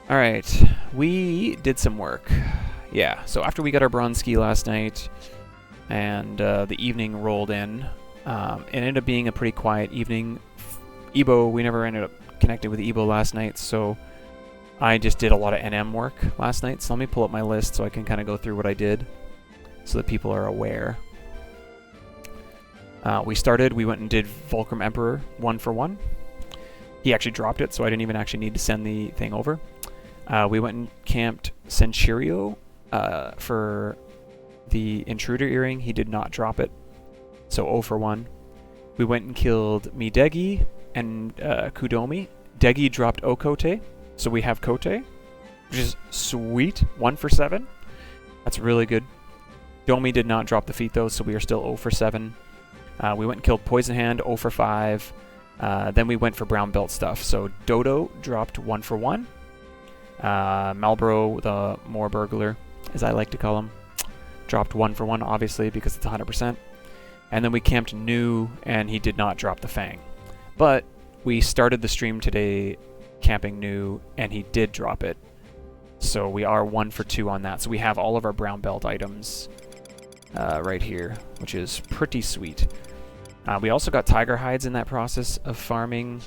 Alright, we did some work. Yeah, so after we got our bronze ski last night and the evening rolled in, it ended up being a pretty quiet evening. Ebo, we never ended up connected with Ebo last night, so I just did a lot of NM work last night. So let me pull up my list so I can kind of go through what I did so that people are aware. We went and did Fulcrum Emperor 1 for 1. He actually dropped it, so I didn't even actually need to send the thing over. We went and camped Centurio for the Intruder Earring. He did not drop it, so 0 for 1. We went and killed Midegi and Kudomi. Degi dropped Okote, so we have Kote, which is sweet. 1 for 7. That's really good. Domi did not drop the feat though, so we are still 0 for 7. We went and killed Poison Hand, 0 for 5. Then we went for brown belt stuff. So Dodo dropped 1 for 1. Malboro, the Moor Burglar, as I like to call him, dropped 1 for 1, obviously, because it's 100%. And then we camped New, and he did not drop the Fang. But we started the stream today camping New, and he did drop it. So we are 1 for 2 on that. So we have all of our brown belt items right here, which is pretty sweet. We also got tiger hides in that process of farming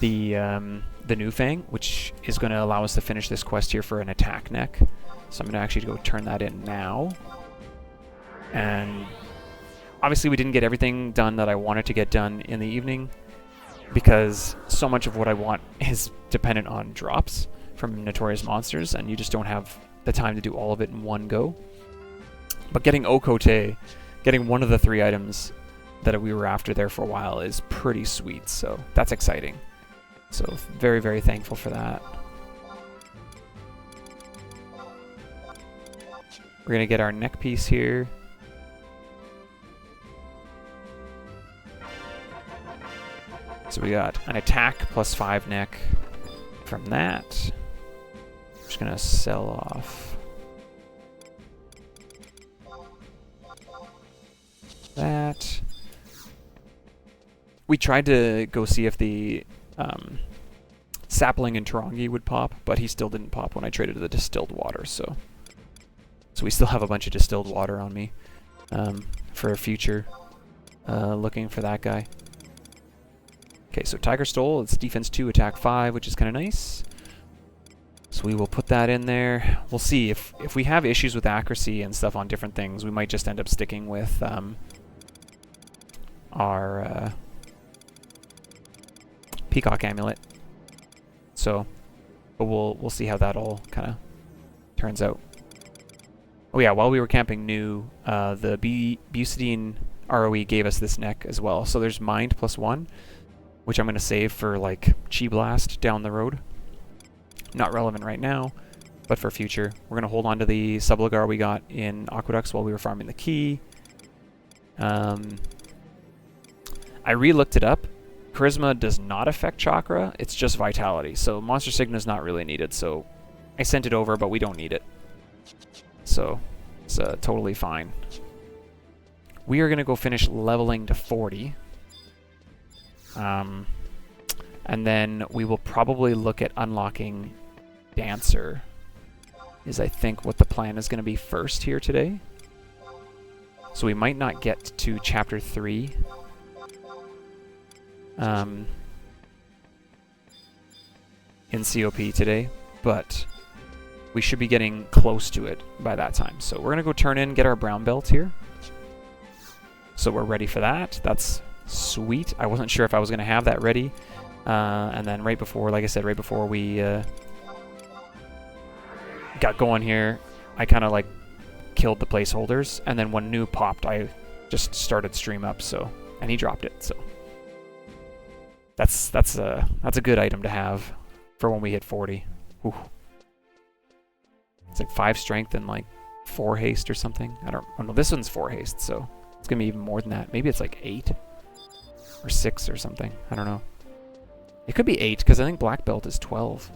the new Fang, which is going to allow us to finish this quest here for an attack neck. So I'm going to actually go turn that in now. And obviously we didn't get everything done that I wanted to get done in the evening, because so much of what I want is dependent on drops from Notorious Monsters, and you just don't have the time to do all of it in one go. But getting Okote, getting one of the 3 items that we were after there for a while, is pretty sweet, so that's exciting. So very, very thankful for that. We're going to get our neck piece here. So we got an attack plus 5 neck from that. I'm just going to sell off that. We tried to go see if the sapling in Tarongi would pop, but he still didn't pop when I traded the distilled water, so we still have a bunch of distilled water on me for a future looking for that guy. Okay, so Tiger Stole, it's defense 2, attack 5, which is kind of nice. So we will put that in there. We'll see if we have issues with accuracy and stuff on different things, we might just end up sticking with our Peacock Amulet. So, but we'll see how that all kind of turns out. Oh yeah, while we were camping New, the Bucidine ROE gave us this neck as well. So there's Mind plus 1, which I'm going to save for like Chi Blast down the road. Not relevant right now, but for future. We're going to hold on to the Subligar we got in Aqueducts while we were farming the key. I re-looked it up. Charisma does not affect Chakra, it's just Vitality. So Monster Sigma is not really needed, so I sent it over, but we don't need it. So it's totally fine. We are going to go finish leveling to 40. And then we will probably look at unlocking Dancer, is I think what the plan is going to be first here today. So we might not get to Chapter 3 in COP today, but we should be getting close to it by that time. So we're going to go turn in, get our brown belt here. So we're ready for that. That's sweet. I wasn't sure if I was going to have that ready. And then right before, like I said, right before we got going here, I kind of like killed the placeholders. And then when New popped, I just started stream up. So, and he dropped it. So that's a good item to have for when we hit 40. Whew. It's like 5 strength and like 4 haste or something. Oh no, this one's 4 haste, so it's gonna be even more than that. Maybe it's like 8 or 6 or something. I don't know. It could be 8 because I think black belt is 12.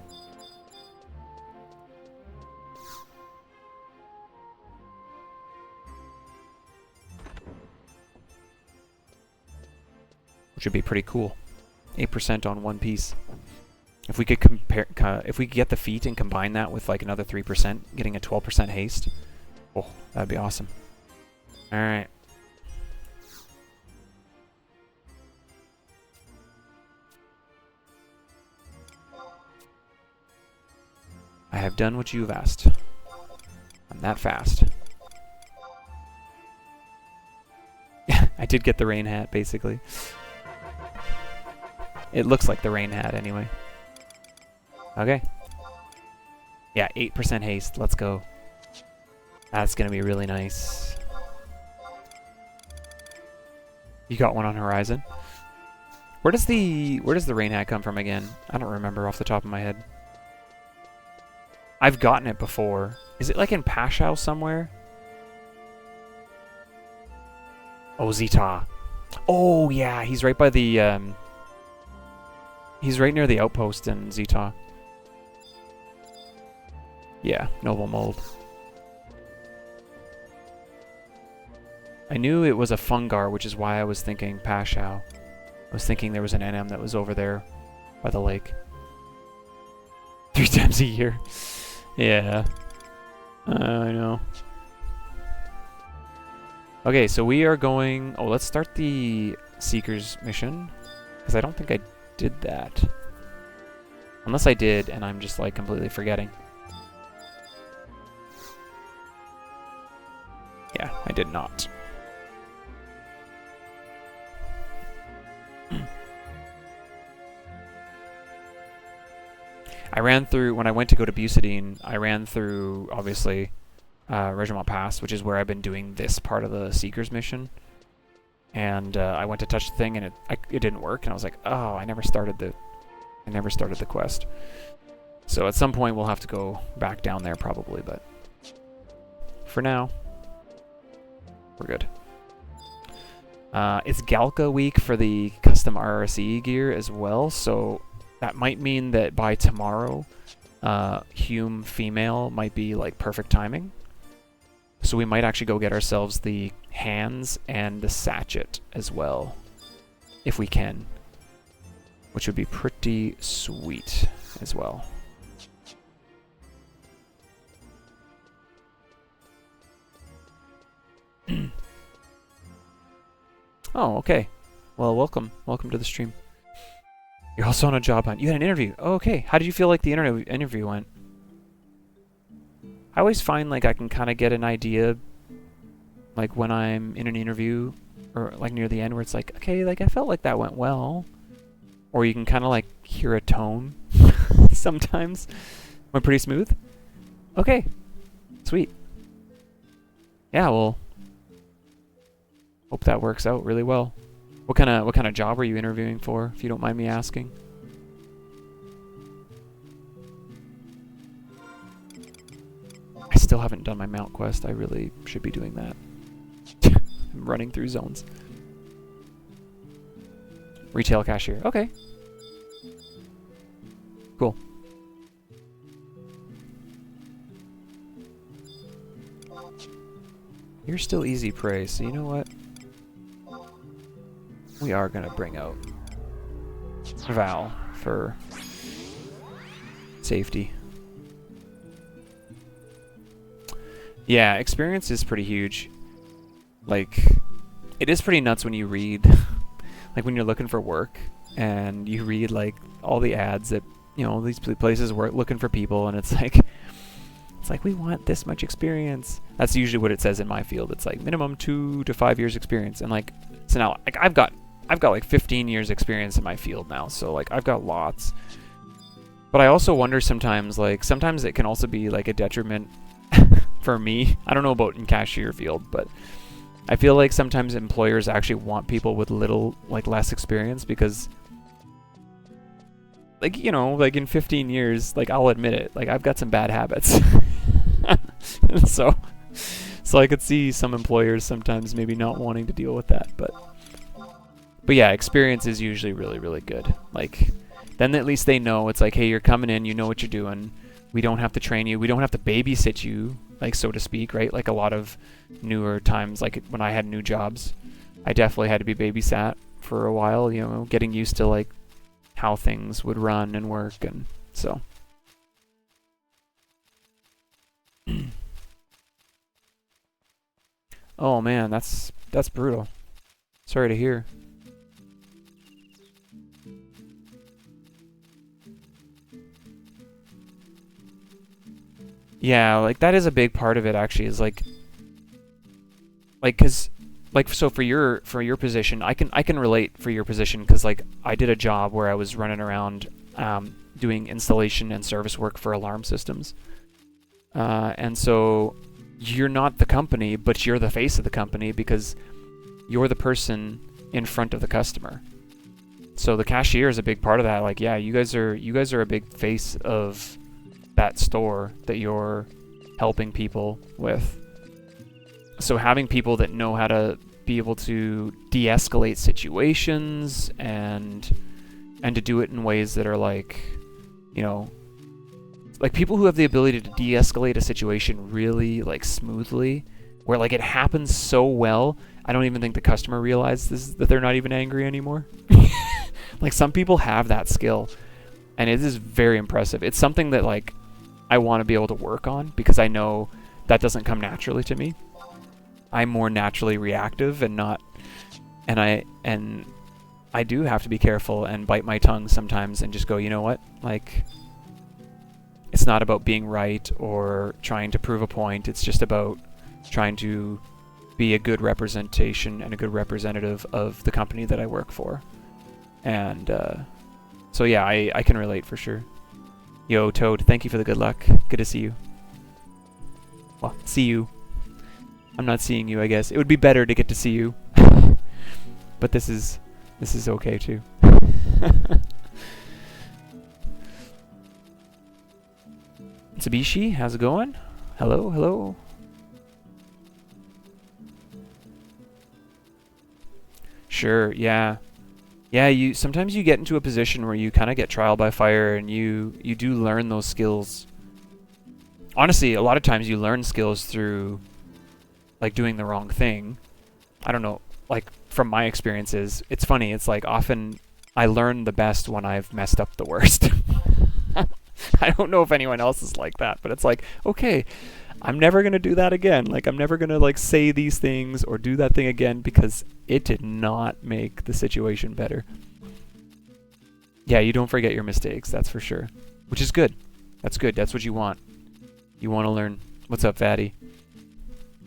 Which would be pretty cool. 8% on one piece. If we could compare, if we could get the feat and combine that with like another 3%, getting a 12% haste, oh, that'd be awesome. All right. I have done what you've asked. I'm that fast. I did get the rain hat, basically. It looks like the rain hat, anyway. Okay. Yeah, 8% haste. Let's go. That's gonna be really nice. You got one on Horizon. Where does the rain hat come from again? I don't remember off the top of my head. I've gotten it before. Is it like in Pashao somewhere? Oh, Zeta. Oh yeah, he's right by the he's right near the outpost in Zeta. Yeah, Noble Mold. I knew it was a Fungar, which is why I was thinking Pashao. I was thinking there was an NM that was over there by the lake. 3 times a year. Yeah. I know. Okay, so we are going... Oh, let's start the Seeker's mission. Because I don't think I did that. Unless I did, and I'm just, like, completely forgetting. Yeah, I did not. I ran through, when I went to go to Bucidine, I ran through, obviously, Regiment Pass, which is where I've been doing this part of the Seeker's mission. And I went to touch the thing, and it didn't work, and I was like, oh, I never started the quest. So at some point, we'll have to go back down there, probably, but for now, we're good. It's Galka week for the custom RRC gear as well, so that might mean that by tomorrow, Hume female might be like perfect timing. So we might actually go get ourselves the hands and the sachet as well, if we can, which would be pretty sweet as well. Oh, okay. Well, welcome to the stream. You're also on a job hunt. You had an interview. Oh, okay. How did you feel like the interview went? I always find like I can kind of get an idea, like when I'm in an interview or like near the end, where it's like, okay, like I felt like that went well, or you can kind of like hear a tone. Sometimes went pretty smooth. Okay, sweet. Yeah, well, hope that works out really well. What kind of job were you interviewing for, if you don't mind me asking? I still haven't done my mount quest. I really should be doing that. I'm running through zones. Retail cashier. Okay. Cool. You're still easy prey, so you know what? We are going to bring out Val for safety. Yeah, experience is pretty huge. Like, it is pretty nuts when you read, like when you're looking for work and you read like all the ads that, you know, these places work looking for people, and it's like we want this much experience. That's usually what it says in my field. It's like minimum 2 to 5 years experience, and like so now like I've got like 15 years experience in my field now, so like I've got lots. But I also wonder sometimes, like sometimes it can also be like a detriment for me. I don't know about in cashier field, but I feel like sometimes employers actually want people with less experience, because like, you know, like in 15 years, like I'll admit it, like I've got some bad habits. so I could see some employers sometimes maybe not wanting to deal with that, but yeah, experience is usually really, really good. Like, then at least they know, it's like, hey, you're coming in, you know what you're doing. We don't have to train you. We don't have to babysit you, like, so to speak, right? Like a lot of newer times, like when I had new jobs, I definitely had to be babysat for a while, you know, getting used to like how things would run and work, and so. Oh man, that's brutal. Sorry to hear. Yeah, like that is a big part of it actually, is like cuz like so for your position, I can relate for your position, cuz like I did a job where I was running around doing installation and service work for alarm systems. And so you're not the company, but you're the face of the company because you're the person in front of the customer. So the cashier is a big part of that. Like, yeah, you guys are a big face of that store that you're helping people with. So having people that know how to be able to de-escalate situations and to do it in ways that are like, you know, like people who have the ability to de-escalate a situation really like smoothly, where like it happens so well, I don't even think the customer realizes that they're not even angry anymore. Like some people have that skill, and it is very impressive. It's something that like I want to be able to work on, because I know that doesn't come naturally to me. I'm more naturally reactive and not, and I do have to be careful and bite my tongue sometimes and just go, you know what, like, it's not about being right or trying to prove a point. It's just about trying to be a good representation and a good representative of the company that I work for. And so yeah, I can relate for sure. Yo, Toad, thank you for the good luck. Good to see you. Well, see you. I'm not seeing you, I guess. It would be better to get to see you. But this is okay too. Mitsubishi, how's it going? Hello, hello. Sure, yeah. Yeah, sometimes you get into a position where you kind of get trial by fire, and you do learn those skills. Honestly, a lot of times you learn skills through like doing the wrong thing. I don't know, like from my experiences, it's funny, it's like often I learn the best when I've messed up the worst. I don't know if anyone else is like that, but it's like, okay, I'm never going to do that again. Like, I'm never going to like say these things or do that thing again, because it did not make the situation better. Yeah, you don't forget your mistakes, that's for sure. Which is good. That's good. That's what you want. You want to learn. What's up, Fatty?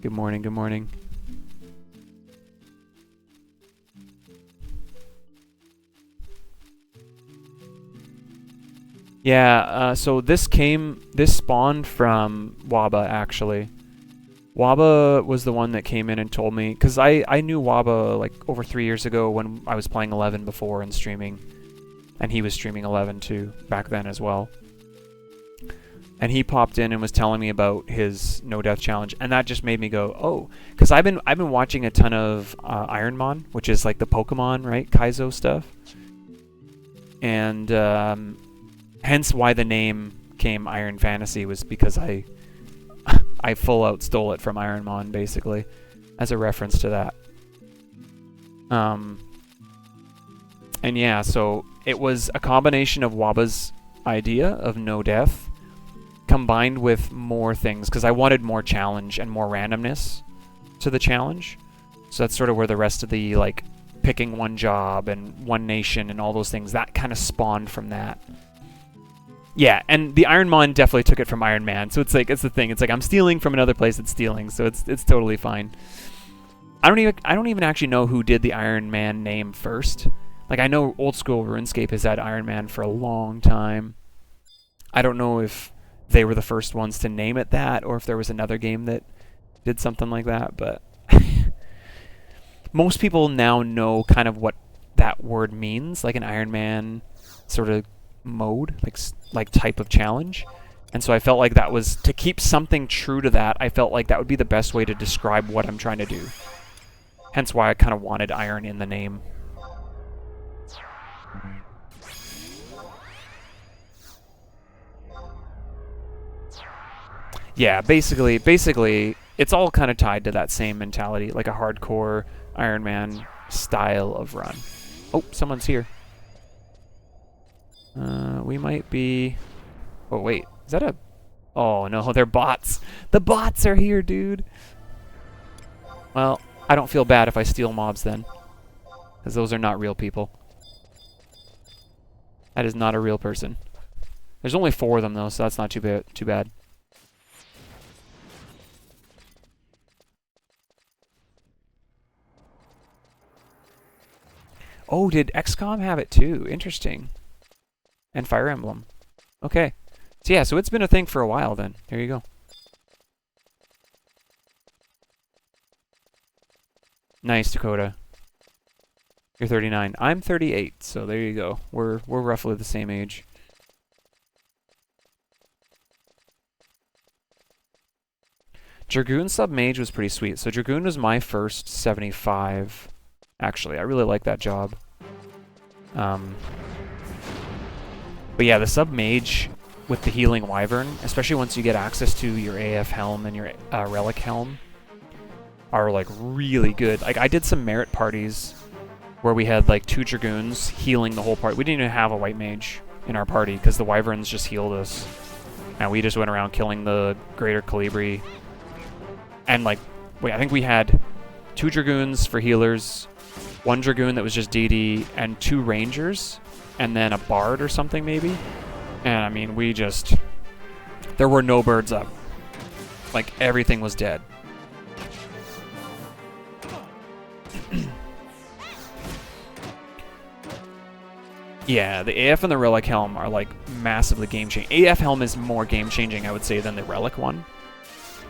Good morning, good morning. Yeah, so this spawned from Waba, actually. Waba was the one that came in and told me, because I knew Waba like over 3 years ago when I was playing 11 before and streaming, and he was streaming 11 too back then as well. And he popped in and was telling me about his no death challenge, and that just made me go, oh, because I've been watching a ton of Ironmon, which is like the Pokemon, right, Kaizo stuff, and hence why the name came Iron Fantasy, was because I full out stole it from Ironmon, basically, as a reference to that. And yeah, so it was a combination of Waba's idea of no death combined with more things, because I wanted more challenge and more randomness to the challenge. So that's sort of where the rest of the like picking one job and one nation and all those things, that kind of spawned from that. Yeah, and the Ironmon definitely took it from Iron Man, so it's like, it's the thing. It's like I'm stealing from another place that's stealing, so it's totally fine. I don't even actually know who did the Iron Man name first. Like, I know old school RuneScape has had Iron Man for a long time. I don't know if they were the first ones to name it that, or if there was another game that did something like that, but most people now know kind of what that word means, like an Iron Man sort of mode, like type of challenge. And so I felt like that was, to keep something true to that, I felt like that would be the best way to describe what I'm trying to do. Hence why I kind of wanted iron in the name. Yeah, basically, it's all kind of tied to that same mentality, like a hardcore Iron Man style of run. Oh, someone's here. We might be... Oh, wait. Is that a... Oh, no, they're bots. The bots are here, dude. Well, I don't feel bad if I steal mobs then. Because those are not real people. That is not a real person. There's only 4 of them, though, so that's not too bad. Oh, did XCOM have it too? Interesting. And Fire Emblem. Okay. So yeah, so it's been a thing for a while then. There you go. Nice, Dakota. You're 39. I'm 38, so there you go. We're roughly the same age. Dragoon Sub-Mage was pretty sweet. So Dragoon was my first 75. Actually, I really like that job. But yeah, the Sub-Mage with the Healing Wyvern, especially once you get access to your AF Helm and your Relic Helm, are like really good. Like I did some merit parties where we had like 2 Dragoons healing the whole party. We didn't even have a White Mage in our party because the Wyverns just healed us. And we just went around killing the Greater Calibri. And like, wait, I think we had 2 Dragoons for healers, 1 Dragoon that was just DD, and 2 Rangers, and then a Bard or something maybe. And I mean, we just... There were no birds up. Like, everything was dead. Yeah, the AF and the Relic Helm are like massively game-changing. AF Helm is more game-changing, I would say, than the Relic one.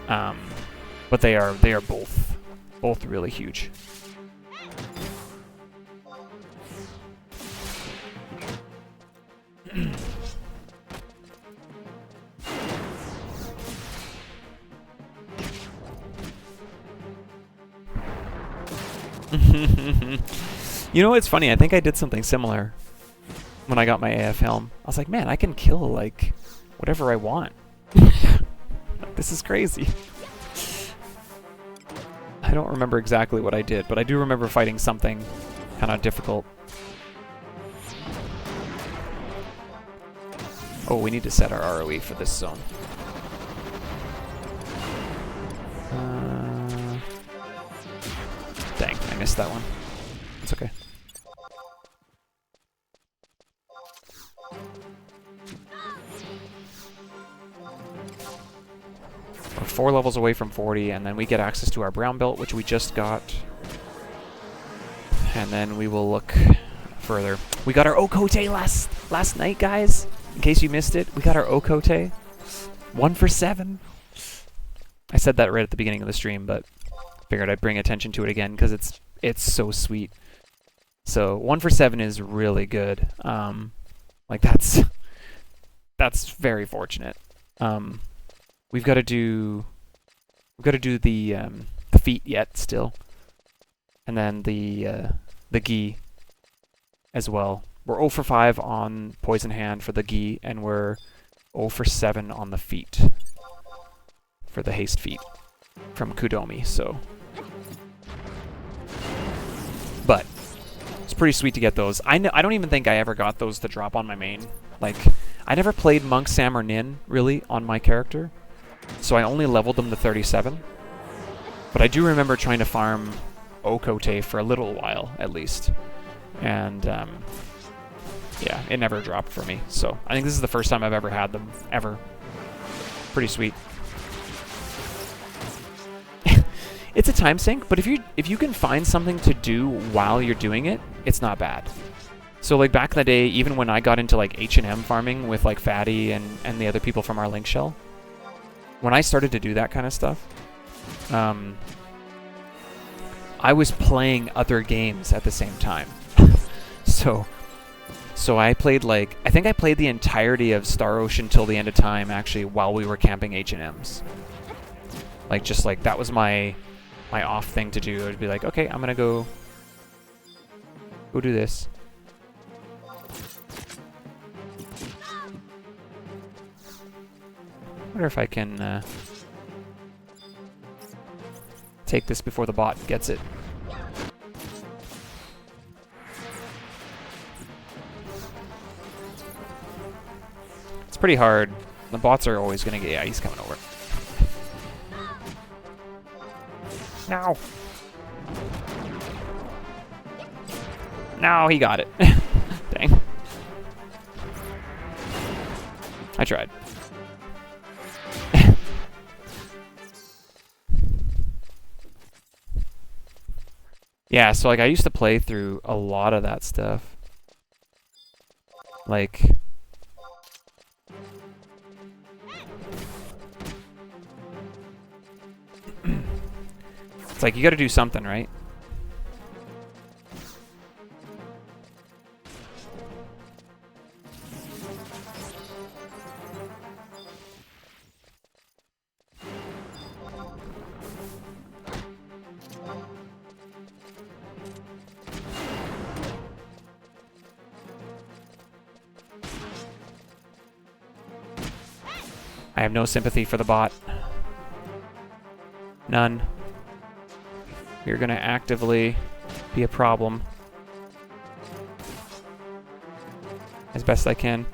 But they are both really huge. You know what's funny? I think I did something similar when I got my AF Helm. I was like, man, I can kill like whatever I want. This is crazy. I don't remember exactly what I did, but I do remember fighting something kind of difficult. Oh, we need to set our ROE for this zone. Dang, I missed that one. It's okay. We're 4 levels away from 40, and then we get access to our brown belt, which we just got. And then we will look further. We got our Okote last night, guys. In case you missed it, we got our Okote. 1 for 7. I said that right at the beginning of the stream, but figured I'd bring attention to it again because it's so sweet. So 1 for 7 is really good. Like that's very fortunate. We've got to do the feat yet still, and then the gi as well. We're 0 for 5 on Poison Hand for the gi, and we're 0 for 7 on the feat for the haste feat from Kudomi. So, but it's pretty sweet to get those. I don't even think I ever got those to drop on my main. Like, I never played Monk, Sam, or Nin really on my character, so I only leveled them to 37. But I do remember trying to farm Okote for a little while at least, and yeah, it never dropped for me. So I think this is the first time I've ever had them, ever. Pretty sweet. It's a time sink, but if you can find something to do while you're doing it, it's not bad. So like back in the day, even when I got into like H&M farming with like Fatty and the other people from our link shell, when I started to do that kind of stuff, I was playing other games at the same time. So I played like, I think I played the entirety of Star Ocean till the end of time actually while we were camping H&Ms. Like just like that was my off thing to do. I'd be like, okay, I'm gonna go do this. Wonder if I can take this before the bot gets it. It's pretty hard. The bots are always gonna get... Yeah, he's coming over. No! No, he got it. Dang. I tried. Yeah, so like I used to play through a lot of that stuff. Like... It's like you gotta do something, right? I have no sympathy for the bot. None. You're gonna actively be a problem. As best I can.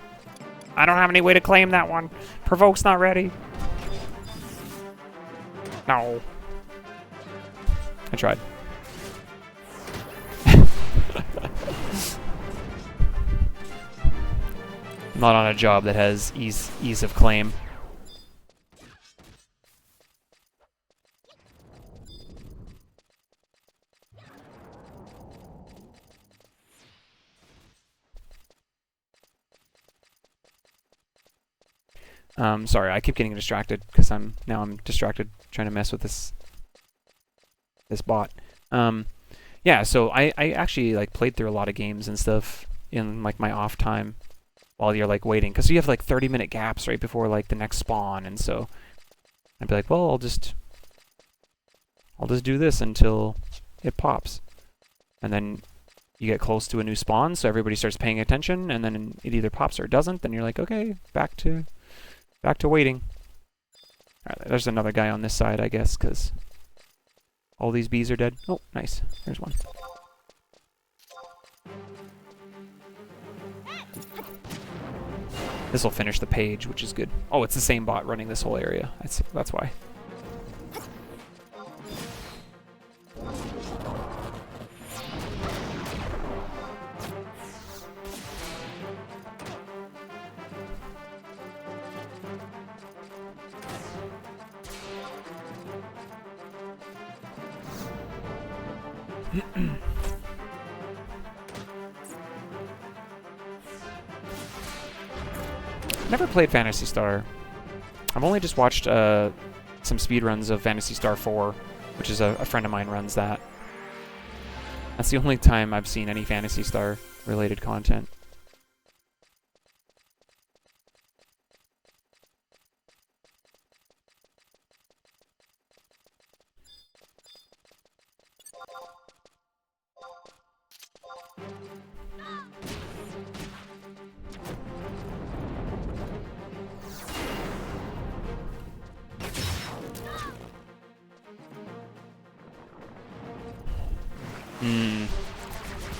I don't have any way to claim that one. Provoke's not ready. No. I tried. I'm not on a job that has ease of claim. Sorry, I keep getting distracted because I'm distracted trying to mess with this bot. Yeah, so I actually like played through a lot of games and stuff in like my off time while you're like waiting, because you have like 30-minute gaps right before like the next spawn, and so I'd be like, well, I'll just do this until it pops, and then you get close to a new spawn, so everybody starts paying attention, and then it either pops or it doesn't. Then you're like, okay, back to waiting. All right, there's another guy on this side, I guess, because all these bees are dead. Oh, nice. There's one. This will finish the page, which is good. Oh, it's the same bot running this whole area. That's why. Never played Phantasy Star. I've only just watched some speedruns of Phantasy Star 4, which is a friend of mine runs that. That's the only time I've seen any Phantasy Star related content.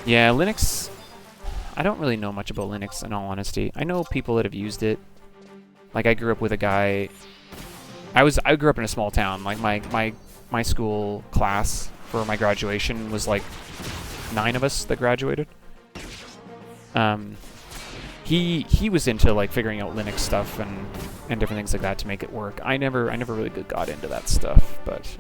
Yeah, Linux, I don't really know much about Linux in all honesty. I know people that have used it. Like I grew up with a guy, I grew up in a small town. Like my school class for my graduation was like 9 of us that graduated. He was into like figuring out Linux stuff and different things like that to make it work. I never really got into that stuff, but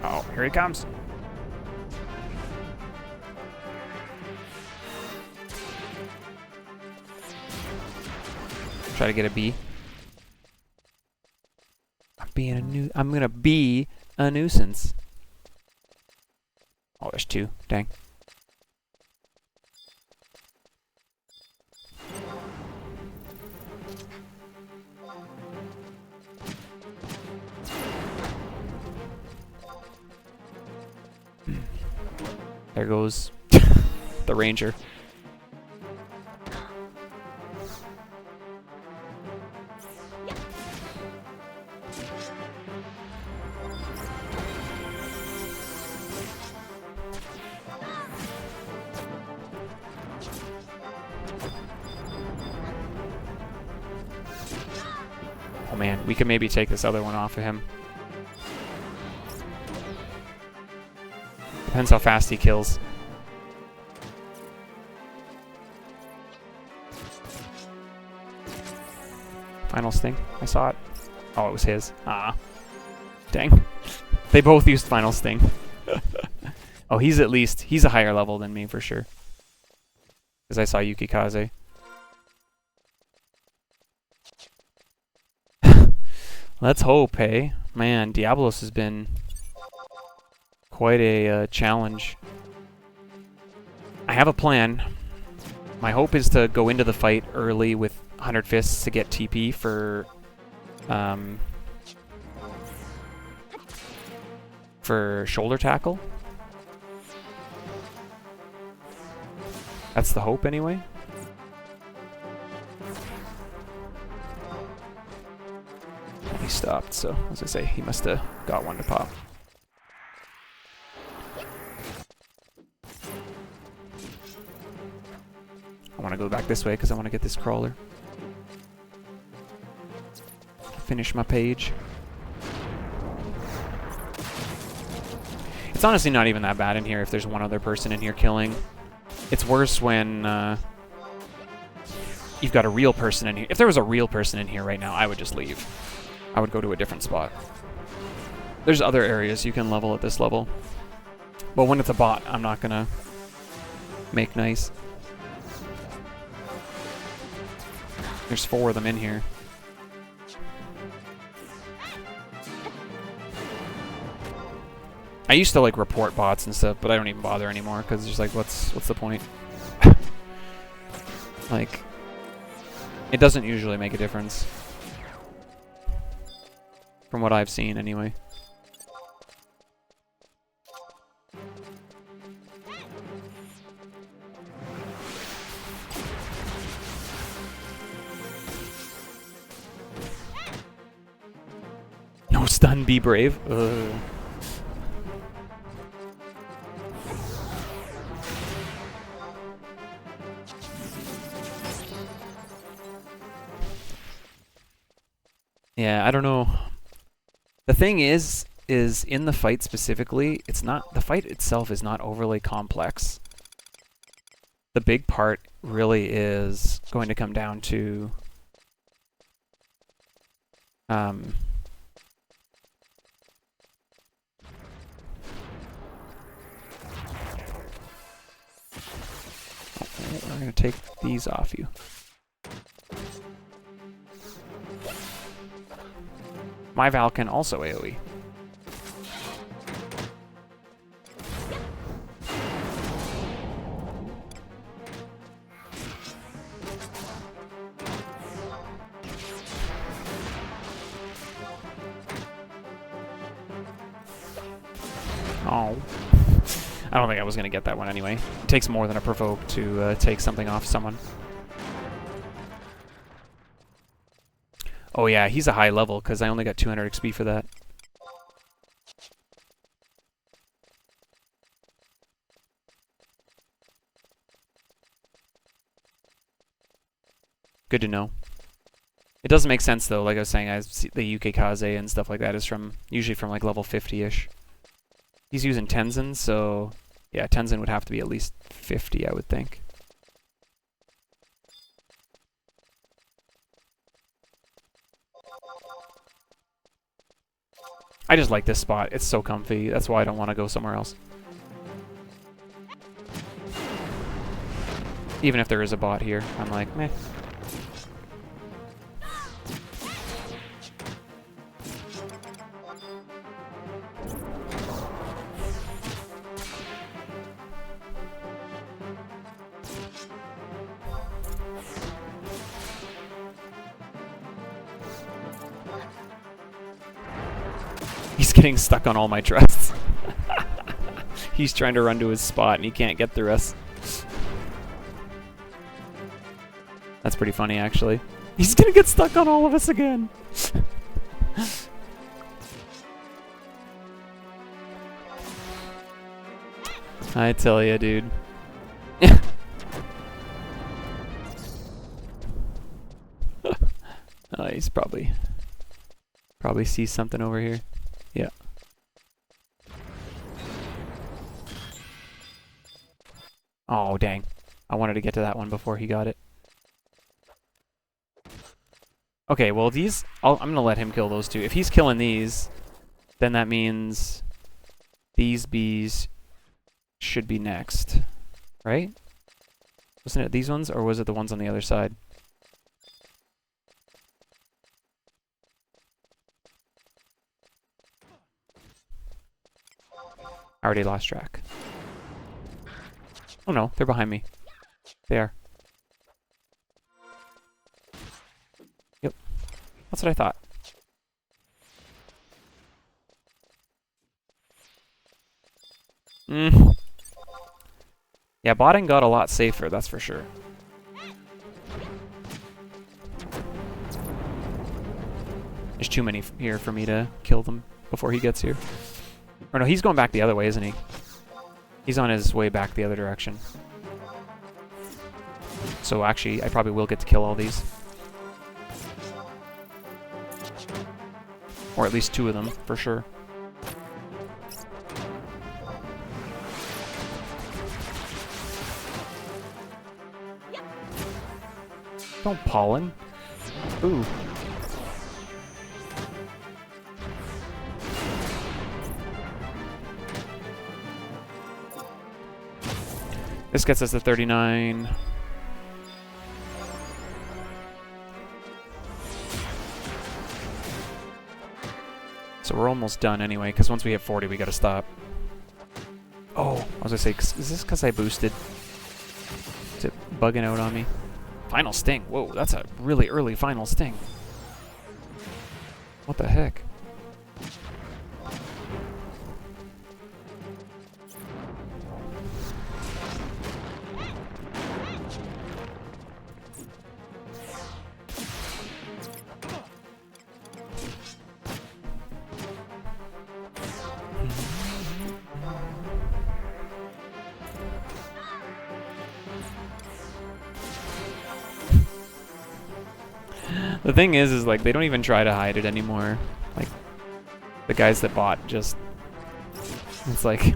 oh, here he comes. Try to get a B. I'm gonna be a nuisance. Oh, there's 2. Dang. There goes the ranger. Oh man, we could maybe take this other one off of him. Depends how fast he kills. Final sting. I saw it. Oh, it was his. Ah. Dang. They both used final sting. Oh, he's a higher level than me for sure. Because I saw Yukikaze. Let's hope, hey? Man, Diablos has been quite a challenge. I have a plan. My hope is to go into the fight early with 100 Fists to get TP for shoulder tackle. That's the hope anyway. He stopped, so as I say, he must have got one to pop. I want to go back this way because I want to get this crawler. Finish my page. It's honestly not even that bad in here if there's one other person in here killing. It's worse when you've got a real person in here. If there was a real person in here right now, I would just leave. I would go to a different spot. There's other areas you can level at this level. But when it's a bot, I'm not gonna make nice. There's 4 of them in here. I used to like report bots and stuff, but I don't even bother anymore because it's just like, what's the point? Like, it doesn't usually make a difference. From what I've seen, anyway. No stun, be brave. Ugh. Yeah, I don't know. The thing is in the fight specifically, the fight itself is not overly complex. The big part really is going to come down to we're going to take these off you. My Val can also AoE. Oh. I don't think I was going to get that one anyway. It takes more than a provoke to take something off someone. Oh yeah, he's a high level because I only got 200 XP for that. Good to know. It doesn't make sense though, like I was saying, the Yukikaze and stuff like that is usually from like level 50-ish. He's using Tenzin, so yeah, Tenzin would have to be at least 50, I would think. I just like this spot. It's so comfy. That's why I don't want to go somewhere else. Even if there is a bot here, I'm like, meh. He's getting stuck on all my trusts. He's trying to run to his spot and he can't get through us. That's pretty funny, actually. He's gonna get stuck on all of us again. I tell ya, dude. Oh, he's probably Probably see something over here. Yeah. Oh, dang. I wanted to get to that one before he got it. Okay, well these... I'm going to let him kill those two. If he's killing these, then that means these bees should be next. Right? Wasn't it these ones, or was it the ones on the other side? I already lost track. Oh no, they're behind me. They are. Yep. That's what I thought. Yeah, botting got a lot safer, that's for sure. There's too many here for me to kill them before he gets here. Or no, he's going back the other way, isn't he? He's on his way back the other direction. So actually, I probably will get to kill all these. Or at least two of them, for sure. Don't pollen. Ooh. This gets us to 39. So we're almost done anyway, because once we hit 40, we gotta stop. Oh, I was gonna say, is this because I boosted? Is it bugging out on me? Final sting. Whoa, that's a really early final sting. What the heck? The thing is like, they don't even try to hide it anymore. Like, the guys that bought just... It's like...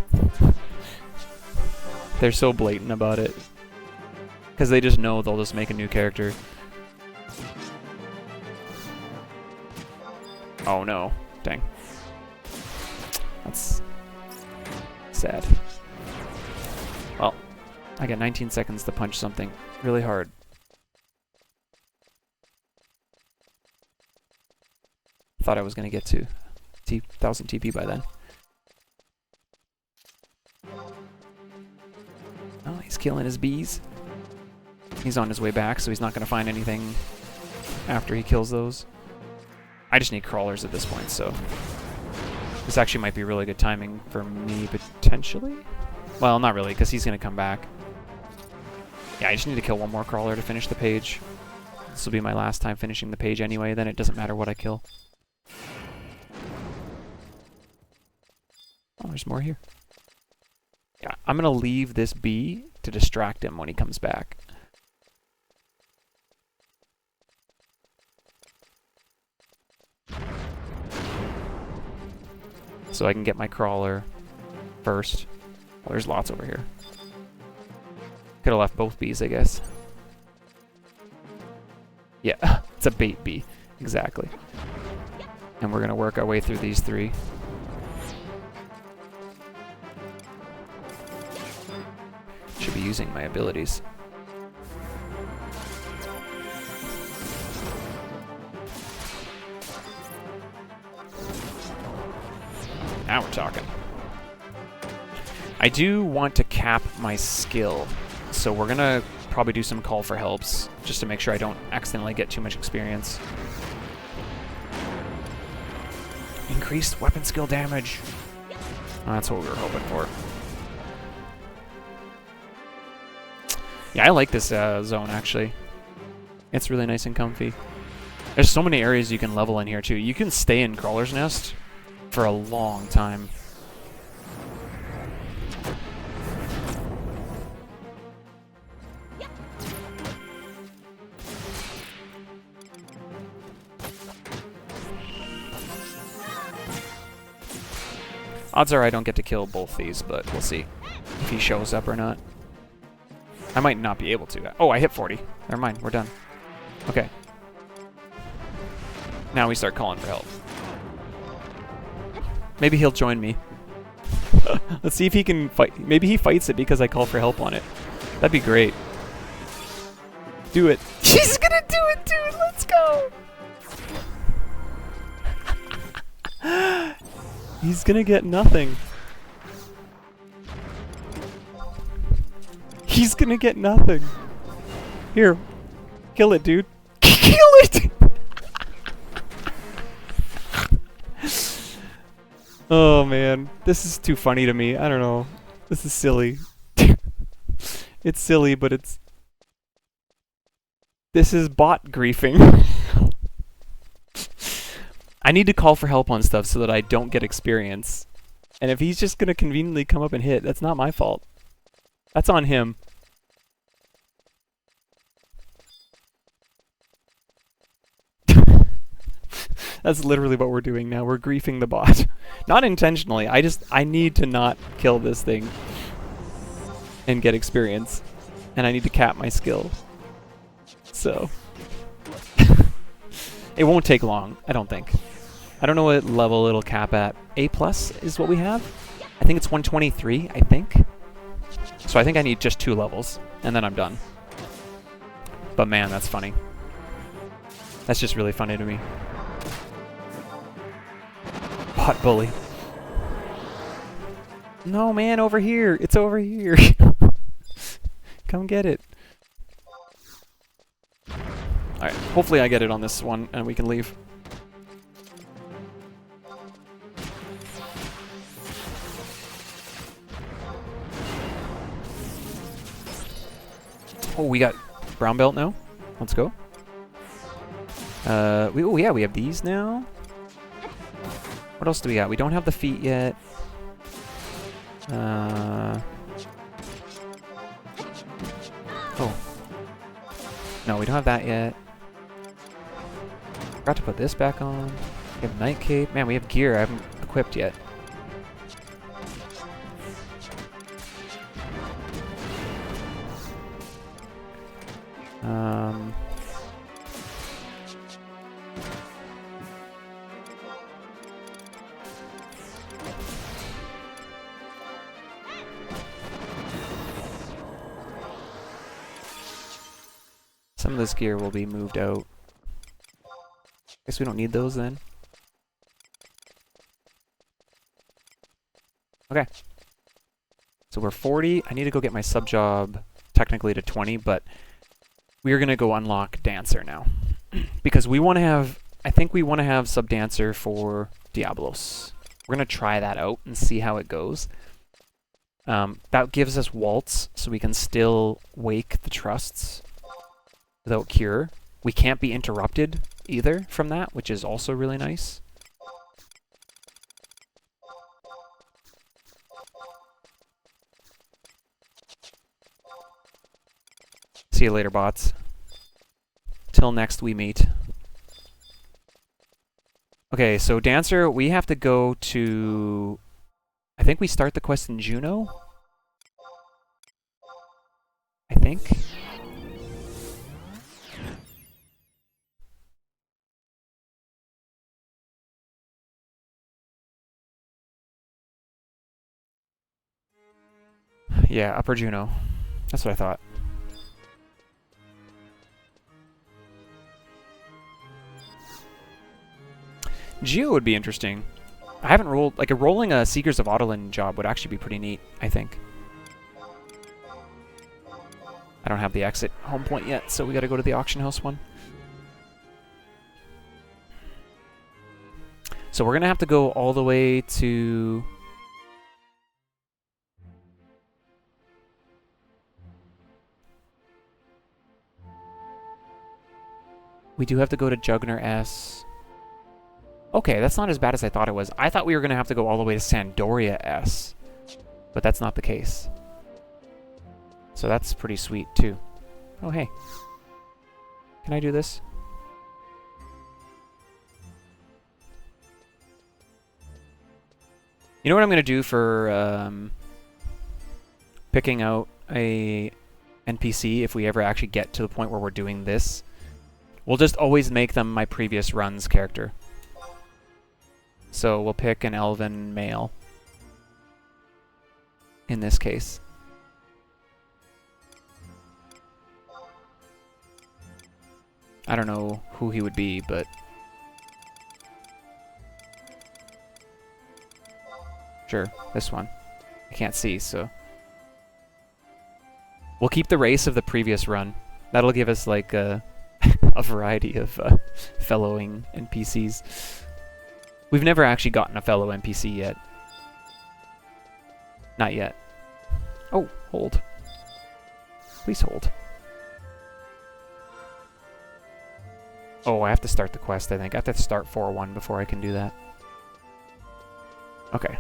They're so blatant about it. Because they just know they'll just make a new character. Oh no. Dang. That's... sad. Well, I got 19 seconds to punch something really hard. Thought I was going to get to 1000 TP by then. Oh, he's killing his bees. He's on his way back, so he's not going to find anything after he kills those. I just need crawlers at this point, so... This actually might be really good timing for me, potentially? Well, not really, because he's going to come back. Yeah, I just need to kill one more crawler to finish the page. This will be my last time finishing the page anyway, then it doesn't matter what I kill. Oh, there's more here. Yeah, I'm going to leave this bee to distract him when he comes back. So I can get my crawler first. Oh, there's lots over here. Could have left both bees, I guess. Yeah, it's a bait bee. Exactly. And we're going to work our way through these three. Should be using my abilities. Now we're talking. I do want to cap my skill, so we're gonna probably do some call for helps just to make sure I don't accidentally get too much experience. Increased weapon skill damage. Oh, that's what we were hoping for. Yeah, I like this zone, actually. It's really nice and comfy. There's so many areas you can level in here, too. You can stay in Crawler's Nest for a long time. Odds are I don't get to kill both these, but we'll see if he shows up or not. I might not be able to. Oh, I hit 40. Never mind, we're done. Okay. Now we start calling for help. Maybe he'll join me. Let's see if he can fight. Maybe he fights it because I call for help on it. That'd be great. Do it. She's gonna do it, dude. Let's go. He's gonna get nothing. He's gonna get nothing. Here. Kill it, dude. Kill it! Oh, man. This is too funny to me. I don't know. This is silly. It's silly, but it's... This is bot griefing. I need to call for help on stuff so that I don't get experience. And if he's just going to conveniently come up and hit, that's not my fault. That's on him. That's literally what we're doing now. We're griefing the bot. Not intentionally. I need to not kill this thing and get experience. And I need to cap my skill. So. It won't take long, I don't think. I don't know what level it'll cap at. A+ is what we have. I think it's 123, I think. So I think I need just 2 levels, and then I'm done. But man, that's funny. That's just really funny to me. Bot bully. No, man, over here. It's over here. Come get it. Alright, hopefully I get it on this one, and we can leave. Oh, we got brown belt now. Let's go. Oh yeah, we have these now. What else do we got? We don't have the feet yet. Oh. No, we don't have that yet. Forgot to put this back on. We have night cape. Man, we have gear I haven't equipped yet. Some of this gear will be moved out. Guess we don't need those then. Okay. So we're 40. I need to go get my sub job technically to 20, but we're going to go unlock Dancer now. Because we want to have, I think we want to have sub Dancer for Diablos. We're going to try that out and see how it goes. That gives us Waltz, so we can still wake the trusts without cure. We can't be interrupted either from that, which is also really nice. See you later, bots. Till next we meet. Okay, so Dancer, we have to go to... I think we start the quest in Juno? I think. Yeah, Upper Juno. That's what I thought. Geo would be interesting. I haven't rolled... Like, rolling a Seekers of Audilin job would actually be pretty neat, I think. I don't have the exit home point yet, so we gotta go to the auction house one. So we're gonna have to go all the way to... We do have to go to Jugner S. Okay, that's not as bad as I thought it was. I thought we were going to have to go all the way to Sandoria S. But that's not the case. So that's pretty sweet, too. Oh, hey. Can I do this? You know what I'm going to do for picking out a NPC if we ever actually get to the point where we're doing this? We'll just always make them my previous run's character. So we'll pick an elven male in this case. I don't know who he would be, but sure, this one. I can't see, so we'll keep the race of the previous run. That'll give us like a variety of fellowing NPCs. We've never actually gotten a fellow NPC yet. Not yet. Oh, hold. Please hold. Oh, I have to start the quest, I think. I have to start 4-1 before I can do that. Okay.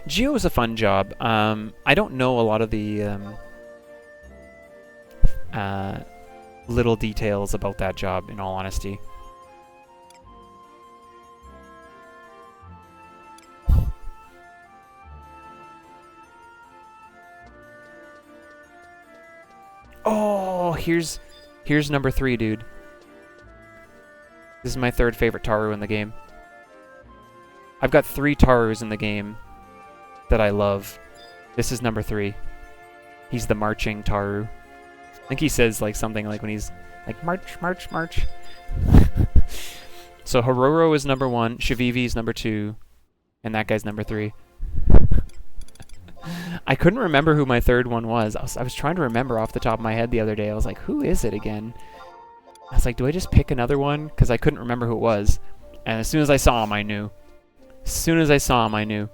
Geo is a fun job. I don't know a lot of the little details about that job, in all honesty. Oh, here's number 3, dude. This is my 3rd favorite Taru in the game. I've got 3 Tarus in the game that I love. This is number 3. He's the marching Taru. I think he says like something like when he's like march, march, march. So Hororo is number 1, Shavivi is number 2, and that guy's number 3. I couldn't remember who my 3rd one was. I was trying to remember off the top of my head the other day. I was like, who is it again? I was like, do I just pick another one? Because I couldn't remember who it was. And as soon as I saw him, I knew. As soon as I saw him, I knew.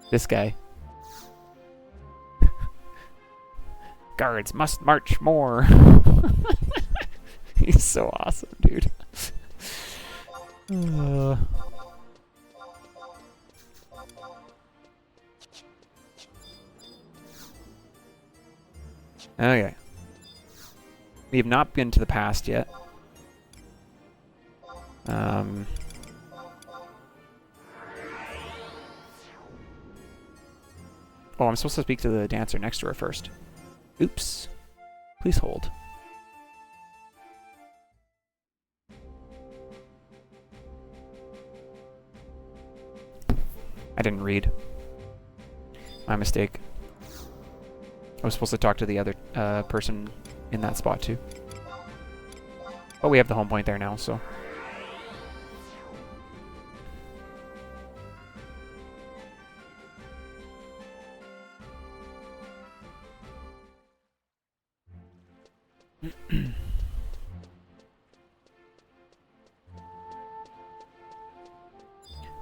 This guy. Guards must march more. He's so awesome, dude. Okay. We have not been to the past yet. Oh, I'm supposed to speak to the dancer next to her first. Oops. Please hold. I didn't read. My mistake. I was supposed to talk to the other person in that spot too. Oh, we have the home point there now, so.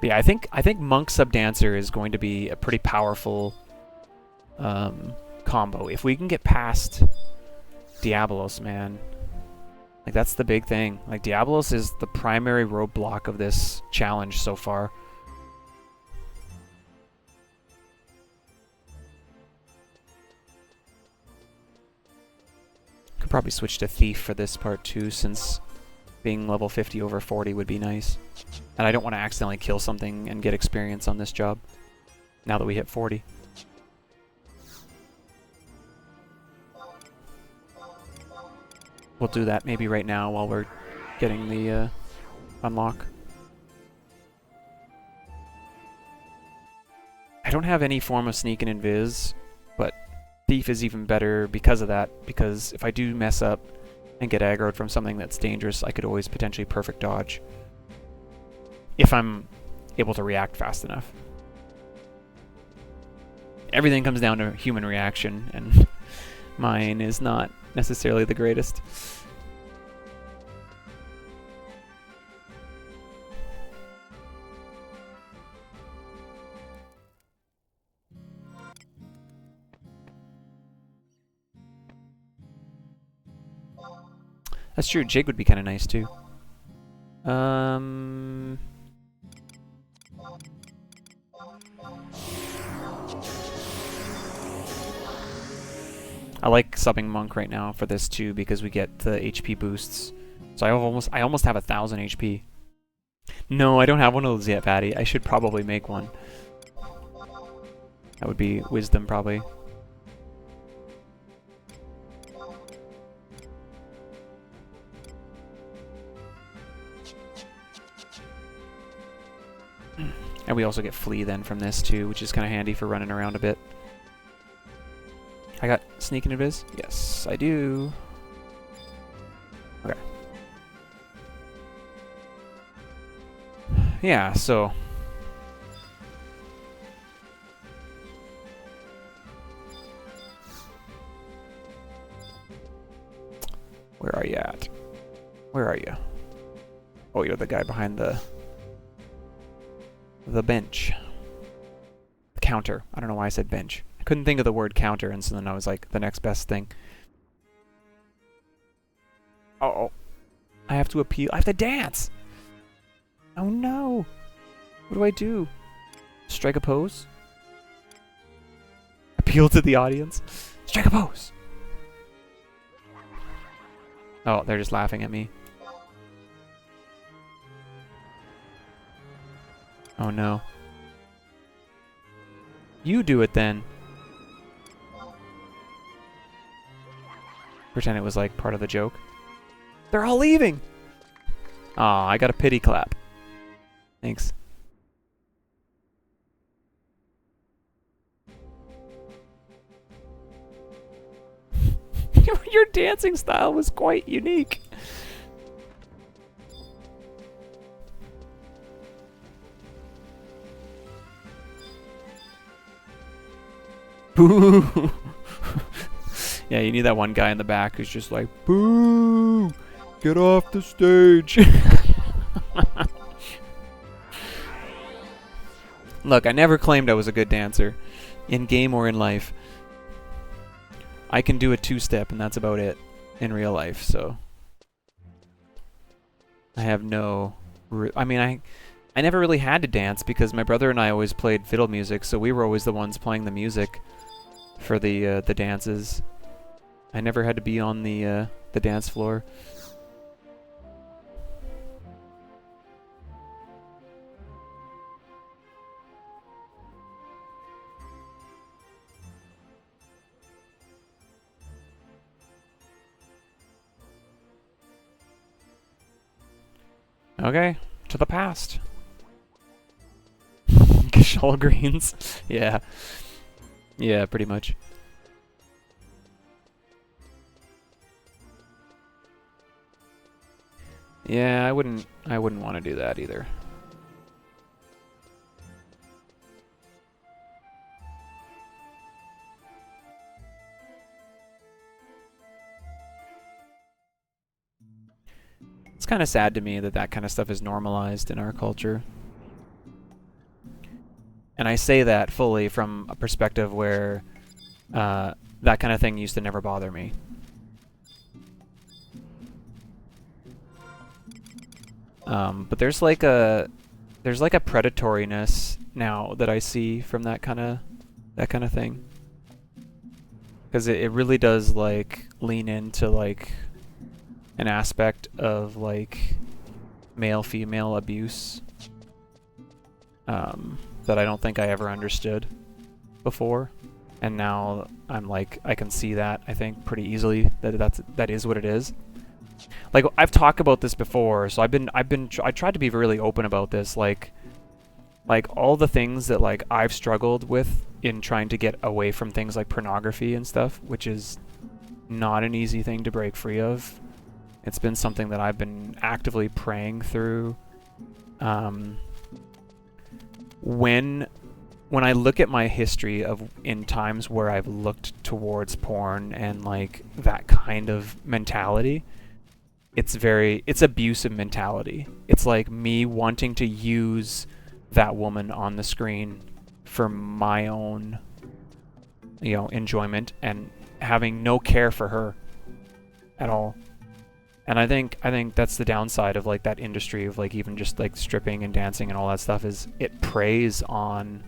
But yeah, I think Monk Sub Dancer is going to be a pretty powerful combo. If we can get past Diabolos, man. Like, that's the big thing. Like, Diabolos is the primary roadblock of this challenge so far. Could probably switch to Thief for this part too, since being level 50 over 40 would be nice. And I don't want to accidentally kill something and get experience on this job now that we hit 40. We'll do that maybe right now while we're getting the unlock. I don't have any form of sneak and invis, but Thief is even better because of that, because if I do mess up and get aggroed from something that's dangerous, I could always potentially perfect dodge if I'm able to react fast enough. Everything comes down to human reaction, and mine is not necessarily the greatest. That's true, Jig would be kind of nice too. I like subbing Monk right now for this too because we get the HP boosts. So I almost have 1,000 HP. No, I don't have one of those yet, Patty. I should probably make one. That would be wisdom, probably. And we also get Flee then from this too, which is kind of handy for running around a bit. I got Sneak and Invis? Yes, I do. Okay. Yeah, so... Where are you at? Where are you? Oh, you're the guy behind the bench. The counter. I don't know why I said bench. I couldn't think of the word counter, and so then I was like, the next best thing. Uh-oh. I have to appeal. I have to dance! Oh no! What do I do? Strike a pose? Appeal to the audience? Strike a pose! Oh, they're just laughing at me. Oh no. You do it then. Pretend it was like part of the joke. They're all leaving! Aw, I got a pity clap. Thanks. Your dancing style was quite unique. Boo! Yeah, you need that one guy in the back who's just like, boo! Get off the stage! Look, I never claimed I was a good dancer, in game or in life. I can do a two-step, and that's about it in real life, so... I have no... I mean, I never really had to dance because my brother and I always played fiddle music, so we were always the ones playing the music for the dances. I never had to be on the dance floor. Okay, to the past. Gashal greens. Yeah. Yeah, pretty much. Yeah, I wouldn't want to do that either. It's kind of sad to me that that kind of stuff is normalized in our culture. And I say that fully from a perspective where that kind of thing used to never bother me. But there's like a predatoriness now that I see from that kind of thing. Because it really does like lean into like an aspect of like male-female abuse that I don't think I ever understood before, and now I'm like I can see that I think pretty easily that is what it is. Like I've talked about this before, so I tried to be really open about this, like all the things that like I've struggled with in trying to get away from things like pornography and stuff, which is not an easy thing to break free of. It's been something that I've been actively praying through. When I look at my history of in times where I've looked towards porn and like that kind of mentality, it's abusive mentality. It's like me wanting to use that woman on the screen for my own, enjoyment and having no care for her at all. And I think that's the downside of like that industry of like even just like stripping and dancing and all that stuff, is it preys on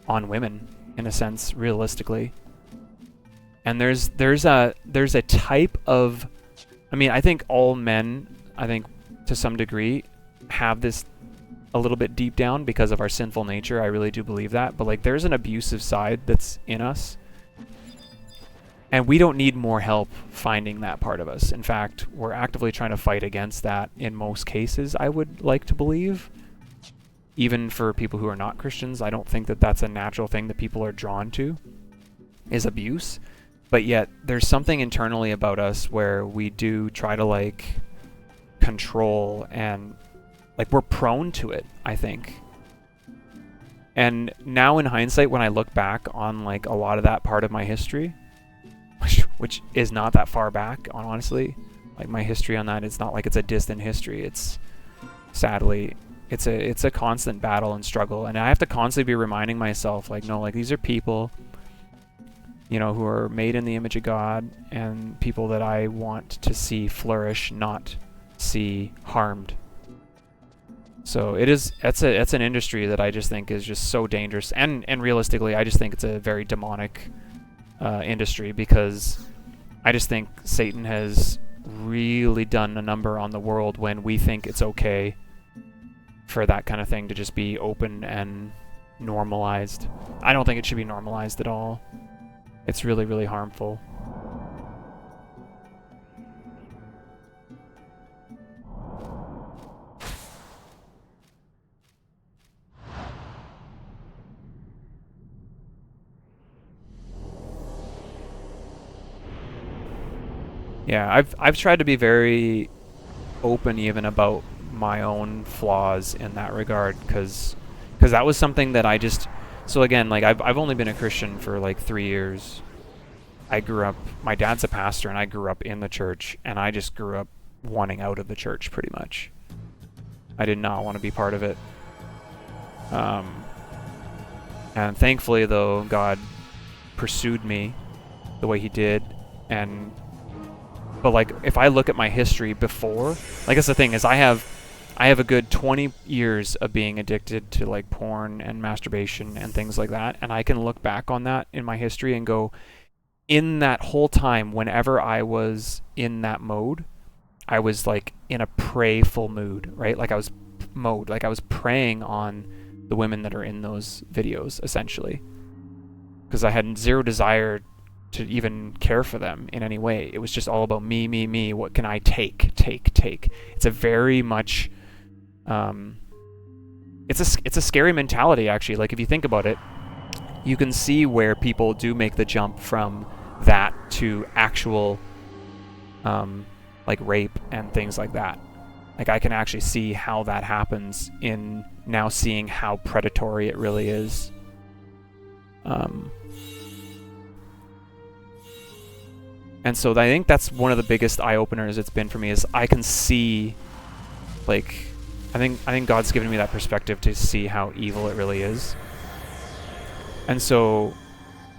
women in a sense, realistically. And there's a type of, I mean, I think all men, I think to some degree, have this a little bit deep down because of our sinful nature. I really do believe that. But like, there's an abusive side that's in us, and we don't need more help finding that part of us. In fact, we're actively trying to fight against that in most cases, I would like to believe. Even for people who are not Christians, I don't think that that's a natural thing that people are drawn to, is abuse. But yet, there's something internally about us where we do try to like control, and like we're prone to it, I think. And now in hindsight, when I look back on like a lot of that part of my history, which is not that far back, honestly, like my history on that, it's not like it's a distant history. It's sadly, it's a constant battle and struggle, and I have to constantly be reminding myself, like, no, like these are people, you know, who are made in the image of God, and people that I want to see flourish, not see harmed. So it's an industry that I just think is just so dangerous, and realistically, I just think it's a very demonic industry, because I just think Satan has really done a number on the world when we think it's okay for that kind of thing to just be open and normalized. I don't think it should be normalized at all. It's really, really harmful. Yeah, I've tried to be very open even about my own flaws in that regard, because that was something that I just, so again, like I've only been a Christian for like 3 years. I grew up, my dad's a pastor, and I grew up in the church, and I just grew up wanting out of the church pretty much. I did not want to be part of it. And thankfully, though, God pursued me the way he did, but like if I look at my history before, like that's the thing, is I have a good 20 years of being addicted to like porn and masturbation and things like that, and I can look back on that in my history and go, in that whole time, whenever I was in that mode, I was like in a prayful mood, right? Like I was preying on the women that are in those videos, essentially, because I had zero desire to even care for them in any way. It was just all about me, me, me. What can I take? It's a very much, it's a scary mentality, actually. Like if you think about it, you can see where people do make the jump from that to actual, like rape and things like that. Like I can actually see how that happens in now seeing how predatory it really is. And so I think that's one of the biggest eye-openers it's been for me, is I can see, like, I think God's given me that perspective to see how evil it really is. And so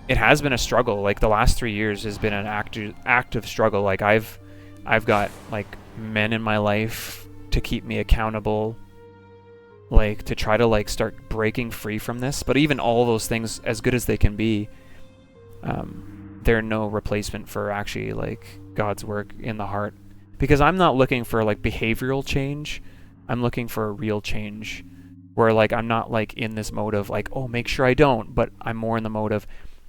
it has been a struggle. Like the last 3 years has been an active struggle. Like I've got like men in my life to keep me accountable, like to try to like start breaking free from this. But even all those things, as good as they can be, they're no replacement for actually like God's work in the heart. Because I'm not looking for like behavioral change. I'm looking for a real change where like I'm not like in this mode of like, oh, make sure I don't, but I'm more in the mode of,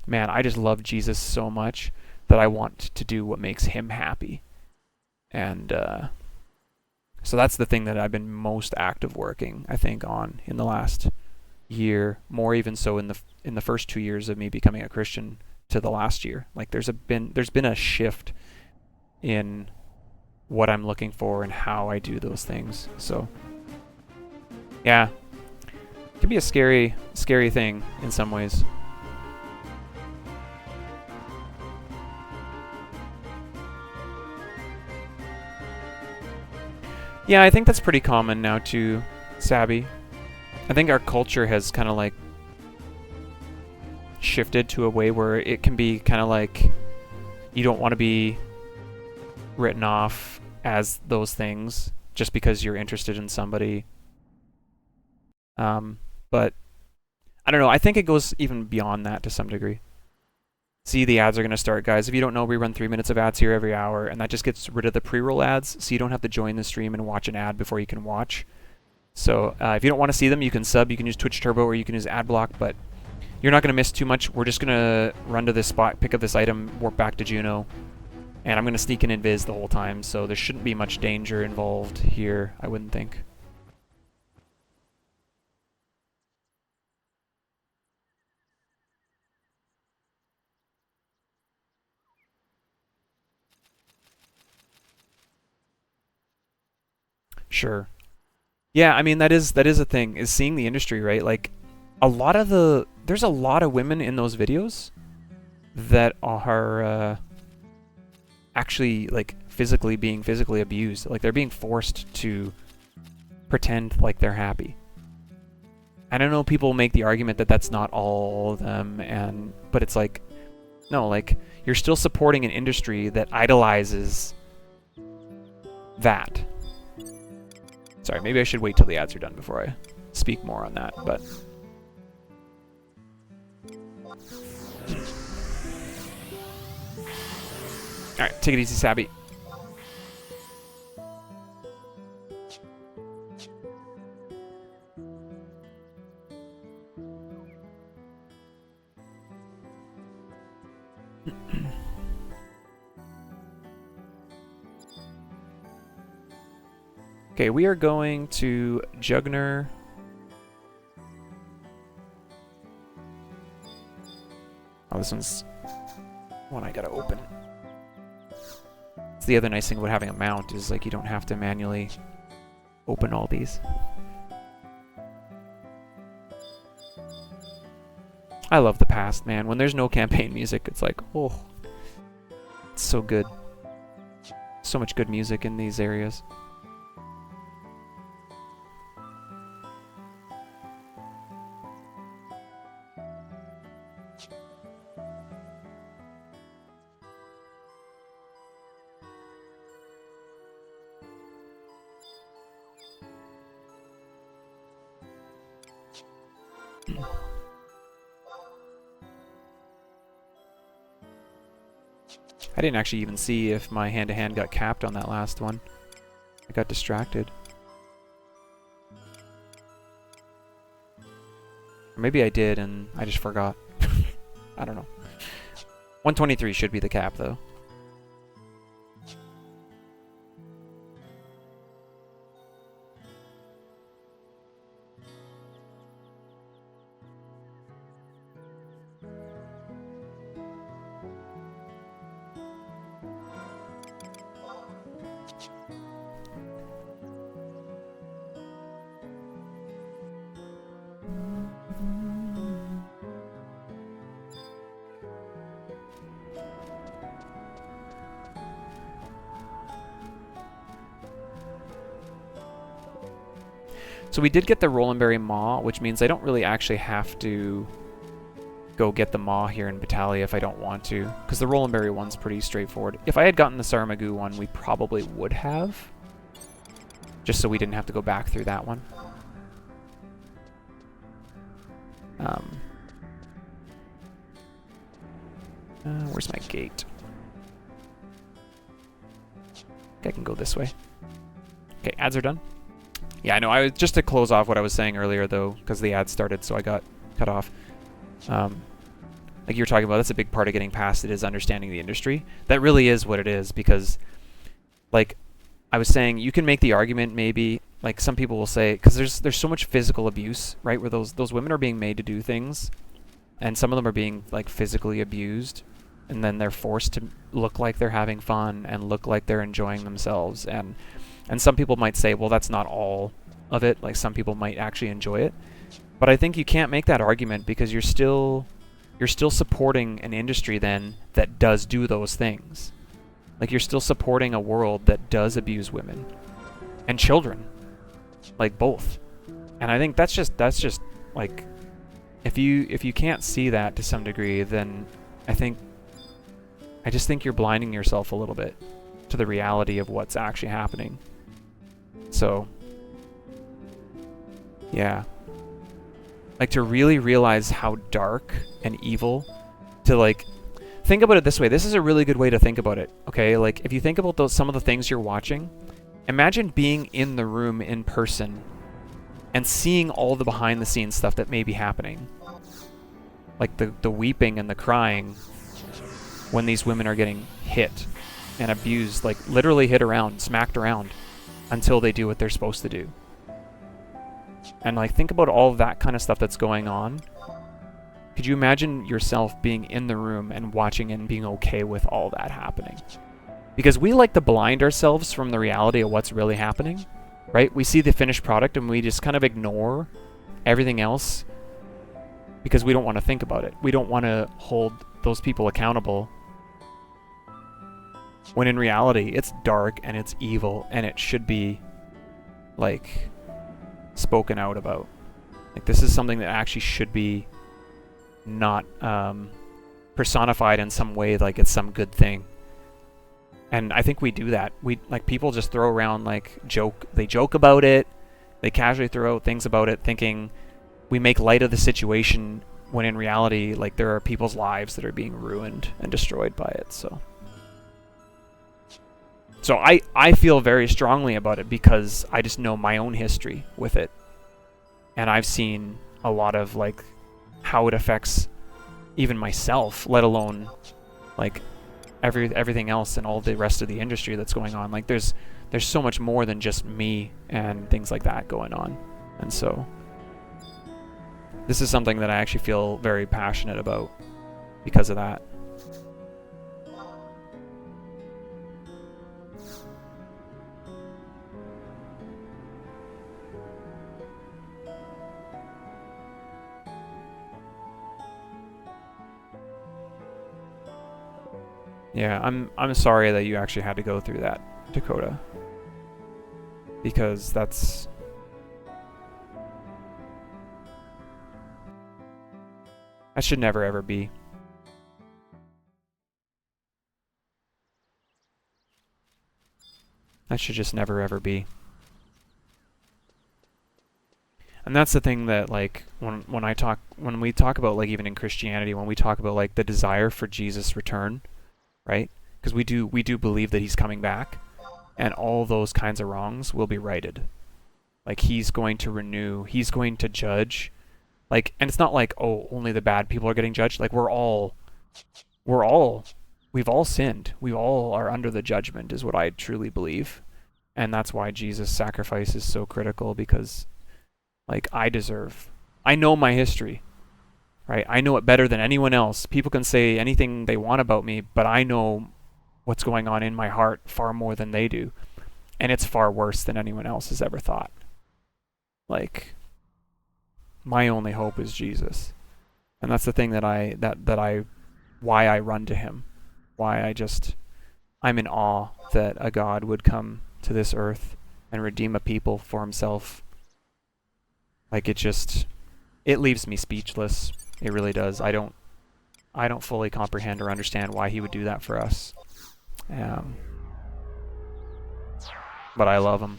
man, I just love Jesus so much that I want to do what makes him happy. And so that's the thing that I've been most active working, I think, on in the last year, more even so in the first 2 years of me becoming a Christian to the last year. Like there's been a shift in what I'm looking for and how I do those things. So yeah, it can be a scary thing in some ways. Yeah, I think that's pretty common now too, Sabby. I think our culture has kind of like shifted to a way where it can be kind of like you don't want to be written off as those things just because you're interested in somebody. But I don't know. I think it goes even beyond that to some degree. See, the ads are going to start, guys. If you don't know, we run 3 minutes of ads here every hour, and that just gets rid of the pre-roll ads, so you don't have to join the stream and watch an ad before you can watch. So if you don't want to see them, you can sub. You can use Twitch Turbo, or you can use Adblock, but you're not going to miss too much. We're just going to run to this spot, pick up this item, warp back to Juno, and I'm going to sneak an invis the whole time, so there shouldn't be much danger involved here, I wouldn't think. Sure. Yeah, I mean, that is a thing, is seeing the industry, right? Like, there's a lot of women in those videos that are actually, like, being physically abused. Like, they're being forced to pretend like they're happy. I don't know, people make the argument that that's not all of them, but it's like, no, like, you're still supporting an industry that idolizes that. Sorry, maybe I should wait till the ads are done before I speak more on that, but... Alright, take it easy, Sabby. Okay, we are going to Jugner. Oh, this one's one I gotta open. It's the other nice thing about having a mount is, like, you don't have to manually open all these. I love the past, man. When there's no campaign music, it's like, oh, it's so good. So much good music in these areas. I didn't actually even see if my hand-to-hand got capped on that last one. I got distracted. Or maybe I did and I just forgot. I don't know. 123 should be the cap, though. So we did get the Rolandberry Maw, which means I don't really actually have to go get the Maw here in Battalia if I don't want to, because the Rolandberry one's pretty straightforward. If I had gotten the Saramagoo one, we probably would have, just so we didn't have to go back through that one. Where's my gate? I can go this way. Okay, ads are done. Yeah, I know. I was just to close off what I was saying earlier, though, because the ad started, so I got cut off. Like you were talking about, that's a big part of getting past it, is understanding the industry. That really is what it is, because, like I was saying, you can make the argument maybe, like some people will say, because there's so much physical abuse, right, where those women are being made to do things, and some of them are being, like, physically abused, and then they're forced to look like they're having fun and look like they're enjoying themselves, and some people might say, well, that's not all of it. Like, some people might actually enjoy it. But I think you can't make that argument, because you're still supporting an industry then that does do those things. Like, you're still supporting a world that does abuse women and children, like both. And I think that's just like, if you can't see that to some degree, then I just think you're blinding yourself a little bit to the reality of what's actually happening. So, yeah. Like, to really realize how dark and evil, to, like, think about it this way. This is a really good way to think about it. Okay, like if you think about some of the things you're watching, imagine being in the room in person and seeing all the behind the scenes stuff that may be happening. Like the weeping and the crying when these women are getting hit and abused, like literally hit around, smacked around until they do what they're supposed to do. And like think about all of that kind of stuff that's going on. Could you imagine yourself being in the room and watching and being okay with all that happening? Because we like to blind ourselves from the reality of what's really happening, right? We see the finished product and we just kind of ignore everything else because we don't want to think about it. We don't want to hold those people accountable when in reality it's dark and it's evil and it should be like spoken out about. Like this is something that actually should be not personified in some way like it's some good thing. And I think we do that. We like people just throw around like they joke about it, they casually throw out things about it thinking we make light of the situation when in reality like there are people's lives that are being ruined and destroyed by it. So I feel very strongly about it because I just know my own history with it. And I've seen a lot of like how it affects even myself, let alone like everything else and all the rest of the industry that's going on. Like there's so much more than just me and things like that going on. And so this is something that I actually feel very passionate about because of that. Yeah, I'm sorry that you actually had to go through that, Dakota. Because that should never ever be. That should just never ever be. And that's the thing that like when we talk about like even in Christianity, when we talk about like the desire for Jesus' return, right? Because we do believe that he's coming back and all those kinds of wrongs will be righted. Like he's going to renew, he's going to judge. Like, and it's not like, oh, only the bad people are getting judged. Like we've all sinned. We all are under the judgment is what I truly believe. And that's why Jesus' sacrifice is so critical because like I know my history. Right? I know it better than anyone else. People can say anything they want about me, but I know what's going on in my heart far more than they do. And it's far worse than anyone else has ever thought. Like, my only hope is Jesus. And that's the thing why I run to him. Why I'm in awe that a God would come to this earth and redeem a people for himself. Like it leaves me speechless. It really does. I don't fully comprehend or understand why he would do that for us. But I love him.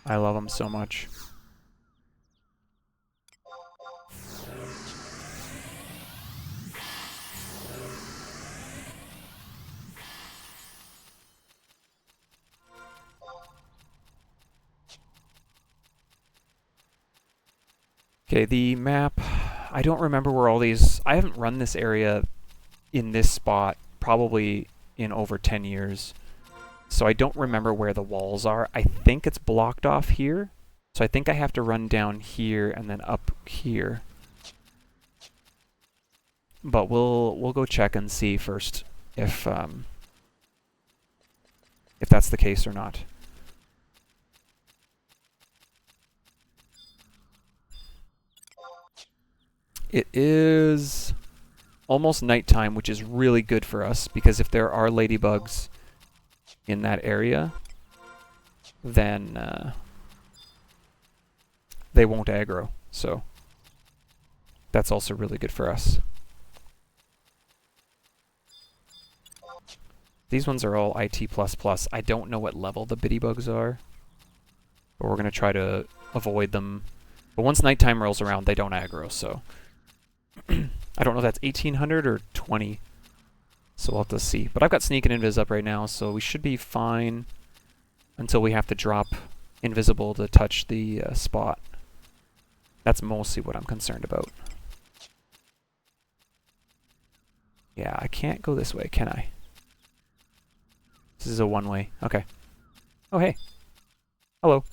I love him so much. Okay, the map, I don't remember where all these... I haven't run this area in this spot probably in over 10 years. So I don't remember where the walls are. I think it's blocked off here. So I think I have to run down here and then up here. But we'll go check and see first if that's the case or not. It is almost nighttime, which is really good for us, because if there are ladybugs in that area, then they won't aggro. So that's also really good for us. These ones are all IT++. I don't know what level the bitty bugs are, but we're going to try to avoid them. But once nighttime rolls around, they don't aggro, so... I don't know if that's 1800 or 20. So we'll have to see. But I've got Sneak and Invis up right now, so we should be fine until we have to drop Invisible to touch the spot. That's mostly what I'm concerned about. Yeah, I can't go this way, can I? This is a one-way. Okay. Oh, hey. Hello.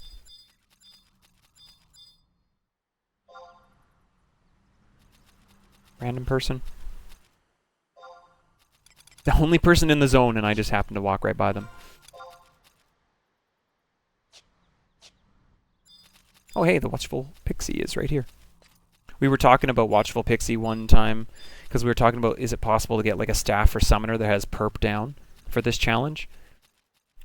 Random person. The only person in the zone, and I just happened to walk right by them. Oh, hey, the Watchful Pixie is right here. We were talking about Watchful Pixie one time, because we were talking about, is it possible to get like a staff or summoner that has perp down for this challenge?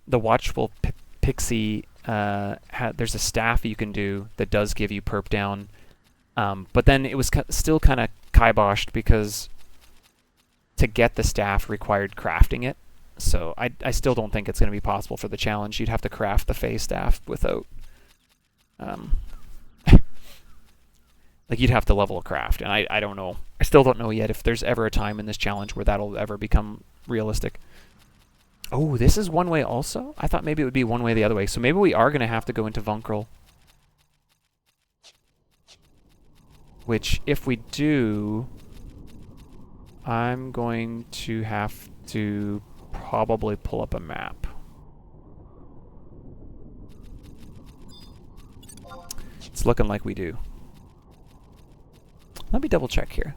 The Watchful Pixie, there's a staff you can do that does give you perp down, but then it was still kind of kiboshed because to get the staff required crafting it. So I still don't think it's going to be possible for the challenge. You'd have to craft the Fae staff without... like you'd have to level a craft, and I don't know. I still don't know yet if there's ever a time in this challenge where that'll ever become realistic. Oh, this is one way also? I thought maybe it would be one way the other way. So maybe we are going to have to go into Vunkrel. Which, if we do, I'm going to have to probably pull up a map. It's looking like we do. Let me double check here.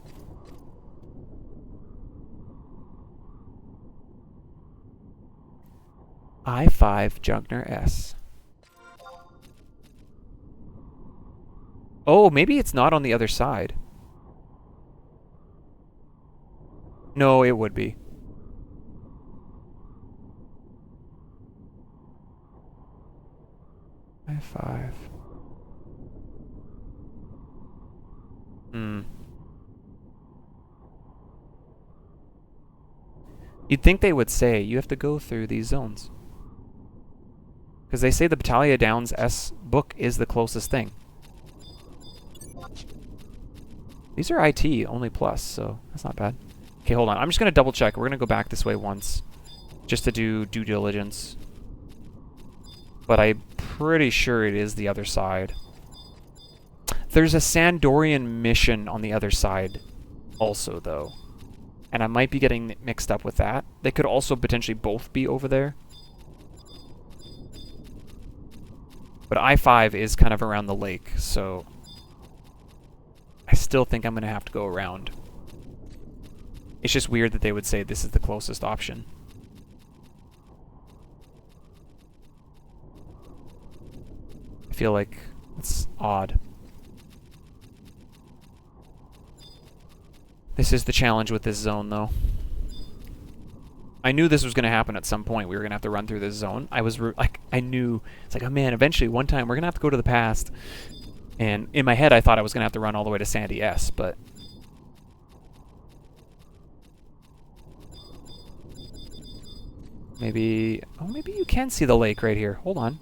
I-5 Jugner S. Oh, maybe it's not on the other side. No, it would be. I-5. You'd think they would say you have to go through these zones. Because they say the Battaglia Downs S book is the closest thing. These are IT only plus, so that's not bad. Okay, hold on. I'm just going to double check. We're going to go back this way once just to do due diligence. But I'm pretty sure it is the other side. There's a Sandorian mission on the other side also, though. And I might be getting mixed up with that. They could also potentially both be over there. But I-5 is kind of around the lake, so I still think I'm going to have to go around. It's just weird that they would say this is the closest option. I feel like it's odd. This is the challenge with this zone, though. I knew this was going to happen at some point. We were going to have to run through this zone. I was like, I knew. It's like, oh man, eventually one time we're going to have to go to the past. And in my head, I thought I was going to have to run all the way to Sandy S, but... Maybe... Oh, maybe you can see the lake right here. Hold on.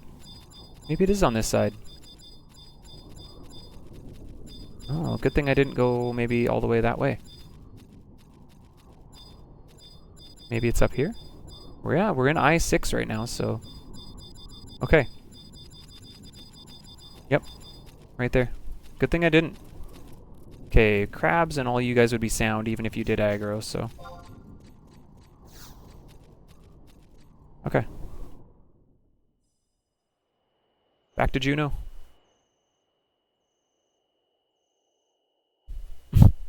Maybe it is on this side. Oh, good thing I didn't go maybe all the way that way. Maybe it's up here? Well, yeah, we're in I-6 right now, so... Okay. Yep. Right there. Good thing I didn't. Okay, crabs and all you guys would be sound even if you did aggro, so... Okay. Back to Juno.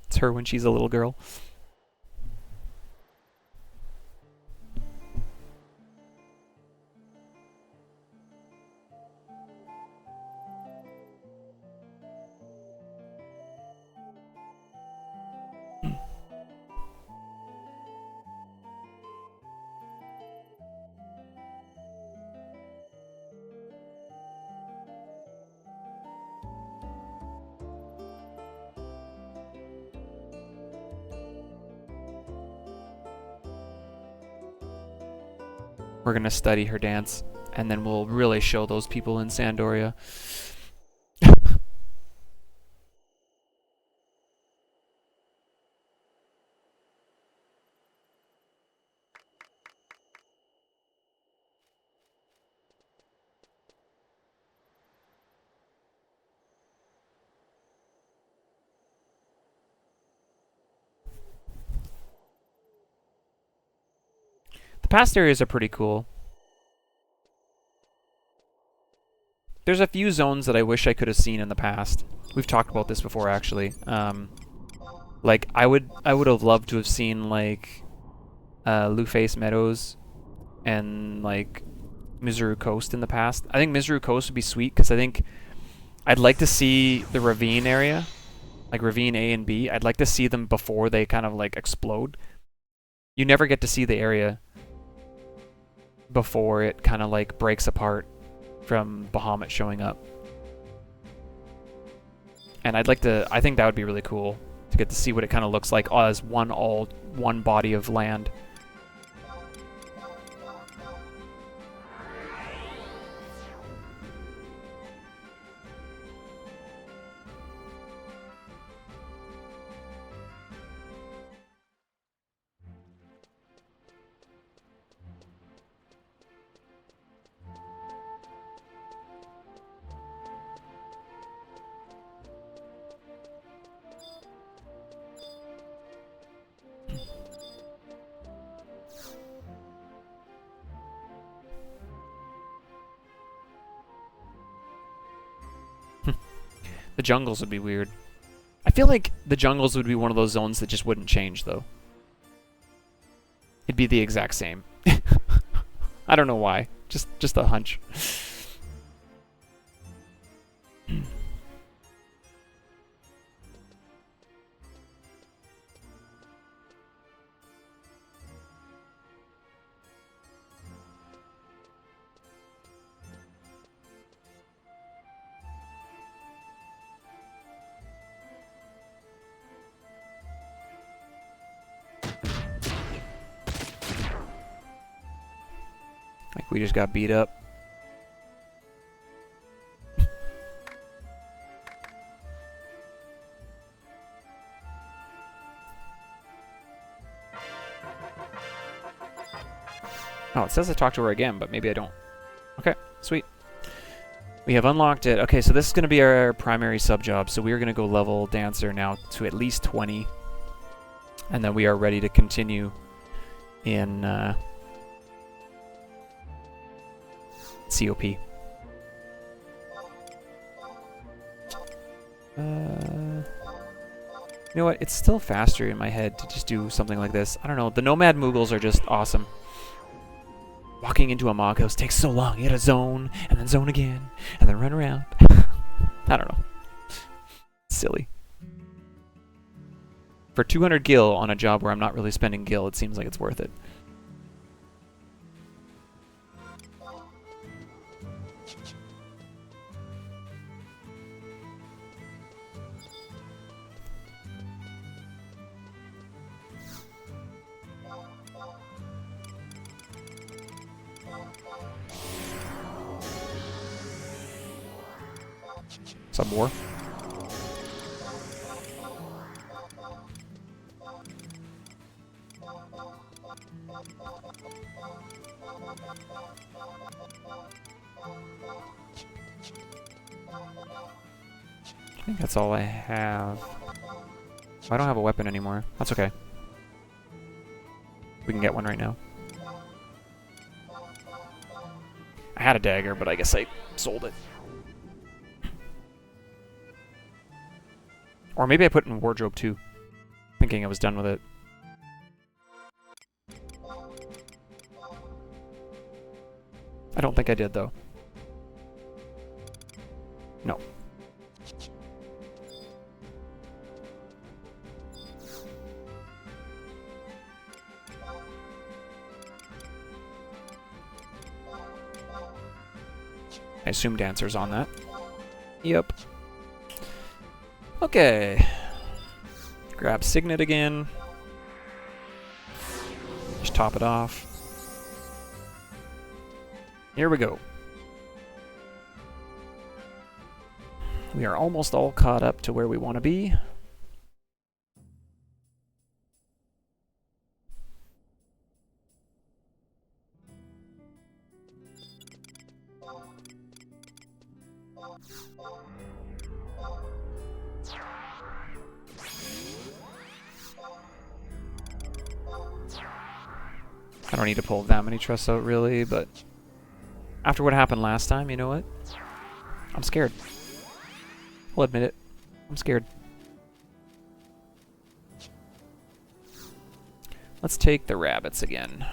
It's her when she's a little girl. We're going to study her dance, and then we'll really show those people in Sandoria. past areas are pretty cool. There's a few zones that I wish I could have seen in the past. We've talked about this before, actually. Like, I would have loved to have seen, like, Luface Meadows and, like, Mizuru Coast in the past. I think Mizuru Coast would be sweet, because I think I'd like to see the ravine area, like Ravine A and B. I'd like to see them before they kind of, like, explode. You never get to see the area before it kind of, like, breaks apart from Bahamut showing up. And I'd like to, I think that would be really cool to get to see what it kind of looks like as one body of land. The jungles would be weird. I feel like the jungles would be one of those zones that just wouldn't change, though. It'd be the exact same. I don't know why. Just a hunch. Like we just got beat up. Oh, it says I talked to her again, but maybe I don't. Okay, sweet. We have unlocked it. Okay, so this is going to be our primary sub-job. So we are going to go level Dancer now to at least 20. And then we are ready to continue in COP. You know what? It's still faster in my head to just do something like this. I don't know. The Nomad Moogles are just awesome. Walking into a Mog House takes so long. You gotta zone, and then zone again, and then run around. I don't know. Silly. For 200 gil on a job where I'm not really spending gil, it seems like it's worth it. Some more. I think that's all I have. I don't have a weapon anymore. That's okay. We can get one right now. I had a dagger, but I guess I sold it. Or maybe I put it in wardrobe too, thinking I was done with it. I don't think I did, though. No. I assume Dancer's on that. Yep. Okay. Grab Signet again. Just top it off. Here we go. We are almost all caught up to where we want to be. I don't need to pull that many trusts out, really, but after what happened last time, you know what? I'm scared. I'll admit it. I'm scared. Let's take the rabbits again.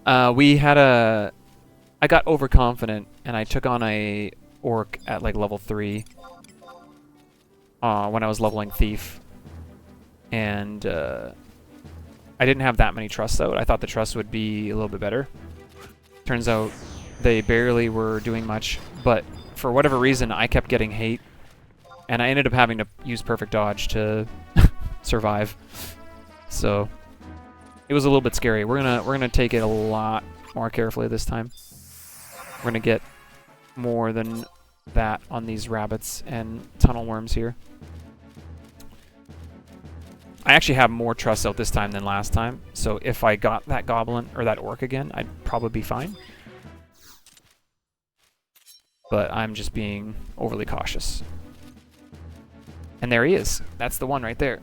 I got overconfident and I took on a orc at like level 3 when I was leveling thief, and I didn't have that many trusts out. I thought the trusts would be a little bit better. Turns out they barely were doing much, but for whatever reason I kept getting hate, and I ended up having to use perfect dodge to survive. So it was a little bit scary. We're gonna take it a lot more carefully this time. We're gonna get more than that on these rabbits and tunnel worms here. I actually have more trusts out this time than last time, so if I got that goblin or that orc again, I'd probably be fine. But I'm just being overly cautious. And there he is. That's the one right there.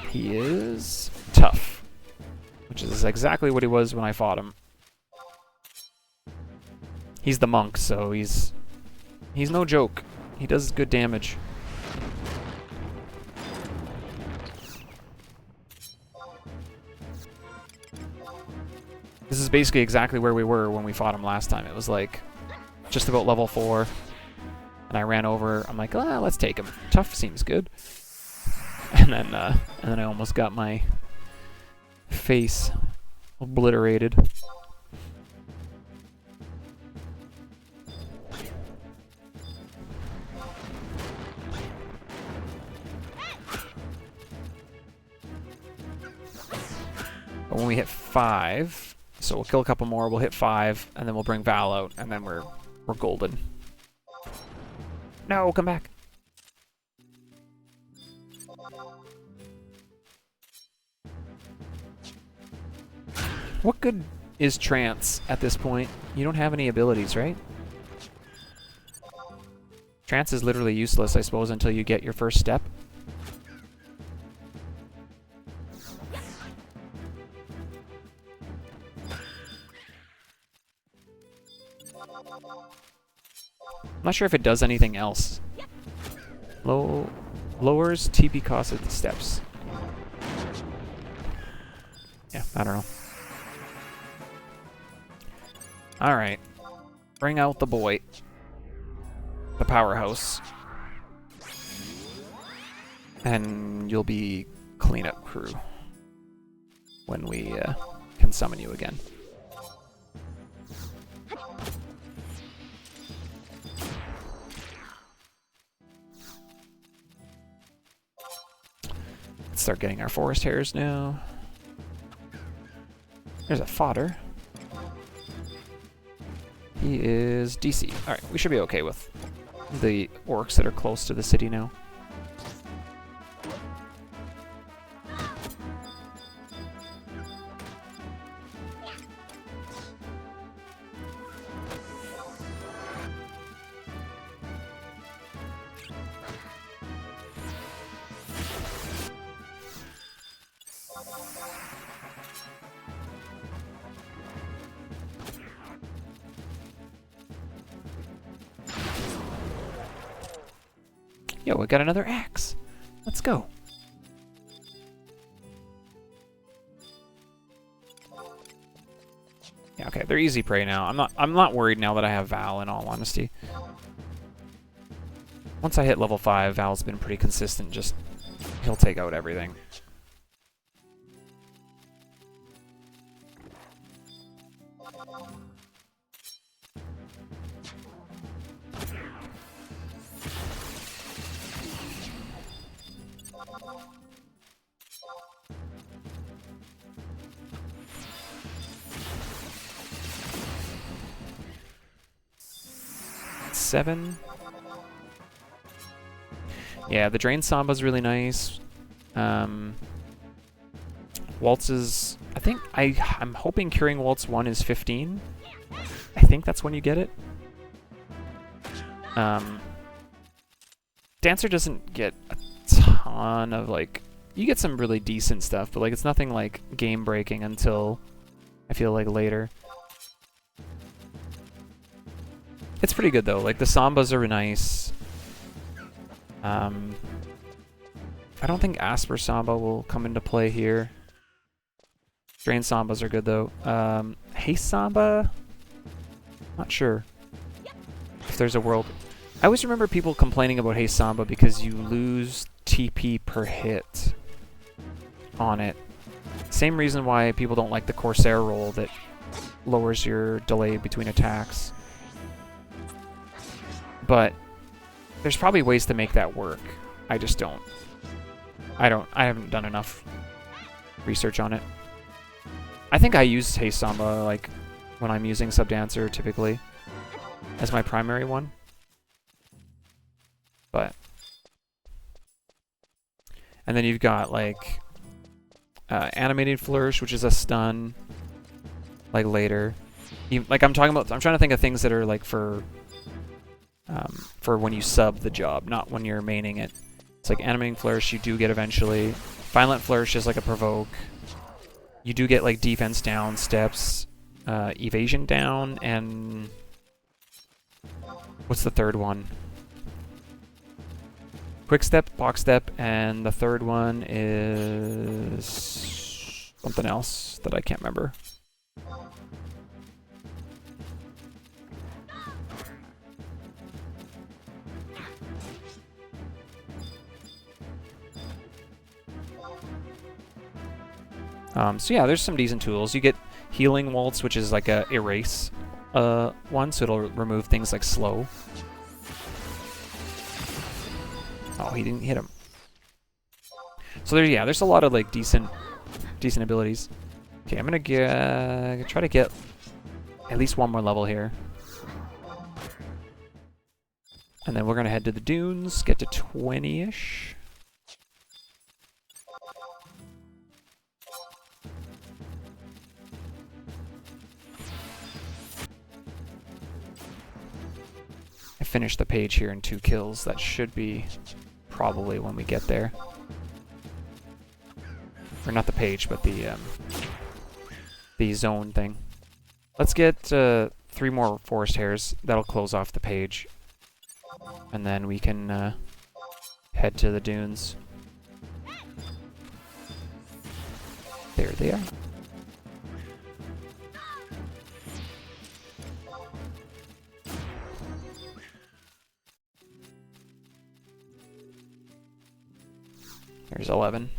He is tough, which is exactly what he was when I fought him. He's the monk, so he's no joke. He does good damage. This is basically exactly where we were when we fought him last time. It was like just about level 4, and I ran over. I'm like, ah, let's take him. Tough seems good. And then I almost got my face obliterated. But when we hit 5, so we'll kill a couple more, we'll hit 5, and then we'll bring Val out, and then we're golden. No, come back. What good is trance at this point? You don't have any abilities, right? Trance is literally useless, I suppose, until you get your first step. I'm not sure if it does anything else. Lowers TP cost at the steps. Yeah, I don't know. Alright. Bring out the boy. The powerhouse. And you'll be cleanup crew when we can summon you again. Let's start getting our forest hares now. There's a fodder. He is DC. Alright, we should be okay with the orcs that are close to the city now. Yo, we got another axe. Let's go. Yeah, okay, they're easy prey now. I'm not worried now that I have Val, in all honesty. Once I hit level 5, Val's been pretty consistent, just he'll take out everything. Seven. Yeah, the Drain Samba's really nice. Waltzes, I think I'm hoping Curing Waltz 1 is 15. I think that's when you get it. Damn Dancer doesn't get a ton of, like... You get some really decent stuff, but, like, it's nothing, like, game-breaking until, I feel like, later. It's pretty good, though. Like, the Sambas are nice. I don't think Asper Samba will come into play here. Drain Sambas are good, though. Haste Samba? Not sure if there's a world. I always remember people complaining about Haste Samba because you lose TP per hit on it. Same reason why people don't like the Corsair roll that lowers your delay between attacks. But there's probably ways to make that work. I just don't. I haven't done enough research on it. I think I use Haste Samba, like, when I'm using Subdancer, typically, as my primary one. But... And then you've got, like, Animated Flourish, which is a stun, like, later. Like, I'm trying to think of things that are, like, for when you sub the job, not when you're maining it. It's like Animating Flourish you do get eventually. Violent Flourish is like a provoke. You do get like defense down, steps, evasion down, and what's the third one? Quick step, box step, and the third one is something else that I can't remember. So yeah, there's some decent tools. You get Healing Waltz, which is like a erase one, so it'll remove things like slow. Oh, he didn't hit him. So there's a lot of like decent abilities. Okay, I'm gonna try to get at least one more level here. And then we're gonna head to the dunes, get to 20-ish. I finished the page here in 2 kills. That should be probably when we get there. Or not the page, but the zone thing. Let's get 3 more forest hares. That'll close off the page. And then we can head to the dunes. There they are. There's 11.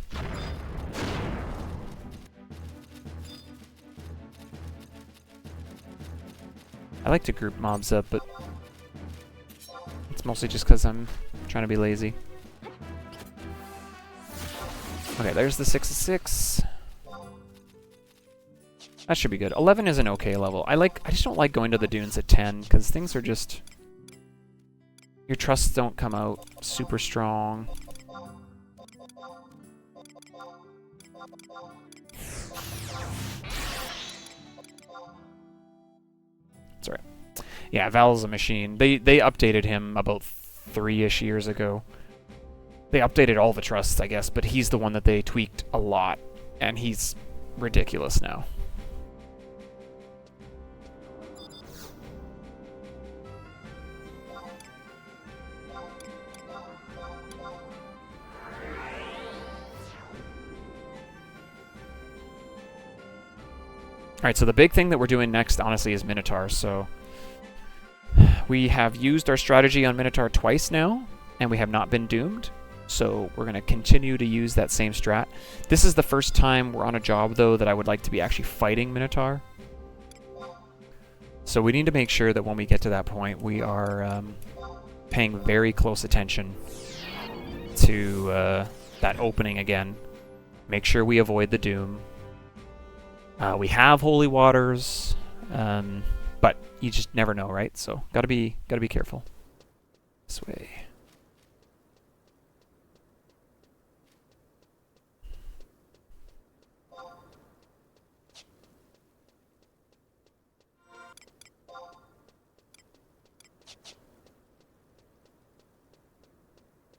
I like to group mobs up, but it's mostly just because I'm trying to be lazy. Okay, there's the 6 of 6. That should be good. 11 is an okay level. I just don't like going to the dunes at 10, because things are just... Your trusts don't come out super strong. It's alright. Yeah, Val's a machine. They updated him about 3-ish years ago. They updated all the trusts, I guess, but he's the one that they tweaked a lot, and he's ridiculous now. Alright, so the big thing that we're doing next, honestly, is Minotaur. So we have used our strategy on Minotaur twice now, and we have not been doomed. So we're going to continue to use that same strat. This is the first time we're on a job, though, that I would like to be actually fighting Minotaur. So we need to make sure that when we get to that point, we are paying very close attention to that opening again. Make sure we avoid the doom. We have holy waters, but you just never know, right? So gotta be careful. This way.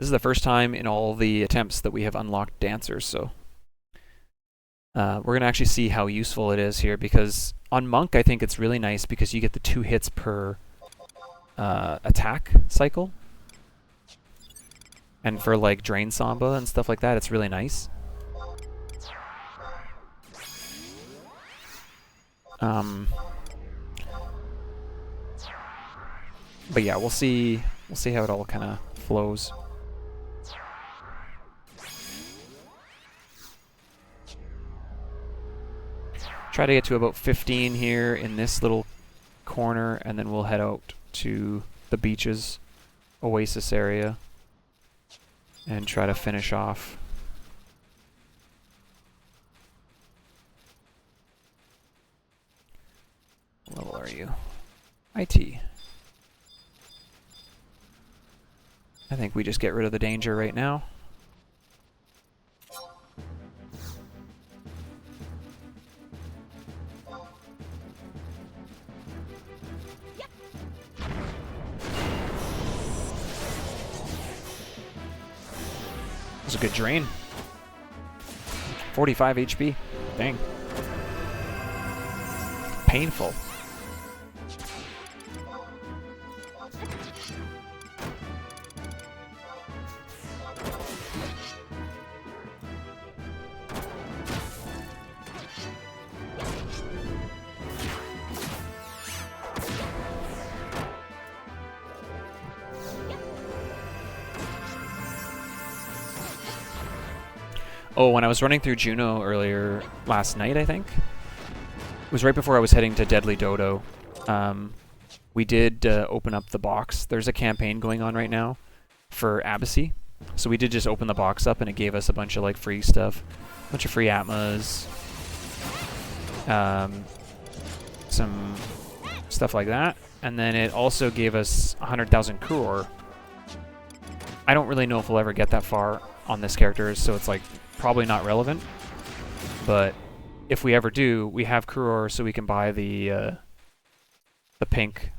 This is the first time in all the attempts that we have unlocked dancers, so we're going to actually see how useful it is here, because on Monk I think it's really nice because you get the 2 hits per attack cycle. And for like Drain Samba and stuff like that, it's really nice. But yeah, we'll see how it all kind of flows. Try to get to about 15 here in this little corner, and then we'll head out to the beaches, oasis area, and try to finish off. What level are you? IT. I think we just get rid of the danger right now. It was a good drain. 45 HP. Dang. Painful. Oh, when I was running through Juno earlier last night, I think, it was right before I was heading to Deadly Dodo. We did open up the box. There's a campaign going on right now for Abyssy. So we did just open the box up, and it gave us a bunch of like free stuff. A bunch of free Atmas. Some stuff like that. And then it also gave us 100,000 Kuror. I don't really know if we'll ever get that far on this character, so it's like probably not relevant. But if we ever do, we have Kuror, so we can buy the pink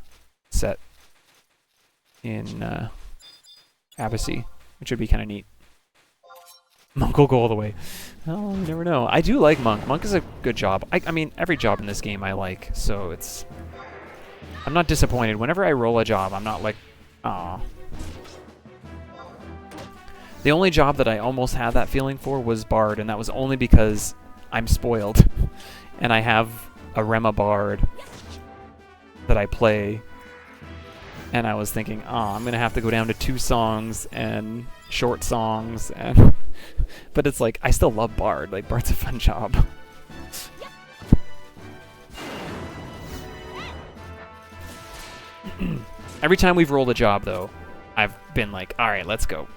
set in Abyssy, which would be kind of neat. Monk will go all the way. Oh, you never know. I do like Monk. Monk is a good job. I mean, every job in this game I like, so it's... I'm not disappointed. Whenever I roll a job, I'm not like, aw. The only job that I almost had that feeling for was Bard, and that was only because I'm spoiled. And I have a Rema Bard that I play, and I was thinking, oh, I'm going to have to go down to 2 songs and short songs, and but it's like, I still love Bard. Like, Bard's a fun job. Every time we've rolled a job, though, I've been like, all right, let's go.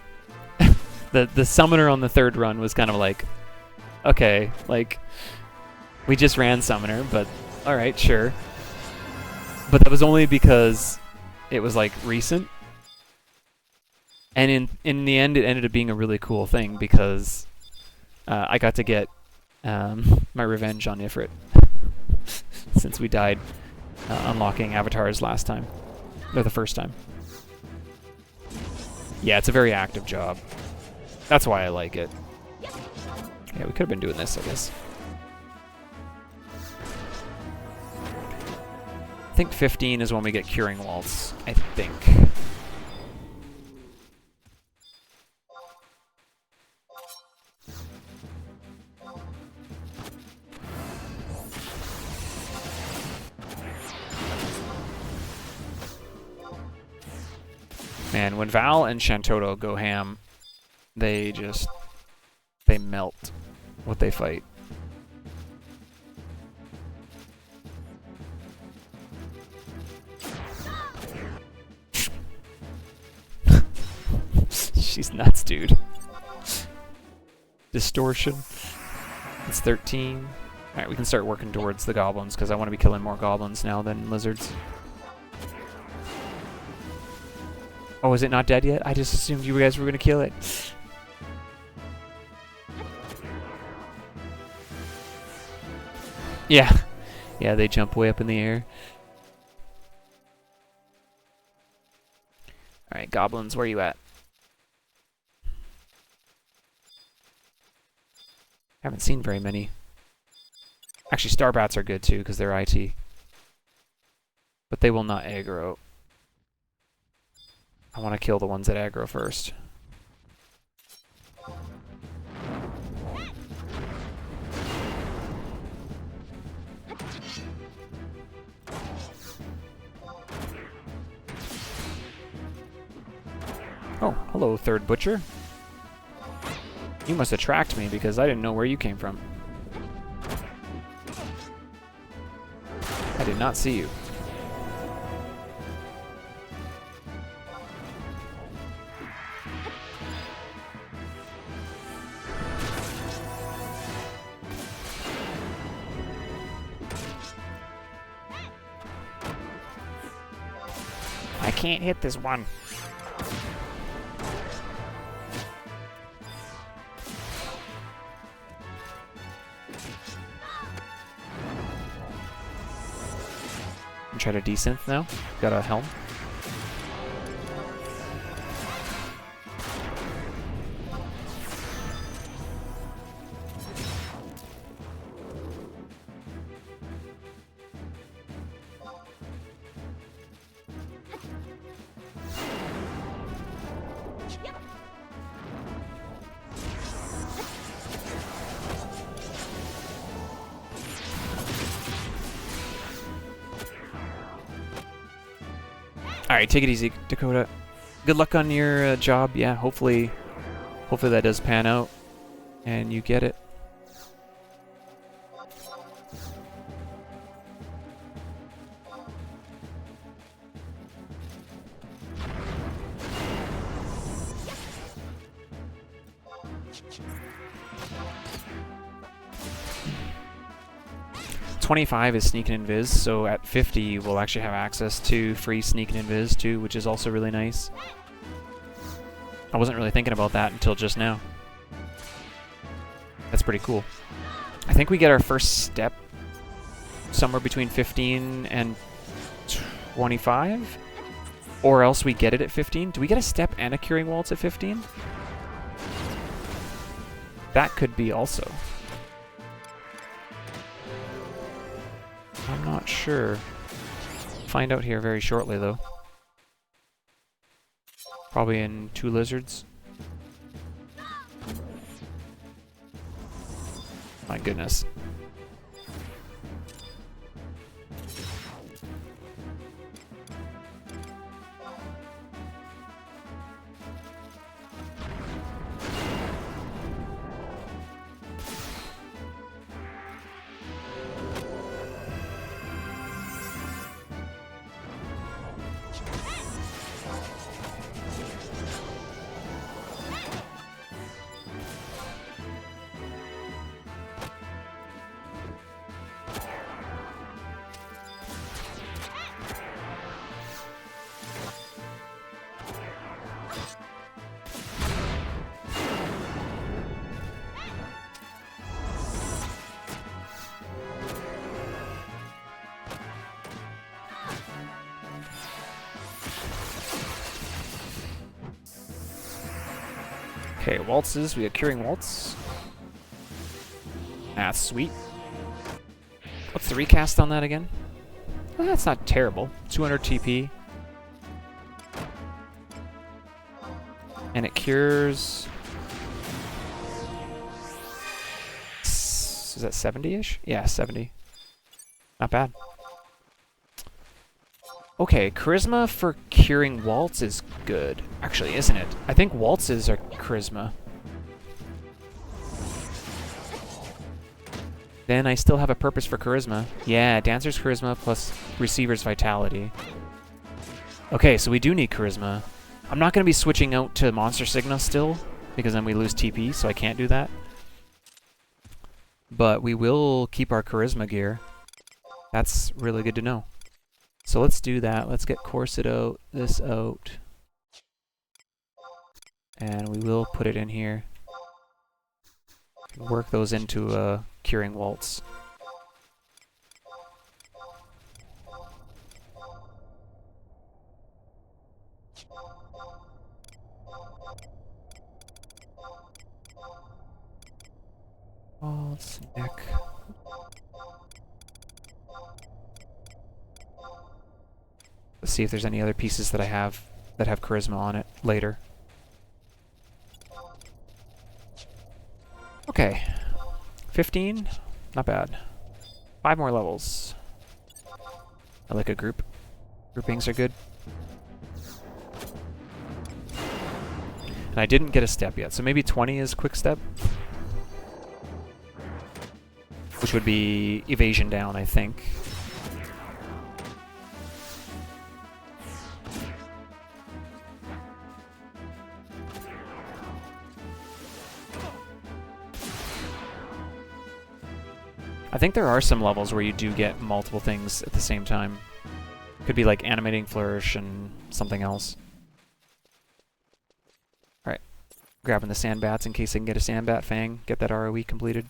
The summoner on the 3rd run was kind of like, okay, like, we just ran summoner, but all right, sure. But that was only because it was like recent. And in the end, it ended up being a really cool thing because I got to get my revenge on Ifrit since we died unlocking avatars last time, or the first time. Yeah, it's a very active job. That's why I like it. Yeah, we could have been doing this, I guess. I think 15 is when we get Curing Waltz, I think. Man, when Val and Shantoto go ham, they melt what they fight. She's nuts, dude. Distortion. It's 13. Alright, we can start working towards the goblins, because I want to be killing more goblins now than lizards. Oh, is it not dead yet? I just assumed you guys were going to kill it. Yeah. Yeah, they jump way up in the air. Alright, goblins, where are you at? Haven't seen very many. Actually, Starbats are good too, because they're IT. But they will not aggro. I want to kill the ones that aggro first. Oh, hello, third butcher. You must attract me because I didn't know where you came from. I did not see you. I can't hit this one. Try to desynth now. Got a helm. Alright, take it easy, Dakota. Good luck on your job. Yeah, hopefully that does pan out and you get it. $25 is sneak and invis, so at 50 we'll actually have access to free sneak and invis too, which is also really nice. I wasn't really thinking about that until just now. That's pretty cool. I think we get our first step somewhere between 15 and 25, or else we get it at 15. Do we get a step and a curing waltz at 15? That could be also. I'm not sure. Find out here very shortly, though. Probably in 2 lizards. My goodness. Okay, waltzes. We got curing waltz. That's sweet. What's the recast on that again? Well, that's not terrible. 200 TP. And it cures... Is that 70-ish? Yeah, 70. Not bad. Okay, charisma for curing waltz is good. Actually, isn't it? I think waltzes are charisma. Then I still have a purpose for charisma. Yeah, dancer's charisma plus receiver's vitality. Okay, so we do need charisma. I'm not going to be switching out to monster signa still, because then we lose TP, so I can't do that. But we will keep our charisma gear. That's really good to know. So let's do that. Let's get corset out, this out. And we will put it in here. Work those into a curing waltz. Oh, emeralds, Nick. Let's see if there's any other pieces that I have that have charisma on it later. Okay. 15? Not bad. 5 more levels. I like a group. Groupings are good. And I didn't get a step yet, so maybe 20 is quick step. Which would be evasion down, I think. I think there are some levels where you do get multiple things at the same time. Could be like animating flourish and something else. Alright. Grabbing the sandbats in case I can get a sandbat fang, get that ROE completed.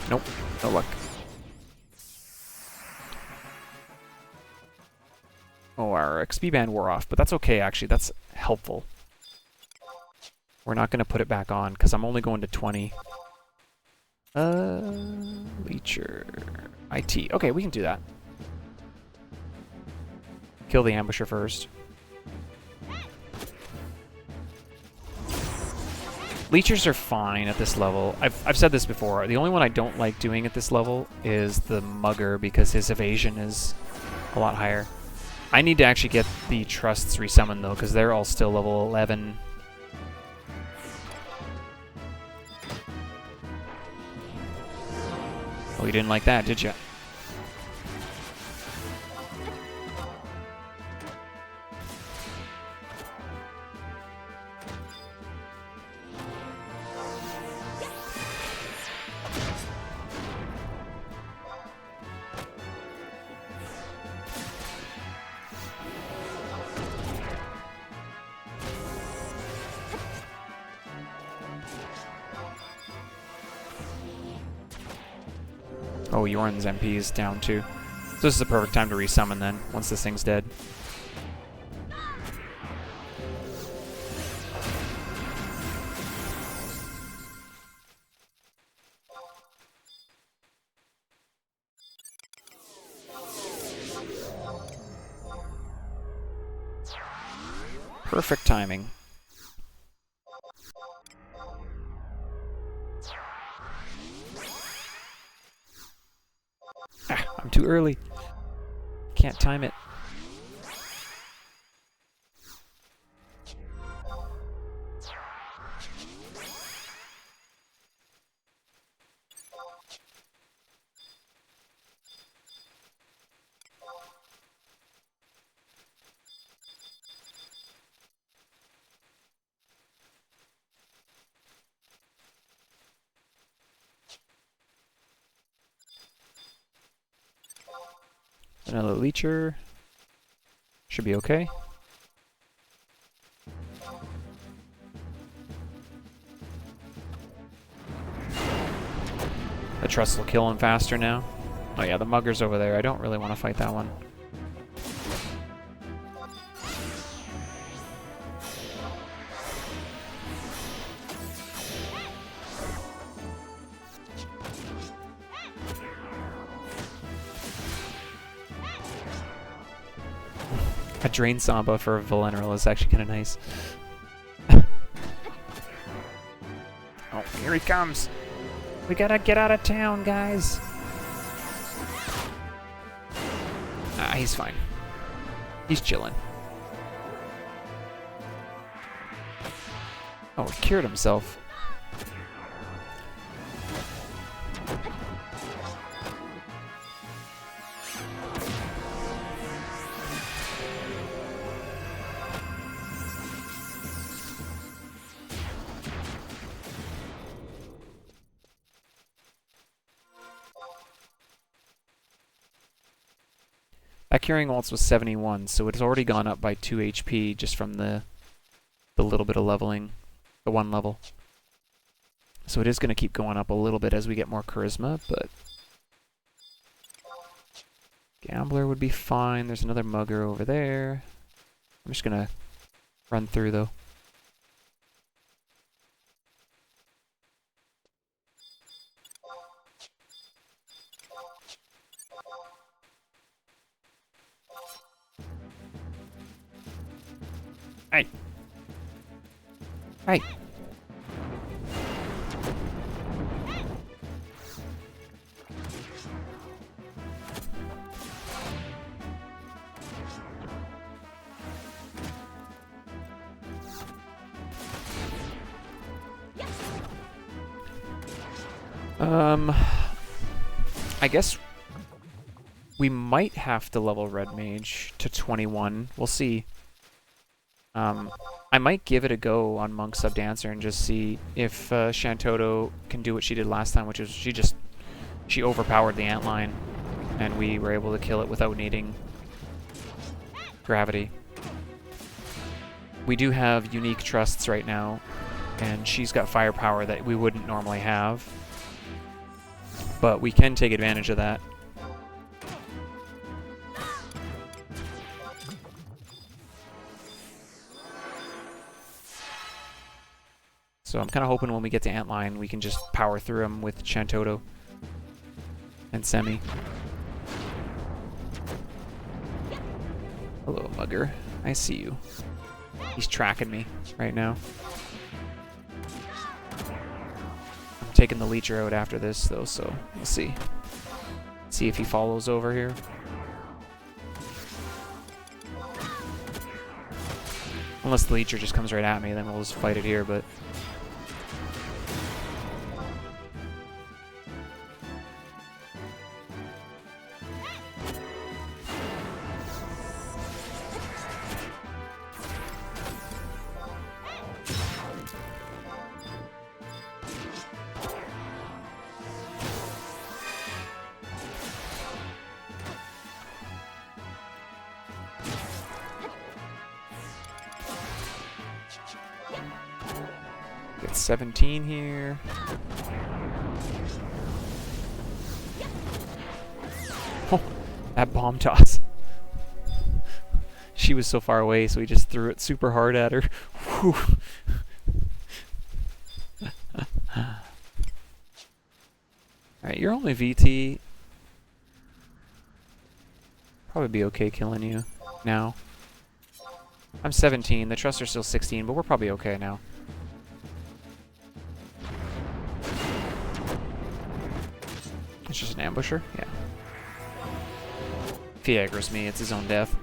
Nope, no luck. Oh, our XP band wore off, but that's okay, actually. That's helpful. We're not going to put it back on, because I'm only going to 20. Leecher. IT. Okay, we can do that. Kill the ambusher first. Leechers are fine at this level. I've said this before. The only one I don't like doing at this level is the Mugger because his evasion is a lot higher. I need to actually get the Trusts resummoned though because they're all still level 11. Oh, you didn't like that, did you? Oh, Yorn's MP is down too. So this is the perfect time to resummon then, once this thing's dead. Perfect timing. Ah, I'm too early. Can't time it. Another Leecher. Should be okay. The Trust will kill him faster now. Oh yeah, the Mugger's over there. I don't really want to fight that one. A Drain Samba for Valenral is actually kind of nice. Oh, here he comes. We gotta get out of town, guys. Ah, he's fine. He's chilling. Oh, he cured himself. That Curing Waltz was 71, so it's already gone up by 2 HP just from the little bit of leveling, the 1 level. So it is going to keep going up a little bit as we get more charisma, but Gambler would be fine. There's another mugger over there. I'm just going to run through though. Hey. Hey. I guess we might have to level Red Mage to 21. We'll see. I might give it a go on Monk Sub Dancer and just see if Shantoto can do what she did last time, which is she overpowered the antline, and we were able to kill it without needing gravity. We do have unique trusts right now, and she's got firepower that we wouldn't normally have, but we can take advantage of that. So I'm kind of hoping when we get to Antline, we can just power through him with Shantoto and Semi. Hello, Mugger. I see you. He's tracking me right now. I'm taking the Leecher out after this, though, so we'll see. See if he follows over here. Unless the Leecher just comes right at me, then we'll just fight it here, but... Get 17 here. Oh, that bomb toss. She was so far away, so he just threw it super hard at her. Whew. Alright, you're only VT. Probably be okay killing you now. I'm 17, the trusts are still 16, but we're probably okay now. It's just an ambusher? Yeah. If he aggro's me, it's his own death.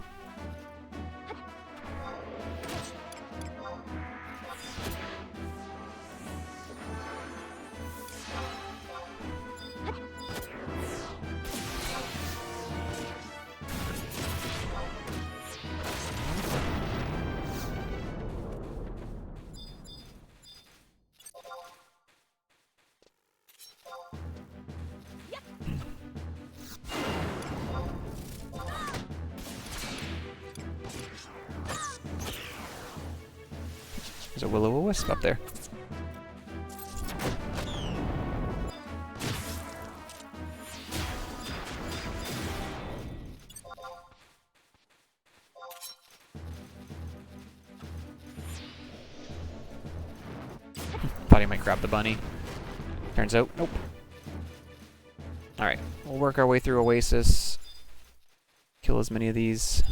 There's a will-o'-wisp up there. Thought he might grab the bunny. Turns out, nope. Alright, we'll work our way through Oasis. Kill as many of these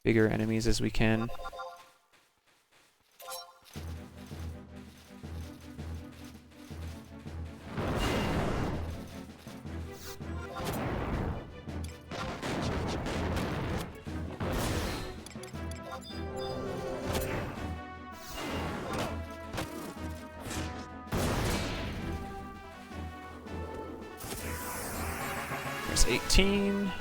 bigger enemies as we can. There's 18.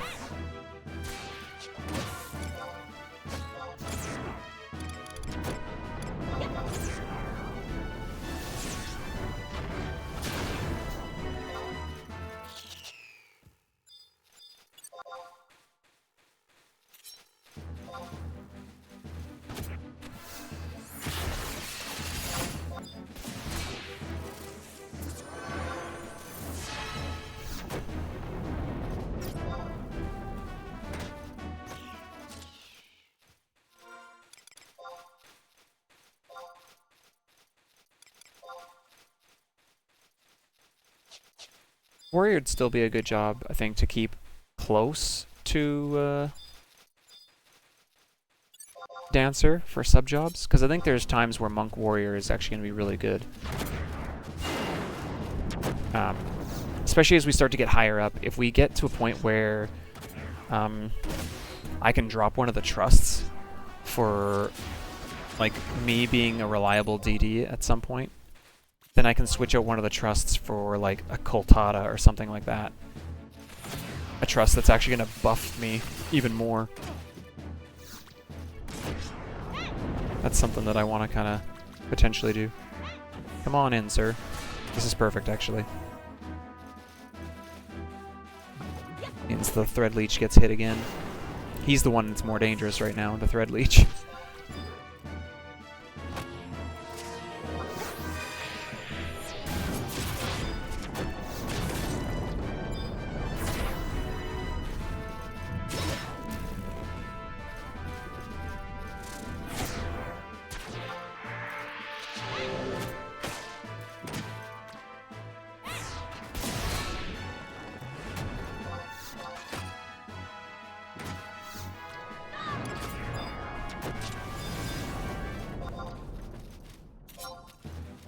Warrior would still be a good job, I think, to keep close to Dancer for sub-jobs, because I think there's times where Monk Warrior is actually going to be really good. Especially as we start to get higher up. If we get to a point where I can drop one of the trusts for like me being a reliable DD at some point, then I can switch out one of the trusts for like a Coltada or something like that. A trust that's actually going to buff me even more. That's something that I want to kind of potentially do. Come on in, sir. This is perfect, actually. Means the Thread Leech gets hit again. He's the one that's more dangerous right now, the Thread Leech.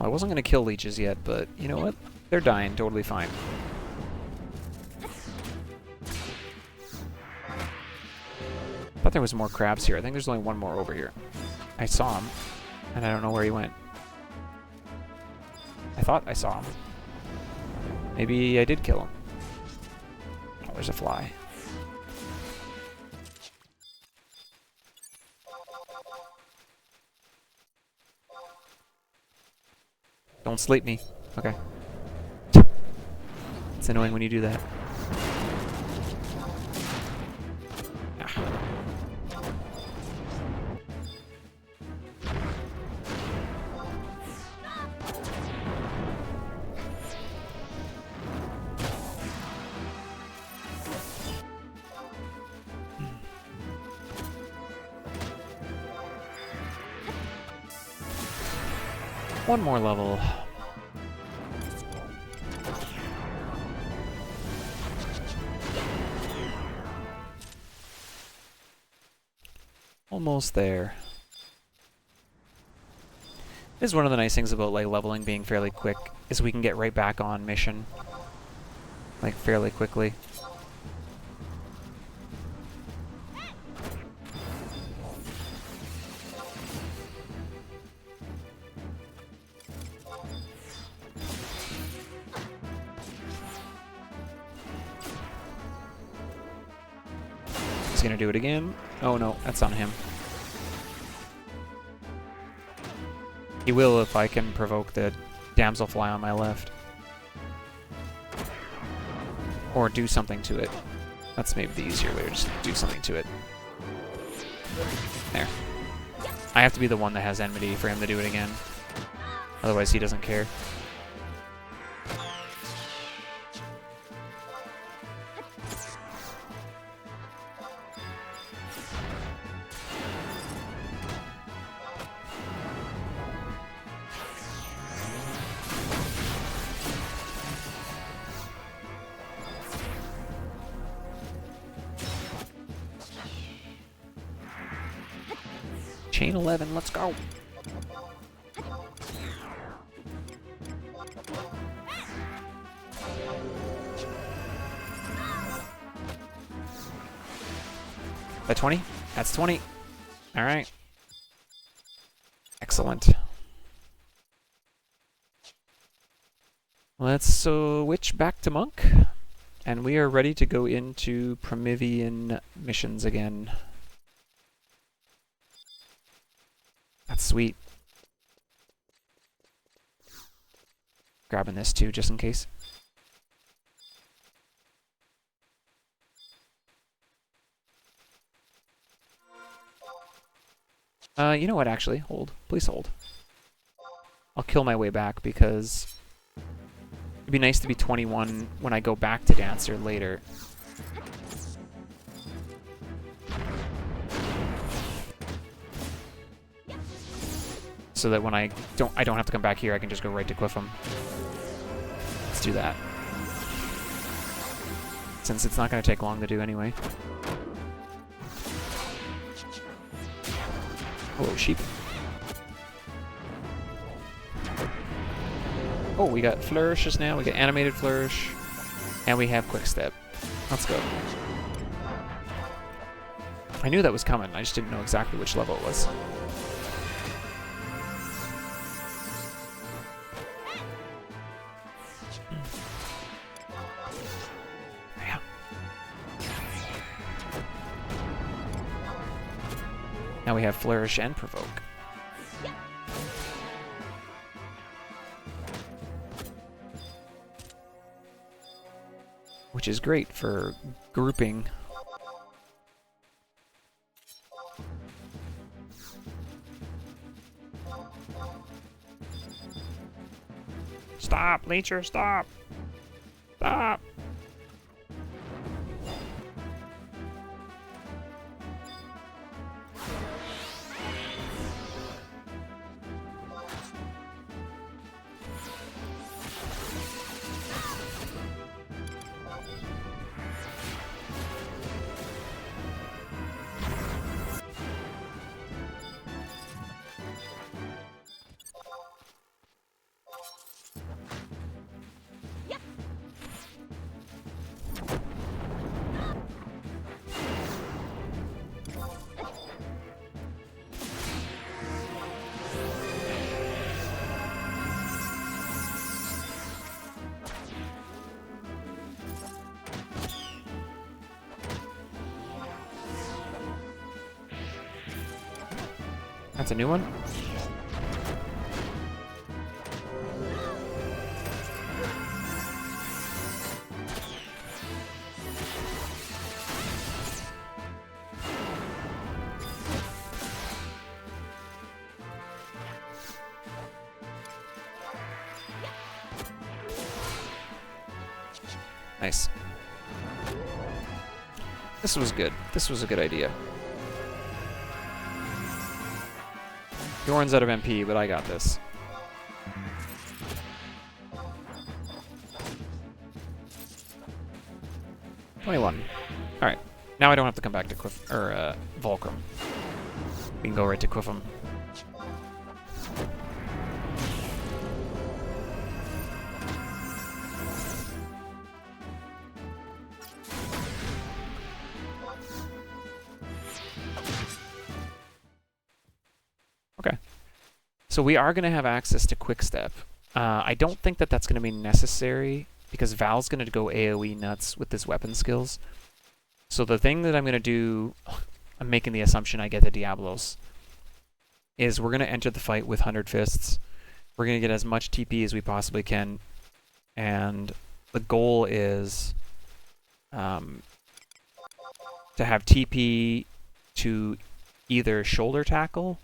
I wasn't going to kill leeches yet, but you know what? They're dying totally fine. Thought there was more crabs here. I think there's only one more over here. I saw him, and I don't know where he went. I thought I saw him. Maybe I did kill him. Oh, there's a fly. Don't sleep me. Okay. It's annoying when you do that. Ah. One more level. Almost there. This is one of the nice things about like leveling being fairly quick, is we can get right back on mission like fairly quickly. He's gonna do it again. Oh no, that's on him. He will if I can provoke the damselfly on my left. Or do something to it. That's maybe the easier way, to just do something to it. There. I have to be the one that has enmity for him to do it again. Otherwise he doesn't care. Chain 11, let's go. That 20? That's 20. All right. Excellent. Let's switch back to Monk And we are ready to go into Promethean missions again. That's sweet. Grabbing this too, just in case. You know what, actually? Hold. Please hold. I'll kill my way back because it'd be nice to be 21 when I go back to Dancer later. So that when I don't have to come back here, I can just go right to Quiffum. Let's do that. Since it's not going to take long to do anyway. Hello, sheep. Oh, we got flourishes now. We got animated flourish. And we have quick step. Let's go. I knew that was coming. I just didn't know exactly which level it was. Yeah. Now we have flourish and provoke. Which is great for grouping. Stop, Leecher, stop! Stop! That's a new one. Nice. This was good. This was a good idea. Yorn's out of MP, but I got this. $21. Alright. Now I don't have to come back to Volcrum. We can go right to Quiffum. Okay. So we are going to have access to Quick Step. I don't think that that's going to be necessary because Val's going to go AoE nuts with his weapon skills. So the thing that I'm going to do, I'm making the assumption I get the Diablos, is we're going to enter the fight with 100 Fists. We're going to get as much TP as we possibly can. And the goal is to have TP to either shoulder tackle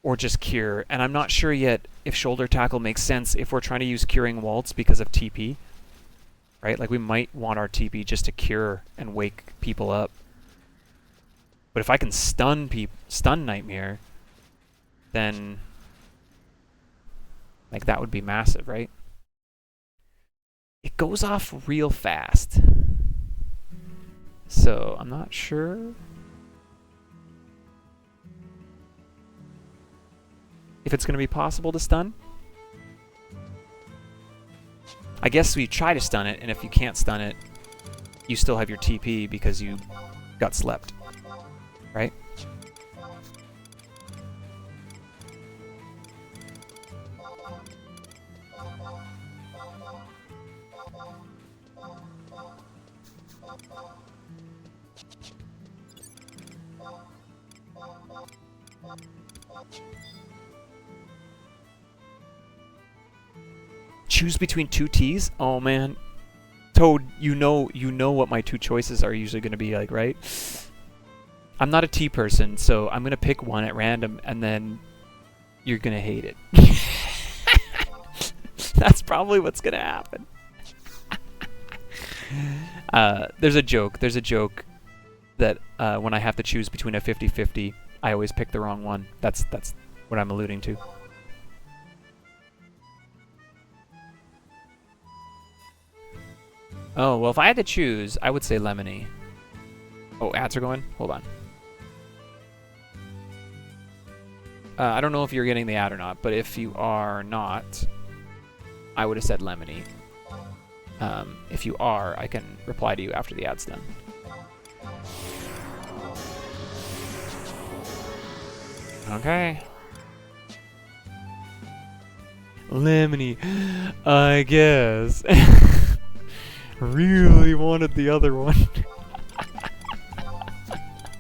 or just cure. And I'm not sure yet if shoulder tackle makes sense if we're trying to use curing waltz because of TP. Right? Like we might want our TP just to cure and wake people up. But if I can stun Nightmare, then like that would be massive, right? It goes off real fast. So I'm not sure if it's going to be possible to stun. I guess we try to stun it, and if you can't stun it, you still have your TP because you got slept. Right? Choose between two T's? Oh man. Toad, you know what my two choices are usually going to be like, right? I'm not a T person, so I'm going to pick one at random, and then you're going to hate it. That's probably what's going to happen. There's a joke that when I have to choose between a 50-50, I always pick the wrong one. That's what I'm alluding to. Oh, well, if I had to choose, I would say lemony. Oh, ads are going? Hold on. I don't know if you're getting the ad or not, but if you are not, I would have said lemony. If you are, I can reply to you after the ad's done. Okay. Lemony, I guess. Really wanted the other one.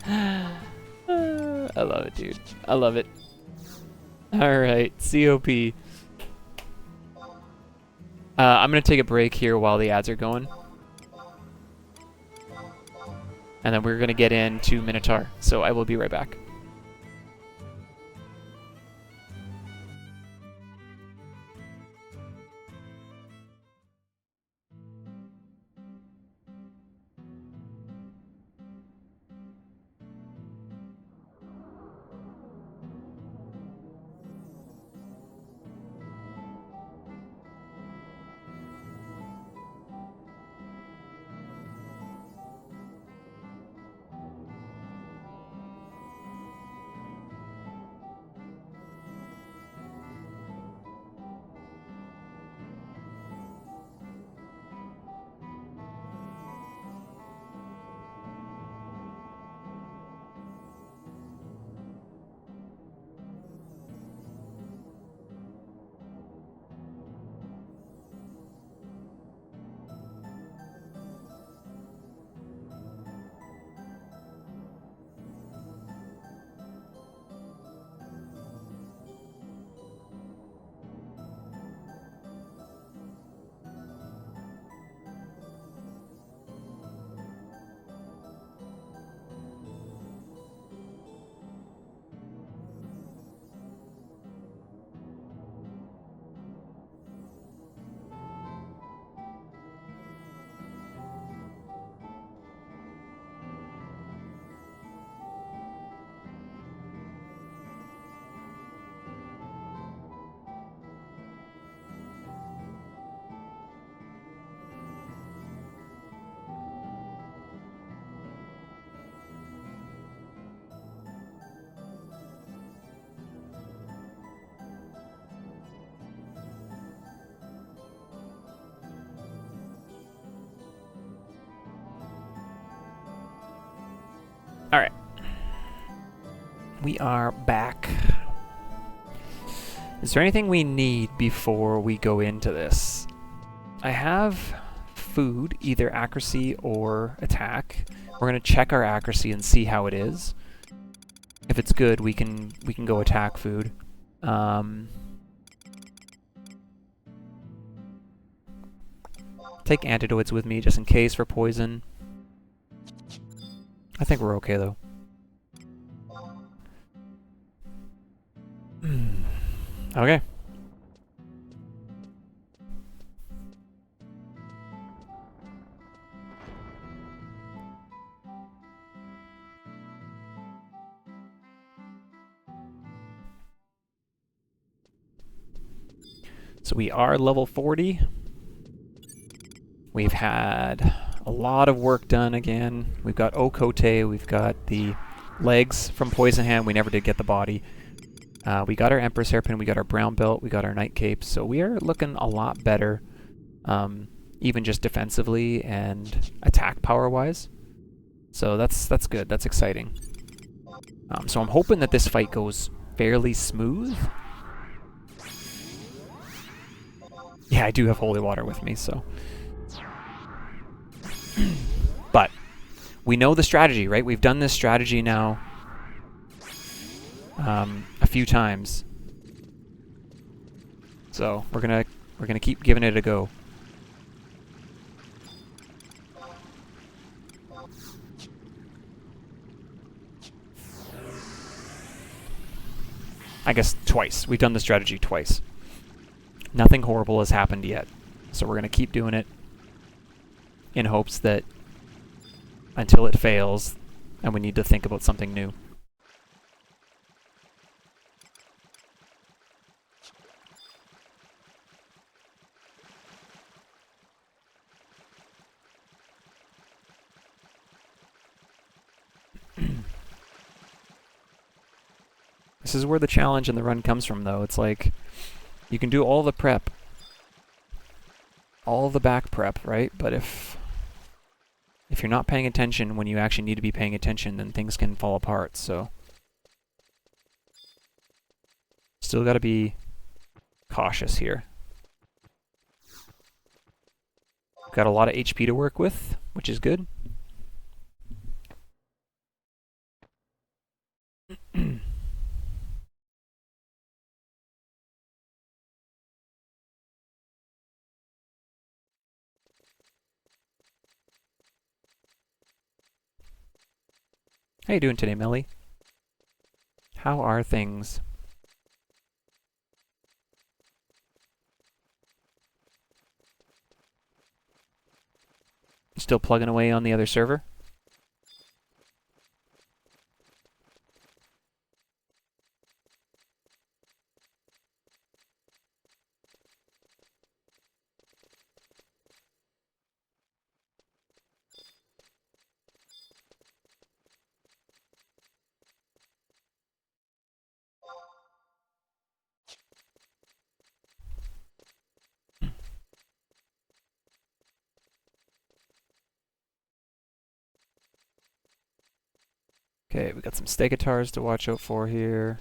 I love it, dude. I love it. Alright, COP. I'm going to take a break here while the ads are going. And then we're going to get into Minotaur. So I will be right back. Alright. We are back. Is there anything we need before we go into this? I have food, either accuracy or attack. We're going to check our accuracy and see how it is. If it's good, we can go attack food. Take antidotes with me just in case for poison. I think we're okay though. Okay. So we are level 40. We've had a lot of work done again. We've got Okote, we've got the legs from Poison Hand, we never did get the body. We got our Empress Hairpin, we got our Brown Belt, we got our Night Cape, so we are looking a lot better, even just defensively and attack power-wise. So that's good, that's exciting. So I'm hoping that this fight goes fairly smooth. Yeah, I do have holy water with me, so... But we know the strategy, right? We've done this strategy now a few times. So we're gonna keep giving it a go. I guess twice. We've done the strategy twice. Nothing horrible has happened yet. So we're gonna keep doing it in hopes that until it fails and we need to think about something new. This is where the challenge in the run comes from, though. It's like, you can do all the prep, all the back prep, right? But if you're not paying attention when you actually need to be paying attention, then things can fall apart, so. Still gotta be cautious here. Got a lot of HP to work with, which is good. How you doing today, Millie? How are things? Still plugging away on the other server? Okay, we got some Stegitars to watch out for here.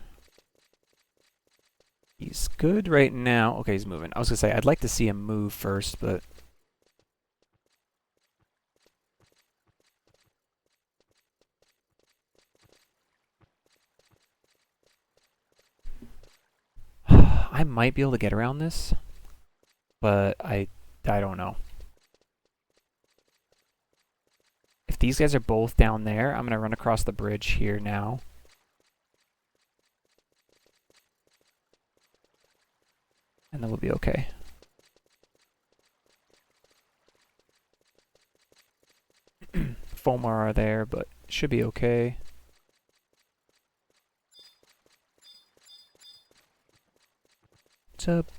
He's good right now. Okay, he's moving. I was gonna say, I'd like to see him move first, but... I might be able to get around this, but I don't know. If these guys are both down there, I'm going to run across the bridge here now. And then we'll be okay. Fomar are there, but should be okay. What's up?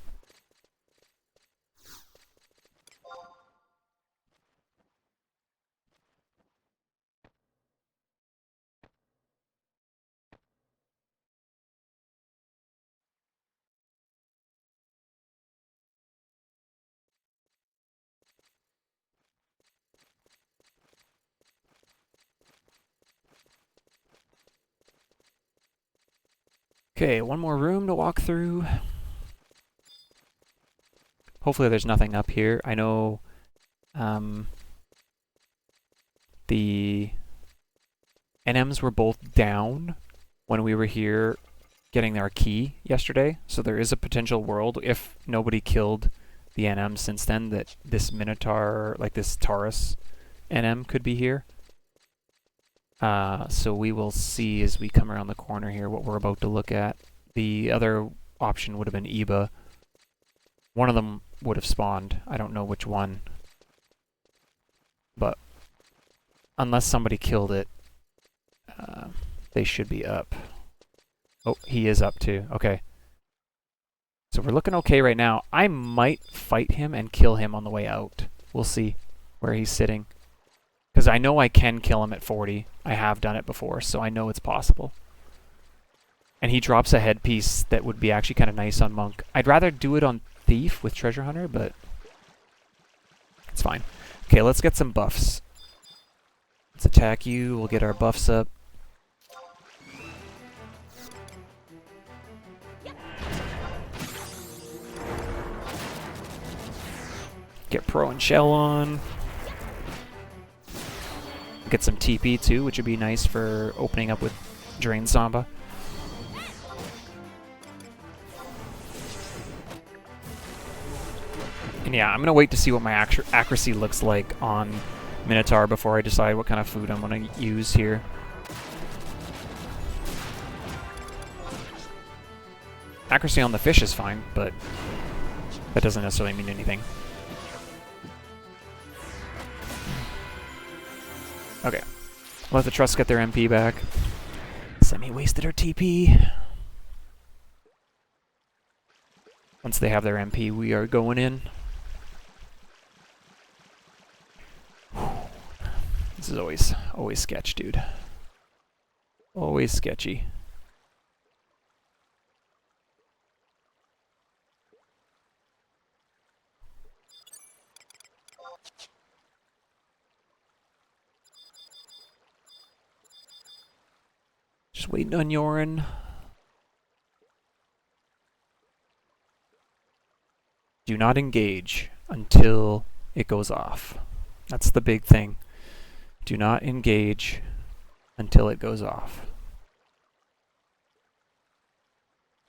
Okay, one more room to walk through. Hopefully there's nothing up here. I know the NMs were both down when we were here getting our key yesterday, so there is a potential world, if nobody killed the NM since then, that this Minotaur, like this Taurus NM could be here. So we will see as we come around the corner here what we're about to look at. The other option would have been Eba. One of them would have spawned. I don't know which one. But unless somebody killed it, they should be up. Oh, he is up too. Okay. So we're looking okay right now. I might fight him and kill him on the way out. We'll see where he's sitting. Because I know I can kill him at 40. I have done it before, so I know it's possible. And he drops a headpiece that would be actually kind of nice on Monk. I'd rather do it on Thief with Treasure Hunter, but it's fine. Okay, let's get some buffs. Let's attack you. We'll get our buffs up. Get Pro and Shell on. Get some TP too, which would be nice for opening up with Drain Samba. And yeah, I'm going to wait to see what my accuracy looks like on Minotaur before I decide what kind of food I'm going to use here. Accuracy on the fish is fine, but that doesn't necessarily mean anything. Okay. Let the Trust get their MP back. Semi wasted her TP. Once they have their MP, we are going in. This is always sketch, dude. Always sketchy. Just waiting on Yorin. Do not engage until it goes off. That's the big thing. Do not engage until it goes off.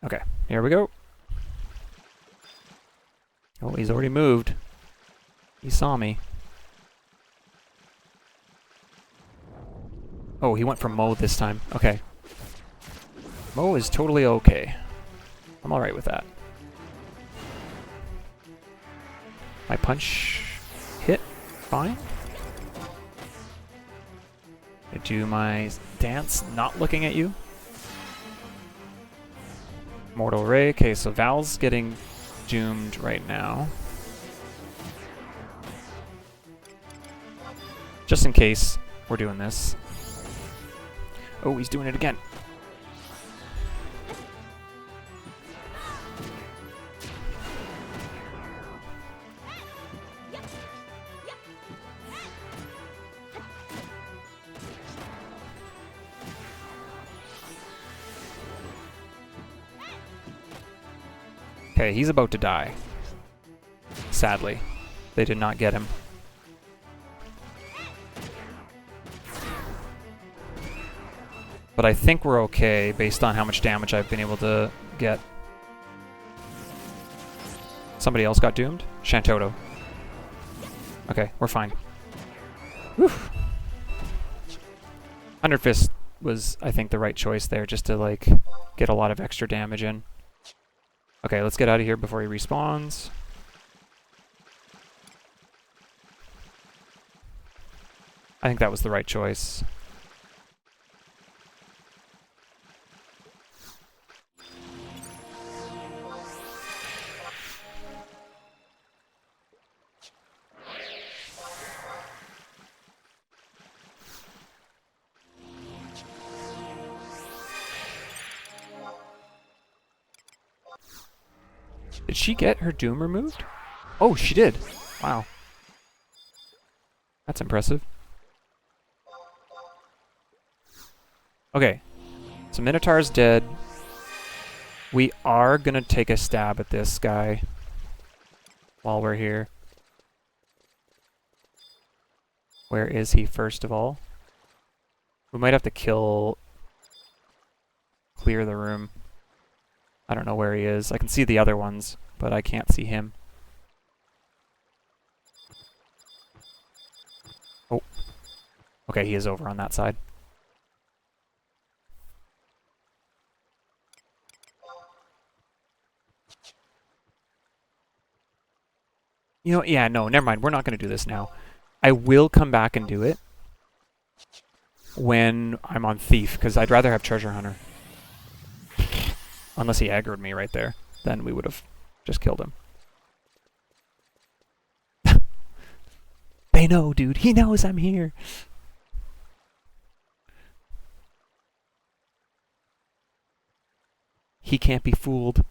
Okay, here we go. Oh, he's already moved. He saw me. Oh, he went for Mo this time. Okay. Mo is totally okay. I'm alright with that. My punch hit fine. I do my dance not looking at you. Mortal Ray. Okay, so Val's getting doomed right now. Just in case we're doing this. Oh, he's doing it again. Okay, he's about to die. Sadly, they did not get him. But I think we're okay based on how much damage I've been able to get. Somebody else got doomed? Shantoto. Okay, we're fine. Whew. 100 Fist was, I think, the right choice there, just to, like, get a lot of extra damage in. Okay, let's get out of here before he respawns. I think that was the right choice. Did she get her Doom removed? Oh, she did. Wow. That's impressive. Okay. So Minotaur's dead. We are gonna take a stab at this guy while we're here. Where is he, first of all? We might have to clear the room. I don't know where he is. I can see the other ones, but I can't see him. Oh. Okay, he is over on that side. You know, yeah, no, never mind. We're not going to do this now. I will come back and do it when I'm on Thief, because I'd rather have Treasure Hunter. Unless he aggroed me right there. Then we would have just killed him. They know, dude. He knows I'm here. He can't be fooled.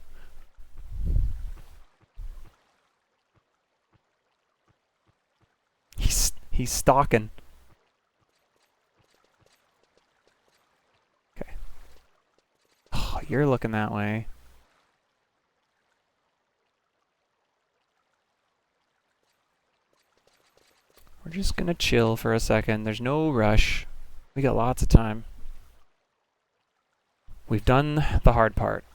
He's stalking. Okay. Oh, you're looking that way. just gonna chill for a second. There's no rush. We got lots of time. We've done the hard part.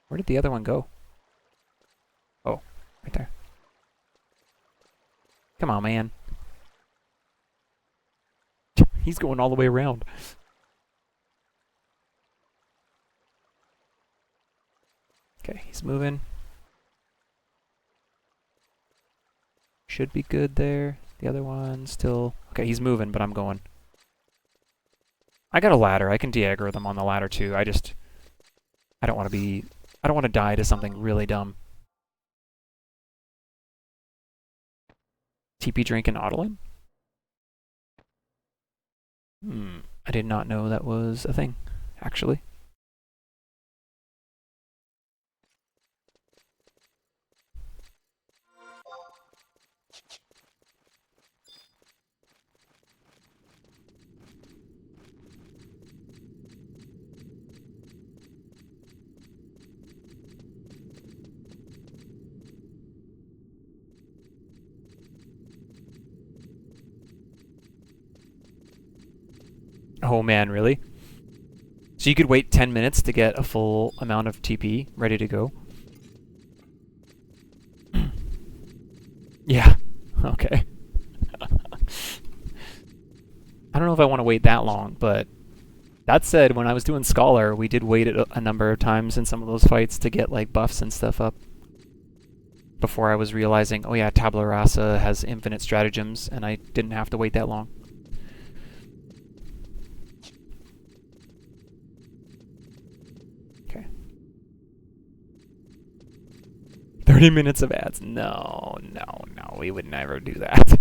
Where did the other one go? Oh, right there. Come on, man. He's going all the way around. Okay, he's moving. Should be good there. The other one still... Okay, he's moving, but I'm going. I got a ladder. I can de-aggro them on the ladder, too. I don't want to be... I don't want to die to something really dumb. TP drink and Audlin? I did not know that was a thing, actually. Oh man, really? So you could wait 10 minutes to get a full amount of TP ready to go? Yeah, okay. I don't know if I want to wait that long, but that said, when I was doing Scholar, we did wait a number of times in some of those fights to get like buffs and stuff up. Before I was realizing, oh yeah, Tabula Rasa has infinite stratagems, and I didn't have to wait that long. Okay. 30 minutes of ads. No, we would never do that.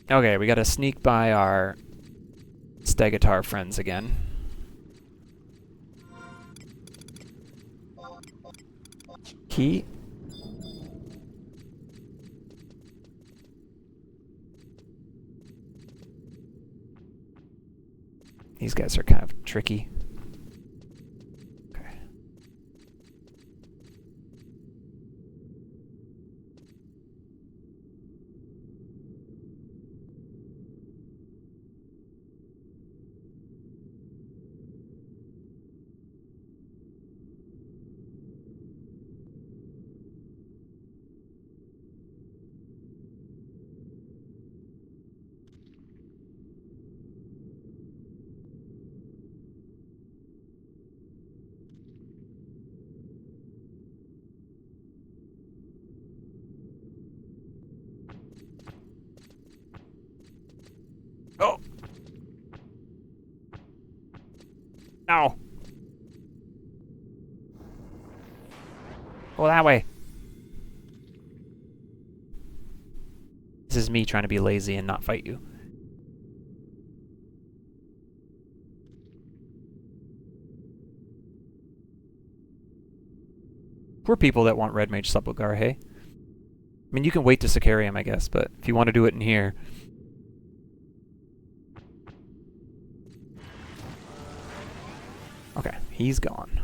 Okay, we gotta sneak by our Stegatar friends again. Key. These guys are kind of tricky. Okay. Oh! No! Go that way. This is me trying to be lazy and not fight you. Poor people that want Red Mage Supplegar, hey? I mean, you can wait to Sicarium, I guess, but if you want to do it in here... Okay, he's gone.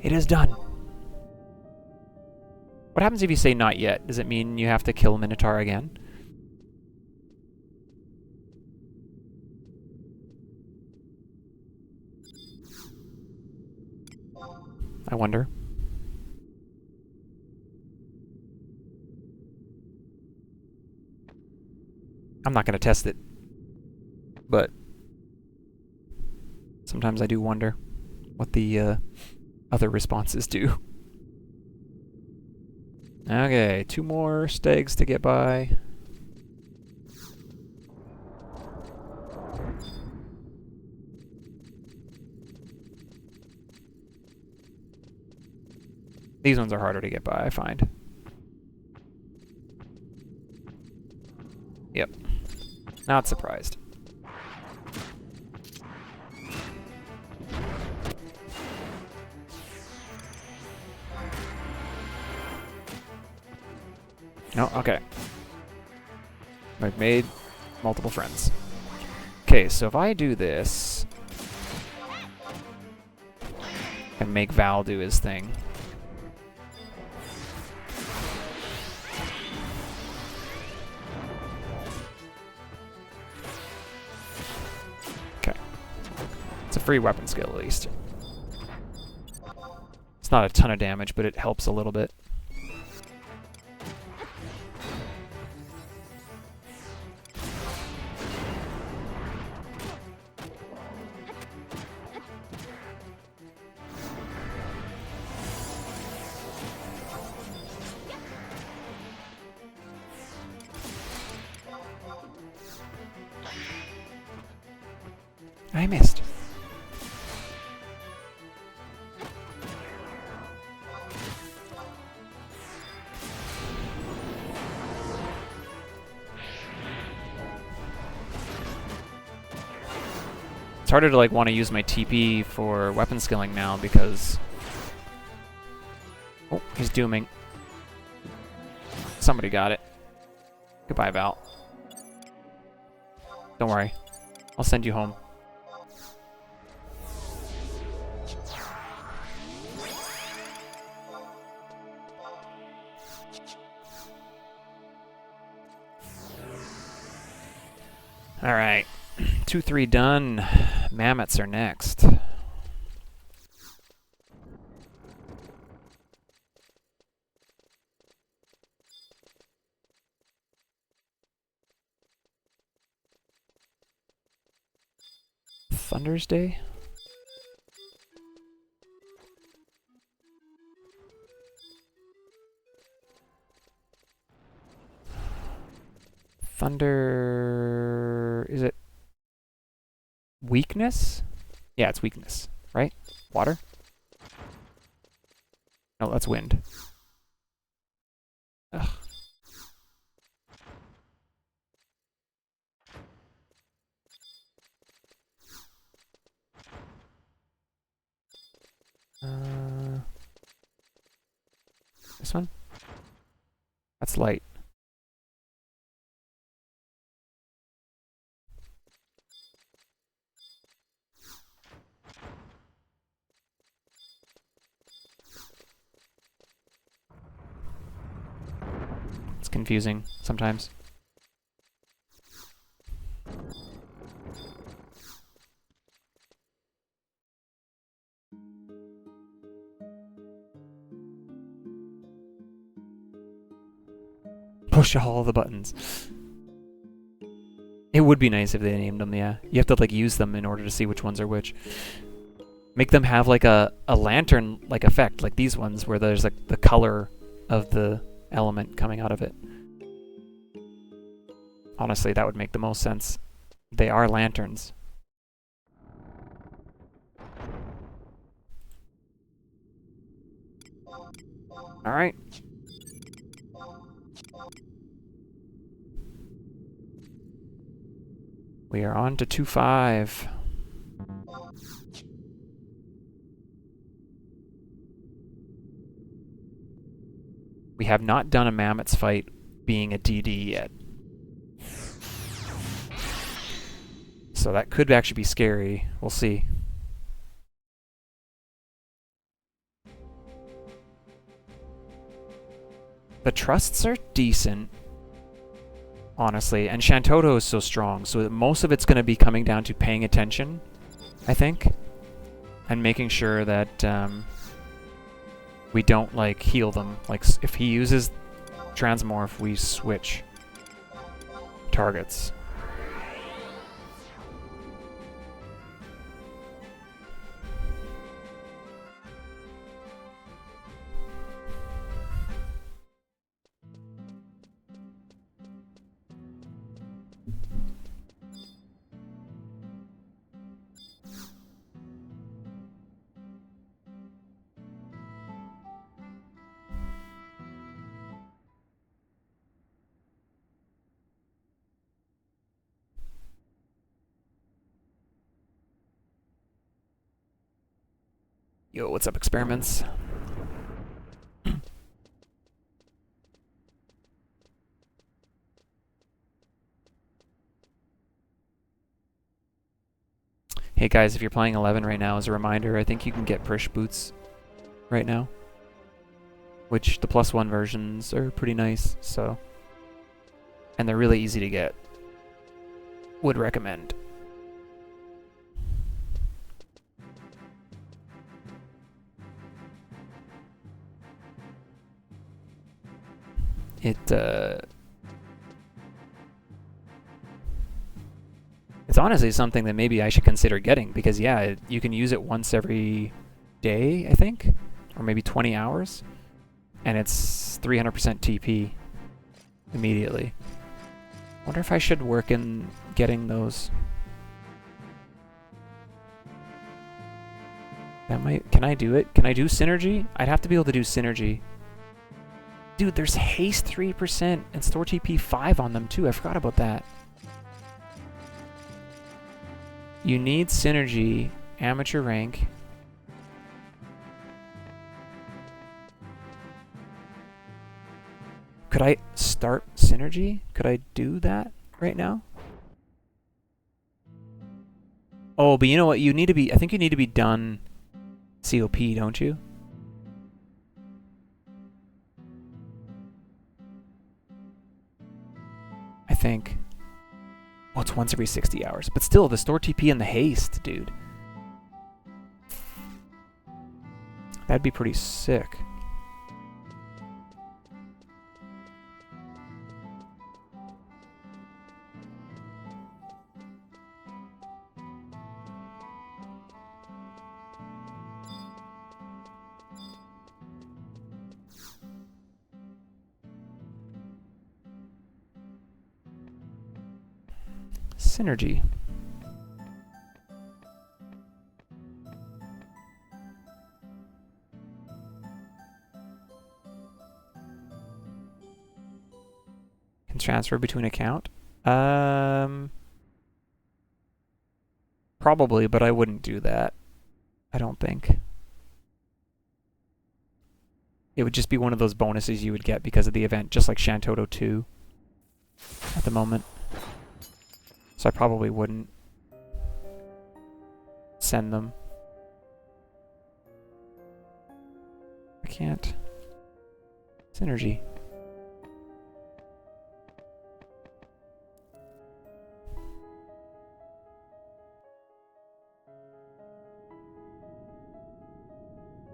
It is done. What happens if you say not yet? Does it mean you have to kill Minotaur again? I wonder. I'm not going to test it, but sometimes I do wonder what the other responses do. Okay, 2 more stegs to get by. These ones are harder to get by, I find. Yep. Not surprised. No, okay. I've made multiple friends. Okay, so if I do this and make Val do his thing. Okay. It's a free weapon skill at least. It's not a ton of damage, but it helps a little bit. I missed. It's harder to like want to use my TP for weapon skilling now because... Oh, he's dooming. Somebody got it. Goodbye, Val. Don't worry. I'll send you home. Alright. 2-3 done. Mammoths are next. Thunder's Day? Thunder... Is it... Weakness? Yeah, it's weakness, right? Water? No, that's wind. Ugh. This one? That's light. It's confusing sometimes. Push all the buttons. It would be nice if they named them, yeah. You have to like use them in order to see which ones are which. Make them have like a lantern like effect, like these ones where there's like the color of the element coming out of it. Honestly, that would make the most sense. They are lanterns. Alright. We are on to 2-5. We have not done a Mammoth's fight being a DD yet. So that could actually be scary. We'll see. The trusts are decent, honestly, and Shantoto is so strong, so most of it's going to be coming down to paying attention, I think, and making sure that we don't like heal them. Like if he uses Transmorph, we switch targets. Yo, what's up, experiments? Hey guys, if you're playing 11 right now, as a reminder, I think you can get Prish boots right now, which the +1 versions are pretty nice, so. And they're really easy to get. Would recommend. It's honestly something that maybe I should consider getting, because yeah, you can use it once every day, I think, or maybe 20 hours, and it's 300% TP immediately. Wonder if I should work in getting those. That might, can I do it? Can I do synergy? I'd have to be able to do synergy. Dude, there's haste 3% and store TP 5 on them too. I forgot about that. You need synergy, amateur rank. Could I start synergy? Could I do that right now? Oh, but you know what? You need to be, I think you need to be done COP, don't you? I think. Well, it's once every 60 hours. But still, the store TP and the haste, dude. That'd be pretty sick. Synergy. Can transfer between account? Probably, but I wouldn't do that. I don't think. It would just be one of those bonuses you would get because of the event, just like Shantoto 2 at the moment. So I probably wouldn't send them. I can't. Synergy.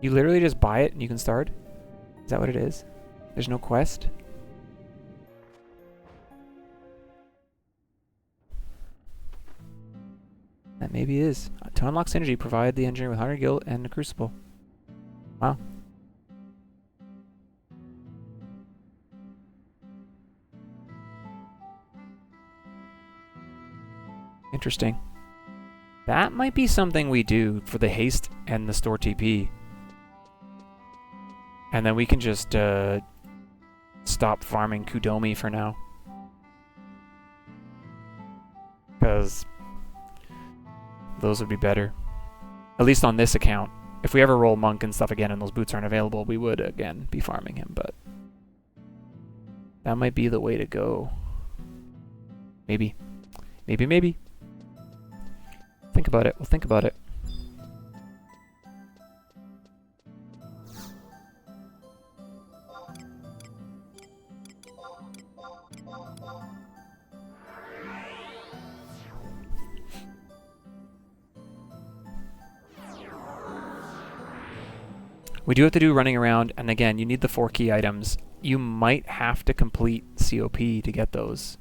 You literally just buy it and you can start? Is that what it is? There's no quest? That maybe is. To unlock synergy, provide the engineer with 100 gil and a crucible. Wow. Interesting. That might be something we do for the haste and the store TP. And then we can just stop farming Kudomi for now. Because those would be better. At least on this account. If we ever roll Monk and stuff again and those boots aren't available, we would again be farming him, but that might be the way to go. Maybe. Maybe, maybe. Think about it. We'll think about it. We do have to do running around, and again, you need the 4 key items. You might have to complete COP to get those.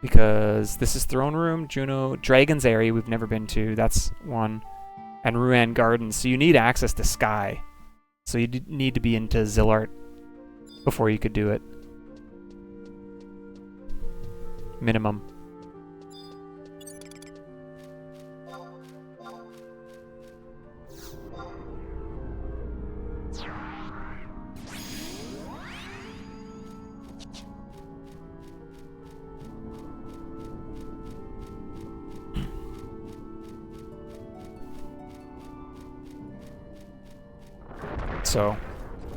Because this is Throne Room, Juno, Dragon's Area we've never been to, that's one, and Ruan Gardens, so you need access to Sky. So you need to be into Zillart before you could do it. Minimum. So,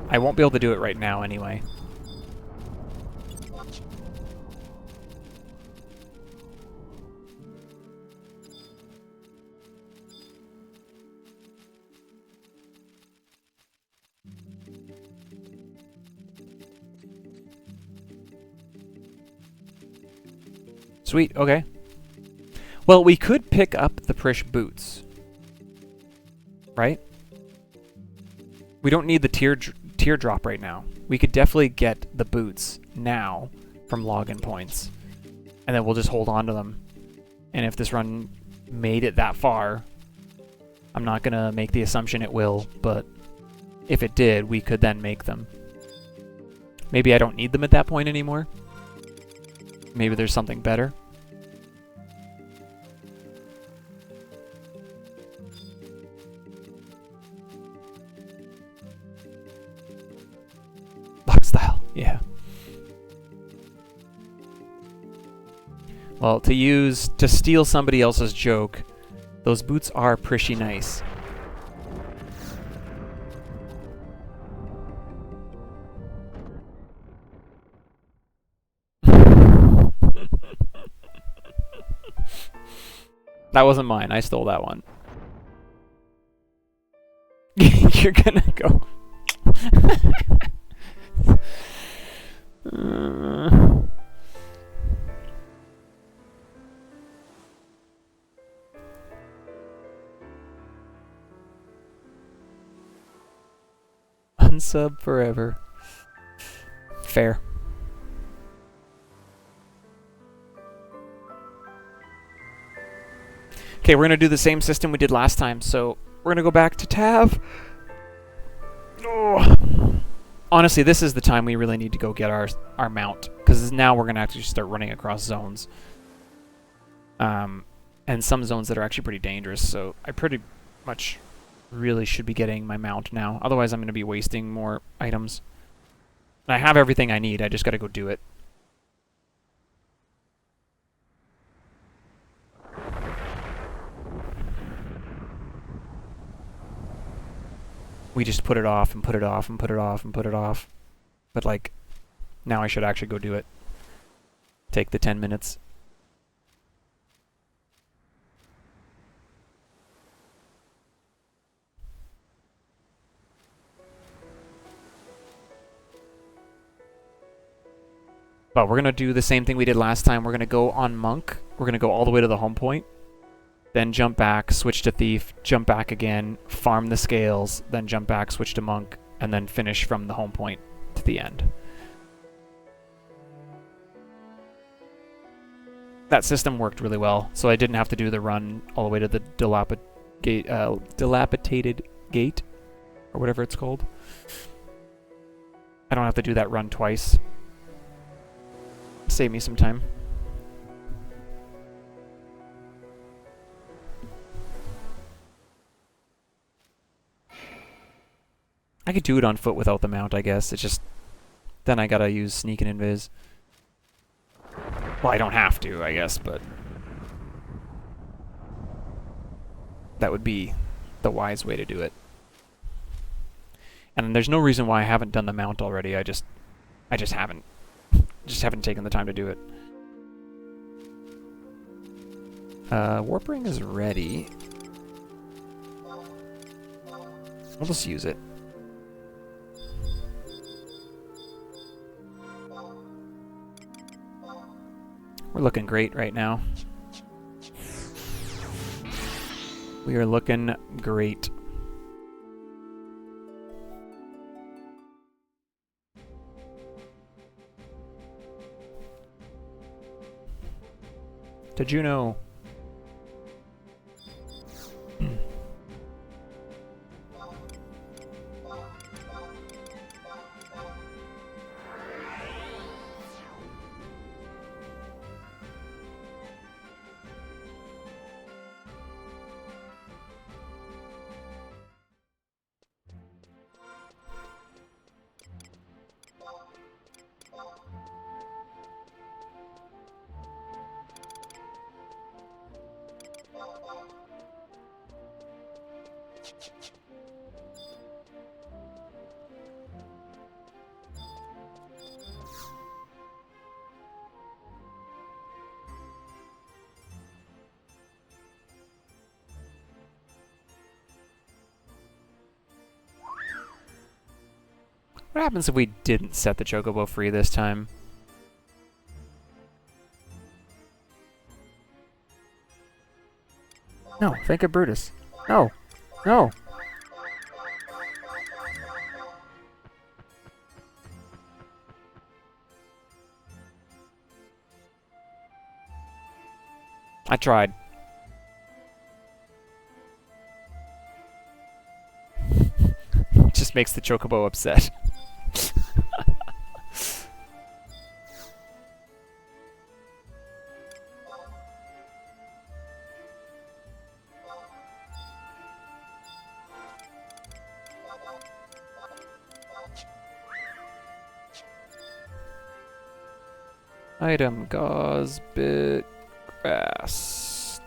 I won't be able to do it right now anyway. Sweet, okay. Well, we could pick up the Prish boots. Right? We don't need the teardrop right now. We could definitely get the boots now from login points. And then we'll just hold on to them. And if this run made it that far, I'm not going to make the assumption it will, but if it did, we could then make them. Maybe I don't need them at that point anymore. Maybe there's something better. Lock style, yeah. Well, to steal somebody else's joke, those boots are pretty nice. That wasn't mine. I stole that one. You're gonna go. Unsub forever. Fair. Okay, we're going to do the same system we did last time, so we're going to go back to Tav. Oh. Honestly, this is the time we really need to go get our mount, because now we're going to actually start running across zones. And some zones that are actually pretty dangerous, so I pretty much really should be getting my mount now. Otherwise, I'm going to be wasting more items. And I have everything I need, I just got to go do it. We just put it off and put it off and put it off and put it off. But like, now I should actually go do it. Take the 10 minutes. But we're going to do the same thing we did last time. We're going to go on Monk. We're going to go all the way to the home point. Then jump back, switch to Thief, jump back again, farm the scales, then jump back, switch to Monk, and then finish from the home point to the end. That system worked really well, so I didn't have to do the run all the way to the dilapidated gate, or whatever it's called. I don't have to do that run twice. Save me some time. I could do it on foot without the mount, I guess. It's just... then I gotta use sneak and invis. Well, I don't have to, I guess, but... that would be the wise way to do it. And there's no reason why I haven't done the mount already. I just haven't. Just haven't taken the time to do it. Warp ring is ready. We'll just use it. We're looking great right now. We are looking great. To Juno. What happens if we didn't set the Chocobo free this time? No, think of Brutus. No. No. I tried. Just makes the chocobo upset. Item gauze bit grass.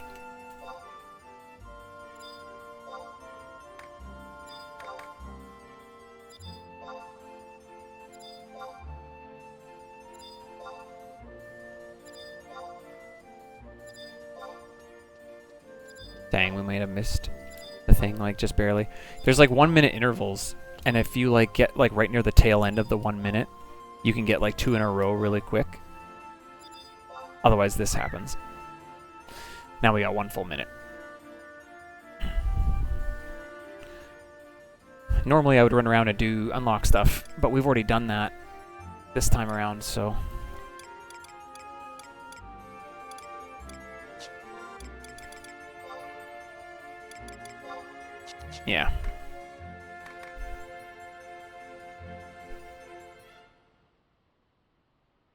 Dang, we might have missed the thing, like, just barely. There's, like, 1 minute intervals, and if you, like, get, like, right near the tail end of the 1 minute, you can get, like, 2 in a row really quick. Otherwise, this happens. Now we got 1 full minute. Normally, I would run around and do unlock stuff, but we've already done that this time around, so... yeah.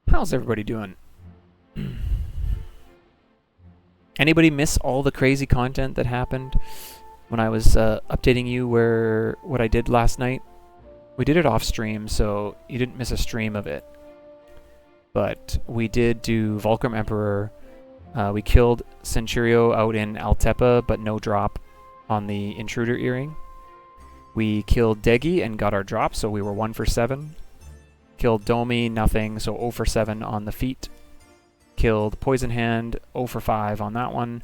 How's everybody doing? Anybody miss all the crazy content that happened when I was updating you what I did last night? We did it off stream, so you didn't miss a stream of it. But we did do Volcrum Emperor. We killed Centurio out in Altepa, but no drop on the Intruder Earring. We killed Degi and got our drop, so we were 1 for 7. Killed Domi, nothing, so 0 for 7 on the feet. Killed Poison Hand, 0 for 5 on that one.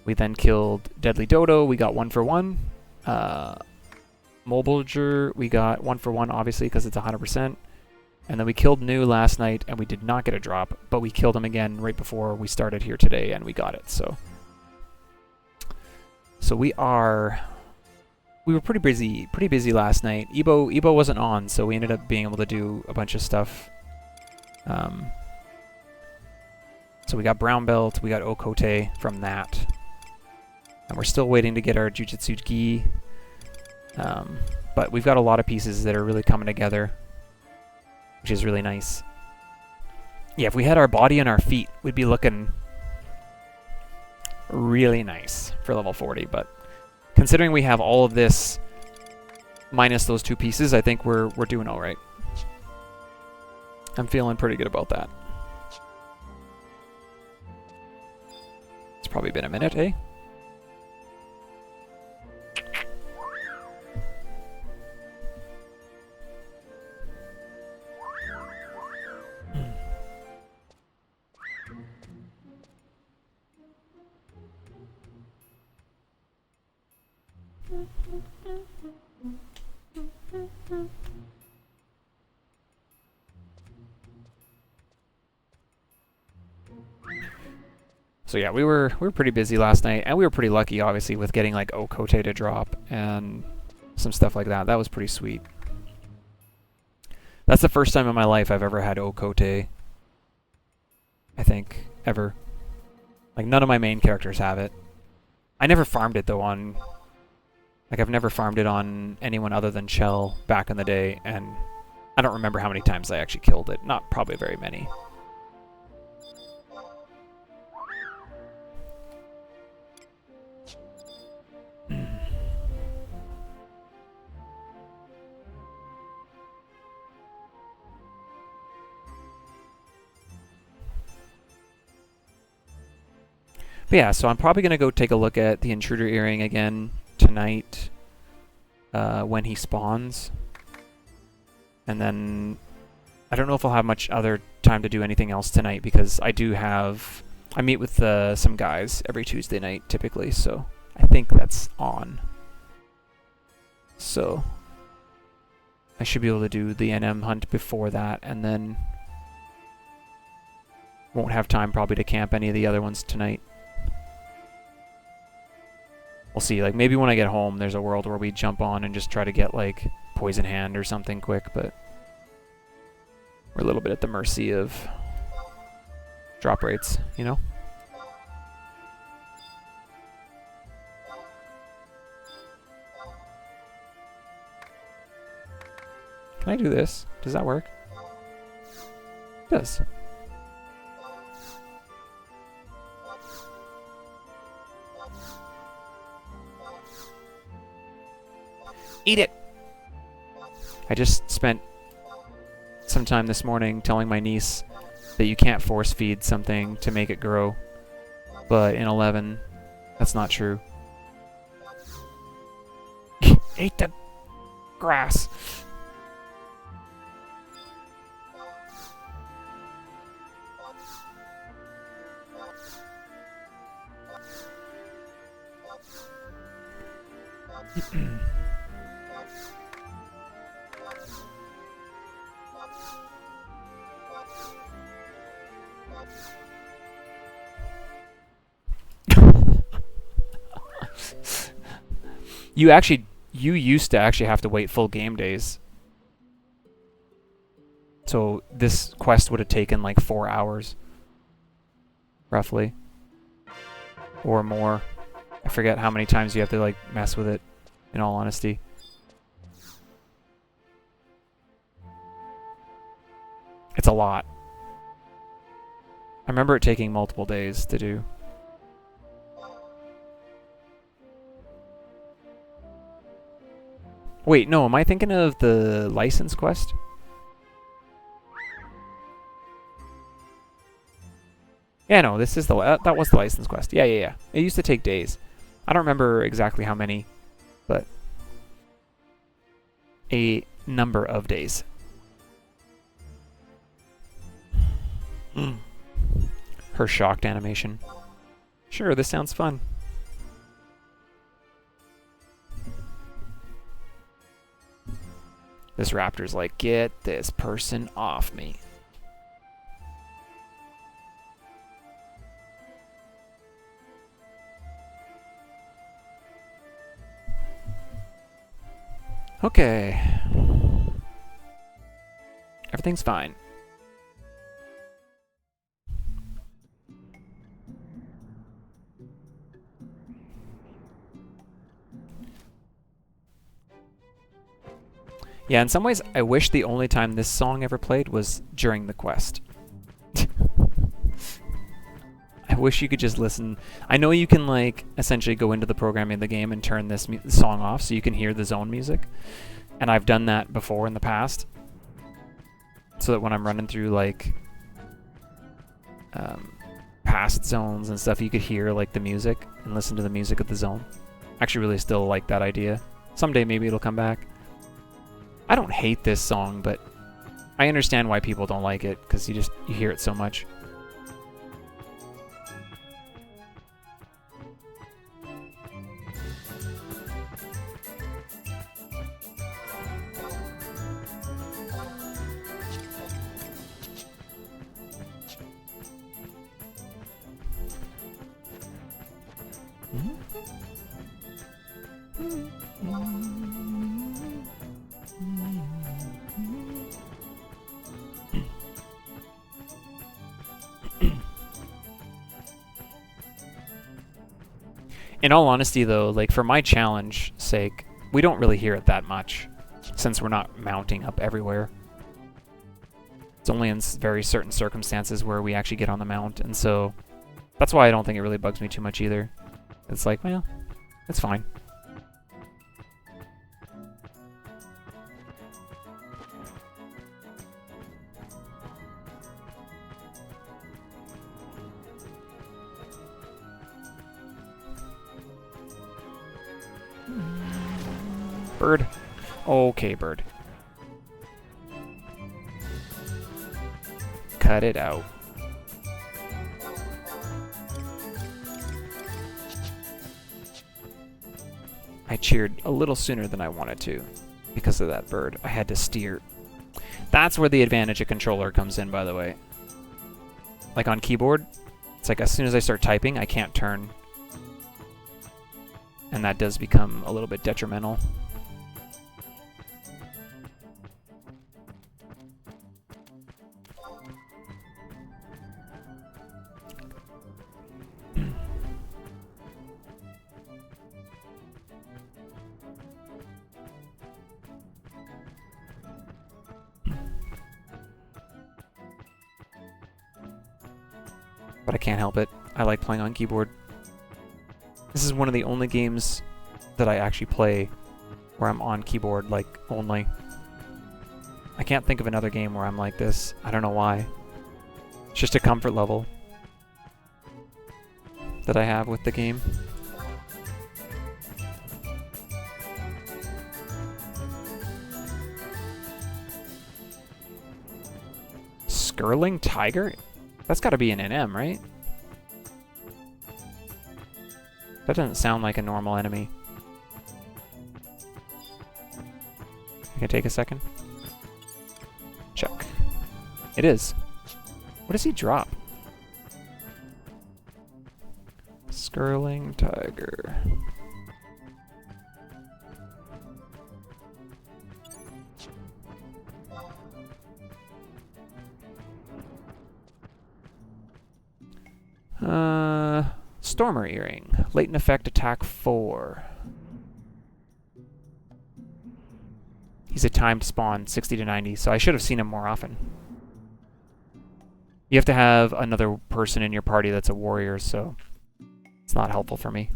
We then killed Deadly Dodo, we got 1 for 1. Mobilger, we got 1 for 1, obviously, because it's 100%. And then we killed New last night, and we did not get a drop, but we killed him again right before we started here today, and we got it, so... So we were pretty busy last night. Ebo wasn't on, so we ended up being able to do a bunch of stuff. So we got Brown Belt, we got Okote from that. And we're still waiting to get our Jujutsu Gi. But we've got a lot of pieces that are really coming together, which is really nice. Yeah, if we had our body and our feet, we'd be looking really nice for level 40, but considering we have all of this minus those 2 pieces, I think we're doing all right. I'm feeling pretty good about that. It's probably been a minute, eh? So yeah, we were pretty busy last night, and we were pretty lucky, obviously, with getting like Okote to drop and some stuff like that. That was pretty sweet. That's the first time in my life I've ever had Okote, I think, ever. Like, none of my main characters have it. I never farmed it, though, on... Like, I've never farmed it on anyone other than Chell back in the day, and I don't remember how many times I actually killed it. Not probably very many. But yeah, so I'm probably going to go take a look at the Intruder Earring again tonight when he spawns. And then I don't know if I'll have much other time to do anything else tonight, because I meet with some guys every Tuesday night typically, so I think that's on. So I should be able to do the NM hunt before that, and then won't have time probably to camp any of the other ones tonight. We'll see. Like, maybe when I get home, there's a world where we jump on and just try to get, like, Poison Hand or something quick, but we're a little bit at the mercy of drop rates, you know? Can I do this? Does that work? It does. Eat it! I just spent some time this morning telling my niece that you can't force feed something to make it grow. But in 11, that's not true. Eat the grass! You used to actually have to wait full game days. So this quest would have taken like 4 hours. Roughly. Or more. I forget how many times you have to like mess with it, in all honesty. It's a lot. I remember it taking multiple days to do. Wait, no, am I thinking of the license quest? Yeah, no, this is the that was the license quest. Yeah. It used to take days. I don't remember exactly how many, but a number of days. Her shocked animation. Sure, this sounds fun. This raptor's like, get this person off me. Okay. Everything's fine. Yeah, in some ways, I wish the only time this song ever played was during the quest. I wish you could just listen. I know you can, like, essentially go into the programming of the game and turn this song off so you can hear the zone music. And I've done that before in the past. So that when I'm running through, like, past zones and stuff, you could hear, like, the music and listen to the music of the zone. I actually really still like that idea. Someday maybe it'll come back. I don't hate this song, but I understand why people don't like it, because you hear it so much. In all honesty, though, like, for my challenge sake, we don't really hear it that much, since we're not mounting up everywhere. It's only in very certain circumstances where we actually get on the mount, and so that's why I don't think it really bugs me too much either. It's like, well, it's fine. Bird. Okay, bird. Cut it out. I cheered a little sooner than I wanted to because of that bird. I had to steer. That's where the advantage of controller comes in, by the way. Like on keyboard, it's like as soon as I start typing, I can't turn. and that does become a little bit detrimental. But I can't help it. I like playing on keyboard. This is one of the only games that I actually play where I'm on keyboard, like, only. I can't think of another game where I'm like this. I don't know why. It's just a comfort level that I have with the game. Skirling Tiger? That's gotta be an NM, right? That doesn't sound like a normal enemy. Can I take a second? Check. It is. What does he drop? Skirling Tiger. Stormer Earring. Latent effect, attack 4. He's a timed spawn, 60 to 90, so I should have seen him more often. You have to have another person in your party that's a warrior, so it's not helpful for me.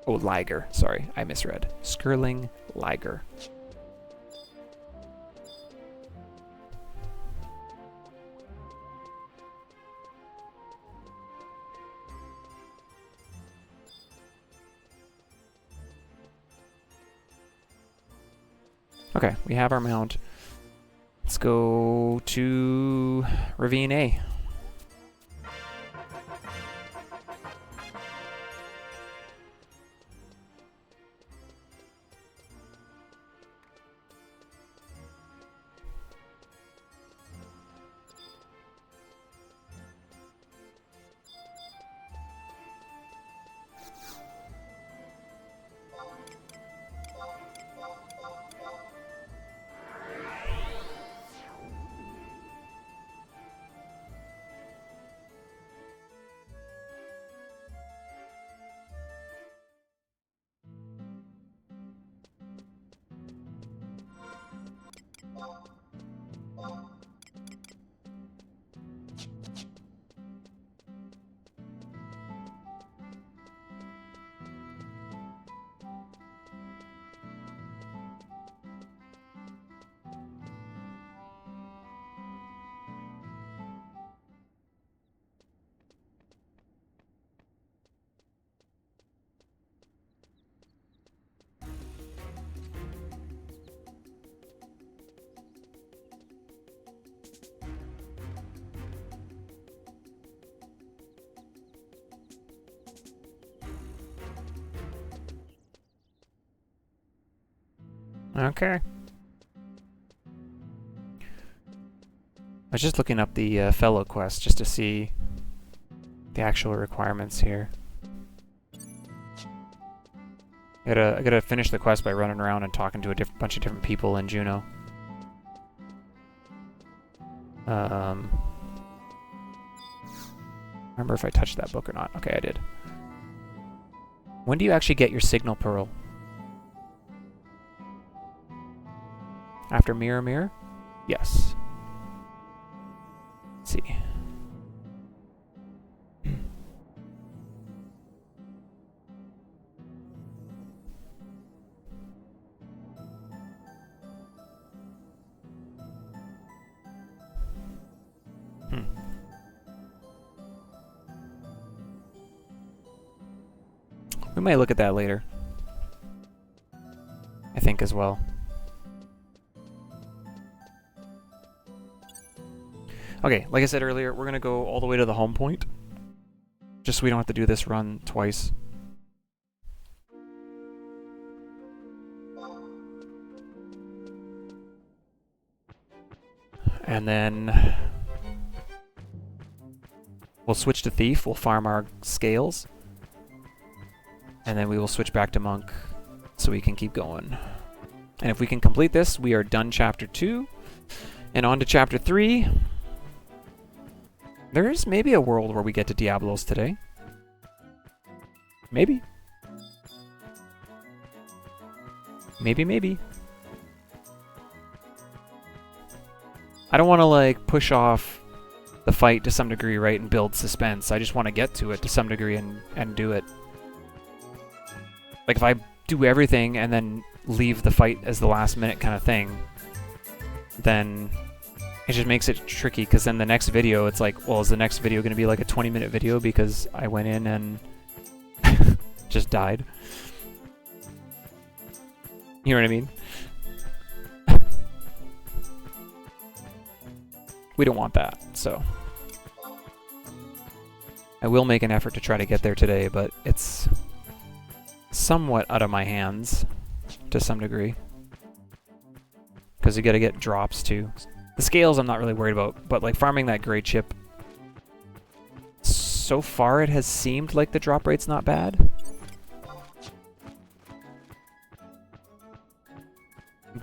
Oh, Liger. Sorry, I misread. Skirling Liger. Okay, we have our mount. Let's go to Ravine A. Okay. I was just looking up the fellow quest just to see the actual requirements here. I gotta finish the quest by running around and talking to a bunch of different people in Juneau. Remember if I touched that book or not. Okay, I did. When do you actually get your signal pearl? After Mirror Mirror? Yes. Let's see. We might look at that later. I think as well. Okay, like I said earlier, we're going to go all the way to the home point. Just so we don't have to do this run twice. And then we'll switch to Thief. We'll farm our scales. And then we will switch back to Monk so we can keep going. And if we can complete this, we are done Chapter 2. And on to Chapter 3. There's maybe a world where we get to Diablos today. Maybe. Maybe. I don't want to, like, push off the fight to some degree, right, and build suspense. I just want to get to it to some degree and do it. Like, if I do everything and then leave the fight as the last minute kind of thing, then it just makes it tricky, because then the next video, it's like, well, is the next video going to be like a 20-minute video because I went in and just died? You know what I mean? We don't want that, so I will make an effort to try to get there today, but it's somewhat out of my hands to some degree, because you gotta get drops too. The scales I'm not really worried about, but like farming that gray chip, so far it has seemed like the drop rate's not bad.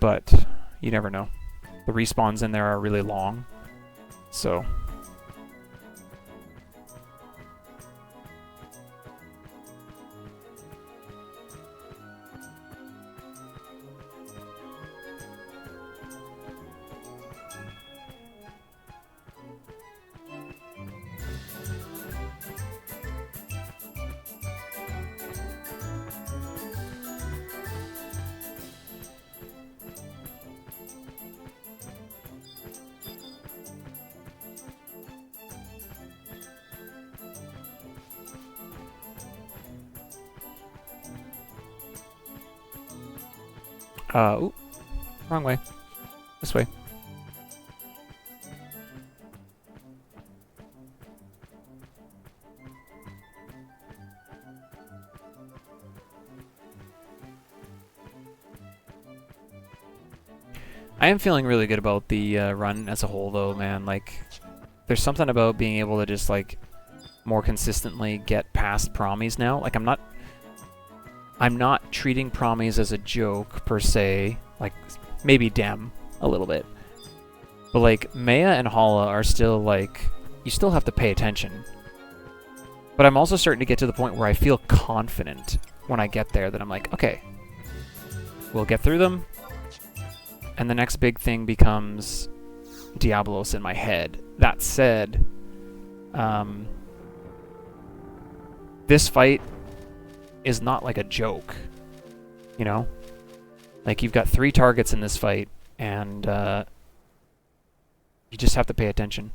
But you never know. The respawns in there are really long, so ooh, wrong way. This way. I am feeling really good about the run as a whole, though, man. Like, there's something about being able to just, like, more consistently get past promies now. Like, I'm not treating promies as a joke, per se. Like, maybe Dem, a little bit. But, like, Maya and Hala are still, like, you still have to pay attention. But I'm also starting to get to the point where I feel confident when I get there that I'm like, okay, we'll get through them. And the next big thing becomes Diablos in my head. That said, this fight is not like a joke, you know? Like, you've got 3 targets in this fight, and you just have to pay attention.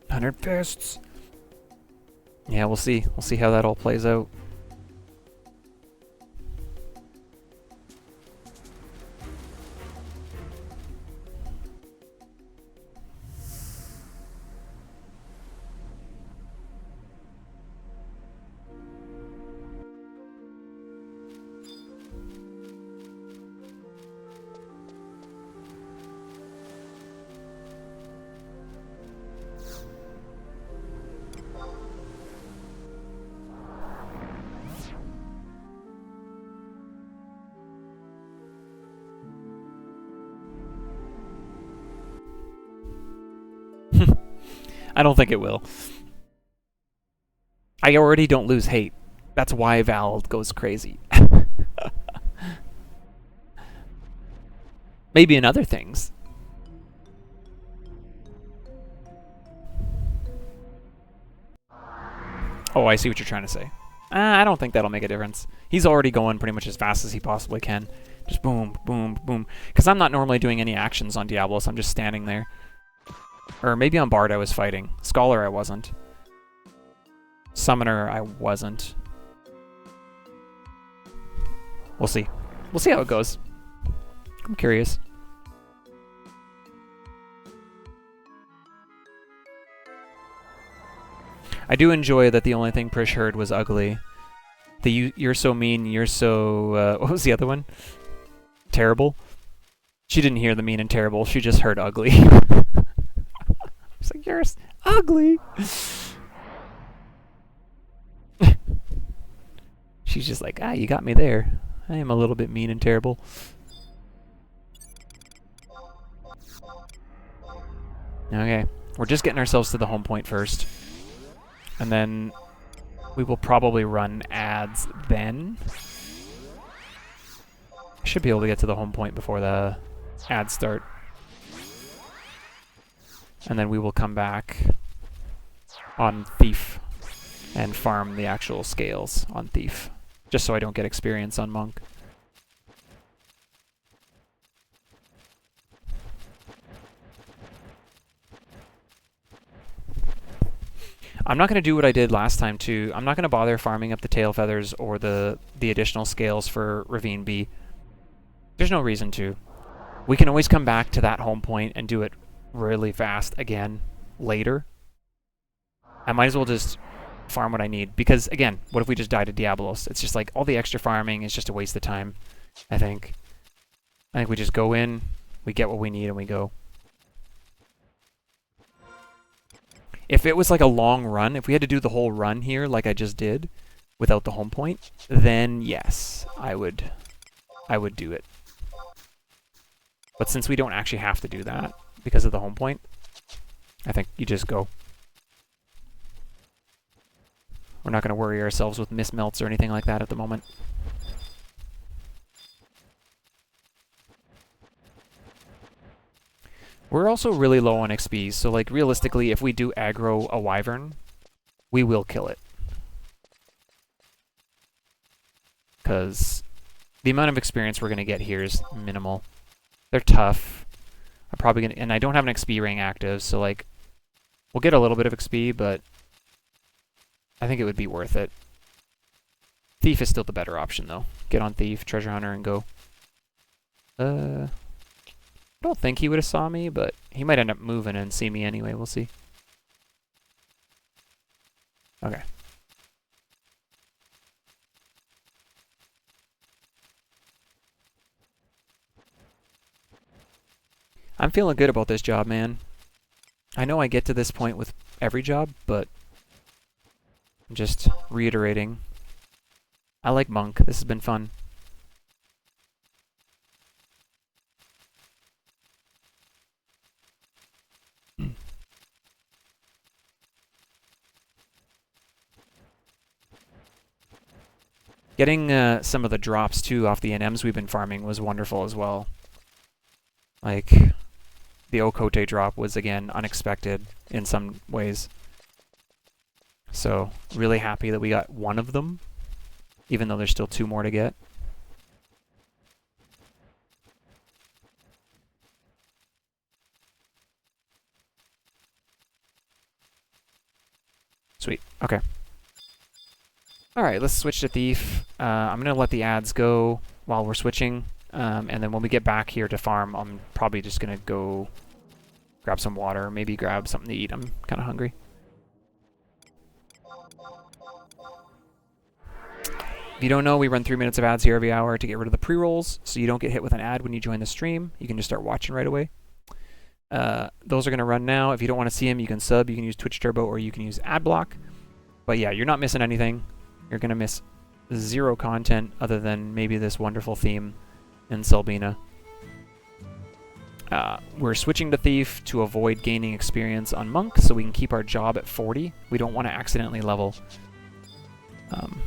"100 fists." Yeah, we'll see. We'll see how that all plays out. I don't think it will. I already don't lose hate. That's why Val goes crazy. Maybe in other things. Oh, I see what you're trying to say. I don't think that'll make a difference. He's already going pretty much as fast as he possibly can. Just boom, boom, boom. Because I'm not normally doing any actions on Diablos. I'm just standing there. Or maybe on Bard I was fighting. Scholar I wasn't. Summoner I wasn't. We'll see. We'll see how it goes. I'm curious. I do enjoy that the only thing Prish heard was ugly. The you're so mean, you're so... what was the other one? Terrible? She didn't hear the mean and terrible, she just heard ugly. It's like, you're ugly! She's just like, ah, you got me there. I am a little bit mean and terrible. Okay, we're just getting ourselves to the home point first. And then we will probably run ads then. I should be able to get to the home point before the ads start. And then we will come back on Thief and farm the actual scales on Thief, just so I don't get experience on Monk. I'm not going to do what I did last time too. I'm not going to bother farming up the tail feathers or the additional scales for Ravine B. There's no reason to. We can always come back to that home point and do it really fast again later. I might as well just farm what I need, because again, what if we just die to Diabolos? It's just like all the extra farming is just a waste of time, I think. I think we just go in, we get what we need, and we go. If it was like a long run, if we had to do the whole run here like I just did without the home point, then yes, I would do it. But since we don't actually have to do that because of the home point, I think you just go. We're not going to worry ourselves with mismelts or anything like that at the moment. We're also really low on XP, so like realistically, if we do aggro a wyvern, we will kill it. Because the amount of experience we're going to get here is minimal. They're tough. I'm probably going to... And I don't have an XP ring active, so like... We'll get a little bit of XP, but... I think it would be worth it. Thief is still the better option, though. Get on Thief, Treasure Hunter, and go. I don't think he would have saw me, but he might end up moving and see me anyway. We'll see. Okay. I'm feeling good about this job, man. I know I get to this point with every job, but I'm just reiterating. I like Monk. This has been fun. Getting some of the drops, too, off the NMs we've been farming was wonderful as well. Like, the Okote drop was, again, unexpected in some ways. So, really happy that we got one of them, even though there's still 2 more to get. Sweet. Okay. Alright, let's switch to Thief. I'm going to let the ads go while we're switching. And then when we get back here to farm, I'm probably just going to go grab some water, maybe grab something to eat. I'm kind of hungry. If you don't know, we run 3 minutes of ads here every hour to get rid of the pre-rolls, so you don't get hit with an ad when you join the stream. You can just start watching right away. Those are going to run now. If you don't want to see them, you can sub. You can use Twitch Turbo, or you can use AdBlock. But yeah, you're not missing anything. You're going to miss 0 content other than maybe this wonderful theme in Selbina. We're switching to Thief to avoid gaining experience on Monk, so we can keep our job at 40. We don't want to accidentally level.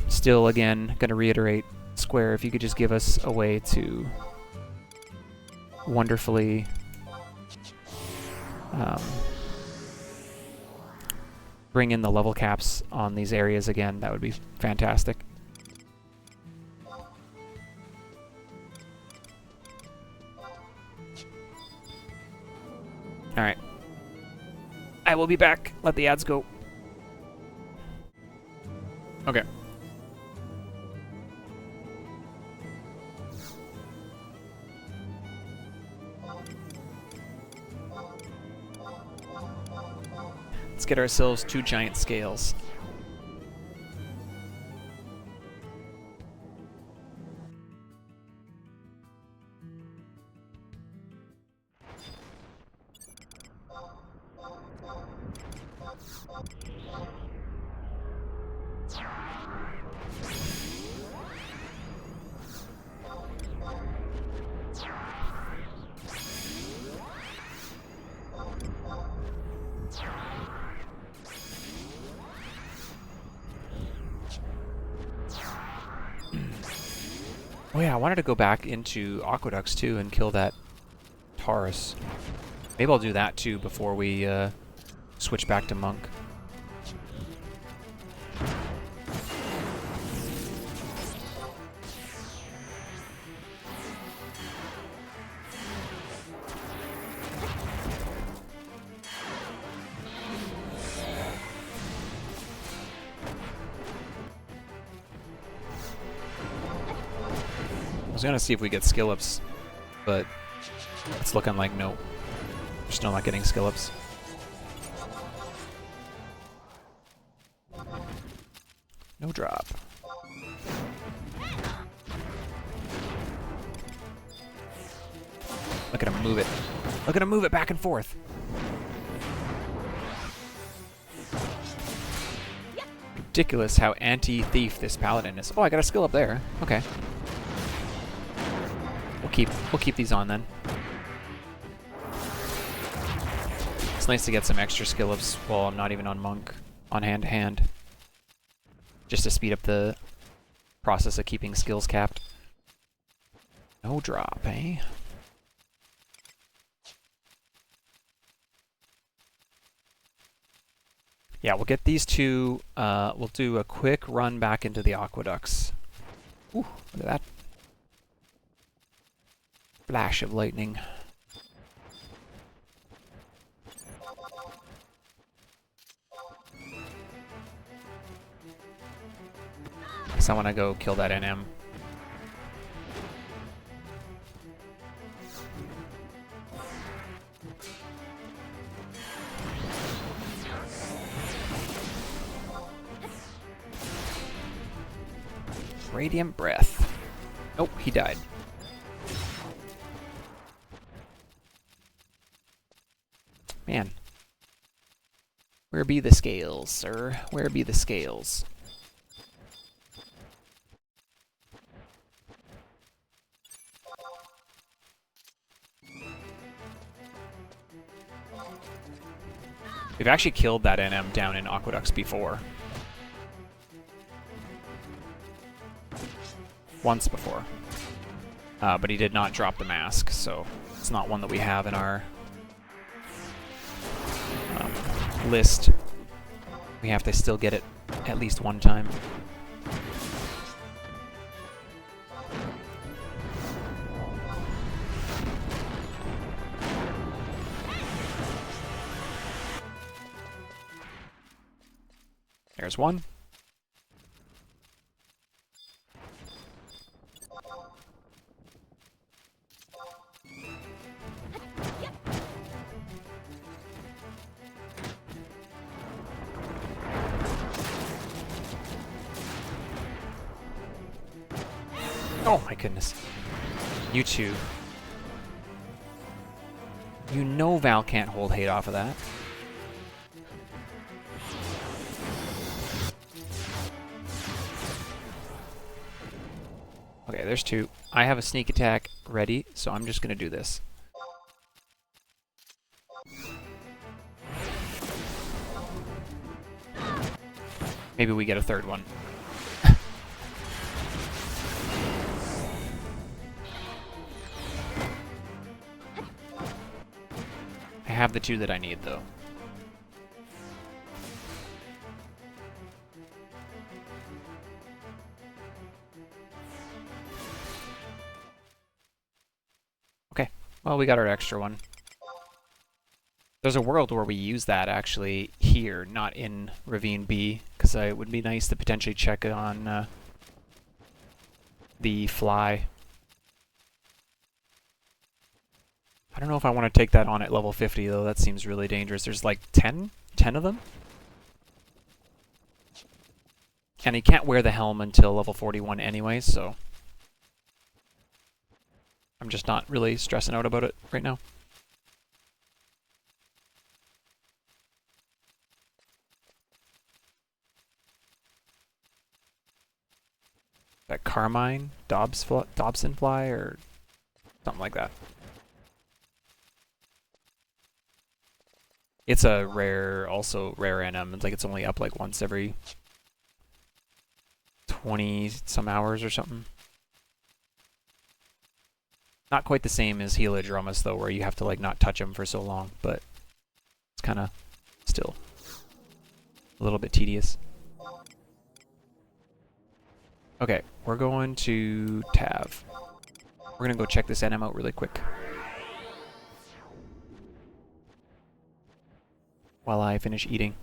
Still, again, going to reiterate, Square, if you could just give us a way to wonderfully bring in the level caps on these areas again, that would be fantastic. Alright. I will be back. Let the ads go. Okay. Let's get ourselves 2 giant scales. Oh yeah, I wanted to go back into Aqueducts too and kill that Taurus. Maybe I'll do that too before we switch back to Monk. I was gonna see if we get skill ups, but it's looking like no. We're still not getting skill ups. No drop. Look at him move it. Look at him move it back and forth. Ridiculous how anti-thief this paladin is. Oh, I got a skill up there. Okay. We'll keep these on then. It's nice to get some extra skill ups while I'm not even on Monk, on hand to hand. Just to speed up the process of keeping skills capped. No drop, eh? Yeah, we'll get these two. We'll do a quick run back into the aqueducts. Ooh, look at that. Flash of lightning. Guess I want to go kill that NM. Radiant breath. Oh, he died. Man. Where be the scales, sir? Where be the scales? We've actually killed that NM down in Aqueducts before. Once before. But he did not drop the mask, so it's not one that we have in our list. We have to still get it at least one time. There's one. Oh my goodness. You two. You know Val can't hold hate off of that. Okay, there's two. I have a sneak attack ready, so I'm just gonna do this. Maybe we get a third one. I have the two that I need, though. Okay, well, we got our extra one. There's a world where we use that, actually, here, not in Ravine B, because it would be nice to potentially check on the fly. I don't know if I want to take that on at level 50, though. That seems really dangerous. There's like 10 of them? And he can't wear the helm until level 41 anyway, so I'm just not really stressing out about it right now. that Carmine Dobson fly or something like that. It's a rare, also rare NM. It's like it's only up like once every 20 some hours or something. Not quite the same as Helidromus though, where you have to like not touch them for so long, but it's kind of still a little bit tedious. Okay, we're going to Tav. We're gonna go check this NM out really quick. While I finish eating.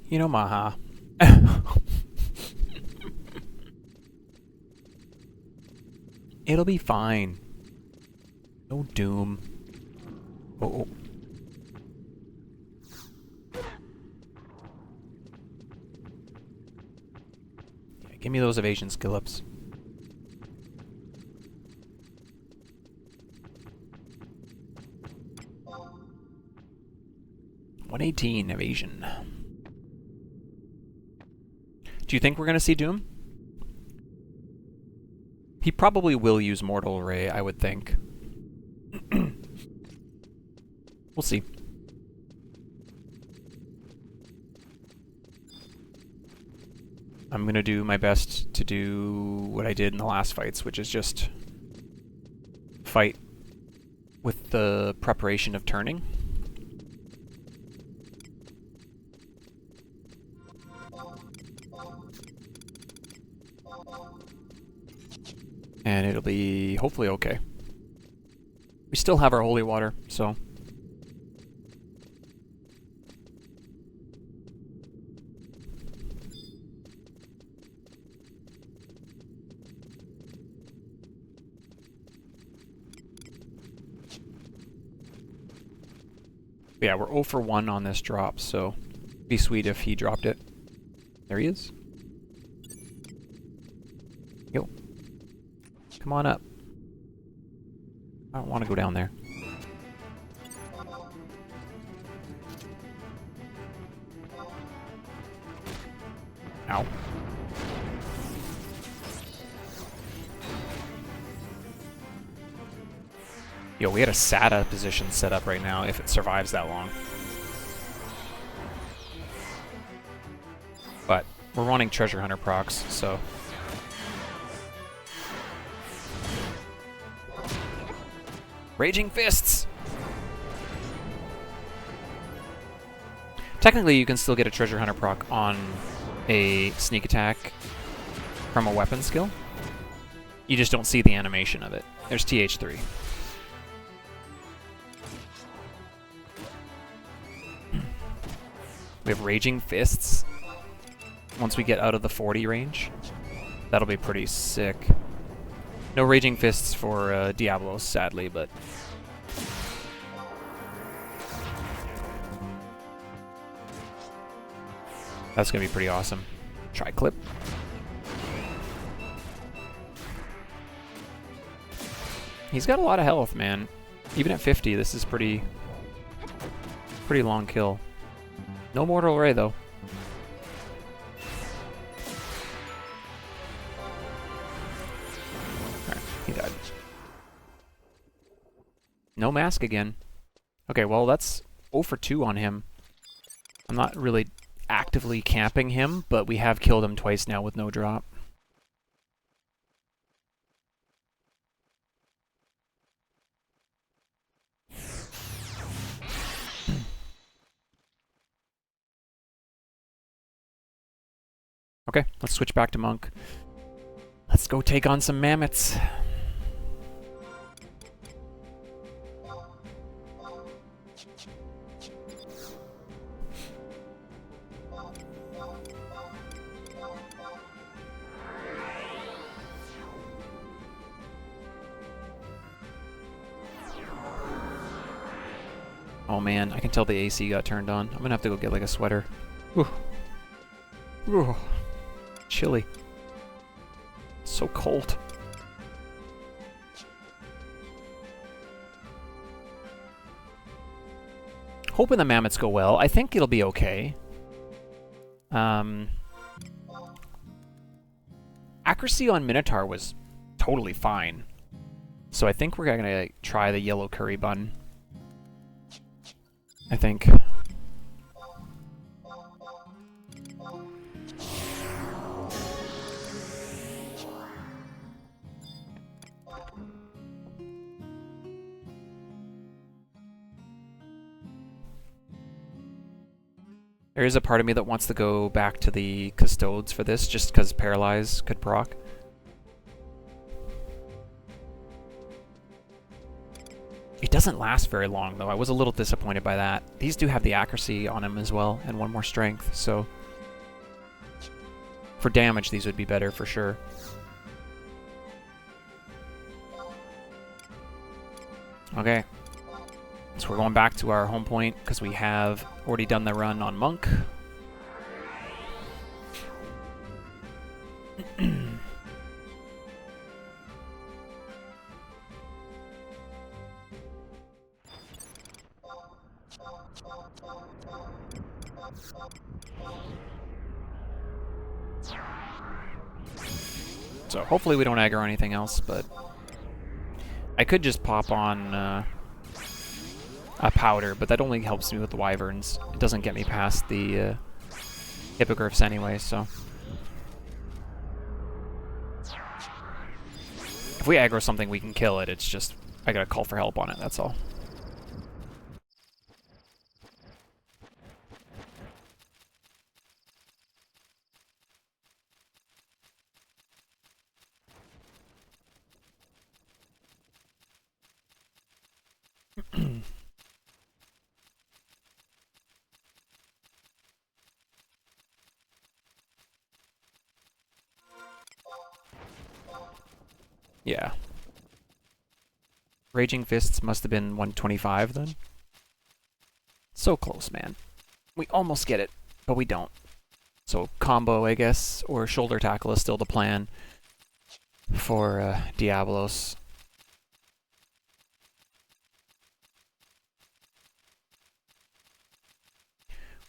You know, Maha. It'll be fine. No doom. Oh. Yeah, give me those evasion skill ups. $118 evasion. Do you think we're going to see Doom? He probably will use Mortal Ray, I would think. We'll see. I'm going to do my best to do what I did in the last fights, which is just fight with the preparation of turning. And it'll be hopefully okay. We still have our holy water, so... Yeah, we're 0 for 1 on this drop, so it'd be sweet if he dropped it. There he is. Yo. Come on up. I don't want to go down there. Ow. Yo, we had a SATA position set up right now if it survives that long. But we're running Treasure Hunter procs, so... Raging Fists! Technically, you can still get a Treasure Hunter proc on a sneak attack from a weapon skill. You just don't see the animation of it. There's TH3. We have Raging Fists. Once we get out of the 40 range, that'll be pretty sick. No Raging Fists for Diablos, sadly, but... That's gonna be pretty awesome. Tri-clip. He's got a lot of health, man. Even at 50, this is pretty long kill. No Mortal Ray, though. Alright, he died. No mask again. Okay, well, that's 0 for 2 on him. I'm not really actively camping him, but we have killed him twice now with no drop. Okay, let's switch back to Monk. Let's go take on some mammoths. Oh man, I can tell the AC got turned on. I'm gonna have to go get like a sweater. Ooh. Ooh. Chilly. So cold. Hoping the mammoths go well. I think it'll be okay. Accuracy on Minotaur was totally fine. So I think we're gonna try the yellow curry bun. I think. There is a part of me that wants to go back to the Custodes for this, just because Paralyze could proc. It doesn't last very long, though. I was a little disappointed by that. These do have the accuracy on them as well, and one more strength, so... For damage, these would be better for sure. Okay. So we're going back to our home point, because we have already done the run on Monk. So hopefully we don't aggro anything else, but I could just pop on a powder, but that only helps me with the wyverns. It doesn't get me past the hippogriffs anyway, so. If we aggro something, we can kill it. It's just, I gotta call for help on it, that's all. Yeah. Raging Fists must have been 125 then. So close, man. We almost get it, but we don't. So combo, I guess, or shoulder tackle is still the plan for Diablos.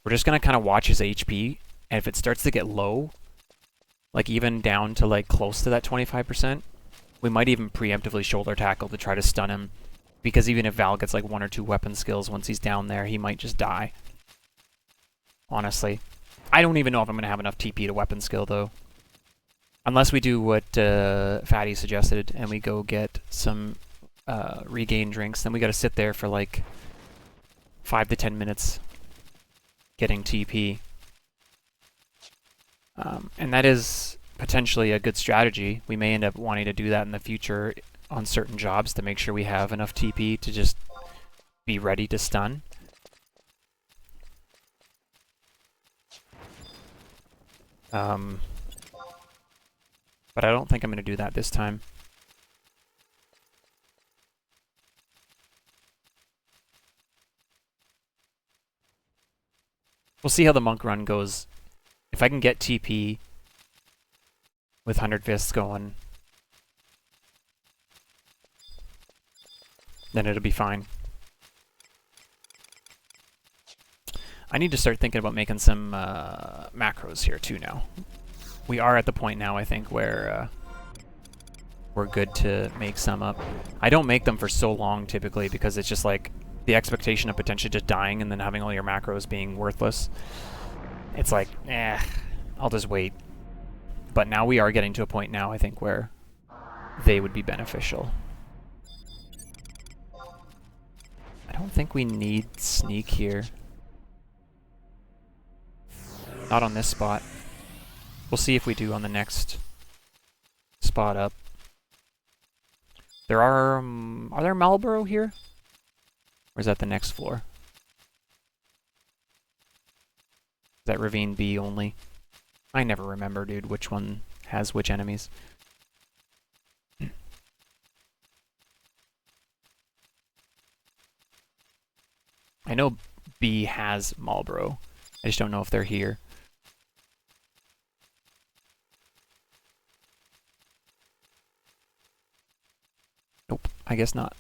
We're just going to kind of watch his HP, and if it starts to get low, like even down to like close to that 25%, we might even preemptively shoulder tackle to try to stun him, because even if Val gets like 1 or 2 weapon skills once he's down there, he might just die. Honestly. I don't even know if I'm going to have enough TP to weapon skill, though. Unless we do what Fatty suggested, and we go get some regain drinks, then we got to sit there for like 5 to 10 minutes getting TP. And that is potentially a good strategy. We may end up wanting to do that in the future on certain jobs to make sure we have enough TP to just be ready to stun. But I don't think I'm going to do that this time. We'll see how the monk run goes. If I can get TP with 100 Fists going, then it'll be fine. I need to start thinking about making some macros here too now. We are at the point now, I think, where we're good to make some up. I don't make them for so long typically because it's just like the expectation of potentially just dying and then having all your macros being worthless. It's like, I'll just wait. But now we are getting to a point now, I think, where they would be beneficial. I don't think we need sneak here. Not on this spot. We'll see if we do on the next spot up. There are there Marlboro here? Or is that the next floor? Is that Ravine B only? I never remember, dude, which one has which enemies. I know B has Marlboro. I just don't know if they're here. Nope, I guess not.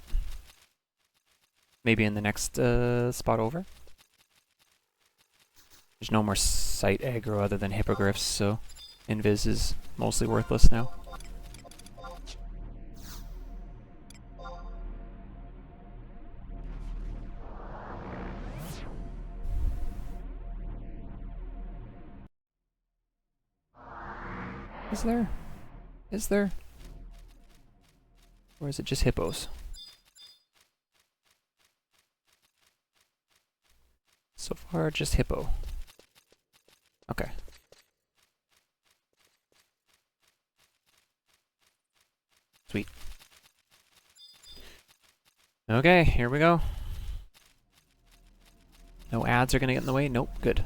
Maybe in the next spot over. There's no more sight aggro other than hippogriffs, so invis is mostly worthless now. Is there? Is there? Or is it just hippos? So far, just hippo. Okay. Sweet. Okay, here we go. No ads are gonna get in the way? Nope, good.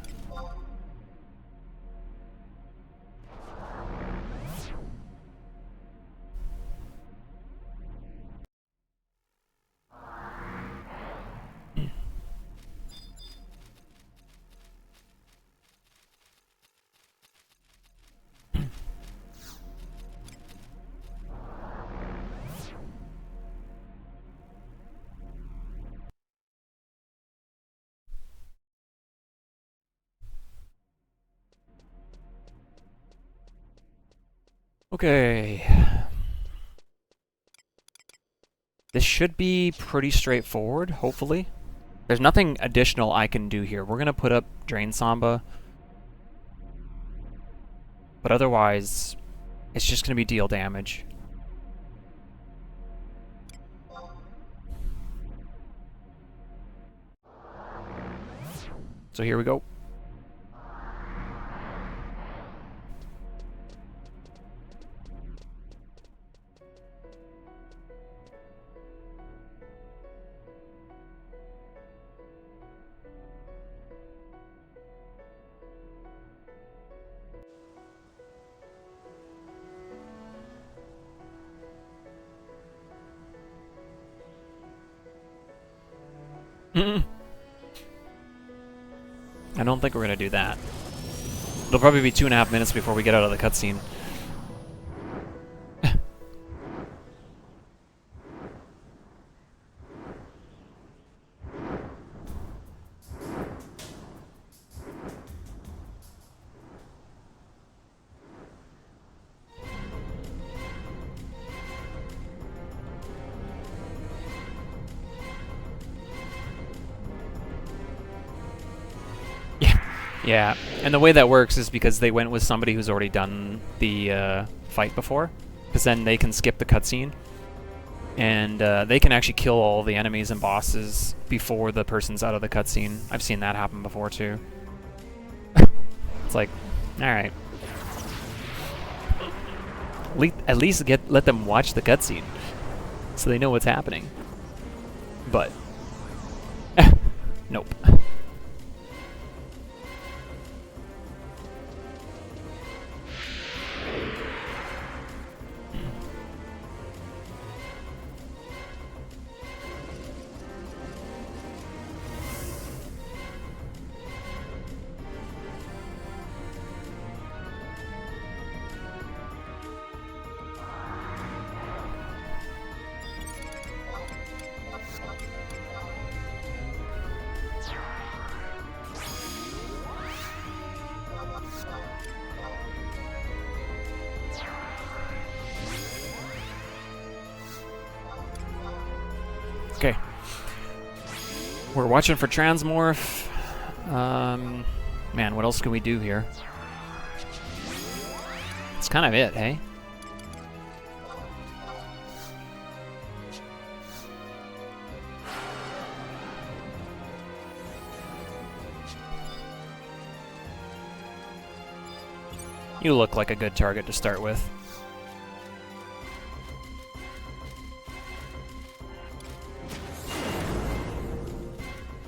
Okay. This should be pretty straightforward, hopefully. There's nothing additional I can do here. We're gonna put up Drain Samba. But otherwise, it's just gonna be deal damage. So here we go. I don't think we're gonna do that. It'll probably be 2.5 minutes before we get out of the cutscene. Yeah, and the way that works is because they went with somebody who's already done the fight before, because then they can skip the cutscene, and they can actually kill all the enemies and bosses before the person's out of the cutscene. I've seen that happen before too. It's like, all right, at least let them watch the cutscene so they know what's happening. But nope. Okay. We're watching for Transmorph. Man, what else can we do here? It's kind of it, hey? You look like a good target to start with.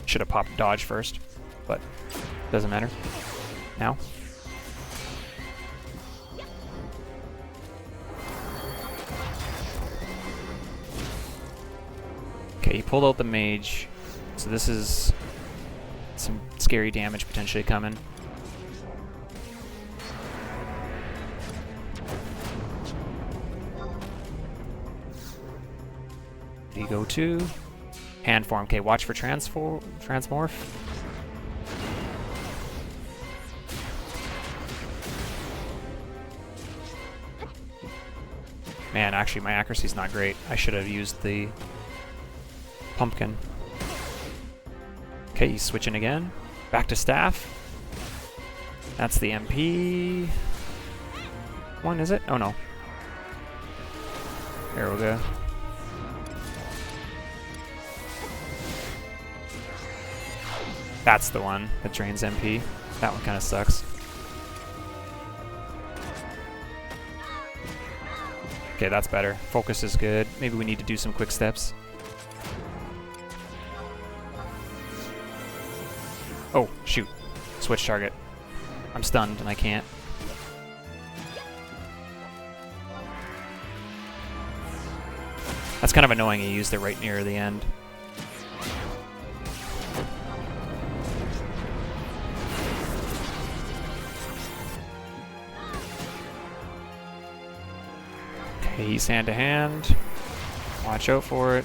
Should have popped dodge first, but doesn't matter. Now. Okay, he pulled out the mage, so this is some scary damage potentially coming. Did he go to? Hand form. Okay, watch for Transmorph. Man, actually my accuracy's not great. I should have used the pumpkin. Okay, he's switching again. Back to staff. That's the MP one, is it? Oh no. There we go. That's the one that drains MP. That one kind of sucks. Okay, that's better. Focus is good. Maybe we need to do some quick steps. Oh, shoot. Switch target. I'm stunned and I can't. That's kind of annoying. He used it right near the end. Okay, he's hand to hand. Watch out for it.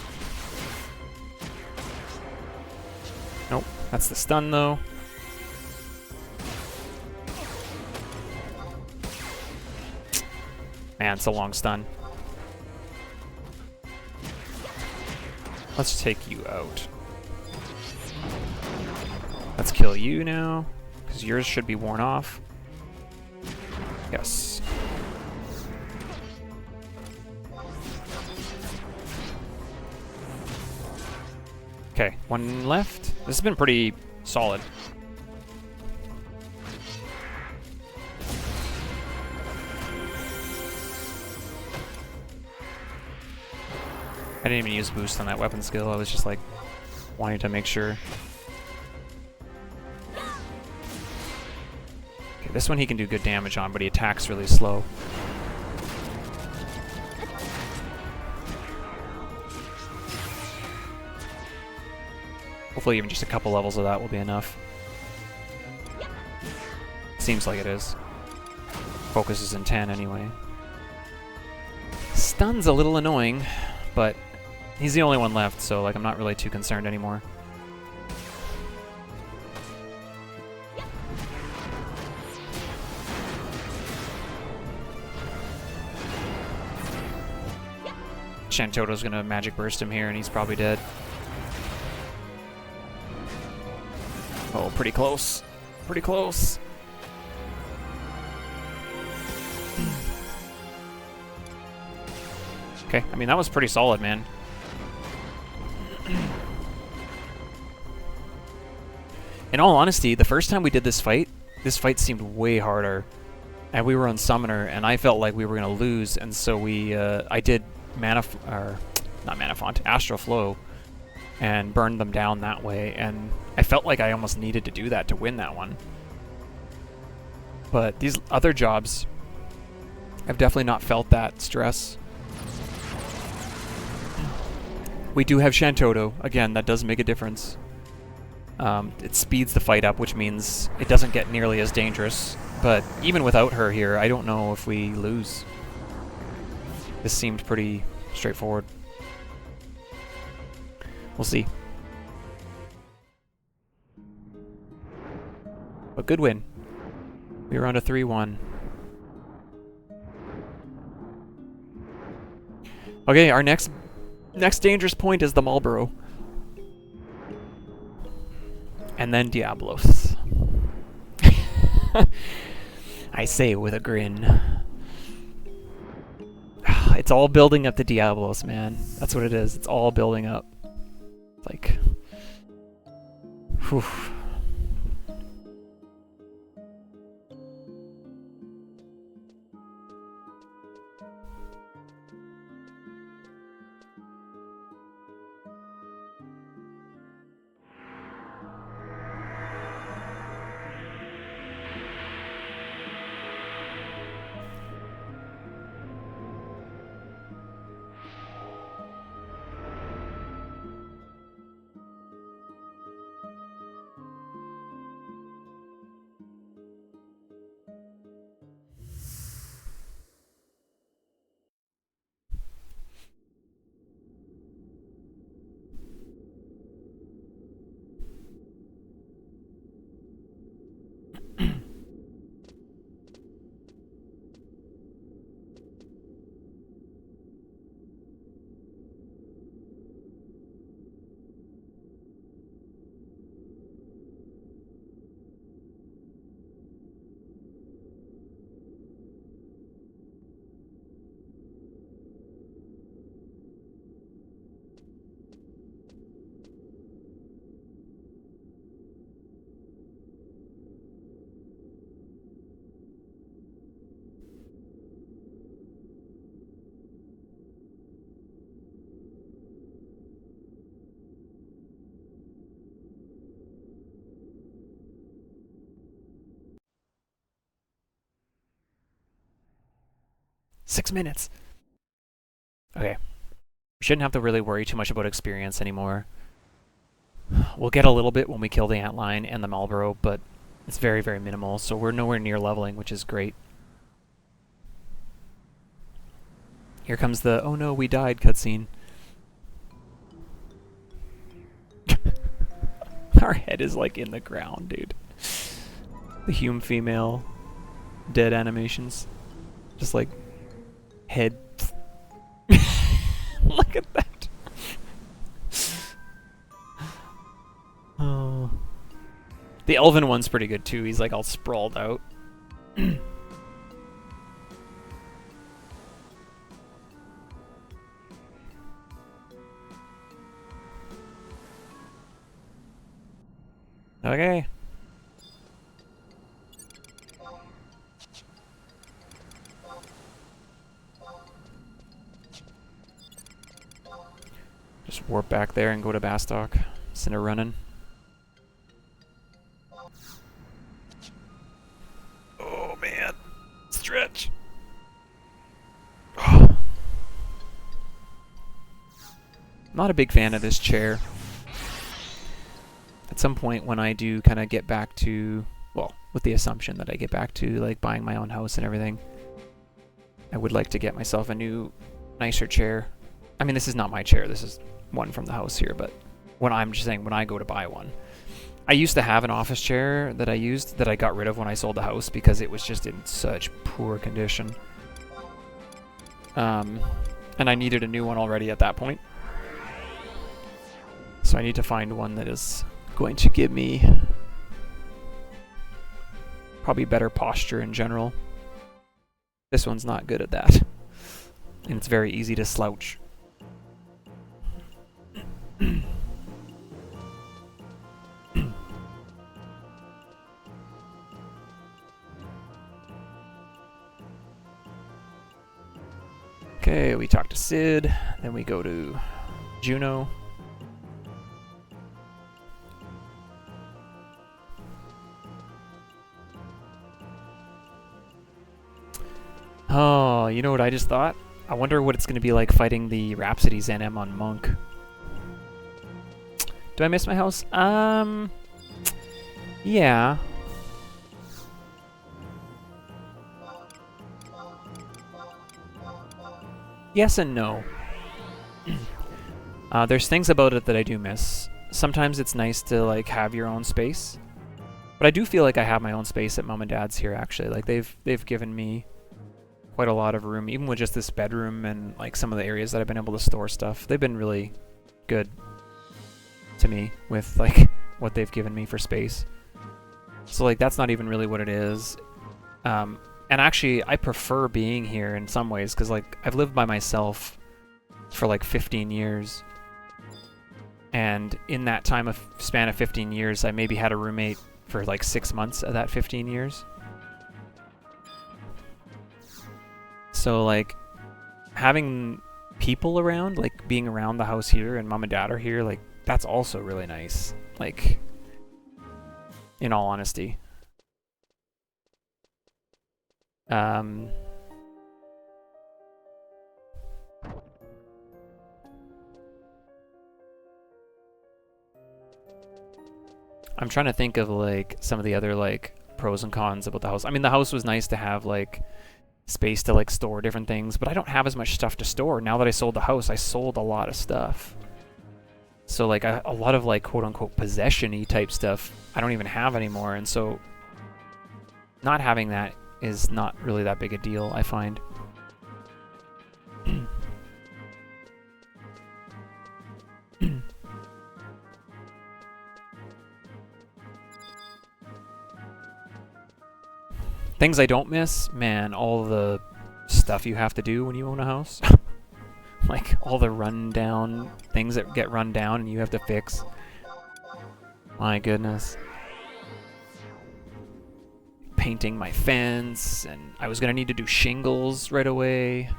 Nope, that's the stun though. Man, it's a long stun. Let's take you out. Let's kill you now, because yours should be worn off. Yes. Okay, one left. This has been pretty solid. I didn't even use boost on that weapon skill. I was just like wanting to make sure. Okay, this one he can do good damage on, but he attacks really slow. Hopefully even just a couple levels of that will be enough. Seems like it is. Focus is in 10 anyway. Stun's a little annoying, but he's the only one left, so like I'm not really too concerned anymore. Shantoto's gonna magic burst him here and he's probably dead. Oh, pretty close. Pretty close. Okay, I mean, that was pretty solid, man. In all honesty, the first time we did this fight seemed way harder. And we were on Summoner, and I felt like we were going to lose, and so we, I did Astral Flow, and burned them down that way, and I felt like I almost needed to do that to win that one. But these other jobs, I've definitely not felt that stress. We do have Shantoto. Again, that does make a difference. It speeds the fight up, which means it doesn't get nearly as dangerous. But even without her here, I don't know if we lose. This seemed pretty straightforward. We'll see. But good win. We were on a 3-1. Okay, our next dangerous point is the Marlboro. And then Diablos. I say with a grin. It's all building up to Diablos, man. That's what it is. It's all building up. It's like... Whew. Six minutes. Okay. We shouldn't have to really worry too much about experience anymore. We'll get a little bit when we kill the Antlion and the Marlboro, but it's very, very minimal, so we're nowhere near leveling, which is great. Here comes the, oh no, we died cutscene. Our head is like in the ground, dude. The Hume female dead animations. Just like head. Look at that. Oh. The elven one's pretty good too. He's like all sprawled out. Okay. Just warp back there and go to Bastok. Send her running. Oh man. Stretch. Not a big fan of this chair. at some point when I do kind of get back to, well, with the assumption that I get back to like buying my own house and everything, I would like to get myself a new, nicer chair. I mean, this is not my chair. This is one from the house here, but when I'm just saying when I go to buy one, I used to have an office chair that I used that I got rid of when I sold the house because it was just in such poor condition. And I needed a new one already at that point. So I need to find one that is going to give me probably better posture in general. This one's not good at that. And it's very easy to slouch. Okay, we talk to Sid, then we go to Juno. Oh, you know what I just thought? I wonder what it's going to be like fighting the Rhapsody ZM on Monk. Do I miss my house? Yeah. Yes and no. There's things about it that I do miss. Sometimes it's nice to like have your own space. But I do feel like I have my own space at Mom and Dad's here actually. Like they've given me quite a lot of room, even with just this bedroom and like some of the areas that I've been able to store stuff. They've been really good to me with like what they've given me for space. So like that's not even really what it is. And actually I prefer being here in some ways because like I've lived by myself for like 15 years. And in that span of 15 years, I maybe had a roommate for like 6 months of that 15 years. So like having people around, like being around the house here and Mom and Dad are here, like that's also really nice. Like in all honesty. I'm trying to think of like some of the other like pros and cons about the house. I mean, the house was nice to have like space to like store different things, but I don't have as much stuff to store. Now that I sold the house, I sold a lot of stuff. So like a lot of like quote unquote possession-y type stuff I don't even have anymore, and so not having that is not really that big a deal, I find. Things I don't miss, man, all the stuff you have to do when you own a house. Like all the rundown things that get run down and you have to fix. My goodness. Painting my fence, and I was gonna need to do shingles right away.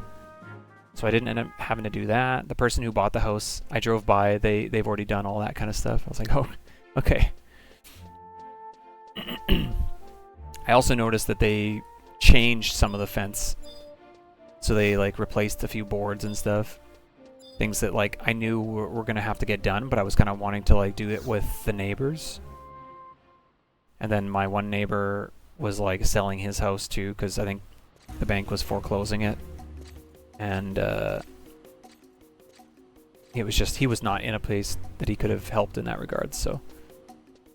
So I didn't end up having to do that. The person who bought the house, I drove by, they've already done all that kind of stuff. I was like, oh, okay. I also noticed that they changed some of the fence. So they like replaced a few boards and stuff. Things that like I knew were gonna have to get done, but I was kind of wanting to like do it with the neighbors. And then my one neighbor was like selling his house too, because I think the bank was foreclosing it. And it was just, he was not in a place that he could have helped in that regard, so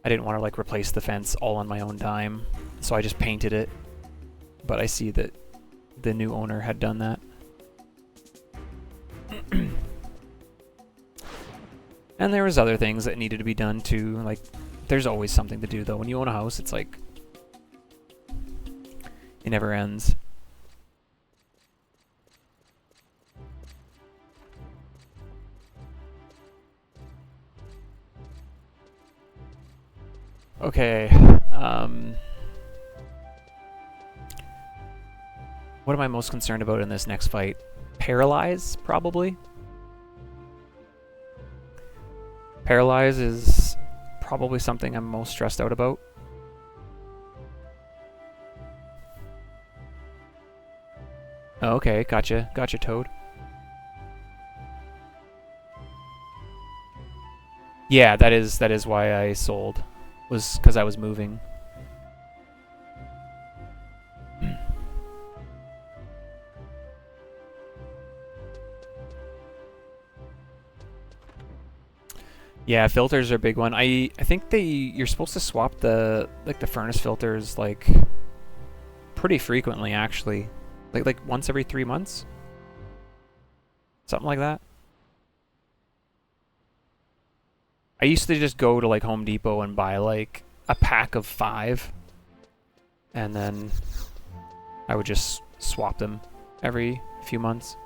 I didn't want to like replace the fence all on my own dime. So I just painted it, but I see that the new owner had done that. And there was other things that needed to be done too. Like, there's always something to do though. When you own a house, it's like, it never ends. Okay, what am I most concerned about in this next fight? Paralyze, probably. Paralyze is probably something I'm most stressed out about. Oh, okay, gotcha. Gotcha, Toad. Yeah, that is why I sold. Was because I was moving. Yeah, filters are a big one. I think you're supposed to swap the furnace filters like pretty frequently actually. Like once every 3 months. Something like that. I used to just go to like Home Depot and buy like a pack of 5 and then I would just swap them every few months.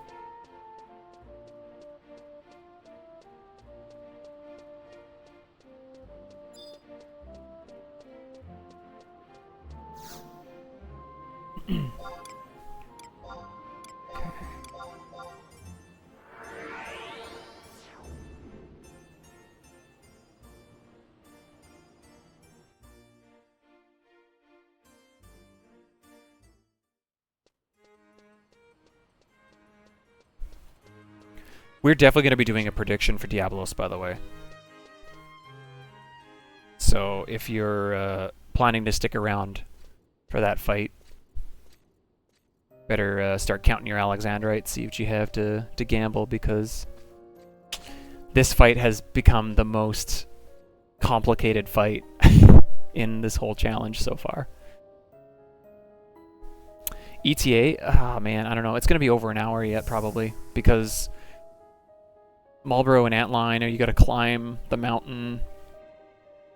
We're definitely going to be doing a prediction for Diablos, by the way. So if you're planning to stick around for that fight, better start counting your Alexandrite, see what you have to gamble, because this fight has become the most complicated fight in this whole challenge so far. ETA? Oh man, I don't know. It's going to be over an hour yet, probably, because Marlborough and Antline, you got to climb the mountain.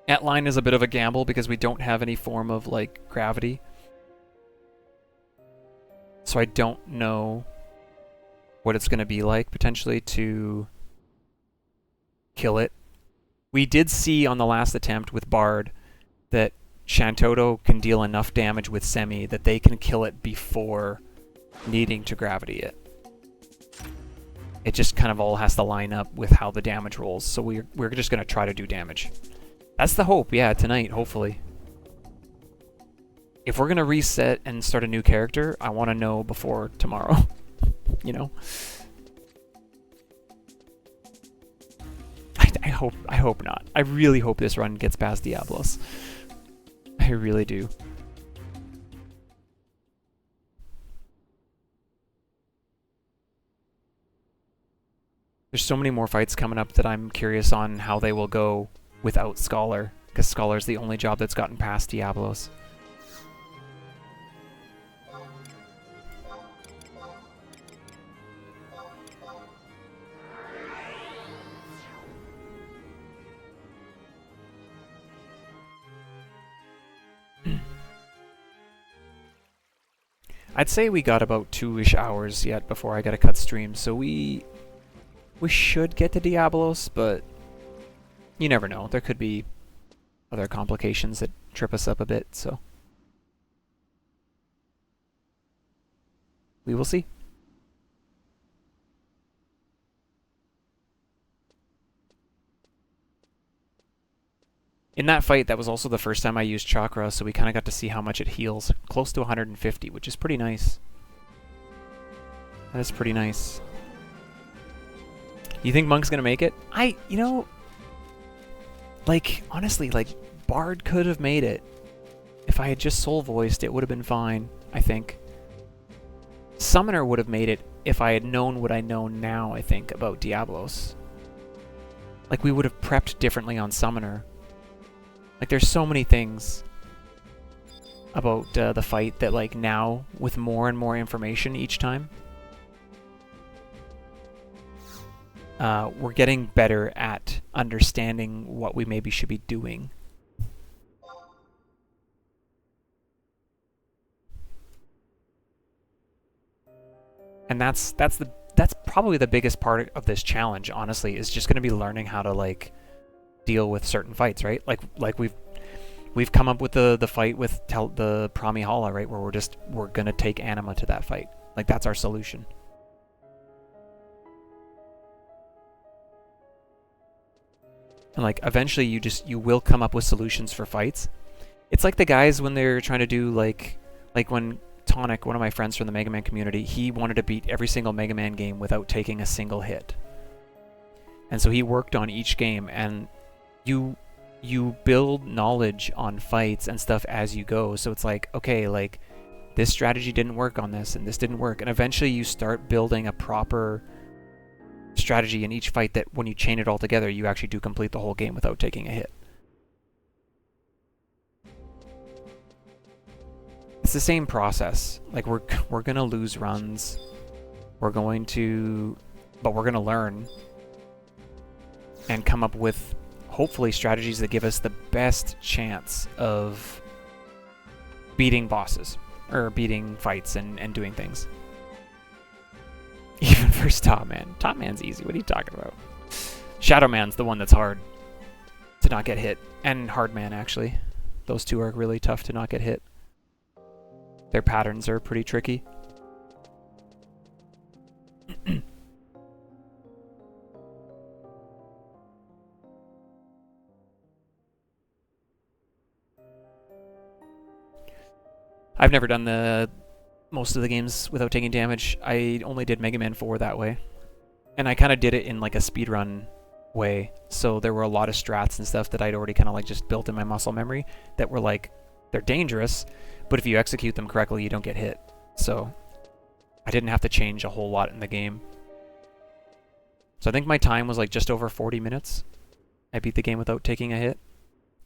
Antline is a bit of a gamble because we don't have any form of like gravity. So I don't know what it's going to be like potentially to kill it. We did see on the last attempt with Bard that Shantoto can deal enough damage with Semi that they can kill it before needing to gravity it. It just kind of all has to line up with how the damage rolls. So we're just going to try to do damage. That's the hope, yeah, tonight, hopefully. If we're going to reset and start a new character, I want to know before tomorrow. You know? I hope not. I really hope this run gets past Diablos. I really do. There's so many more fights coming up that I'm curious on how they will go without Scholar, because Scholar's the only job that's gotten past Diablos. I'd say we got about 2-ish hours yet before I gotta cut stream, so we should get to Diablos, but you never know. There could be other complications that trip us up a bit, so we will see. In that fight, that was also the first time I used Chakra, so we kind of got to see how much it heals. Close to 150, which is pretty nice. That is pretty nice. You think Monk's gonna make it? You know, like, honestly, like, Bard could have made it. If I had just soul voiced, it would have been fine, I think. Summoner would have made it if I had known what I know now, I think, about Diablos. Like, we would have prepped differently on Summoner. Like, there's so many things about the fight that, like, now, with more and more information each time, we're getting better at understanding what we maybe should be doing. And that's probably the biggest part of this challenge, honestly, is just going to be learning how to, like, deal with certain fights, right? Like we've come up with the fight with the Prami Hala, right? Where we're going to take Anima to that fight. Like, that's our solution. And, like, eventually you will come up with solutions for fights. It's like the guys when they're trying to do, like when Tonic, one of my friends from the Mega Man community, he wanted to beat every single Mega Man game without taking a single hit. And so he worked on each game, and you build knowledge on fights and stuff as you go. So it's like, okay, like this strategy didn't work on this and this didn't work, and eventually you start building a proper strategy in each fight that when you chain it all together, you actually do complete the whole game without taking a hit. It's the same process. Like we're gonna lose runs. But we're gonna learn and come up with hopefully strategies that give us the best chance of beating bosses or beating fights and doing things. Even first Top Man. Top Man's easy. What are you talking about? Shadow Man's the one that's hard to not get hit. And Hard Man, actually. Those two are really tough to not get hit. Their patterns are pretty tricky. I've never done most of the games without taking damage. I only did Mega Man 4 that way. And I kind of did it in like a speedrun way. So there were a lot of strats and stuff that I'd already kind of like just built in my muscle memory that were like, they're dangerous, but if you execute them correctly, you don't get hit. So I didn't have to change a whole lot in the game. So I think my time was like just over 40 minutes. I beat the game without taking a hit.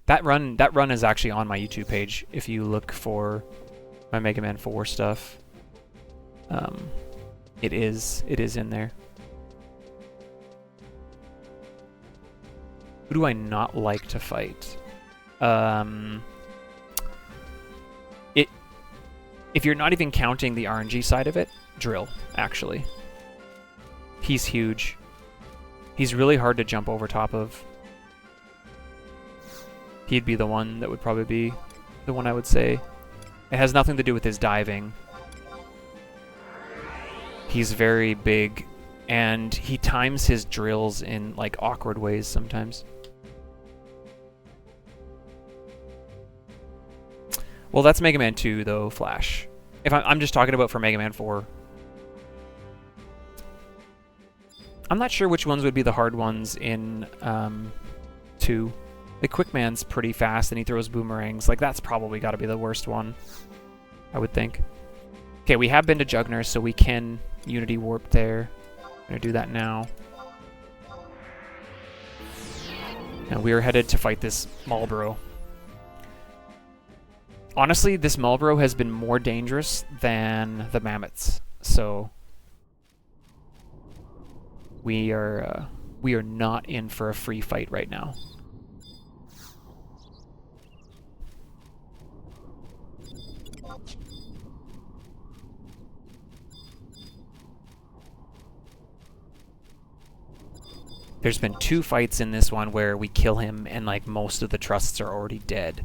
That run is actually on my YouTube page if you look for my Mega Man 4 stuff. It is in there. Who do I not like to fight? If you're not even counting the RNG side of it, Drill, actually. He's huge. He's really hard to jump over top of. He'd be the one that would probably be the one I would say. It has nothing to do with his diving. He's very big, and he times his drills in like awkward ways sometimes. Well, that's Mega Man 2 though, Flash. If I'm just talking about for Mega Man 4. I'm not sure which ones would be the hard ones in 2. The Quick Man's pretty fast and he throws boomerangs. Like, that's probably got to be the worst one, I would think. Okay, we have been to Jugner, so we can Unity Warp there. I'm going to do that now. And we are headed to fight this Marlboro. Honestly, this Marlboro has been more dangerous than the Mammoths, so we are not in for a free fight right now. There's been 2 fights in this one where we kill him and like most of the trusts are already dead.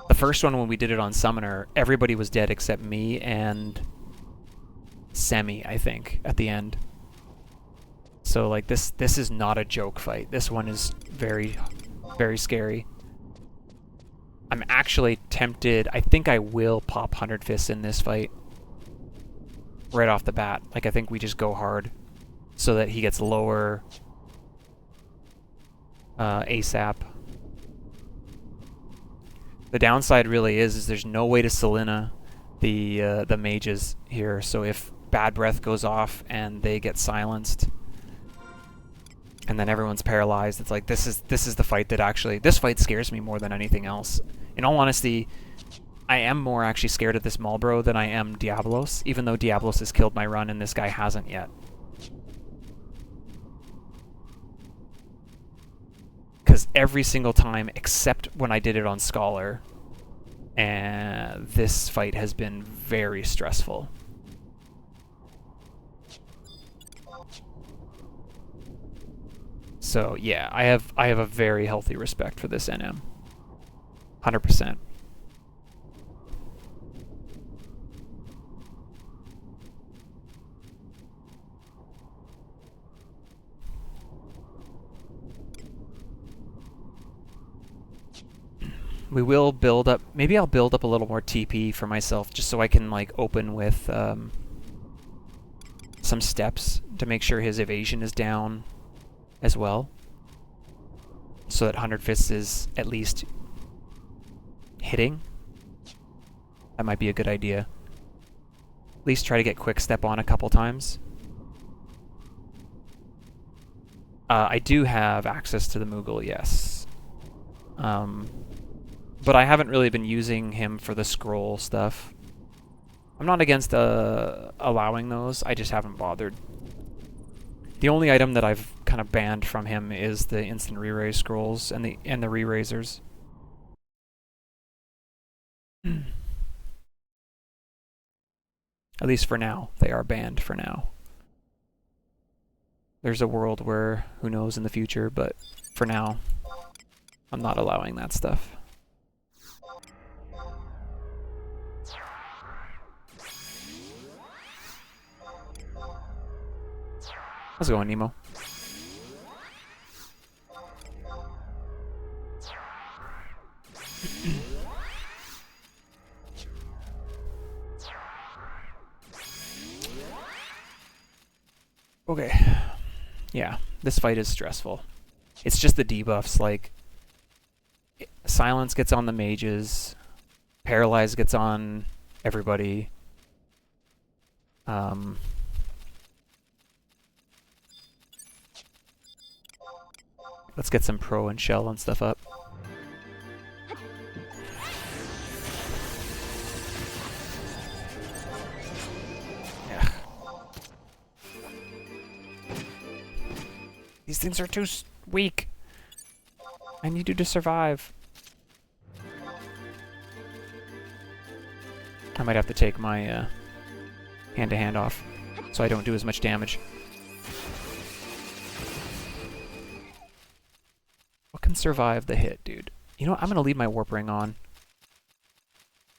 The first one when we did it on Summoner, everybody was dead except me and Semi, I think, at the end. So like this is not a joke fight. This one is very, very scary. I'm actually tempted. I think I will pop 100 Fists in this fight. Right off the bat. Like I think we just go hard so that he gets lower ASAP. The downside really is there's no way to Selena the mages here. So if Bad Breath goes off and they get silenced, and then everyone's paralyzed, it's like this is the fight that actually this fight scares me more than anything else. In all honesty, I am more actually scared of this Marlboro than I am Diablos, even though Diablos has killed my run and this guy hasn't yet. Because every single time, except when I did it on Scholar, and this fight has been very stressful. So yeah, I have a very healthy respect for this NM. 100%. We will build up, maybe I'll build up a little more TP for myself just so I can like open with some steps to make sure his evasion is down as well. so that 100 Fists is at least hitting. That might be a good idea. At least try to get Quick Step on a couple times. I do have access to the Moogle, yes. But I haven't really been using him for the scroll stuff. I'm not against allowing those, I just haven't bothered. The only item that I've kind of banned from him is the instant re-raise scrolls and the re-raisers. At least for now, they are banned for now. There's a world where, who knows in the future, but for now, I'm not allowing that stuff. How's it going, Nemo? Okay. Yeah, this fight is stressful. It's just the debuffs, like... Silence gets on the mages. Paralyze gets on everybody. Let's get some Pro and Shell and stuff up. Yeah. These things are too weak. I need you to survive. I might have to take my hand-to-hand off so I don't do as much damage. What can survive the hit, dude? You know what? I'm going to leave my Warp Ring on.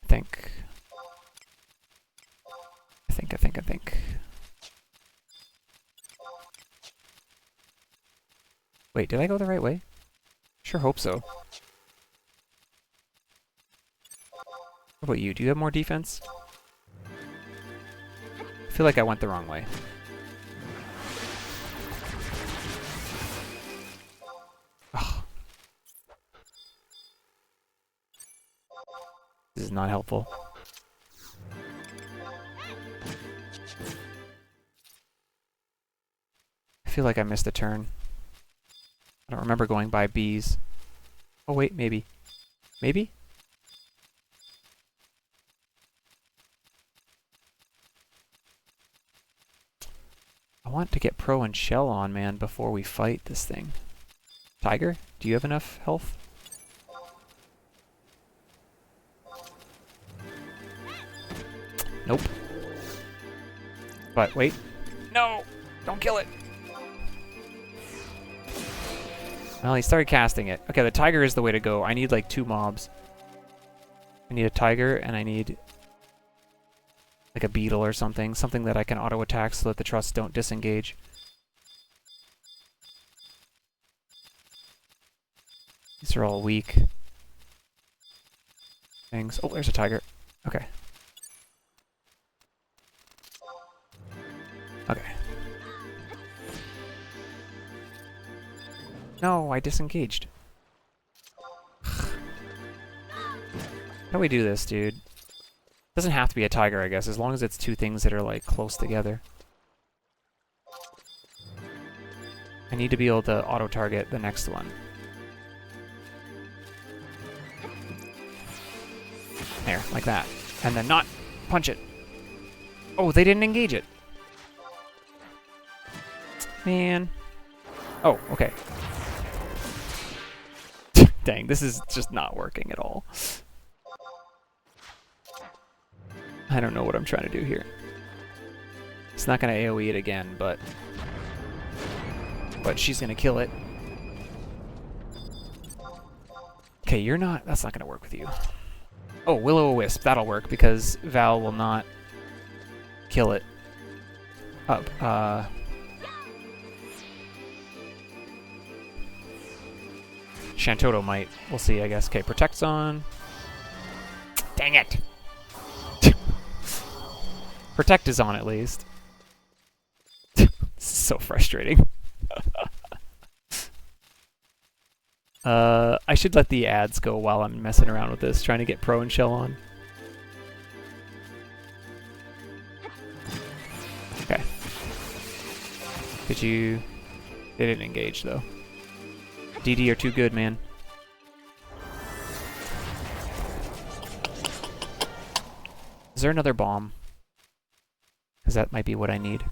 I think. Wait, did I go the right way? Sure hope so. What about you? Do you have more defense? I feel like I went the wrong way. Ugh. This is not helpful. I feel like I missed a turn. I don't remember going by bees. Oh wait, maybe. Maybe? I want to get Pro and Shell on, man, before we fight this thing. Tiger, do you have enough health? Nope. But wait. No! Don't kill it! Well, he started casting it. Okay, the tiger is the way to go. I need like 2 mobs. I need a tiger and I need like a beetle or something. Something that I can auto-attack so that the trusts don't disengage. These are all weak things. Oh, there's a tiger. Okay. Okay. No, I disengaged. How do we do this, dude? Doesn't have to be a tiger, I guess, as long as it's 2 things that are, like, close together. I need to be able to auto-target the next one. There, like that. And then not punch it. Oh, they didn't engage it. Man. Oh, okay. Dang, this is just not working at all. I don't know what I'm trying to do here. It's not going to AoE it again, but she's going to kill it. Okay, you're not... That's not going to work with you. Oh, Will-O-Wisp. That'll work, because Val will not kill it. Shantoto might. We'll see, I guess. Okay, Protect's on. Dang it! Protect is on, at least. This is so frustrating. I should let the ads go while I'm messing around with this, trying to get Pro and Shell on. Okay. Could you... They didn't engage, though. DD are too good, man. Is there another bomb? Because that might be what I need.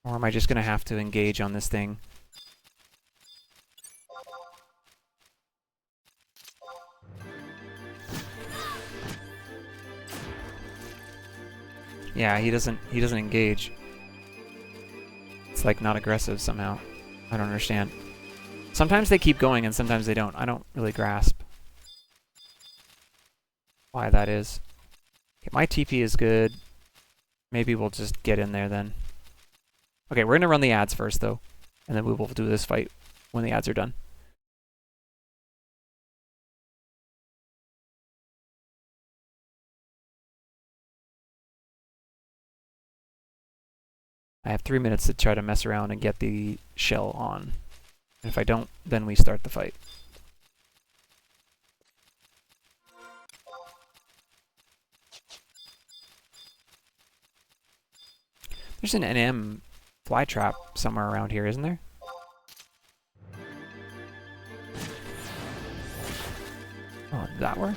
Or am I just going to have to engage on this thing? Yeah, he doesn't engage. It's like not aggressive somehow. I don't understand. Sometimes they keep going and sometimes they don't. I don't really grasp why that is. Okay, my TP is good. Maybe we'll just get in there then. Okay, we're going to run the ads first though. And then we will do this fight when the ads are done. I have 3 minutes to try to mess around and get the shell on. And if I don't, then we start the fight. There's an NM fly trap somewhere around here, isn't there? Oh, did that work?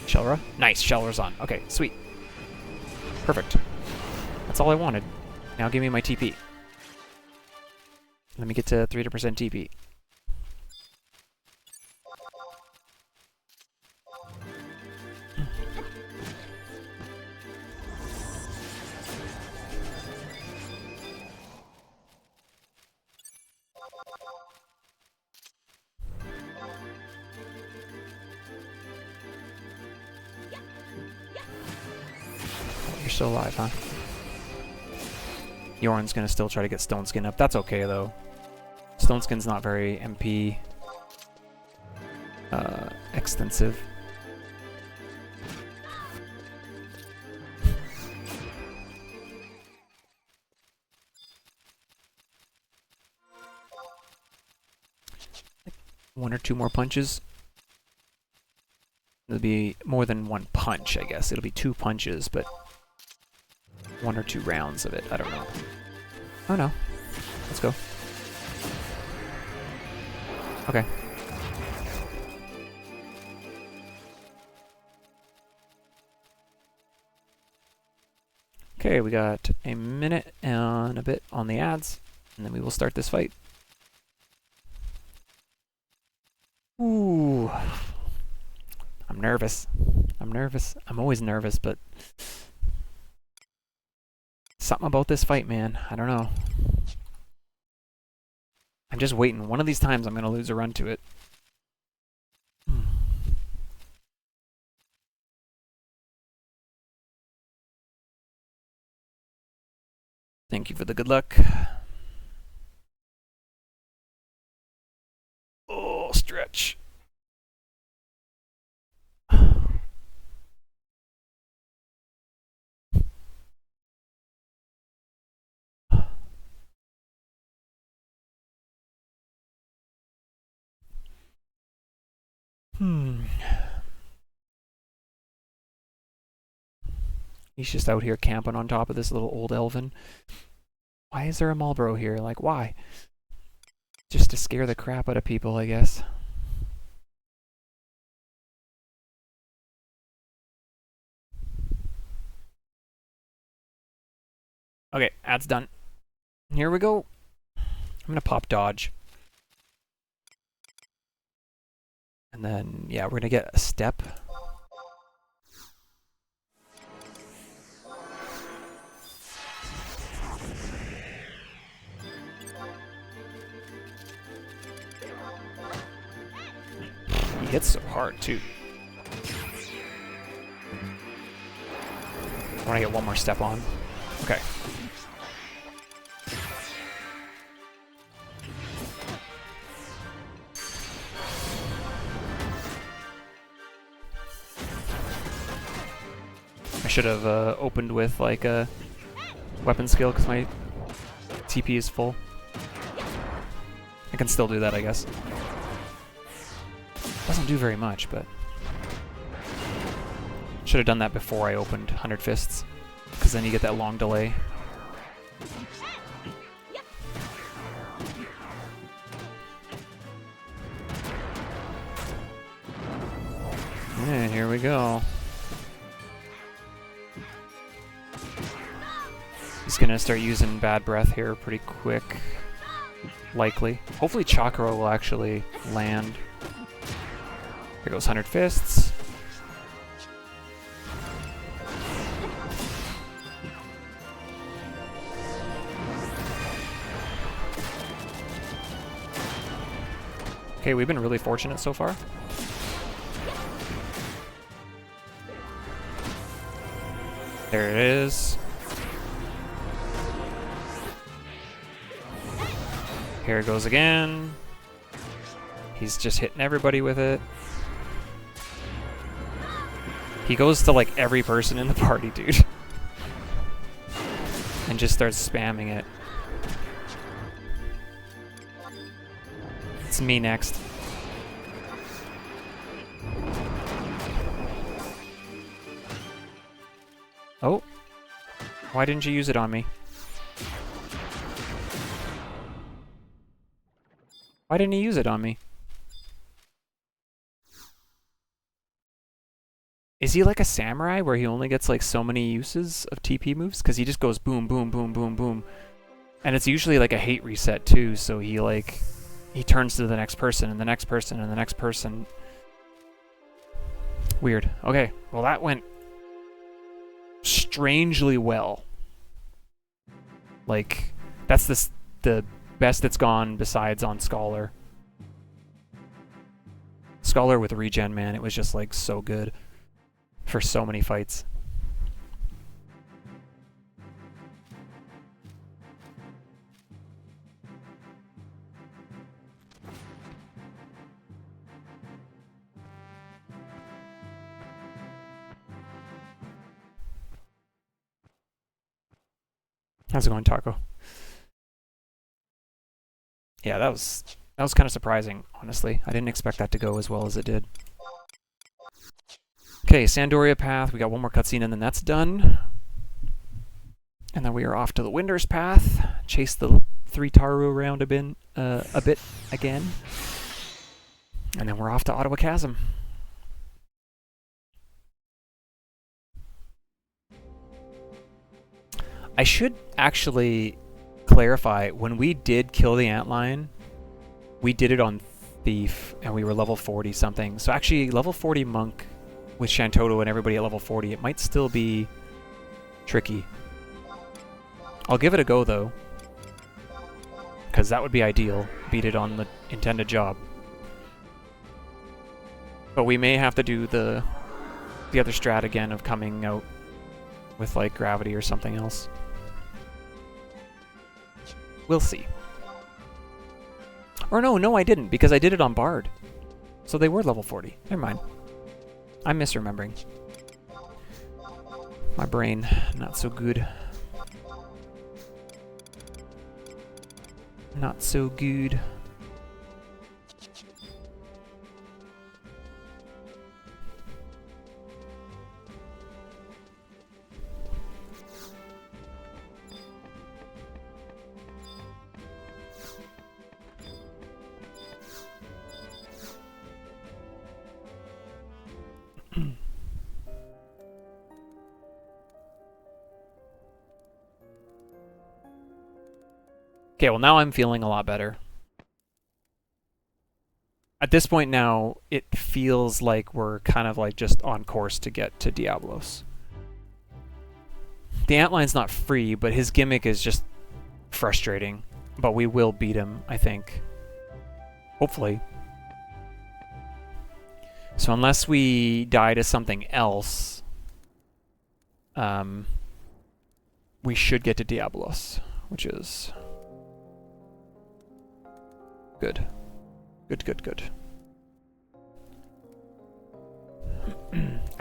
Shellra? Nice, Shellra's on. Okay, sweet. Perfect. That's all I wanted. Now give me my TP. Let me get to 300% TP. You're still alive, huh? Yorn's gonna still try to get Stone Skin up. That's okay, though. Stone Skin's not very MP extensive. Like 1 or 2 more punches. It'll be more than 1 punch, I guess. It'll be 2 punches, but 1 or 2 rounds of it. I don't know. Oh no. Let's go. Okay. Okay, we got a minute and a bit on the ads, and then we will start this fight. Ooh. I'm nervous. I'm nervous. I'm always nervous, but something about this fight, man. I don't know. I'm just waiting. One of these times I'm going to lose a run to it. Thank you for the good luck. Oh, stretch. He's just out here camping on top of this little old elven. Why is there a Marlboro here? Like, why? Just to scare the crap out of people, I guess. Okay, ad's done. Here we go. I'm gonna pop dodge. And then, yeah, we're gonna get a step. He hits so hard, too. I want to get 1 more step on. Okay. should have opened with like a weapon skill because my TP is full. I can still do that, I guess. Doesn't do very much, but should have done that before I opened 100 Fists, because then you get that long delay. And here we go. He's gonna start using Bad Breath here pretty quick. Likely. Hopefully Chakra will actually land. Here goes 100 Fists. Okay, we've been really fortunate so far. There it is. Here it goes again. He's just hitting everybody with it. He goes to like every person in the party, dude. And just starts spamming it. It's me next. Oh. Why didn't you use it on me? Why didn't he use it on me? Is he like a samurai where he only gets like so many uses of TP moves? Because he just goes boom, boom, boom, boom, boom. And it's usually like a hate reset too, so he turns to the next person and the next person and the next person. Weird. Okay, well that went strangely well. Like, that's the best it's gone besides on Scholar. Scholar with regen, man, it was just like so good for so many fights. How's it going, Taco? Yeah, that was kind of surprising, honestly. I didn't expect that to go as well as it did. Okay, Sandoria Path. We got one more cutscene and then that's done. And then we are off to the Winder's Path. Chase the 3 Taru around a bit again. And then we're off to Ottawa Chasm. I should actually clarify, when we did kill the antlion, we did it on Thief, and we were level 40 something. So actually, level 40 Monk with Shantoto and everybody at level 40, it might still be tricky. I'll give it a go, though, because that would be ideal. Beat it on the intended job. But we may have to do the other strat again of coming out with, like, gravity or something else. We'll see. Or no, I didn't, because I did it on Bard. So they were level 40. Never mind. I'm misremembering. My brain, not so good. Not so good. Okay, well now I'm feeling a lot better. At this point now, it feels like we're kind of like just on course to get to Diablos. The Antline's not free, but his gimmick is just frustrating. But we will beat him, I think. Hopefully. So unless we die to something else, we should get to Diablos, which is good. Good.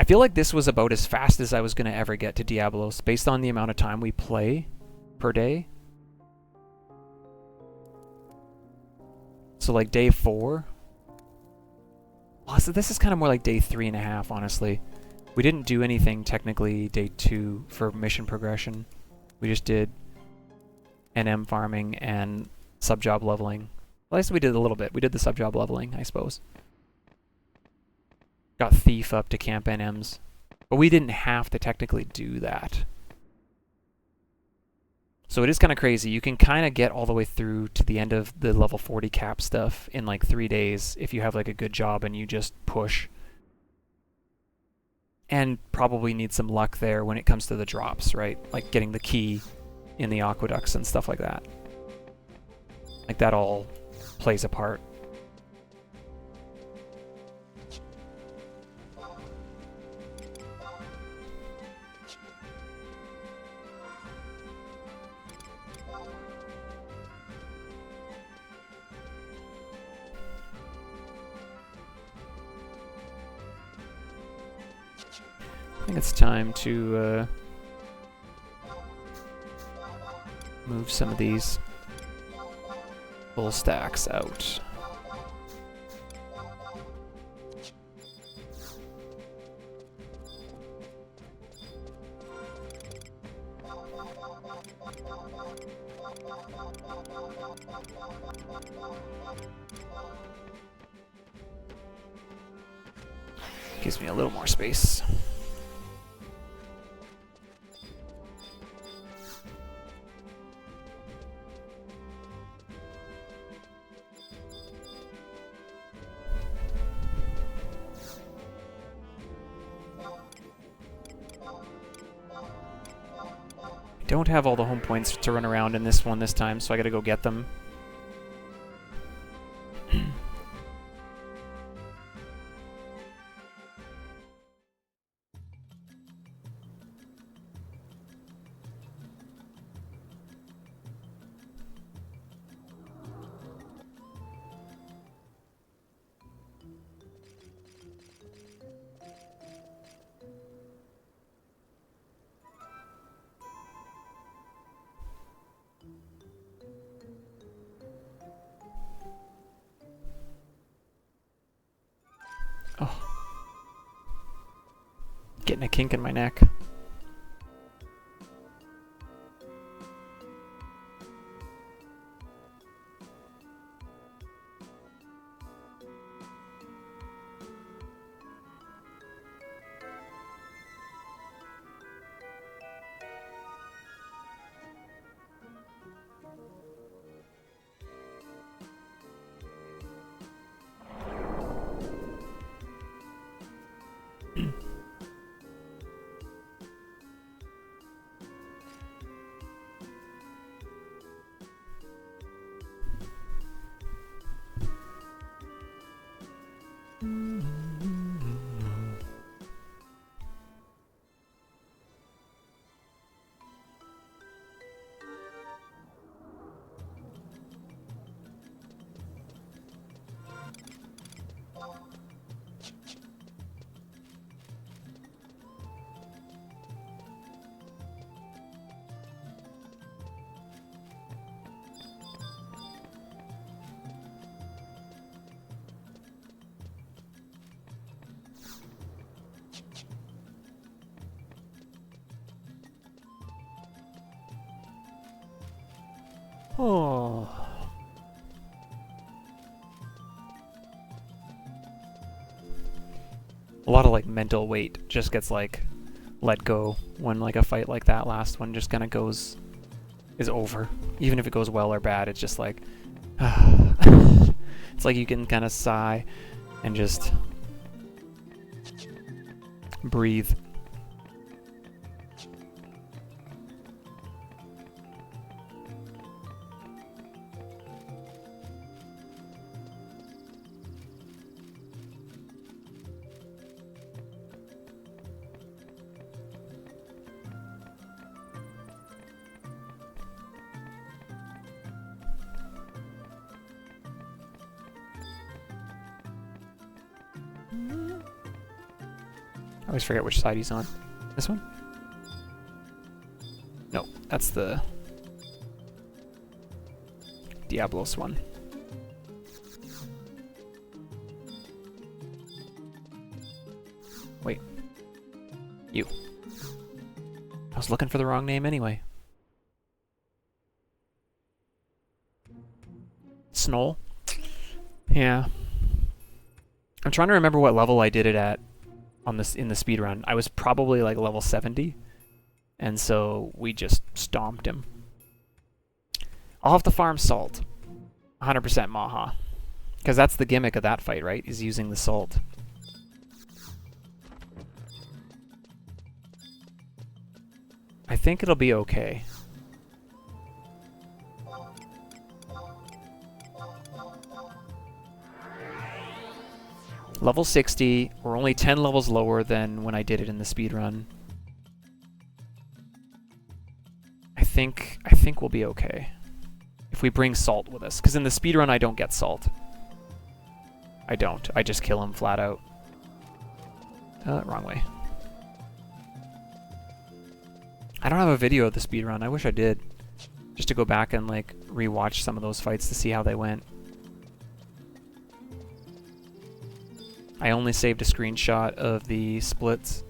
I feel like this was about as fast as I was going to ever get to Diablos based on the amount of time we play per day. So like day 4. Well, so this is kind of more like day 3.5, honestly. We didn't do anything technically day 2 for mission progression. We just did NM farming and sub-job leveling. Well, at least we did a little bit. We did the sub-job leveling, I suppose. Got Thief up to camp NMs. But we didn't have to technically do that. So it is kind of crazy. You can kind of get all the way through to the end of the level 40 cap stuff in like 3 days if you have like a good job and you just push. And probably need some luck there when it comes to the drops, right? Like getting the key in the aqueducts and stuff like that. Like that all plays a part. I think it's time to move some of these full stacks out. Gives me a little more space. Don't have all the home points to run around in this one this time, so I gotta go get them. Oh. Getting a kink in my neck. Oh. A lot of like mental weight just gets like let go when like a fight like that last one just kind of is over. Even if it goes well or bad, it's just like it's like you can kind of sigh and just breathe. always forget which side he's on. This one? No, that's the Diablos one. Wait. You. I was looking for the wrong name anyway. Snoll? Yeah. I'm trying to remember what level I did it at on this in the speedrun. I was probably like level 70. And so we just stomped him. I'll have to farm salt. 100% Maha. Because that's the gimmick of that fight, right? Is using the salt. I think it'll be okay. Level 60. We're only 10 levels lower than when I did it in the speedrun. I think we'll be okay. If we bring salt with us. Because in the speedrun I don't get salt. I don't. I just kill him flat out. Wrong way. I don't have a video of the speedrun. I wish I did. Just to go back and like rewatch some of those fights to see how they went. I only saved a screenshot of the splits.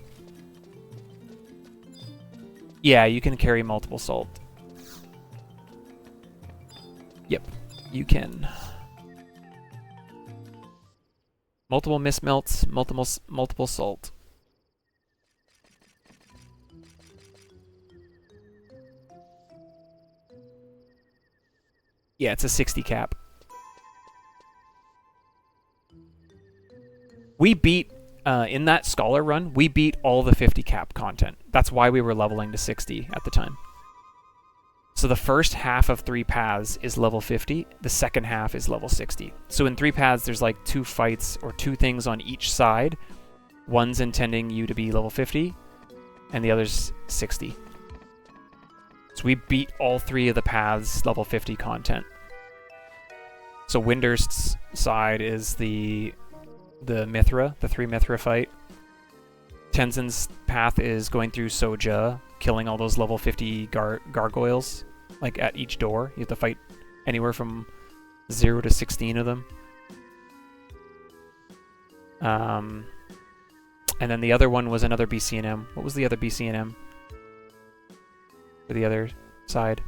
Yeah, you can carry multiple salt. Yep, you can. Multiple mismelts, multiple salt. Yeah, it's a 60 cap. We beat, in that Scholar run, we beat all the 50 cap content. That's why we were leveling to 60 at the time. So the first half of 3 paths is level 50, the second half is level 60. So in 3 paths, there's like 2 fights or 2 things on each side. One's intending you to be level 50, and the other's 60. So we beat all 3 of the paths level 50 content. So Windurst's side is the Mithra, the 3 Mithra fight. Tenzin's path is going through Soja, killing all those level 50 gargoyles, like at each door. You have to fight anywhere from 0 to 16 of them. And then the other one was another BCNM. What was the other BCNM? For the other side?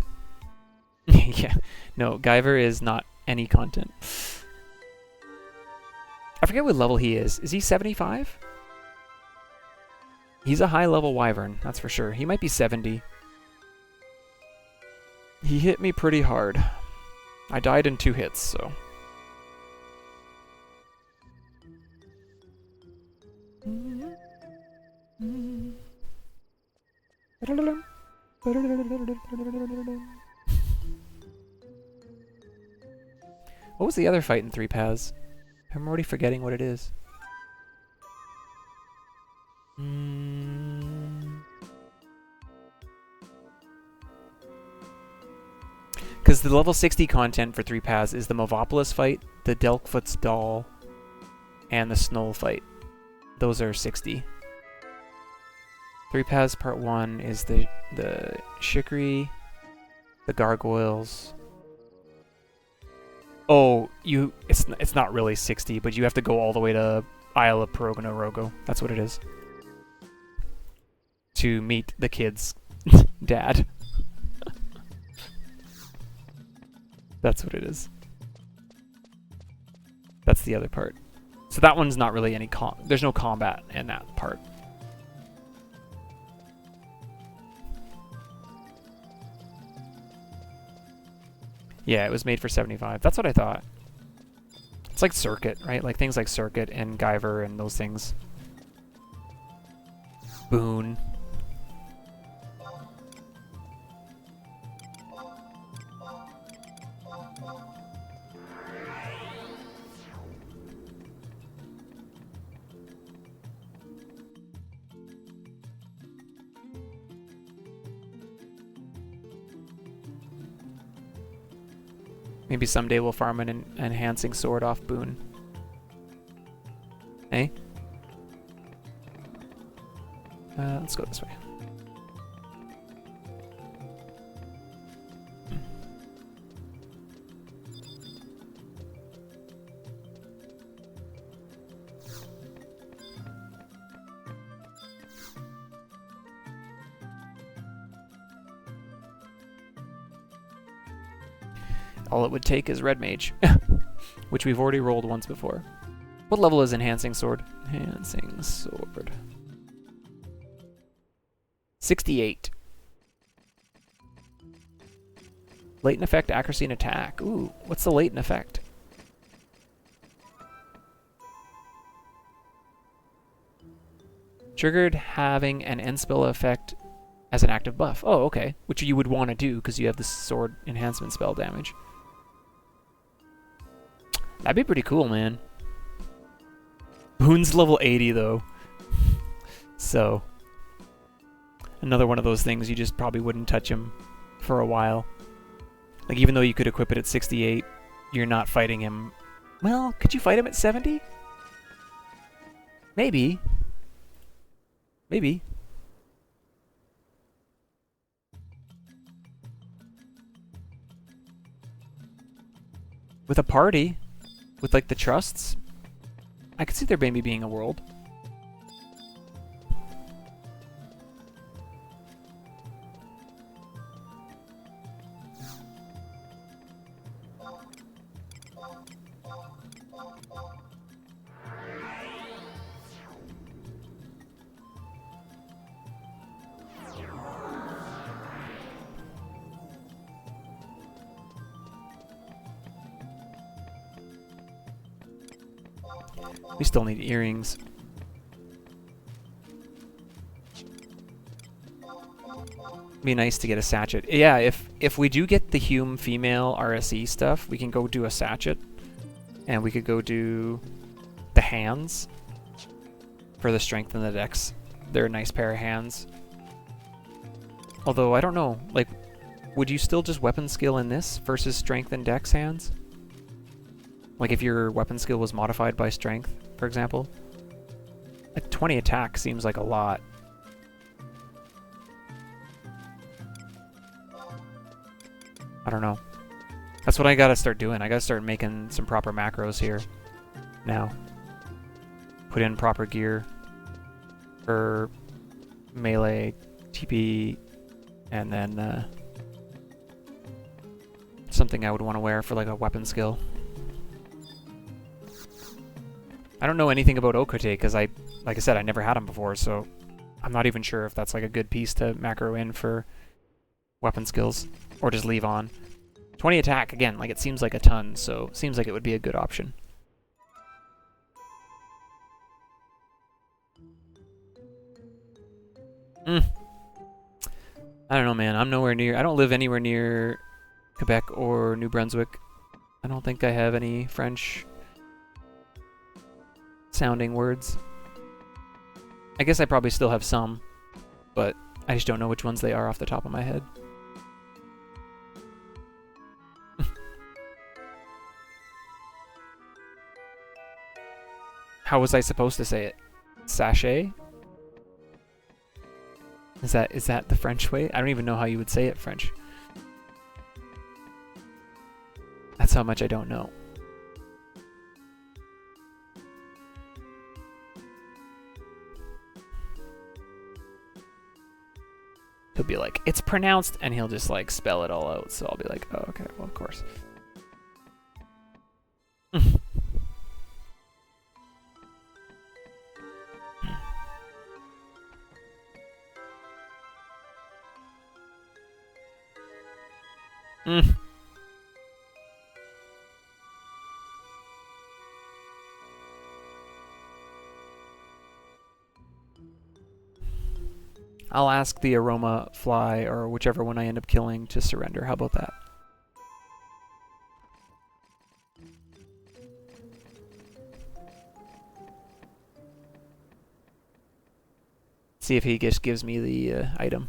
Yeah. No, Guyver is not any content. I forget what level he is. Is he 75? He's a high level wyvern, that's for sure. He might be 70. He hit me pretty hard. I died in 2 hits, so. What was the other fight in 3 paths? I'm already forgetting what it is. Because the level 60 content for 3 paths is the Movopolis fight, the Delkfoot's Doll, and the Snoll fight. Those are 60. 3 paths part 1 is the Shikri, the Gargoyles. Oh, it's not really 60, but you have to go all the way to Isle of Rogo. That's what it is. To meet the kid's dad. That's what it is. That's the other part. So that one's not really any there's no combat in that part. Yeah, it was made for 75. That's what I thought. It's like Circuit, right? Like things like Circuit and Guyver and those things. Boone. Maybe someday we'll farm an enhancing sword off Boone. Eh? Let's go this way. All it would take is Red Mage, which we've already rolled once before. What level is Enhancing Sword? Enhancing Sword. 68. Latent effect, accuracy, and attack. Ooh, what's the latent effect? Triggered having an end spell effect as an active buff. Oh, okay. Which you would want to do because you have the sword enhancement spell damage. That'd be pretty cool, man. Boon's level 80, though. So, another one of those things you just probably wouldn't touch him for a while. Like, even though you could equip it at 68, you're not fighting him. Well, could you fight him at 70? Maybe. Maybe. With a party. With, like, the trusts. I could see there maybe being a world. We still need earrings. Be nice to get a sachet. Yeah, if we do get the Hume female RSE stuff, we can go do a sachet. And we could go do the hands for the strength and the dex. They're a nice pair of hands. Although, I don't know. Like, would you still just weapon skill in this versus strength and dex hands? Like if your weapon skill was modified by strength, for example. A 20 attack seems like a lot. I don't know. That's what I gotta start doing. I gotta start making some proper macros here now. Put in proper gear for melee, TP, and then something I would want to wear for like a weapon skill. I don't know anything about Okote because like I said, I never had him before, so I'm not even sure if that's like a good piece to macro in for weapon skills or just leave on. 20 attack, again, like it seems like a ton, so it seems like it would be a good option. I don't know, man. I'm nowhere near... I don't live anywhere near Quebec or New Brunswick. I don't think I have any French sounding words. I guess I probably still have some, but I just don't know which ones they are off the top of my head. How was I supposed to say it? Sachet? Is that the French way? I don't even know how you would say it French. That's how much I don't know. He'll be like, it's pronounced, and he'll just like spell it all out. So I'll be like, oh, okay, well, of course. I'll ask the aroma fly or whichever one I end up killing to surrender. How about that? See if he just gives me the item.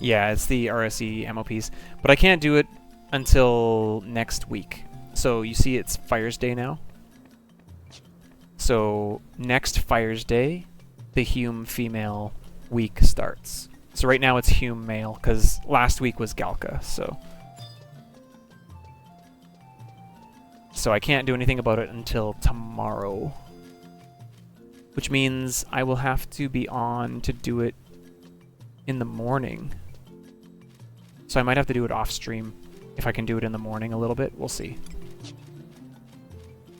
Yeah, it's the RSE MOPs. But I can't do it until next week. So you see it's Fires Day now. So next Fires Day, the Hume female week starts. So right now it's Hume male, because last week was Galka, so I can't do anything about it until tomorrow. Which means I will have to be on to do it in the morning. So I might have to do it off stream if I can do it in the morning a little bit. We'll see.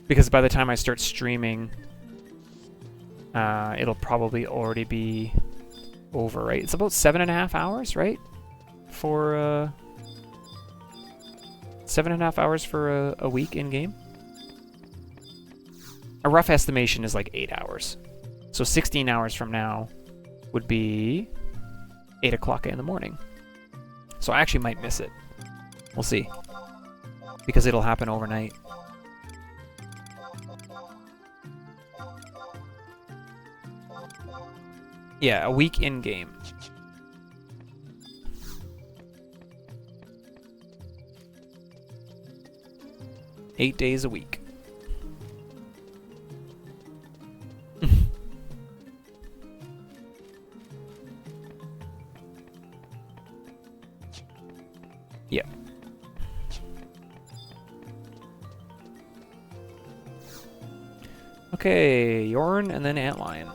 Because by the time I start streaming, it'll probably already be over, right? It's about 7.5 hours, right? For 7.5 hours for a week in game. A rough estimation is like 8 hours. So 16 hours from now would be 8 o'clock in the morning. So I actually might miss it. We'll see. Because it'll happen overnight. Yeah, a week in game. Eight days a week. Yeah. Okay, Yorn and then Antlion.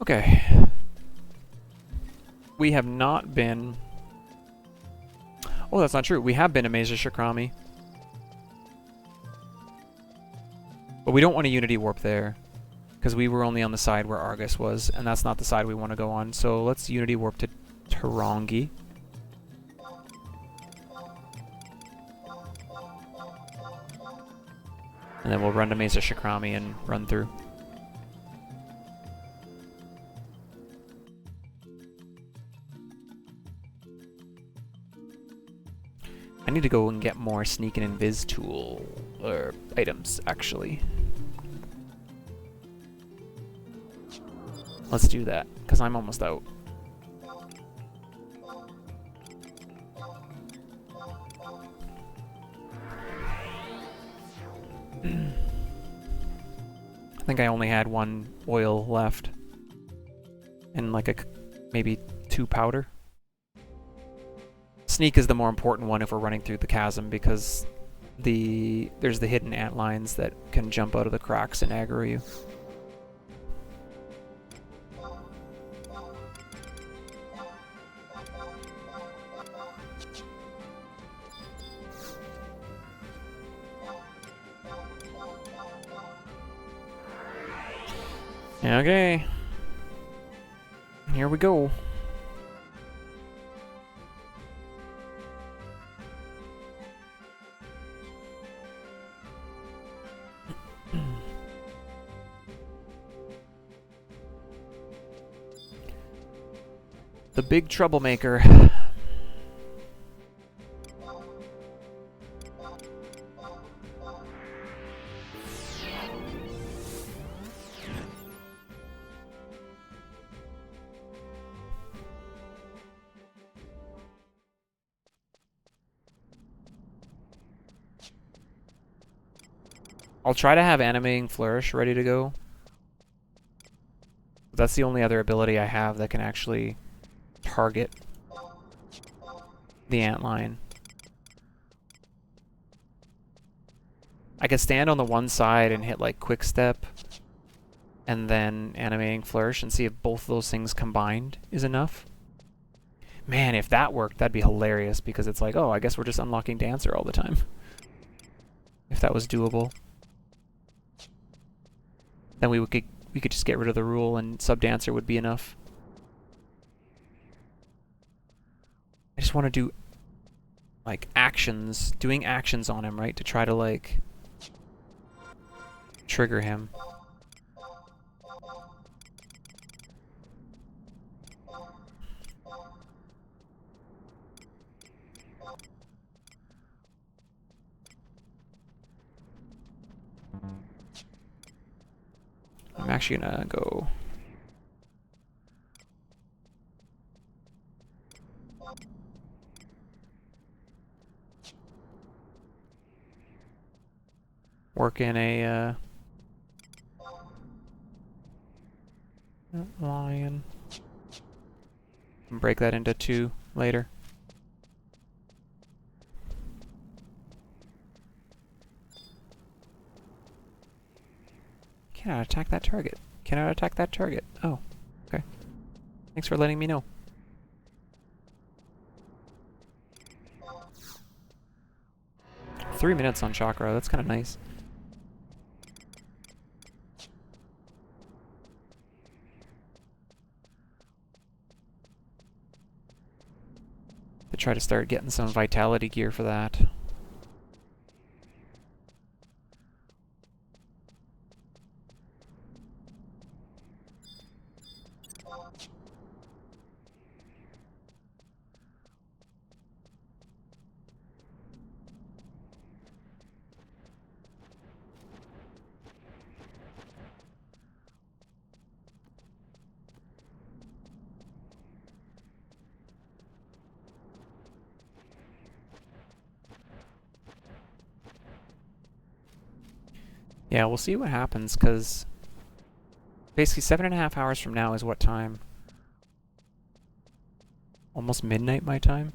Okay. We have not been... Oh, that's not true. We have been to Mesa Shakrami. But we don't want a Unity Warp there. Because we were only on the side where Argus was. And that's not the side we want to go on. So let's Unity Warp to Tarongi. And then we'll run to Mesa Shakrami and run through. I need to go and get more sneak and invis tool or items, actually. Let's do that, because I'm almost out. I think I only had 1 oil left. And like maybe 2 powder. Sneak is the more important one if we're running through the chasm, because there's the hidden ant lines that can jump out of the cracks and aggro you. Okay. Here we go. The big troublemaker. I'll try to have Animating Flourish ready to go. That's the only other ability I have that can actually target the antlion. I could stand on the one side and hit like Quick Step and then Animating Flourish and see if both of those things combined is enough. Man, if that worked, that'd be hilarious because it's like, oh, I guess we're just unlocking Dancer all the time. If that was doable. Then we could just get rid of the rule and sub-Dancer would be enough. I just want to do like actions, doing actions on him, right? To try to like trigger him. I'm actually gonna go work in a lion. And break that into 2 later. Cannot attack that target. Cannot attack that target. Oh, okay. Thanks for letting me know. $3 minutes on Chakra. That's kind of nice. To try to start getting some vitality gear for that. Yeah, we'll see what happens, because basically 7.5 hours from now is what time? Almost midnight my time?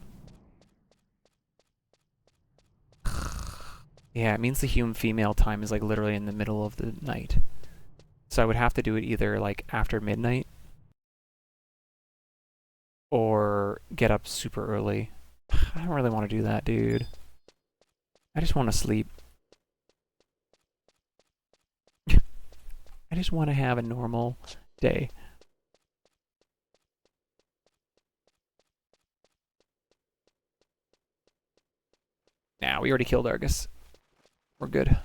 Yeah, it means the human female time is like literally in the middle of the night. So I would have to do it either like after midnight or get up super early. I don't really want to do that, dude. I just want to sleep. I just want to have a normal day. Nah, we already killed Argus. We're good.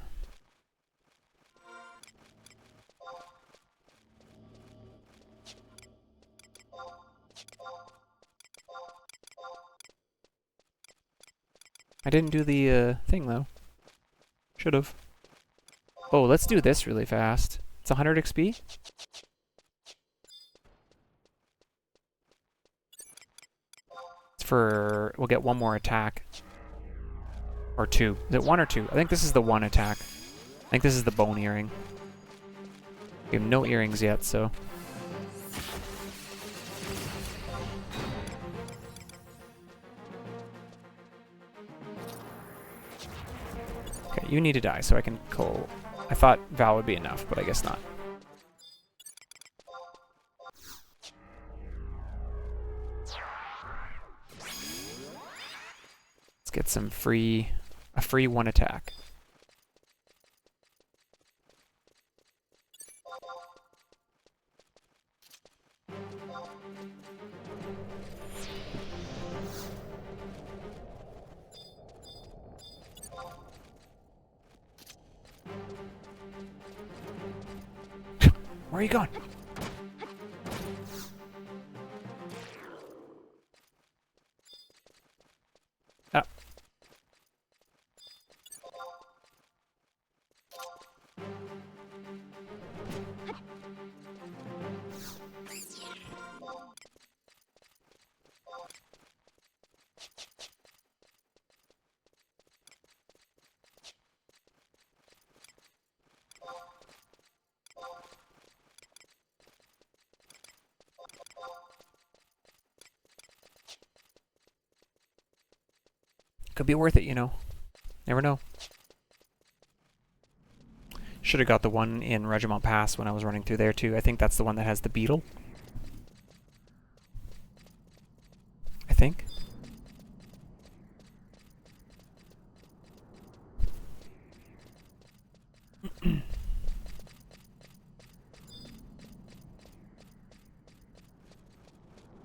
I didn't do the thing though. Should've. Oh, let's do this really fast. It's 100 XP? It's for... we'll get 1 more attack. Or 2. Is it 1 or 2? I think this is the 1 attack. I think this is the bone earring. We have no earrings yet, so... Okay, you need to die so I can call... I thought Val would be enough, but I guess not. Let's get some free... a free 1 attack. Where are you going? Ah. Could be worth it, you know. Never know. Should have got the one in Regiment Pass when I was running through there too. I think that's the one that has the beetle. I think.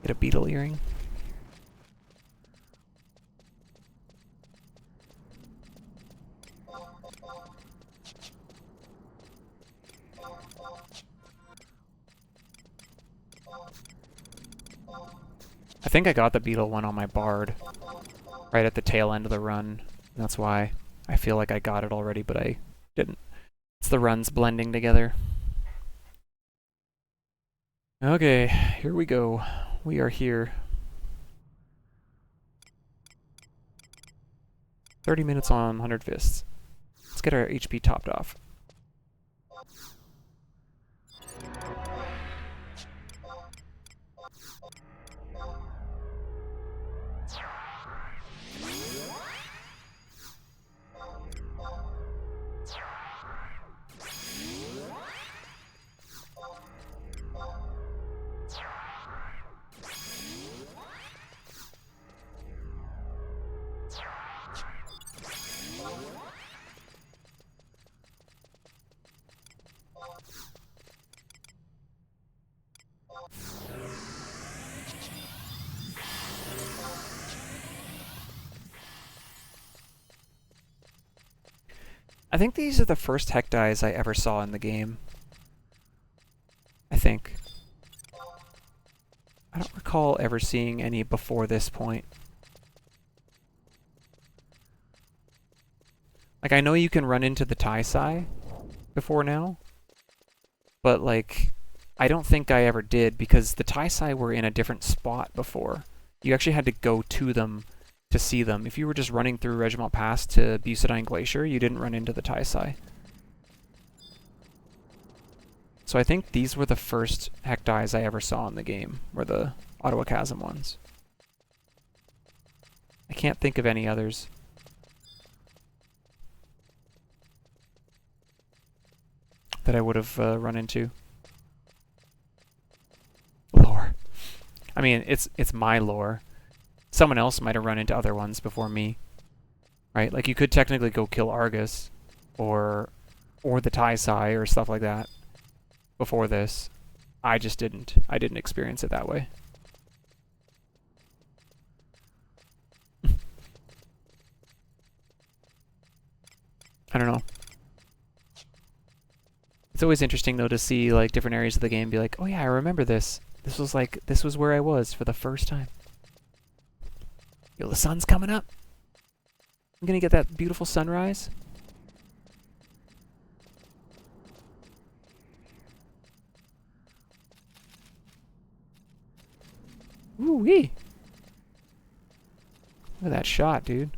Get a beetle earring. I think I got the beetle one on my bard right at the tail end of the run. That's why I feel like I got it already, but I didn't. It's the runs blending together. Okay, here we go. We are here. 30 minutes on 100 fists. Let's get our HP topped off. I think these are the first Heck Dies I ever saw in the game. I think. I don't recall ever seeing any before this point. Like, I know you can run into the Tai-Sai before now, but, like, I don't think I ever did because the Tai-Sai were in a different spot before. You actually had to go to them to see them. If you were just running through Regiment Pass to Bucidine Glacier, you didn't run into the Tai-Sai. So I think these were the first Heck Dies I ever saw in the game, were the Ottawa Chasm ones. I can't think of any others. That I would have run into. Lore. I mean, it's my lore. Someone else might have run into other ones before me. Right? Like, you could technically go kill Argus or the Tai-Sai or stuff like that before this. I just didn't. I didn't experience it that way. I don't know. It's always interesting, though, to see, like, different areas of the game be like, oh yeah, I remember this. This was where I was for the first time. Yo, the sun's coming up. I'm gonna get that beautiful sunrise. Ooh-wee. Look at that shot, dude.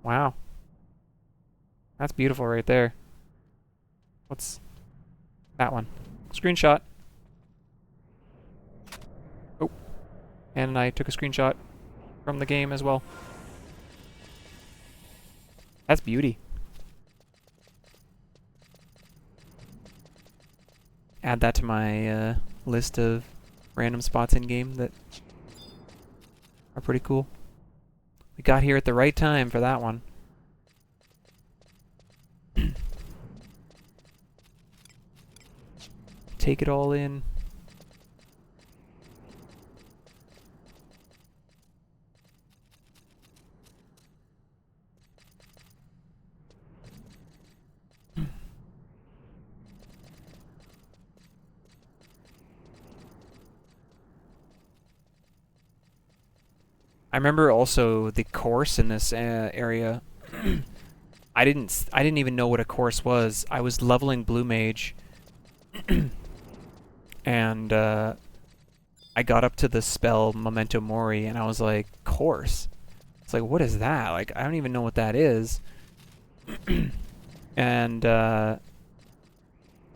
Wow. That's beautiful right there. What's that one? Screenshot. Oh. And I took a screenshot from the game as well. That's beauty. Add that to my list of random spots in game that are pretty cool. We got here at the right time for that one. Take it all in. I remember also the course in this area. I didn't even know what a course was. I was leveling Blue Mage, and I got up to the spell Memento Mori, and I was like, course? It's like, what is that? Like, I don't even know what that is. And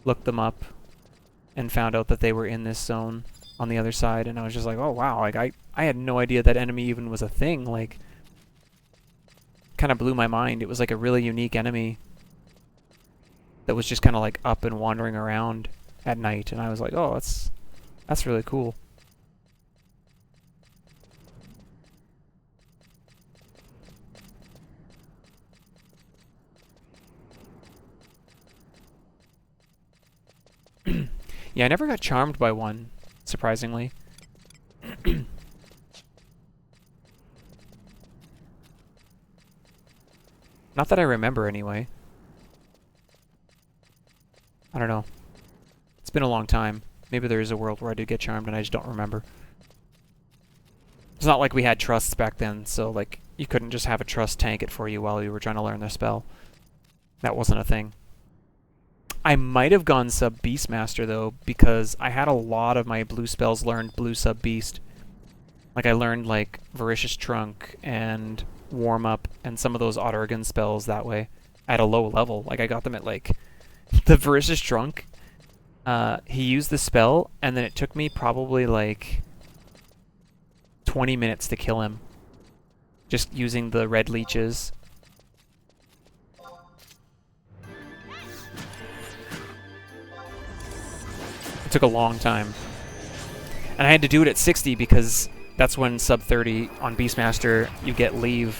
looked them up, and found out that they were in this zone on the other side, and I was just like, oh wow, like I had no idea that enemy even was a thing. Like, kind of blew my mind. It was like a really unique enemy that was just kind of like up and wandering around at night, and I was like, oh, that's really cool. Yeah, I never got charmed by one, surprisingly. Not that I remember, anyway. I don't know. It's been a long time. Maybe there is a world where I did get charmed and I just don't remember. It's not like we had trusts back then, so like you couldn't just have a trust tank it for you while you were trying to learn their spell. That wasn't a thing. I might have gone sub Beastmaster though, because I had a lot of my blue spells learned blue sub Beast. Like I learned like Voracious Trunk and Warm Up and some of those Autorgan spells that way at a low level. Like I got them at like the Voracious Trunk. He used the spell and then it took me probably like 20 minutes to kill him. Just using the red leeches. It took a long time. And I had to do it at 60 because that's when sub 30 on Beastmaster you get leave,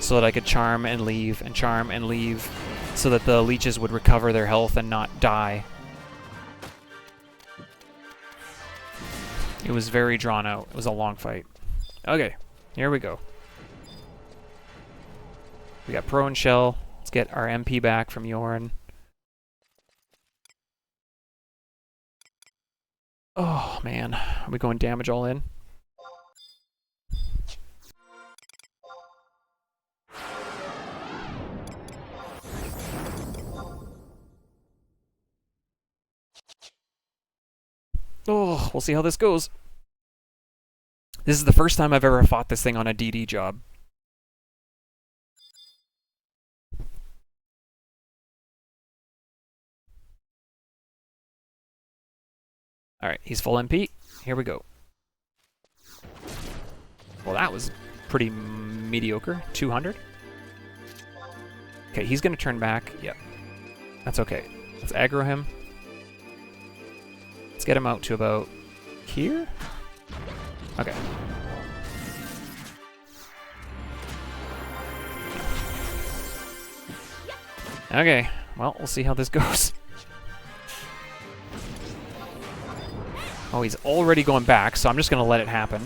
so that I could charm and leave and charm and leave so that the leeches would recover their health and not die. It was very drawn out. It was a long fight. Okay, here we go. We got Pro and Shell. Let's get our MP back from Yorn. Oh, man. Are we going damage all in? Oh, we'll see how this goes. This is the first time I've ever fought this thing on a DD job. Alright, he's full MP. Here we go. Well, that was pretty mediocre. 200. Okay, he's going to turn back. Yep. That's okay. Let's aggro him. Let's get him out to about here. Okay. Okay, well, we'll see how this goes. Oh, he's already going back, so I'm just going to let it happen.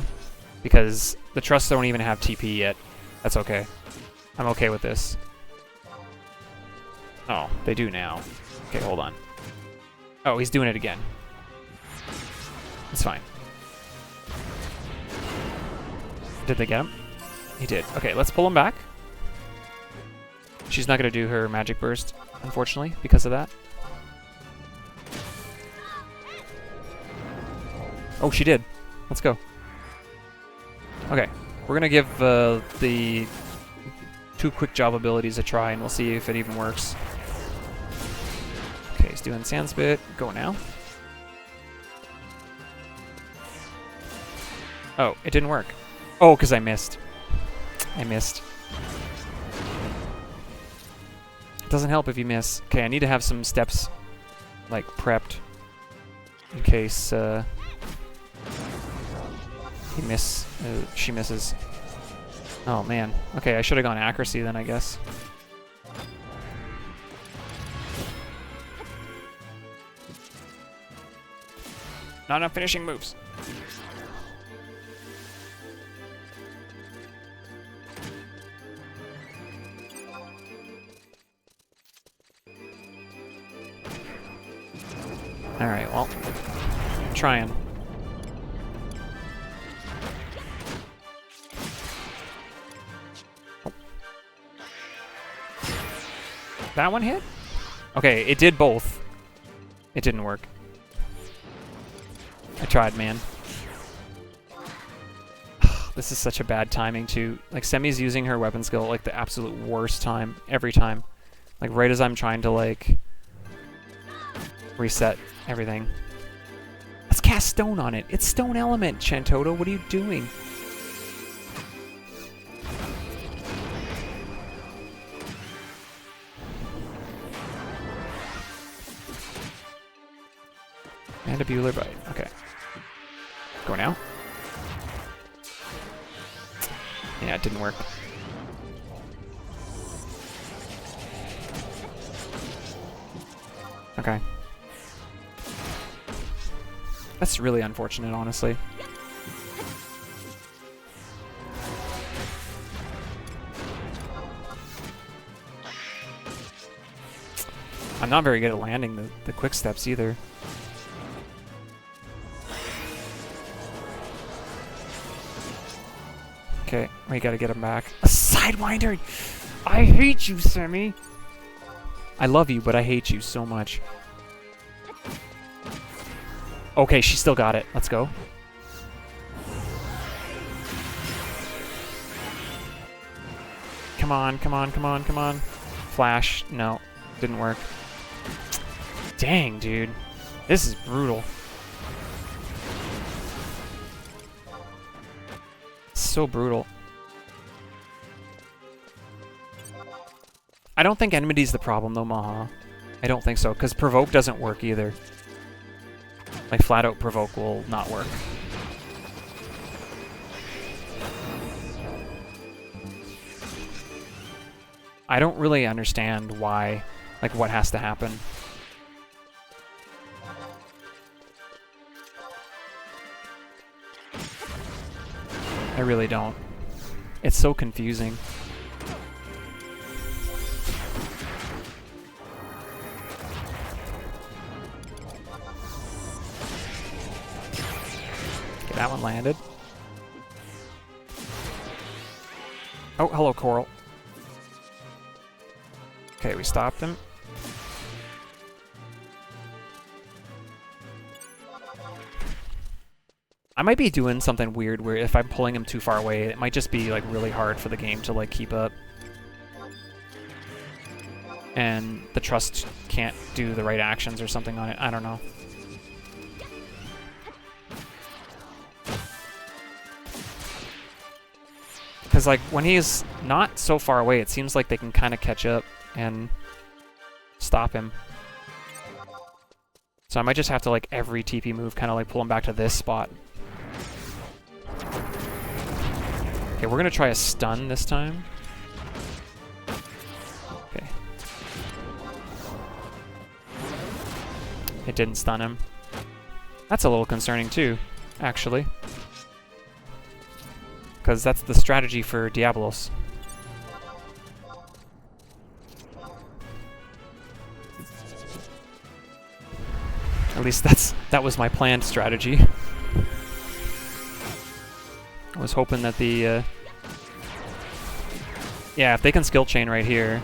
Because the trusts don't even have TP yet. That's okay. I'm okay with this. Oh, they do now. Okay, hold on. Oh, he's doing it again. It's fine. Did they get him? He did. Okay, let's pull him back. She's not going to do her magic burst, unfortunately, because of that. Oh, she did. Let's go. Okay, we're going to give the 2 quick job abilities a try, and we'll see if it even works. Okay, he's doing Sandspit. Go now. Oh, it didn't work. Oh, because I missed. I missed. It doesn't help if you miss. Okay, I need to have some steps, like, prepped in case she misses. Oh, man. Okay, I should have gone accuracy then, I guess. Not enough finishing moves. Alright, well, I'm trying. Oh. That one hit? Okay, it did both. It didn't work. I tried, man. This is such a bad timing, too. Like, Semi's using her weapon skill at, like, the absolute worst time. Every time. Like, right as I'm trying to, like, reset everything. Let's cast stone on it. It's stone element, Chantoto. What are you doing? And a Bueller Bite. Okay. Go now. Yeah, it didn't work. Okay. That's really unfortunate, honestly. I'm not very good at landing the quick steps either. Okay, we gotta get him back. A Sidewinder! I hate you, Sammy! I love you, but I hate you so much. Okay, she still got it. Let's go. Come on, come on, come on, come on. Flash. No, didn't work. Dang, dude. This is brutal. So brutal. I don't think Enmity's the problem, though, Maha. I don't think so, because Provoke doesn't work either. Like, flat-out Provoke will not work. I don't really understand why, like, what has to happen. I really don't. It's so confusing. Okay, that one landed. Oh, hello, Coral. Okay, we stopped him. I might be doing something weird where if I'm pulling him too far away, it might just be like really hard for the game to like keep up. And the Trust can't do the right actions or something on it. I don't know. Because like when he's not so far away, it seems like they can kind of catch up and stop him. So I might just have to like every TP move kind of like pull him back to this spot. Okay, we're gonna try a stun this time. Okay. It didn't stun him. That's a little concerning too, actually. Because that's the strategy for Diablos. At least that was my planned strategy. I was hoping that the yeah, if they can skill chain right here.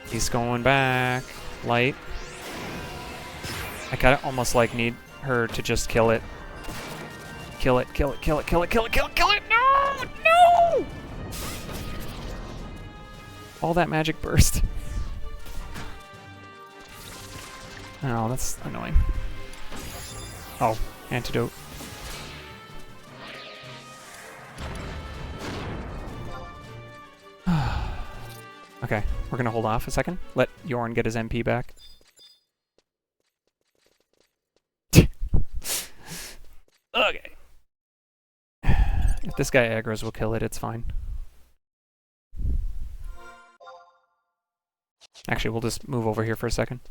He's going back. Light. I kind of almost like need her to just kill it. Kill it, kill it, kill it, kill it, kill it, kill it, kill it! No! No! All that magic burst. Oh, that's annoying. Oh, antidote. Okay, we're gonna hold off a second. Let Yorn get his MP back. Okay. If this guy aggro's, we'll kill it. It's fine. Actually, we'll just move over here for a second.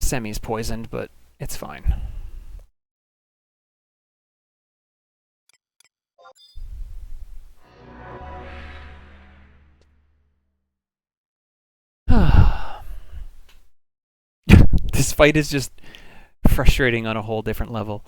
Semi's poisoned, but it's fine. This fight is just frustrating on a whole different level.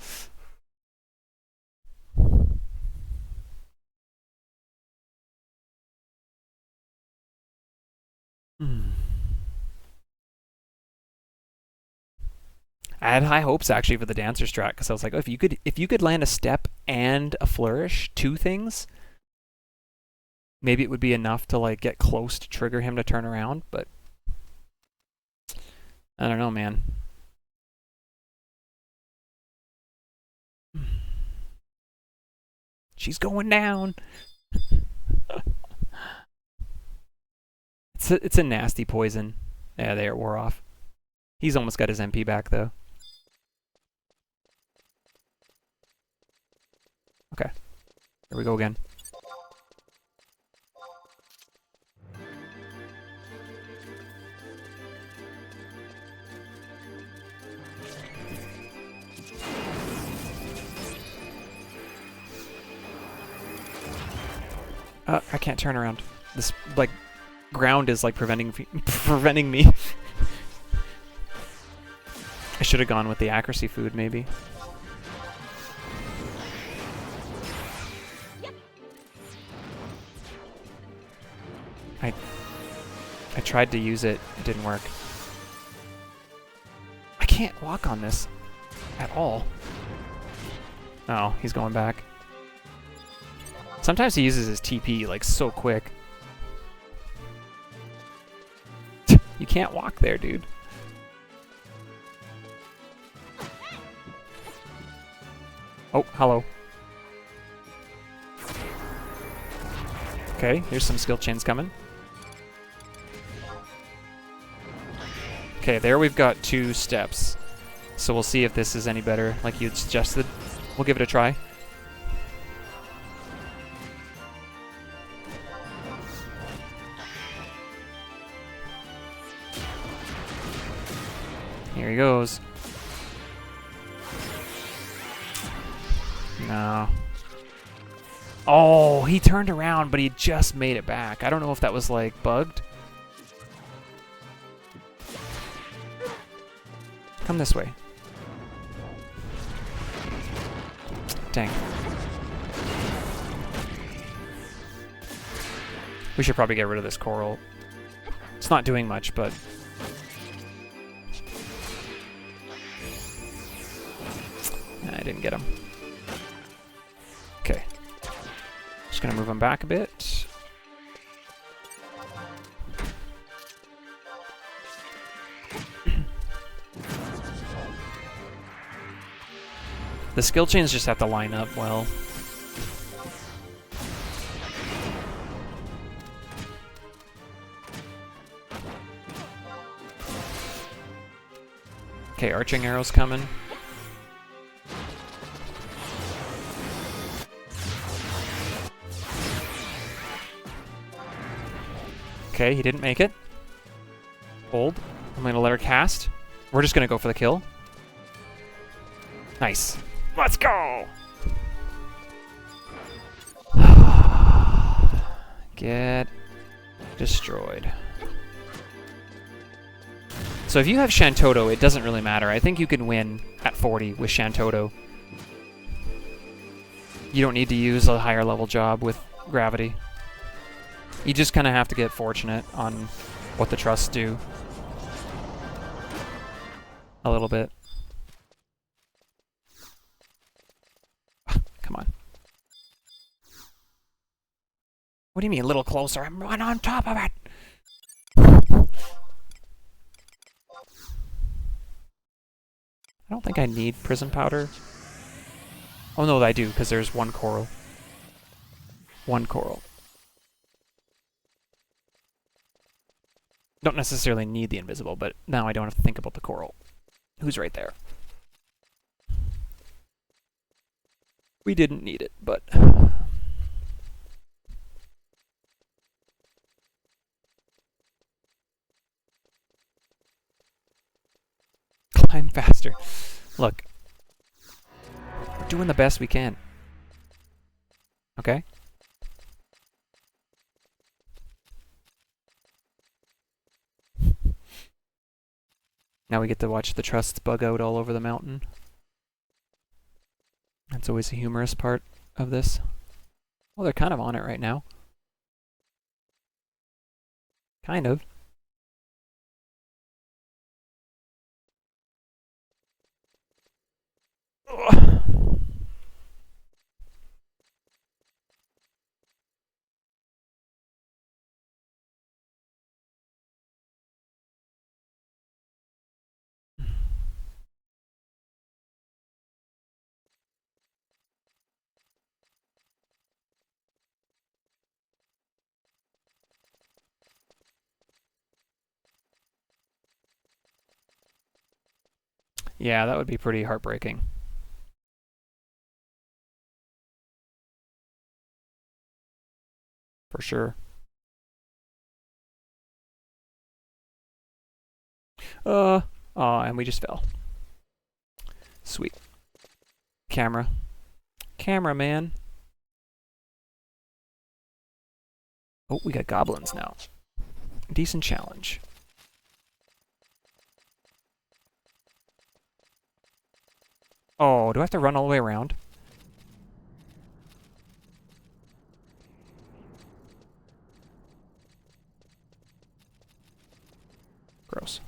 I had high hopes actually for the Dancer strat because I was like, oh, if you could land a step and a flourish, two things, Maybe it would be enough to like get close to trigger him to turn around, but I don't know, man. She's going down. It's a nasty poison. Yeah, there, it wore off. He's almost got his MP back, though. Okay. Here we go again. I can't turn around. This, like, ground is, like, preventing me. I should have gone with the accuracy food, maybe. I tried to use it. It didn't work. I can't walk on this at all. Oh, he's going back. Sometimes he uses his TP, like, so quick. You can't walk there, dude. Oh, hello. Okay, here's some skill chains coming. Okay, there we've got 2 steps. So we'll see if this is any better, like you suggested. We'll give it a try. Here he goes. No. Oh, he turned around, but he just made it back. I don't know if that was, like, bugged. Come this way. Dang. We should probably get rid of this coral. It's not doing much, but... I didn't get him. Okay. Just gonna move him back a bit. The skill chains just have to line up well. Okay, arching arrows coming. Okay, he didn't make it. Hold. I'm gonna let her cast. We're just gonna go for the kill. Nice. Let's go! Get destroyed. So if you have Shantoto, it doesn't really matter. I think you can win at 40 with Shantoto. You don't need to use a higher level job with gravity. You just kind of have to get fortunate on what the trusts do. A little bit. Come on. What do you mean a little closer? I'm right on top of it! I don't think I need prism powder. Oh no, I do, because there's 1 coral. 1 coral. Don't necessarily need the invisible, but now I don't have to think about the coral. Who's right there? We didn't need it, but... Climb faster. Look. We're doing the best we can. Okay? Now we get to watch the trusts bug out all over the mountain. That's always a humorous part of this. Well, they're kind of on it right now. Kind of. Ugh. Yeah, that would be pretty heartbreaking. For sure. Uh, oh, and we just fell. Sweet. Camera. Camera, man. Oh, we got goblins now. Decent challenge. Oh, do I have to run all the way around? Gross.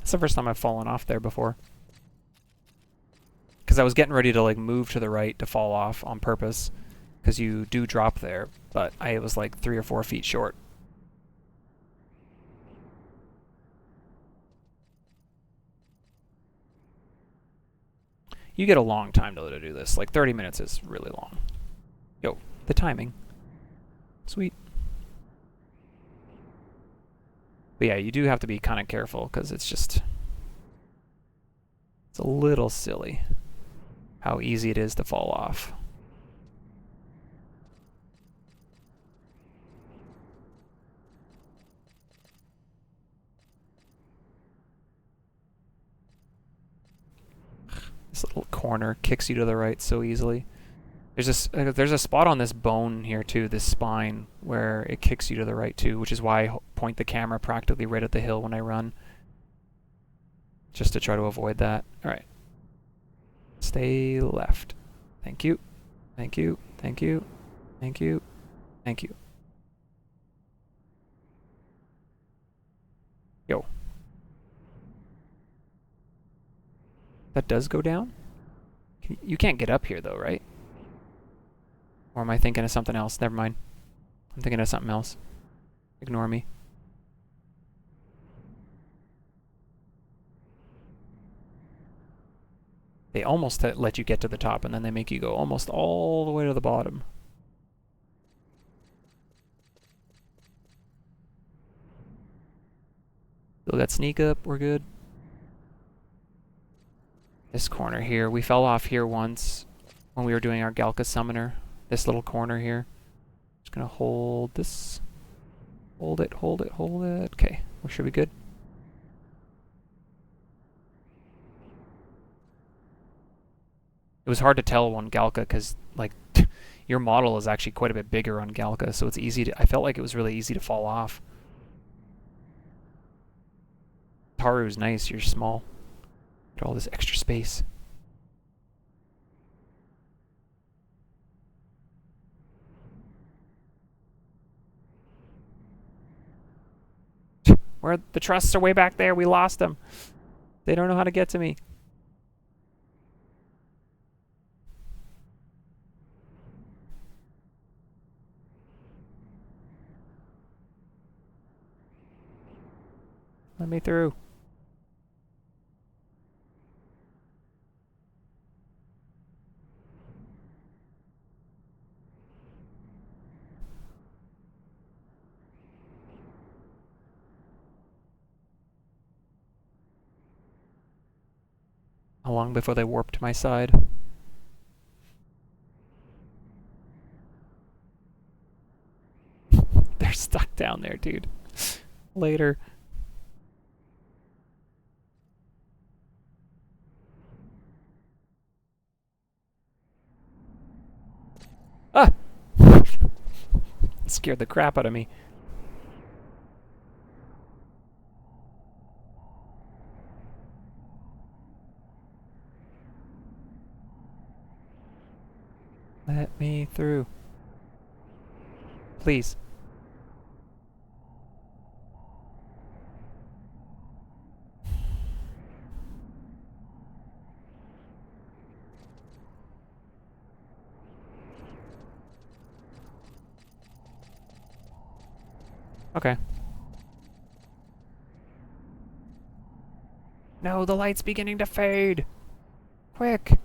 It's the first time I've fallen off there before. Because I was getting ready to like move to the right to fall off on purpose. Because you do drop there, but I was like 3 or 4 feet short. You get a long time to do this. Like 30 minutes is really long. Yo, the timing. Sweet. But yeah, you do have to be kind of careful because it's a little silly how easy it is to fall off. This little corner kicks you to the right so easily. There's a spot on this bone here too, this spine, where it kicks you to the right too, which is why I point the camera practically right at the hill when I run. Just to try to avoid that. Alright. Stay left. Thank you. Thank you. Thank you. Thank you. Thank you. Yo. That does go down? You can't get up here though, right? Or am I thinking of something else? Never mind. I'm thinking of something else. Ignore me. They almost let you get to the top, and then they make you go almost all the way to the bottom. Still got sneak up, we're good. This corner here, we fell off here once when we were doing our Galka Summoner. This little corner here. Just gonna hold this. Hold it, hold it, hold it. Okay, we should be good. It was hard to tell on Galka because, like, your model is actually quite a bit bigger on Galka, so it's easy to... I felt like it was really easy to fall off. Taru's nice, you're small. Got all this extra space. Where the trusts are way back there, we lost them. They don't know how to get to me. Let me through. How long before they warp to my side? They're stuck down there, dude. Later. Ah! Scared the crap out of me. Let me through. Please. Okay. No, the light's beginning to fade. Quick.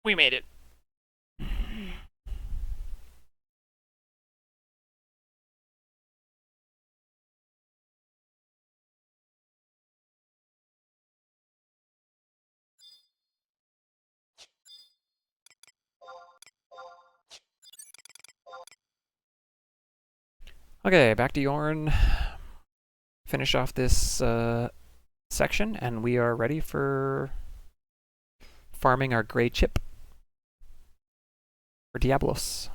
We made it. Okay, back to Yorn. Finish off this section, and we are ready for farming our gray chip for Diablos.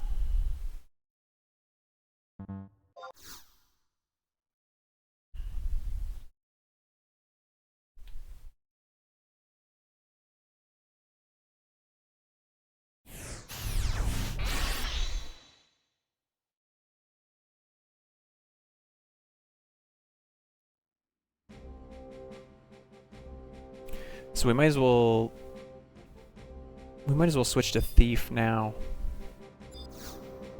So we might as well switch to Thief now,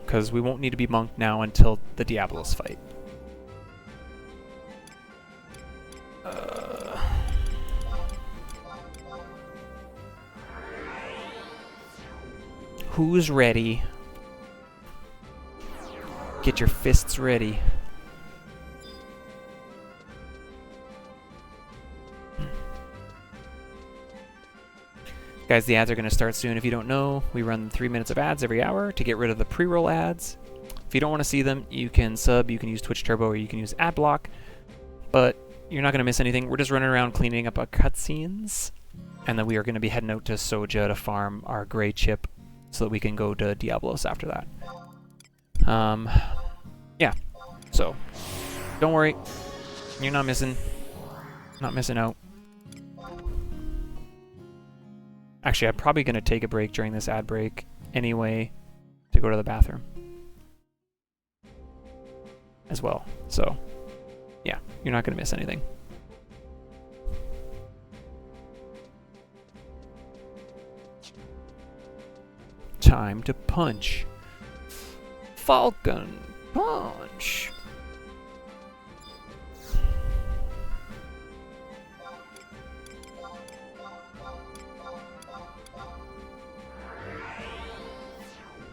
because we won't need to be Monk now until the Diablos fight. Who's ready? Get your fists ready. Guys, the ads are going to start soon. If you don't know, we run 3 minutes of ads every hour to get rid of the pre-roll ads. If you don't want to see them, you can sub, you can use Twitch Turbo, or you can use Adblock. But you're not going to miss anything. We're just running around cleaning up our cutscenes. And then we are going to be heading out to Soja to farm our gray chip so that we can go to Diablos after that. Yeah. So, don't worry. You're not missing out. Actually, I'm probably going to take a break during this ad break anyway to go to the bathroom as well. So, yeah, you're not going to miss anything. Time to punch. Falcon punch.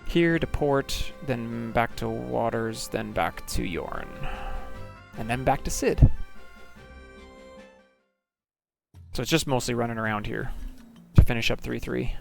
Here to port, then back to Waters, then back to Yorn. And then back to Sid. So it's just mostly running around here to finish up 3-3.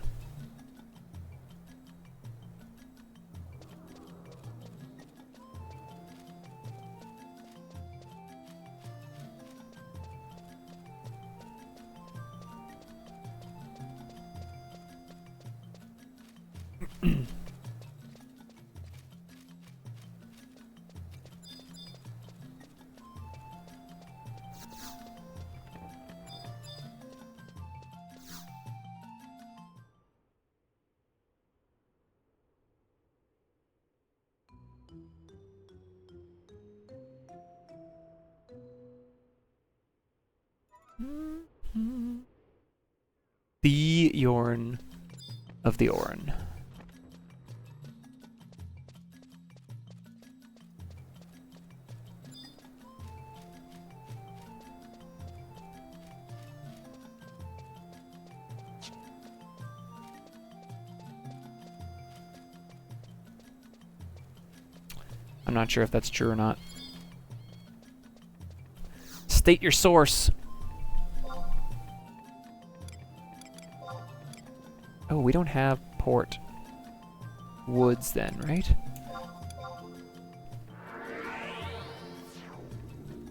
The Yorn of the Orin. I'm not sure if that's true or not. State your source. Oh, we don't have port woods then, right?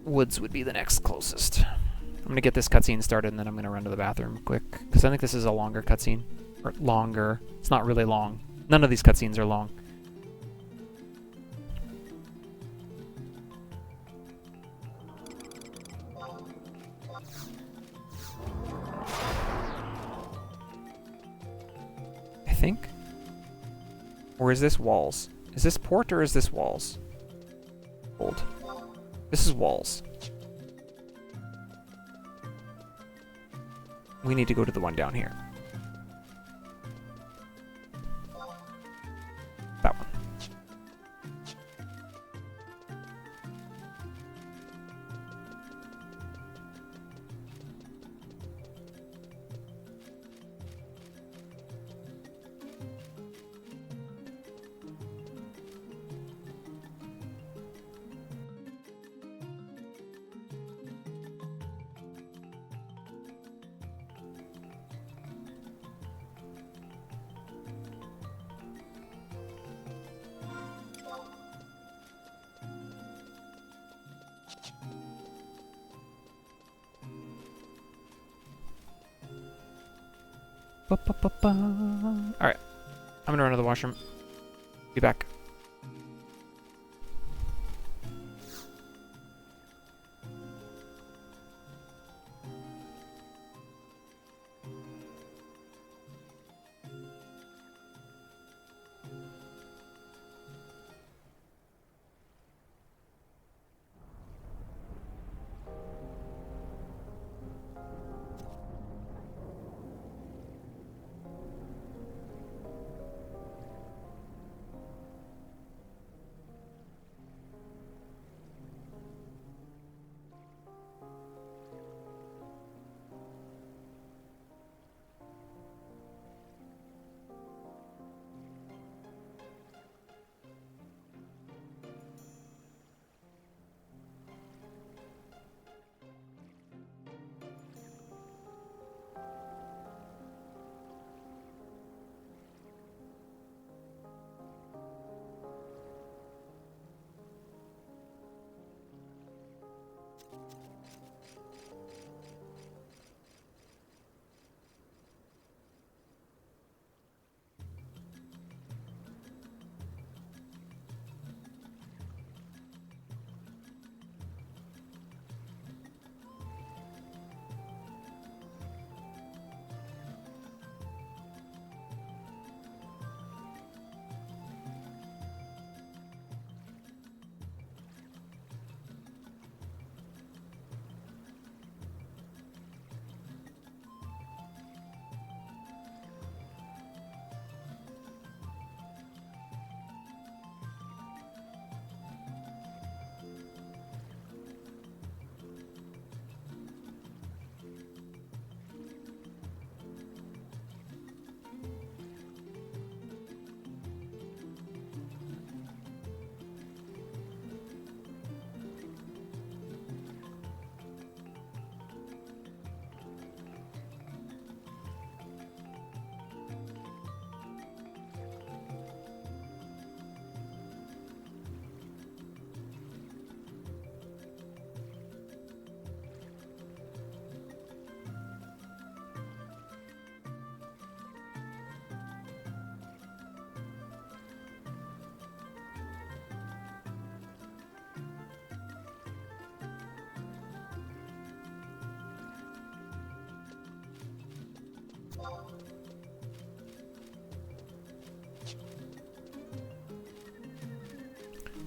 Woods would be the next closest. I'm gonna get this cutscene started and then I'm gonna run to the bathroom quick, because I think this is a longer cutscene. Or longer. It's not really long. None of these cutscenes are long. think. Or is this walls? Is this port or is this walls? Hold. This is walls. We need to go to the one down here. That one. Alright. I'm gonna run to the washroom. Be back.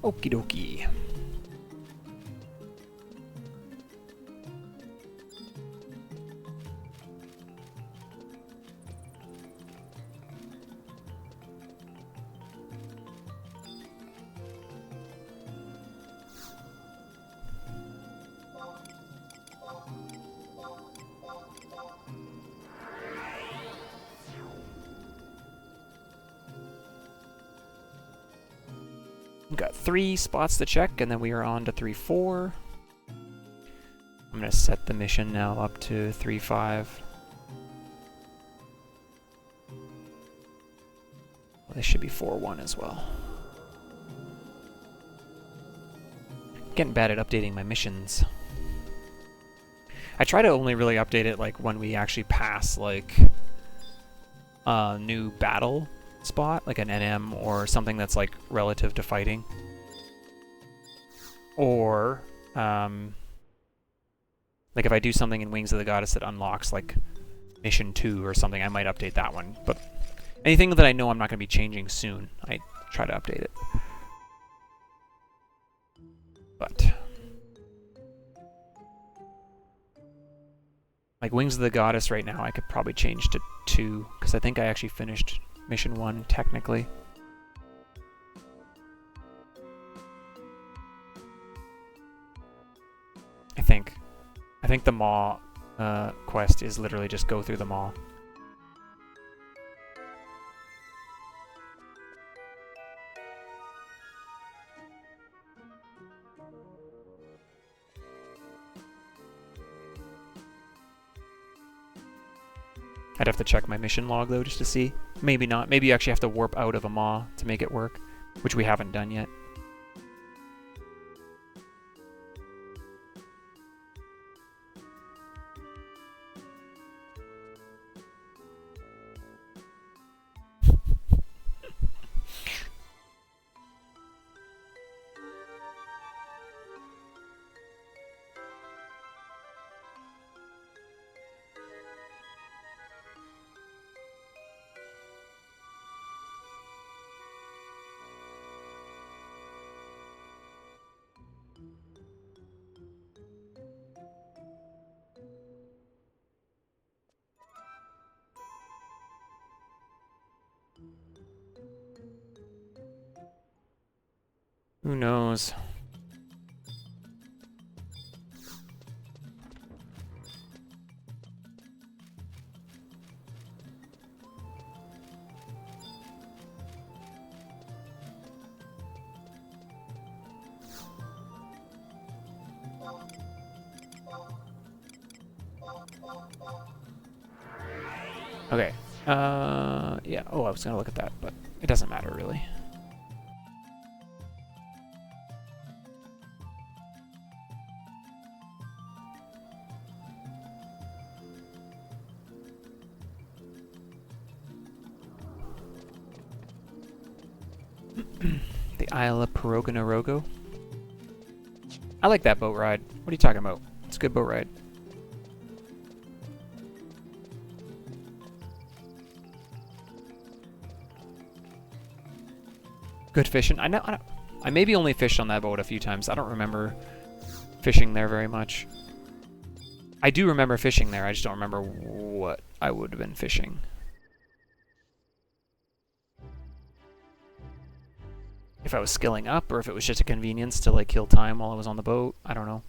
Okie dokie. We've got 3 spots to check, and then we are on to 3-4. I'm going to set the mission now up to 3-5. Well, this should be 4-1 as well. Getting bad at updating my missions. I try to only really update it like when we actually pass like a new battle spot, like an NM or something that's like relative to fighting. Or like if I do something in Wings of the Goddess that unlocks like mission 2 or something, I might update that one. But Anything that I know I'm not going to be changing soon, I try to update it. But like Wings of the Goddess right now, I could probably change to 2, because I think I actually finished Mission 1 technically. I think the Maw quest is literally just go through the Maw. I'd have to check my mission log though just to see. Maybe not. Maybe you actually have to warp out of a Maw to make it work, which we haven't done yet. Who knows? Okay. Yeah. Oh, I was gonna look at that, but it doesn't matter really. The Isle of Piroganorogo. I like that boat ride. What are you talking about? It's a good boat ride. Good fishing. I maybe only fished on that boat a few times. I don't remember fishing there very much. I do remember fishing there. I just don't remember what I would have been fishing. If I was skilling up or if it was just a convenience to like kill time while I was on the boat. I don't know.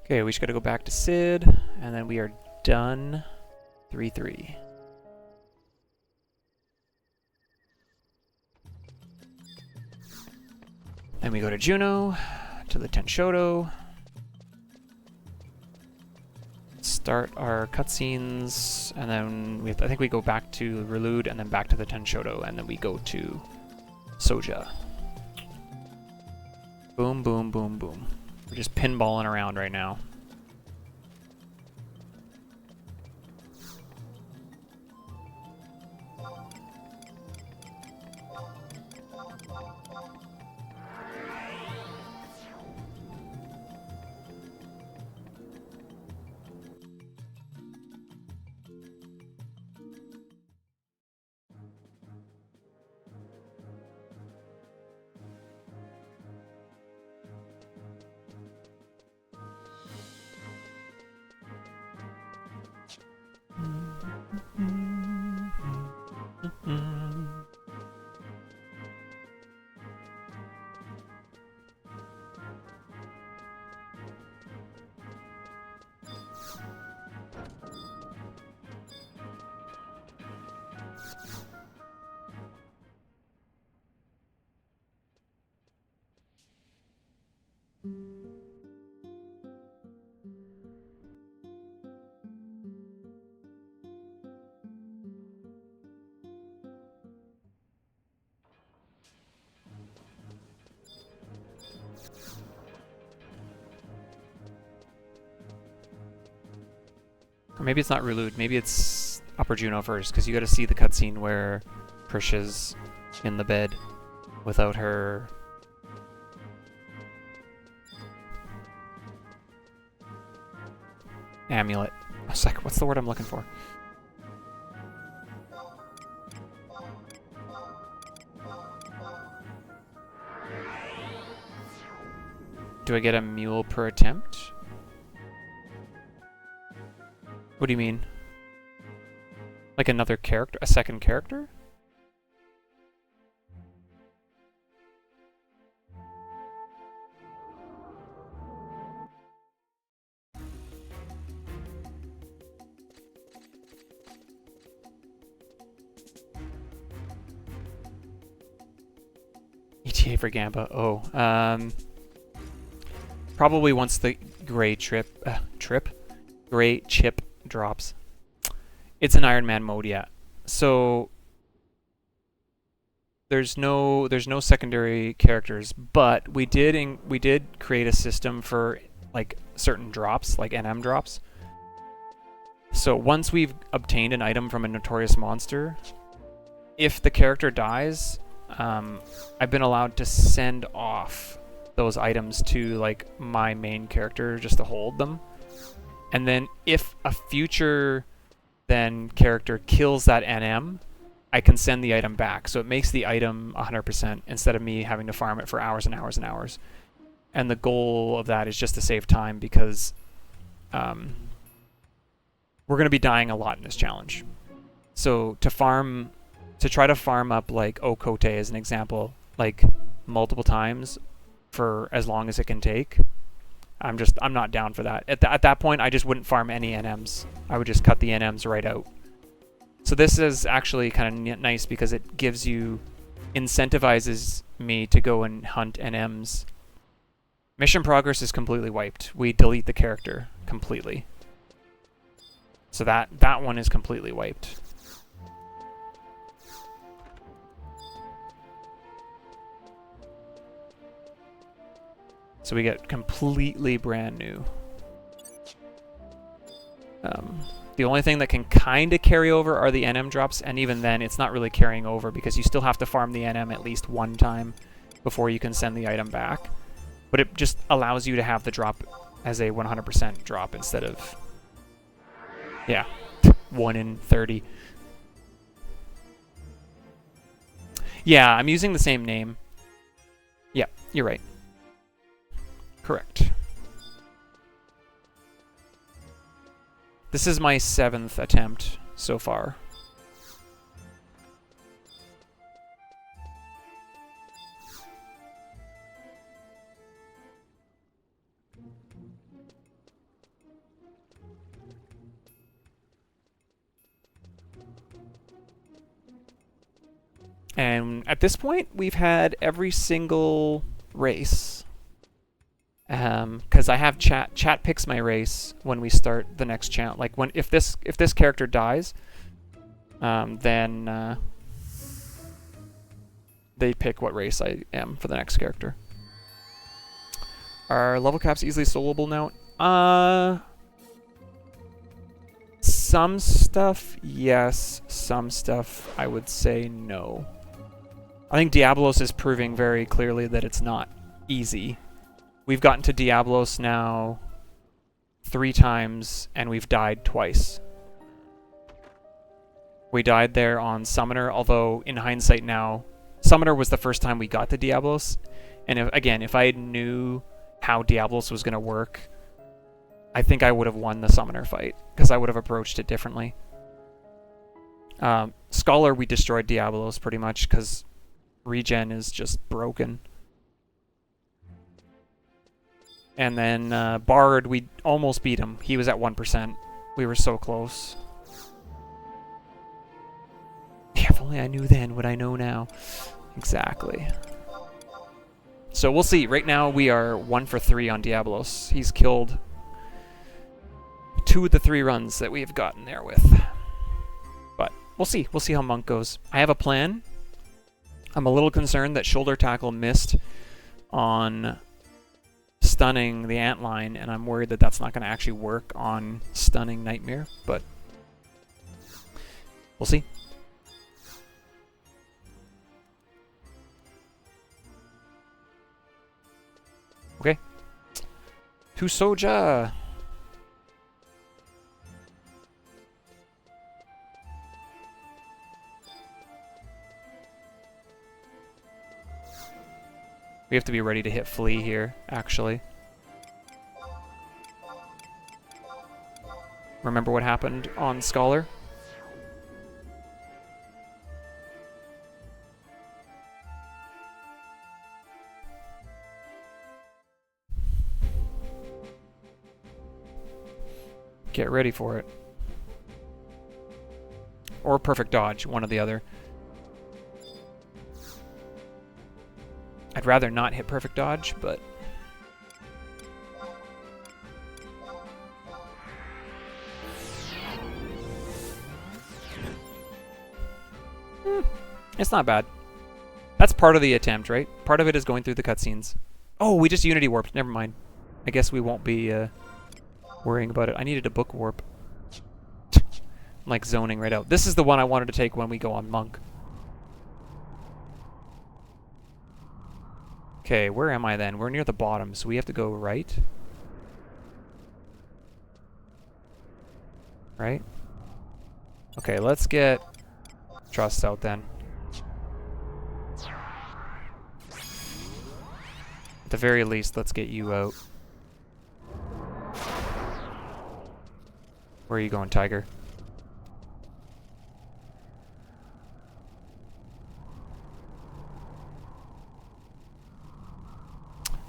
Okay, we just gotta go back to Sid, and then we are done. 3-3. Then we go to Juno, to the Tenshoto. Start our cutscenes, and then I think we go back to Relude, and then back to the Tenshoto, and then we go to Soja. Boom, boom, boom, boom. We're just pinballing around right now. Or maybe it's not Rulude. Maybe it's Upper Juno first, because you got to see the cutscene where Prisha's in the bed without her... amulet. I was like, what's the word I'm looking for? Do I get a mule per attempt? What do you mean? Like another character? A second character? ETA for Gamba. Oh, probably once the gray gray chip drops. It's an Iron Man mode, yeah. So there's no secondary characters, but we did create a system for like certain drops, like NM drops. So once we've obtained an item from a notorious monster, if the character dies, I've been allowed to send off those items to like my main character just to hold them. And then if a future then character kills that NM, I can send the item back. So it makes the item 100% instead of me having to farm it for hours and hours and hours. And the goal of that is just to save time because we're going to be dying a lot in this challenge. So to try to farm up like Okote as an example, like multiple times for as long as it can take, I'm not down for that. At that point, I just wouldn't farm any NMs. I would just cut the NMs right out. So this is actually kind of nice because it incentivizes me to go and hunt NMs. Mission progress is completely wiped. We delete the character completely. So that one is completely wiped. So we get completely brand new. The only thing that can kind of carry over are the NM drops, and even then it's not really carrying over because you still have to farm the NM at least one time before you can send the item back. But it just allows you to have the drop as a 100% drop instead of, yeah, 1 in 30. Yeah, I'm using the same name. Yeah, you're right. Correct. This is my 7th attempt so far. And at this point, we've had every single race. Because I have chat picks my race when we start the next challenge. Like if this character dies, then they pick what race I am for the next character. Are level caps easily soloable now? Some stuff, yes. Some stuff, I would say no. I think Diablos is proving very clearly that it's not easy. We've gotten to Diablos now 3 times, and we've died twice. We died there on Summoner, although in hindsight now, Summoner was the first time we got to Diablos. And if I knew how Diablos was going to work, I think I would have won the Summoner fight, because I would have approached it differently. Scholar, we destroyed Diablos pretty much, because regen is just broken. And then Bard, we almost beat him. He was at 1%. We were so close. Yeah, if only I knew then what I know now. Exactly. So we'll see. Right now we are 1 for 3 on Diablos. He's killed 2 of the 3 runs that we've gotten there with. But we'll see. We'll see how Monk goes. I have a plan. I'm a little concerned that Shoulder Tackle missed on stunning the antline, and I'm worried that that's not going to actually work on stunning Nightmare, but we'll see. Okay. To Soja! We have to be ready to hit Flea here, actually. Remember what happened on Scholar? Get ready for it. Or perfect dodge, one or the other. I'd rather not hit perfect dodge, but... It's not bad. That's part of the attempt, right? Part of it is going through the cutscenes. Oh, we just Unity warped. Never mind. I guess we won't be worrying about it. I needed a book warp. I'm like zoning right out. This is the one I wanted to take when we go on Monk. Okay, where am I then? We're near the bottom, so we have to go right. Right? Okay, let's get Trust out then. At the very least, let's get you out. Where are you going, Tiger?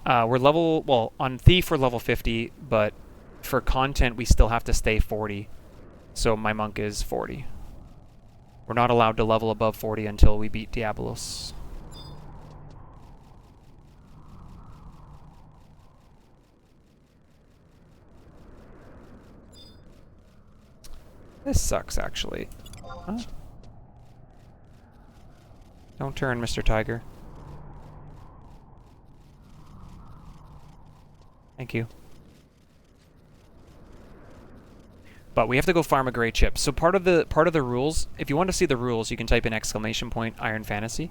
We're level, well, on Thief we're level 50, but for content we still have to stay 40. So my monk is 40. We're not allowed to level above 40 until we beat Diabolos. This sucks, actually. Huh? Don't turn, Mr. Tiger. Thank you. But we have to go farm a gray chip. So part of the rules, if you want to see the rules, you can type in !IronFantasy.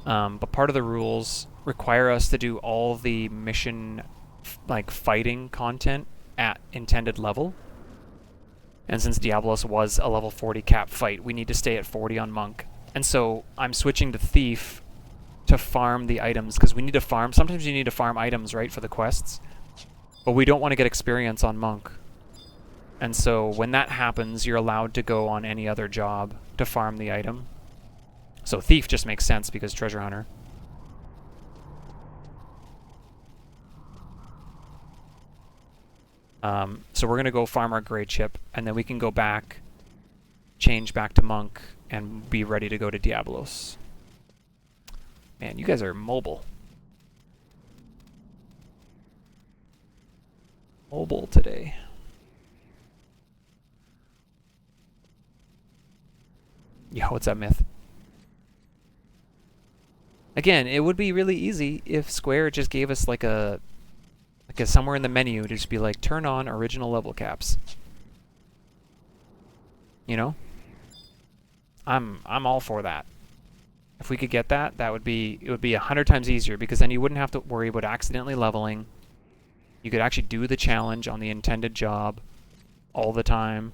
But part of the rules require us to do all the mission, like fighting content at intended level. And since Diabolos was a level 40 cap fight, we need to stay at 40 on Monk. And so I'm switching to Thief to farm the items, because we need to farm. Sometimes you need to farm items, right, for the quests. But we don't want to get experience on Monk. And so when that happens, you're allowed to go on any other job to farm the item. So Thief just makes sense because Treasure Hunter. So we're going to go farm our gray chip, and then we can go back, change back to Monk, and be ready to go to Diabolos. Man, you guys are mobile. Mobile today. Yeah, what's that, Myth? Again, it would be really easy if Square just gave us like a somewhere in the menu to just be like, turn on original level caps. You know? I'm all for that. If we could get that, it would be 100 times easier, because then you wouldn't have to worry about accidentally leveling. You could actually do the challenge on the intended job all the time.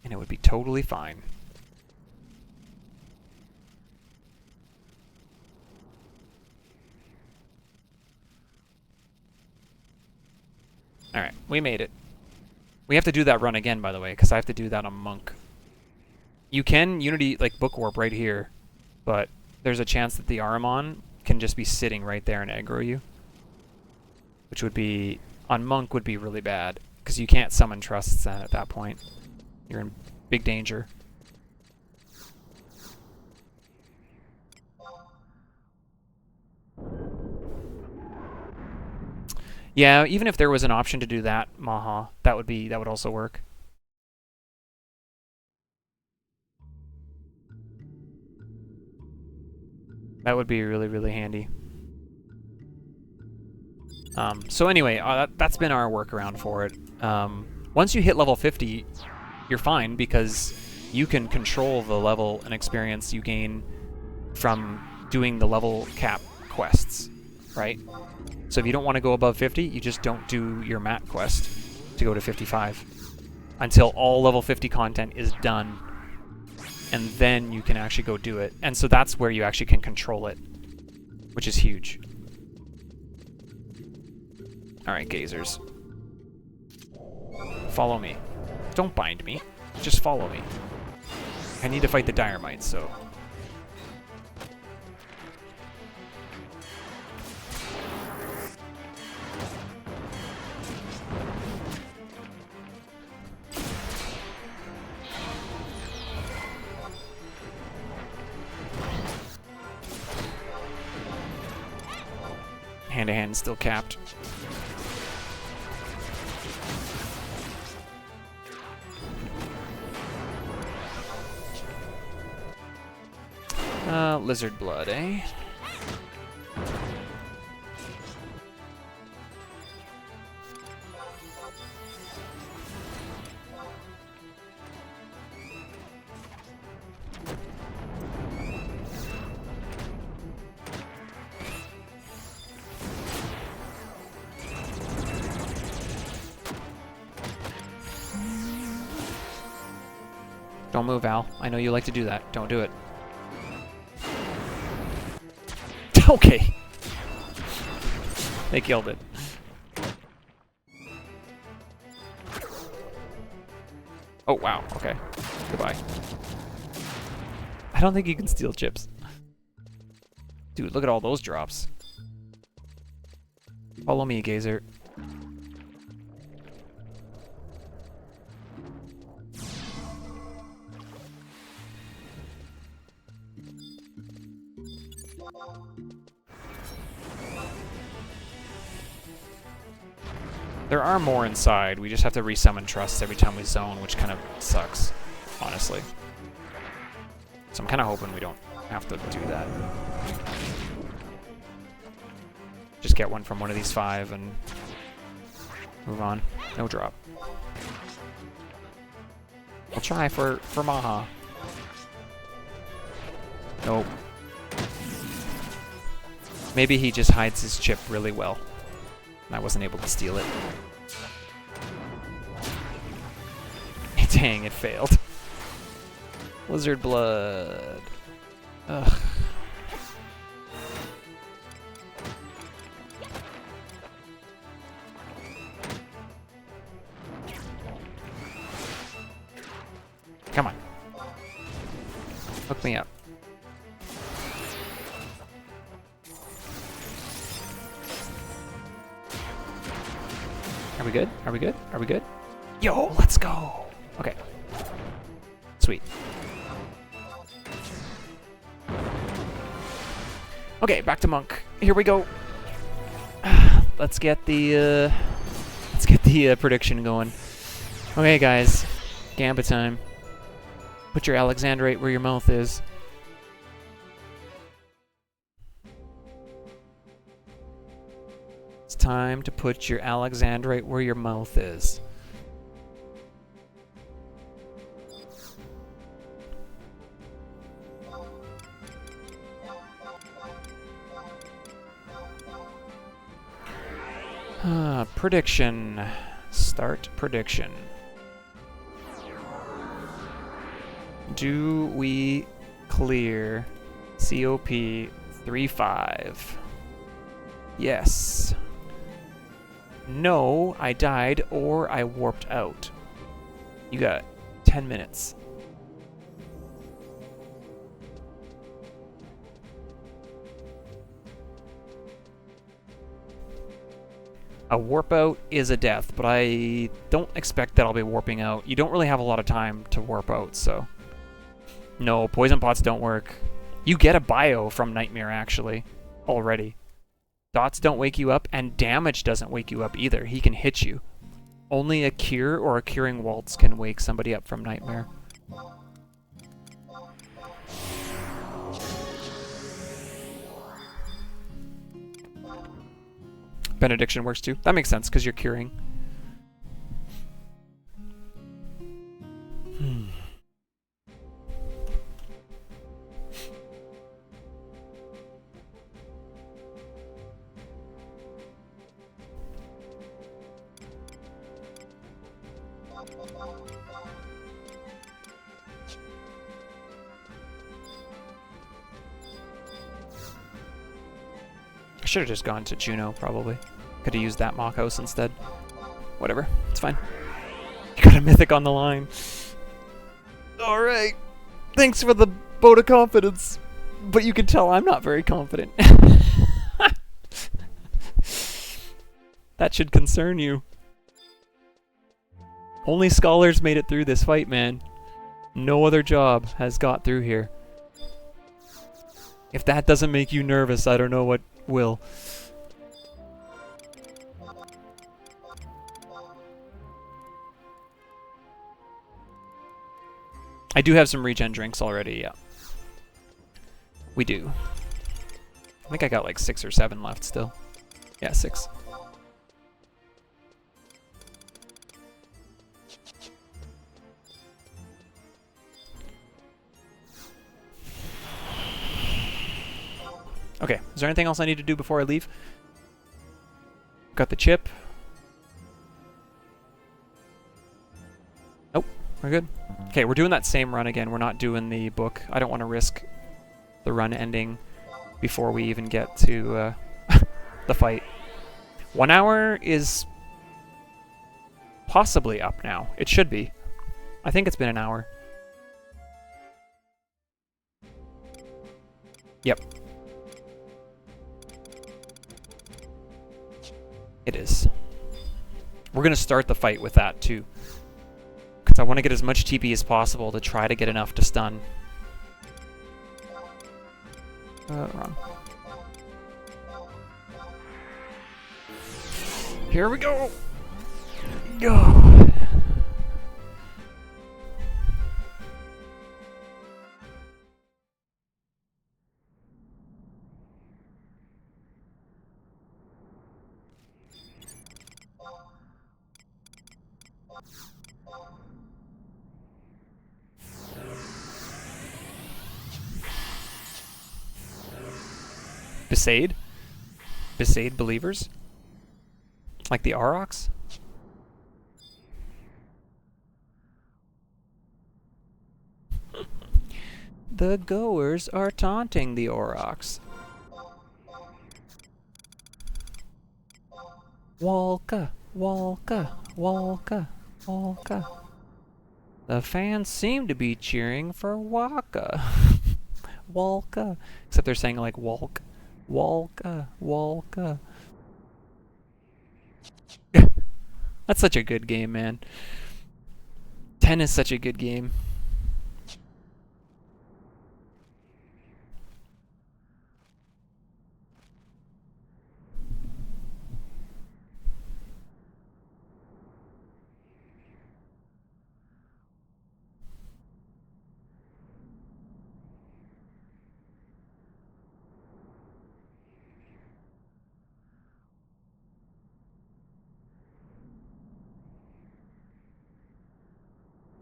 And it would be totally fine. Alright, we made it. We have to do that run again, by the way, because I have to do that on Monk. You can Unity, like, book warp right here, but there's a chance that the Ahriman can just be sitting right there and aggro you. Which would be, on Monk, would be really bad, because you can't summon trusts then at that point. You're in big danger. Yeah, even if there was an option to do that, Maha, that would also work. That would be really, really handy. So anyway, that's been our workaround for it. Once you hit level 50, you're fine because you can control the level and experience you gain from doing the level cap quests, right? So if you don't want to go above 50, you just don't do your mat quest to go to 55 until all level 50 content is done, and then you can actually go do it. And so that's where you actually can control it, which is huge. Alright, gazers. Follow me. Don't bind me. Just follow me. I need to fight the dire mites, so... Hand-to-hand still capped. Lizard blood, eh? Don't move, Al. I know you like to do that. Don't do it. Okay. They killed it. Oh, wow. Okay. Goodbye. I don't think you can steal chips. Dude, look at all those drops. Follow me, Gazer. There are more inside. We just have to resummon trusts every time we zone, which kind of sucks, honestly. So I'm kind of hoping we don't have to do that. Just get one from one of these 5 and move on. No drop. I'll try for Maha. Nope. Maybe he just hides his chip really well. I wasn't able to steal it. Dang, it failed. Lizard blood. Ugh. Come on. Hook me up. Are we good? Are we good? Are we good? Yo, let's go! Okay. Sweet. Okay, back to Monk. Here we go. Let's get the prediction going. Okay, guys. Gambit time. Put your Alexandrite where your mouth is. It's time to put your Alexandrite where your mouth is. Prediction. Start prediction. Do we clear COP 3-5? Yes. No, I died or I warped out. You got 10 minutes. A warp out is a death, but I don't expect that I'll be warping out. You don't really have a lot of time to warp out, so... No, poison pots don't work. You get a bio from Nightmare, actually, already. Dots don't wake you up, and damage doesn't wake you up either. He can hit you. Only a cure or a curing waltz can wake somebody up from Nightmare. Benediction works too. That makes sense because you're curing. I should have just gone to Juno, probably. Could have used that Mock House instead. Whatever, it's fine. You got a Mythic on the line. Alright. Thanks for the vote of confidence. But you can tell I'm not very confident. That should concern you. Only Scholars made it through this fight, man. No other job has got through here. If that doesn't make you nervous, I don't know what will. I do have some regen drinks already, yeah. We do. I think I got like 6 or 7 left still. Yeah, 6. Okay, is there anything else I need to do before I leave? Got the chip. Nope, we're good. Okay, we're doing that same run again. We're not doing the book. I don't want to risk the run ending before we even get to the fight. 1 hour is possibly up now. It should be. I think it's been an hour. Yep. It is. We're going to start the fight with that too. Because I want to get as much TP as possible to try to get enough to stun. Wrong. Here we go! Go! Besaid? Besaid believers? Like the Aurochs? The goers are taunting the Aurochs. Walka, Walka, Walka, Walka. The fans seem to be cheering for Waka. Walka. Except they're saying like walk. Walka, Walka. That's such a good game, man. 10 is such a good game.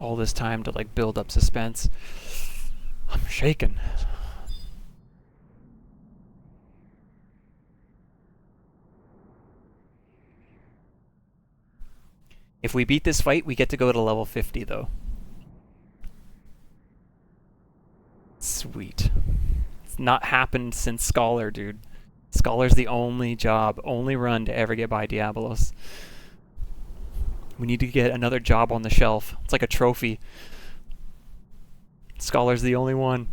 All this time to like build up suspense. I'm shaking. If we beat this fight, we get to go to level 50 though. Sweet. It's not happened since Scholar, dude. Scholar's the only job, only run to ever get by Diabolos. We need to get another job on the shelf. It's like a trophy. Scholar's the only one.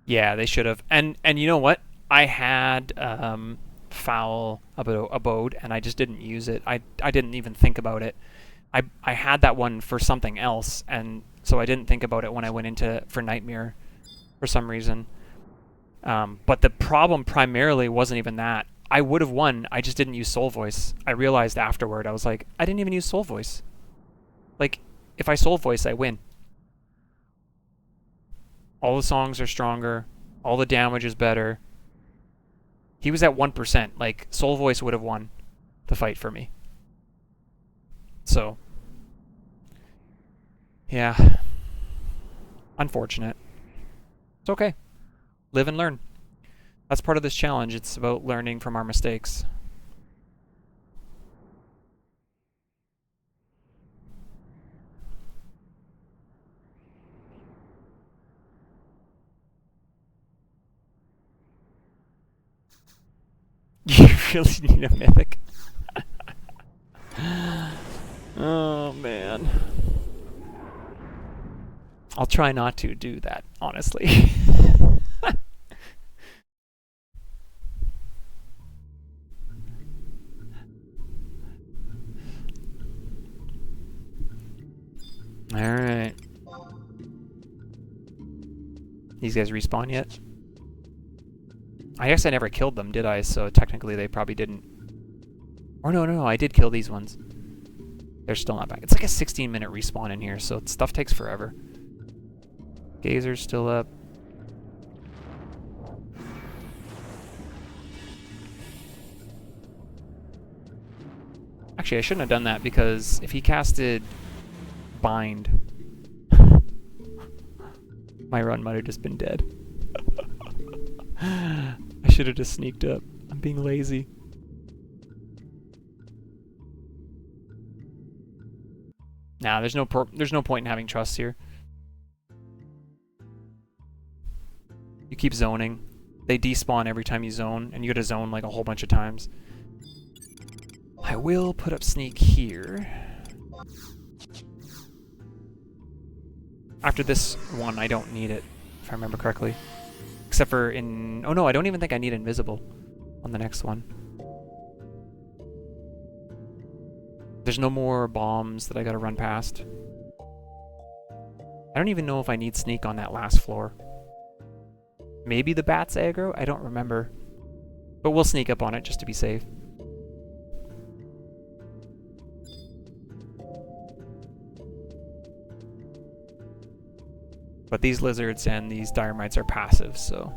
Yeah, they should have. And you know what? I had Foul Abode, and I just didn't use it. I didn't even think about it. I had that one for something else, and so I didn't think about it when I went into for Nightmare for some reason. But the problem primarily wasn't even that. I would have won, I just didn't use Soul Voice. I realized afterward, I was like, I didn't even use Soul Voice. Like, if I Soul Voice, I win. All the songs are stronger. All the damage is better. He was at 1%. Like, Soul Voice would have won the fight for me. So, yeah. Unfortunate. It's okay. Live and learn. That's part of this challenge. It's about learning from our mistakes. You really need a mythic. Oh, man. I'll try not to do that, honestly. Alright. These guys respawn yet? I guess I never killed them, did I? So technically they probably didn't. Or no, I did kill these ones. They're still not back. It's like a 16-minute respawn in here, so stuff takes forever. Gazer's still up. Actually, I shouldn't have done that, because if he casted Bind, my run might have just been dead. I should have just sneaked up. I'm being lazy. Nah, there's no point in having trust here. You keep zoning. They despawn every time you zone, and you gotta zone like a whole bunch of times. I will put up sneak here. After this one, I don't need it, if I remember correctly. Except for in... Oh no, I don't even think I need invisible on the next one. There's no more bombs that I gotta run past. I don't even know if I need sneak on that last floor. Maybe the bats aggro? I don't remember. But we'll sneak up on it just to be safe. But these lizards and these dire mites are passive, so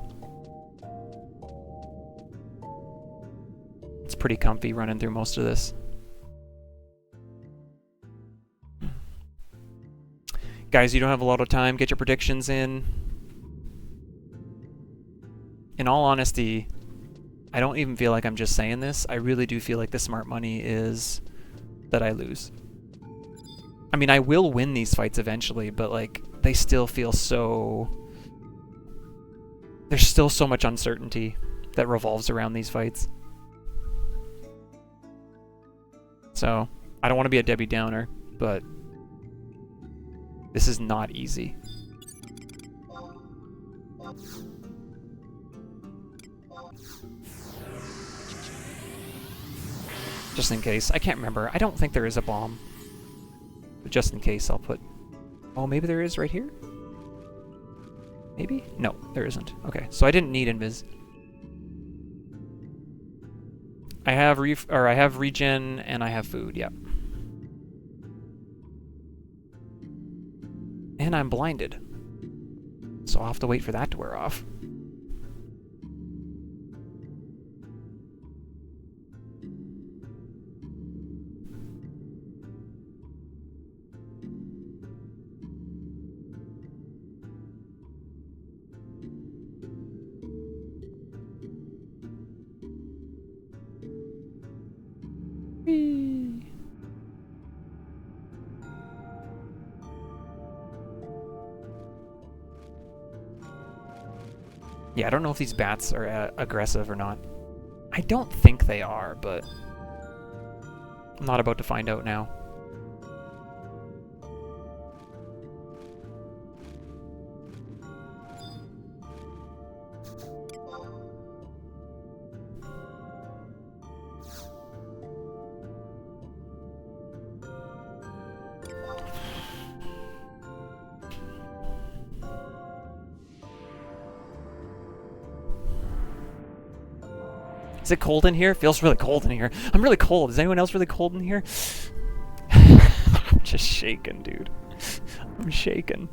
it's pretty comfy running through most of this. Guys, you don't have a lot of time. Get your predictions in. In all honesty, I don't even feel like I'm just saying this. I really do feel like the smart money is that I lose. I mean, I will win these fights eventually, but like, they still feel so... There's still so much uncertainty that revolves around these fights. So, I don't want to be a Debbie Downer, but this is not easy. Just in case. I can't remember. I don't think there is a bomb. But just in case, I'll put... Oh, maybe there is right here? Maybe? No, there isn't. Okay, so I didn't need invis. I have regen and I have food, yep. And I'm blinded. So I'll have to wait for that to wear off. Whee! Yeah, I don't know if these bats are aggressive or not. I don't think they are, but I'm not about to find out now. Is it cold in here? It feels really cold in here. I'm really cold. Is anyone else really cold in here? I'm just shaking, dude. I'm shaking.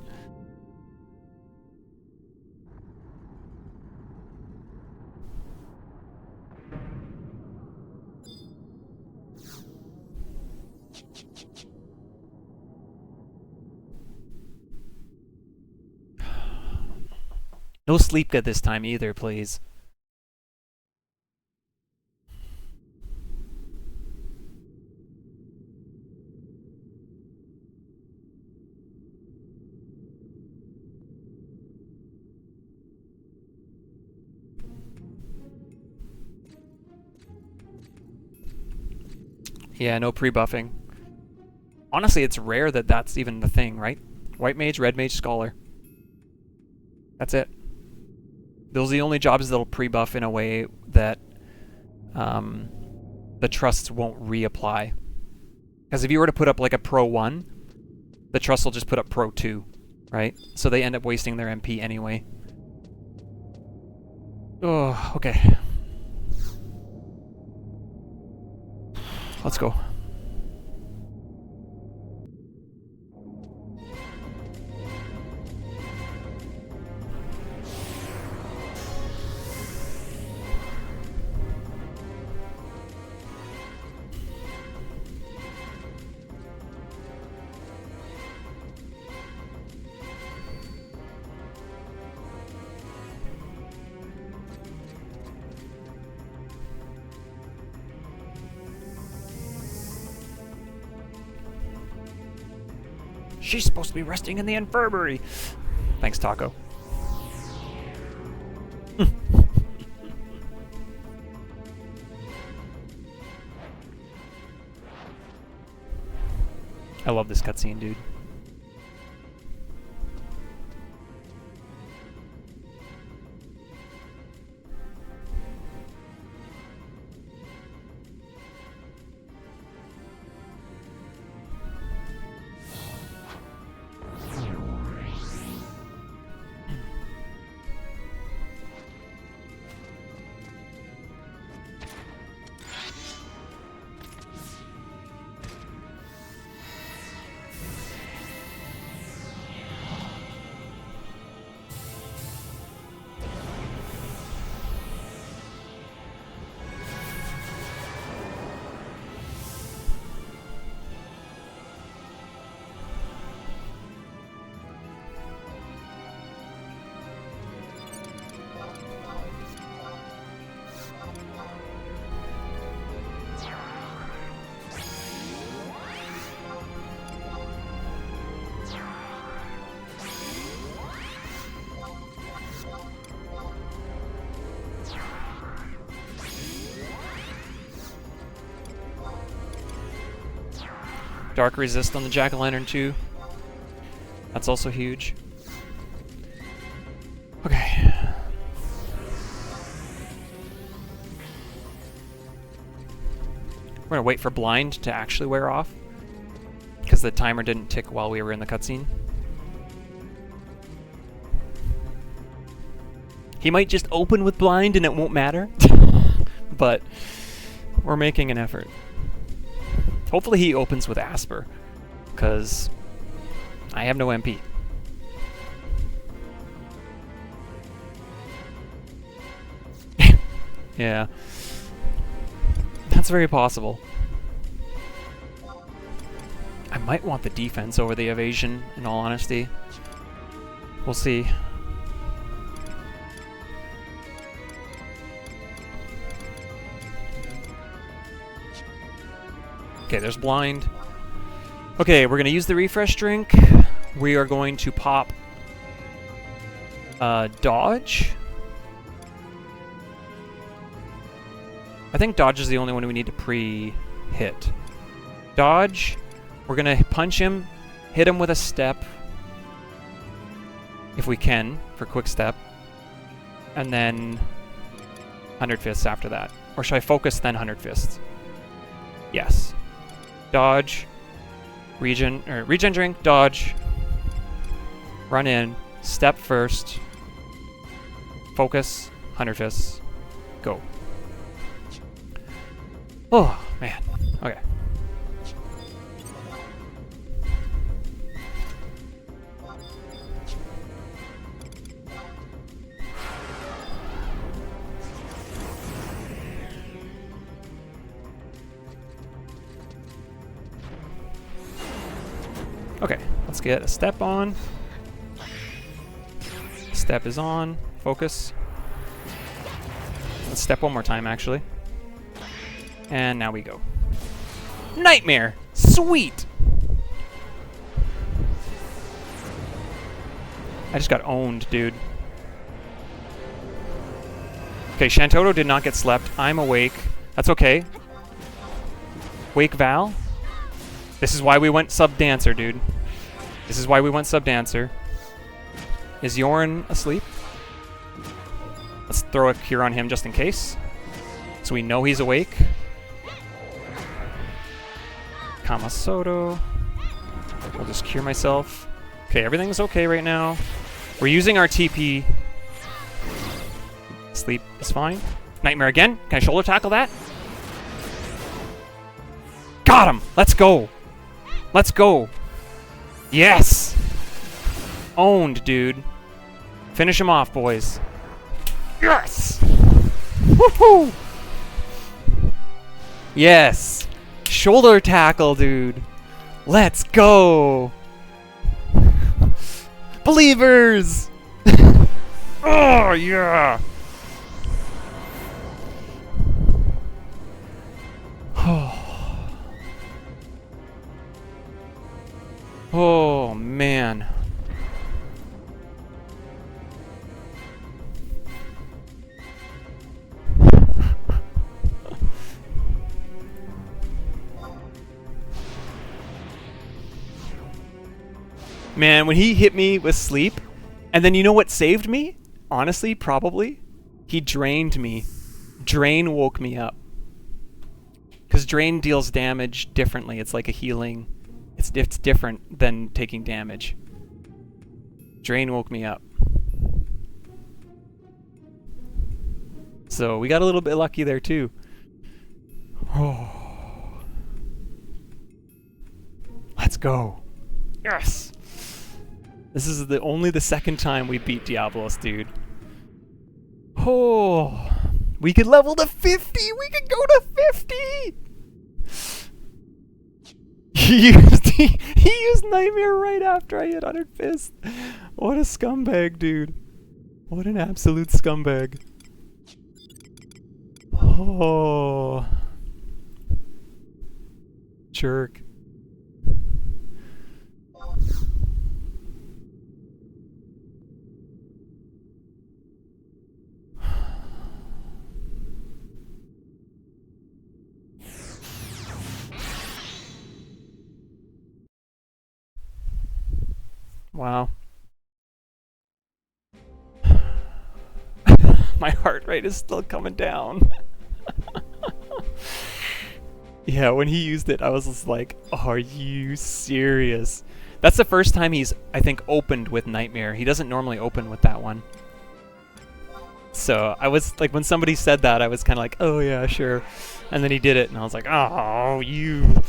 No sleep good this time either, please. Yeah, no pre-buffing. Honestly, it's rare that that's even the thing, right? White mage, red mage, scholar. That's it. Those are the only jobs that'll pre-buff in a way that the trusts won't reapply. Because if you were to put up like a Pro 1, the trust will just put up Pro 2, right? So they end up wasting their MP anyway. Oh, okay. Let's go. She's supposed to be resting in the infirmary. Thanks, Taco. I love this cutscene, dude. Dark resist on the Jack-o'-lantern too. That's also huge. Okay. We're gonna wait for blind to actually wear off, because the timer didn't tick while we were in the cutscene. He might just open with blind and it won't matter, but we're making an effort. Hopefully he opens with Asper, because I have no MP. Yeah. That's very possible. I might want the defense over the evasion, in all honesty. We'll see. Okay, there's blind. Okay, we're going to use the refresh drink. We are going to pop dodge. I think dodge is the only one we need to pre-hit. Dodge. We're going to punch him, hit him with a step, if we can, for quick step. And then 100 fists after that. Or should I focus, then 100 fists? Yes. Dodge, regen drink, dodge, run in, step first, focus, 100 fists, go. Oh, man. Okay. Okay, let's get a step on. Step is on. Focus. Let's step one more time, actually. And now we go. Nightmare! Sweet! I just got owned, dude. Okay, Shantotto did not get slept. I'm awake. That's okay. Wake Val? This is why we went sub-dancer, dude. This is why we went sub-dancer. Is Yorn asleep? Let's throw a cure on him just in case. So we know he's awake. Kamasoto. I'll just cure myself. Okay, everything's okay right now. We're using our TP. Sleep is fine. Nightmare again. Can I shoulder tackle that? Got him! Let's go! Let's go! Yes! Owned, dude. Finish him off, boys. Yes! Woohoo! Yes! Shoulder tackle, dude. Let's go! Believers! Oh, yeah! Oh, man. Man, when he hit me with sleep, and then you know what saved me? Honestly, probably. He drained me. Drain woke me up. Because Drain deals damage differently. It's like a healing. It's different than taking damage. Drain woke me up. So we got a little bit lucky there too. Oh. Let's go. Yes! This is only the second time we beat Diablos, dude. Oh, we could level to 50! We could go to 50! He used Nightmare right after I hit 100 Fist. What a scumbag, dude. What an absolute scumbag. Oh. Jerk. Wow. My heart rate is still coming down. Yeah, when he used it, I was just like, are you serious? That's the first time he's, I think, opened with Nightmare. He doesn't normally open with that one. So I was like, when somebody said that, I was kind of like, oh yeah, sure. And then he did it, and I was like, oh, you.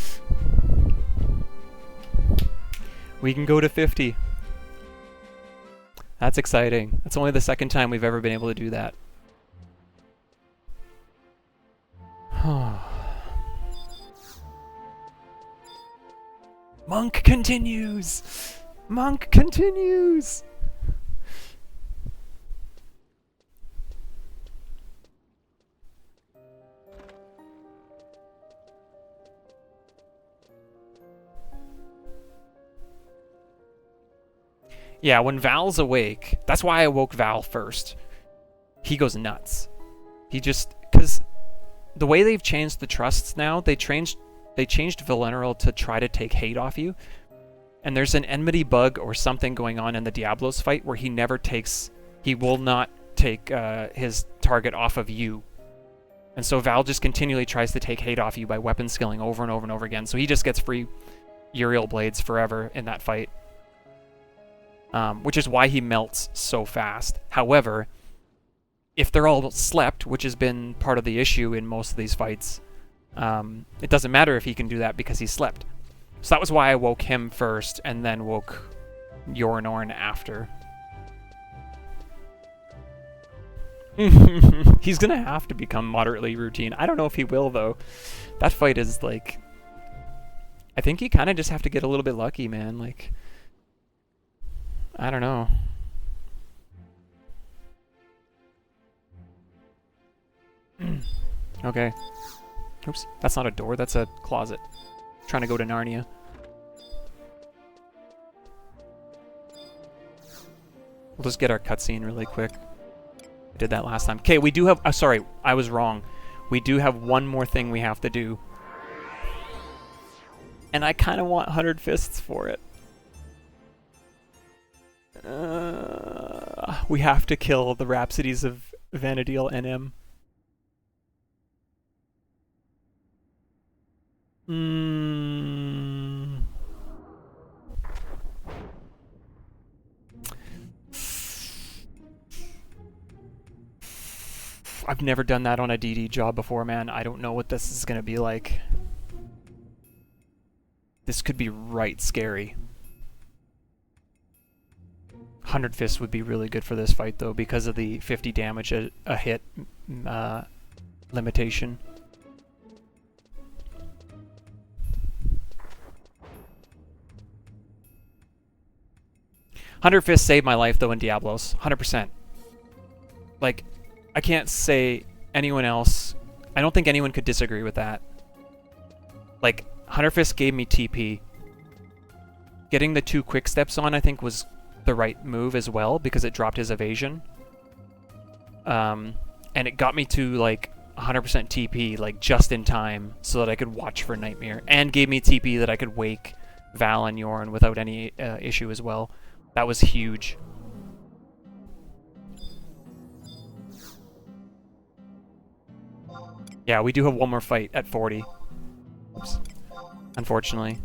We can go to 50. That's exciting. That's only the second time we've ever been able to do that. Monk continues! Monk continues! Yeah, when Val's awake, that's why I woke Val first. He goes nuts. He just, because the way they've changed the trusts now, they changed Valeneril to try to take hate off you. And there's an enmity bug or something going on in the Diablos fight where he will not take his target off of you. And so Val just continually tries to take hate off you by weapon skilling over and over and over again. So he just gets free Uriel Blades forever in that fight. Which is why he melts so fast. However, if they're all slept, which has been part of the issue in most of these fights, It doesn't matter if he can do that because he slept. So that was why I woke him first and then woke Yornorn after. He's gonna have to become moderately routine. I don't know if he will, though. That fight is like... I think you kind of just have to get a little bit lucky, man. Like... I don't know. Okay. Oops, that's not a door, that's a closet. Trying to go to Narnia. We'll just get our cutscene really quick. I did that last time. Okay, we do have... sorry, I was wrong. We do have one more thing we have to do. And I kind of want 100 Fists for it. We have to kill the Rhapsodies of Vana'diel NM. I've never done that on a DD job before, man. I don't know what this is gonna be like. This could be right scary. 100 Fists would be really good for this fight, though, because of the 50 damage a hit limitation. "100 Fists saved my life, though, in Diablos. 100%. Like, I can't say anyone else... I don't think anyone could disagree with that. Like, 100 Fists gave me TP. Getting the 2 quick steps on, I think, was the right move as well, because it dropped his evasion. And it got me to, like, 100% TP, like, just in time, so that I could watch for Nightmare. And gave me TP that I could wake Val and Yorn without any issue as well. That was huge. Yeah, we do have one more fight at 40. Oops. Unfortunately.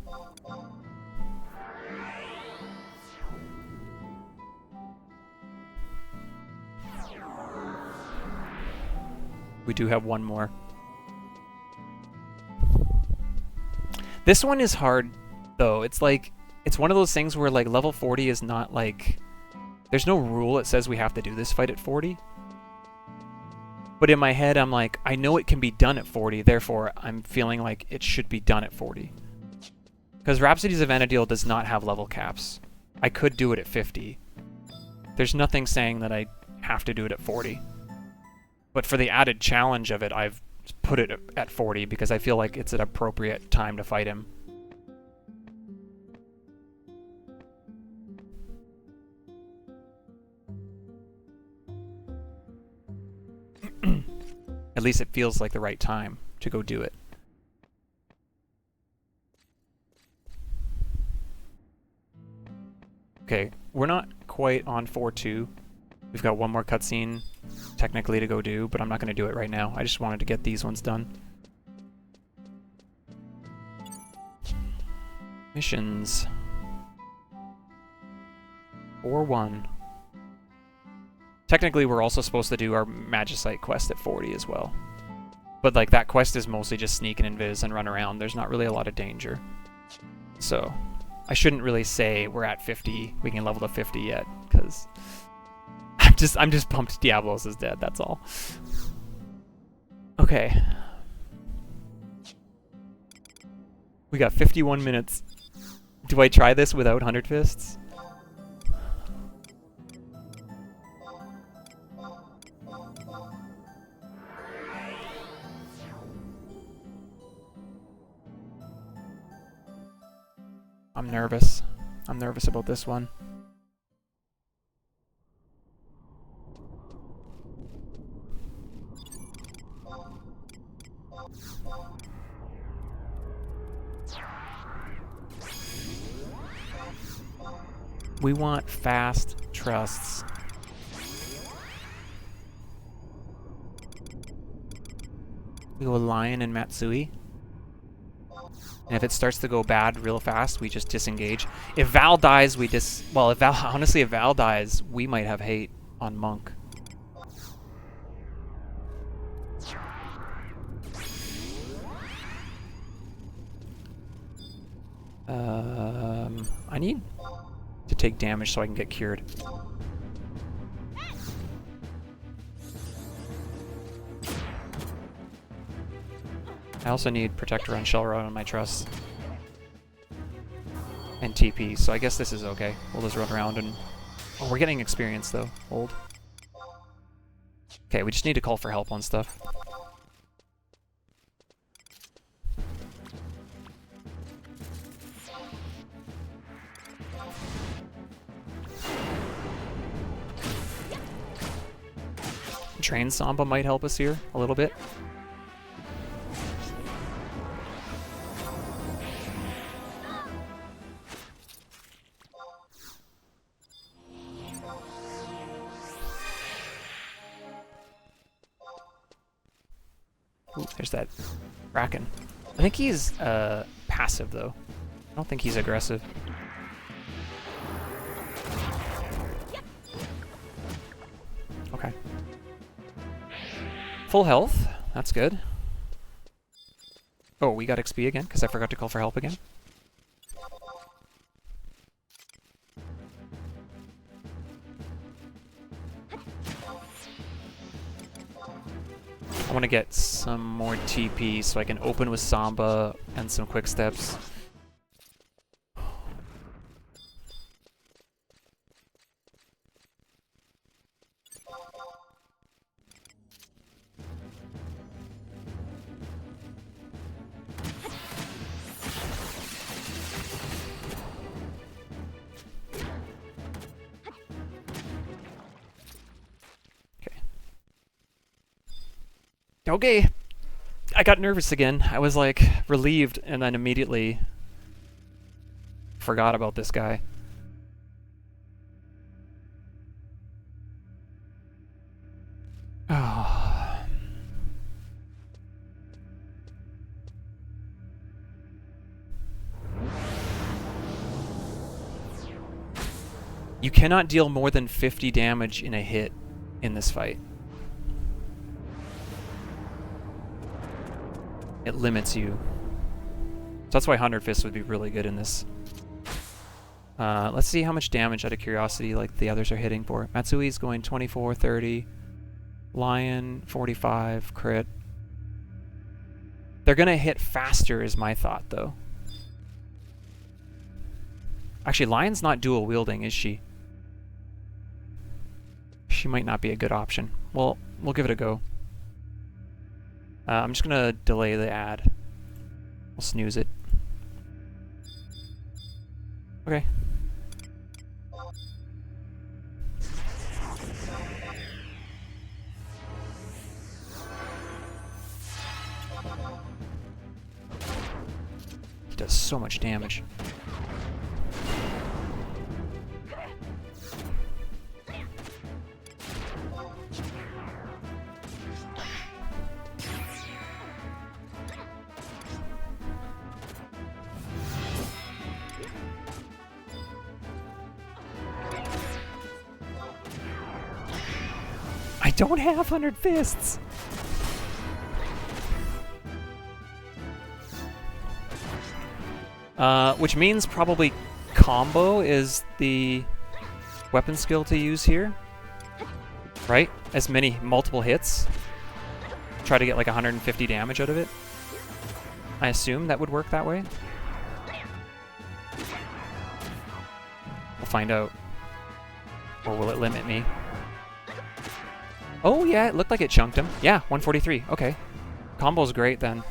We do have one more. This one is hard, though. It's like... It's one of those things where, like, level 40 is not, like... There's no rule that says we have to do this fight at 40. But in my head, I'm like, I know it can be done at 40, therefore I'm feeling like it should be done at 40. Because Rhapsodies of Vana'diel does not have level caps. I could do it at 50. There's nothing saying that I have to do it at 40. But for the added challenge of it, I've put it at 40 because I feel like it's an appropriate time to fight him. At least it feels like the right time to go do it. Okay, we're not quite on 4-2. We've got one more cutscene technically to go do, but I'm not going to do it right now. I just wanted to get these ones done. Missions. 4-1. Technically, we're also supposed to do our Magicite quest at 40 as well. But, like, that quest is mostly just sneak and invis and run around. There's not really a lot of danger. So, I shouldn't really say we're at 50, we can level to 50 yet, because I'm just pumped Diablos is dead, that's all. Okay. We got 51 minutes. Do I try this without 100 Fists? I'm nervous. I'm nervous about this one. We want fast trusts. We go Lion and Matsui. And if it starts to go bad real fast, we just disengage. If Val dies, we well, if Val dies, we might have hate on Monk. I need to take damage so I can get cured. I also need Protector on Shell Rod on my truss. And TP, so I guess this is okay. We'll just run around and... Oh, we're getting experience though. Hold. Okay, we just need to call for help on stuff. Train Samba might help us here a little bit. Ooh, there's that Bracken. I think he's passive though. I don't think he's aggressive. Okay. Full health. That's good. Oh, we got XP again because I forgot to call for help again. I want to get some more TP so I can open with Samba and some quick steps. Okay, I got nervous again. I was like relieved and then immediately forgot about this guy. Oh. You cannot deal more than 50 damage in a hit in this fight. It limits you. So that's why 100 Fists would be really good in this. Let's see how much damage out of curiosity like the others are hitting for. Matsui's going 24, 30. Lion, 45, crit. They're gonna hit faster is my thought though. Actually, Lion's not dual wielding, is she? She might not be a good option. Well, we'll give it a go. I'm just gonna delay the ad. We'll snooze it. Okay. He does so much damage. I don't have 100 Fists! Which means probably combo is the weapon skill to use here. Right? As many multiple hits. Try to get like 150 damage out of it. I assume that would work that way. We'll find out. Or will it limit me? Oh yeah, it looked like it chunked him. Yeah, 143. Okay. Combo's great then.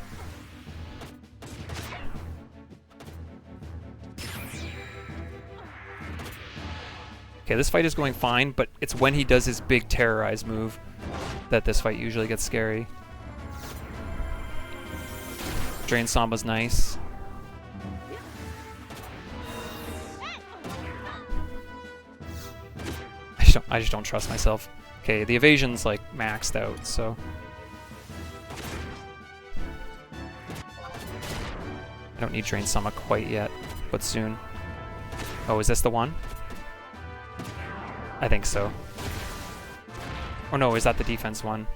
Okay, this fight is going fine, but it's when he does his big terrorize move that this fight usually gets scary. Drain Samba's nice. I just don't trust myself. Okay, the evasion's like maxed out, so. I don't need Drain Sama quite yet, but soon. Oh, is this the one? I think so. Or no, is that the defense one?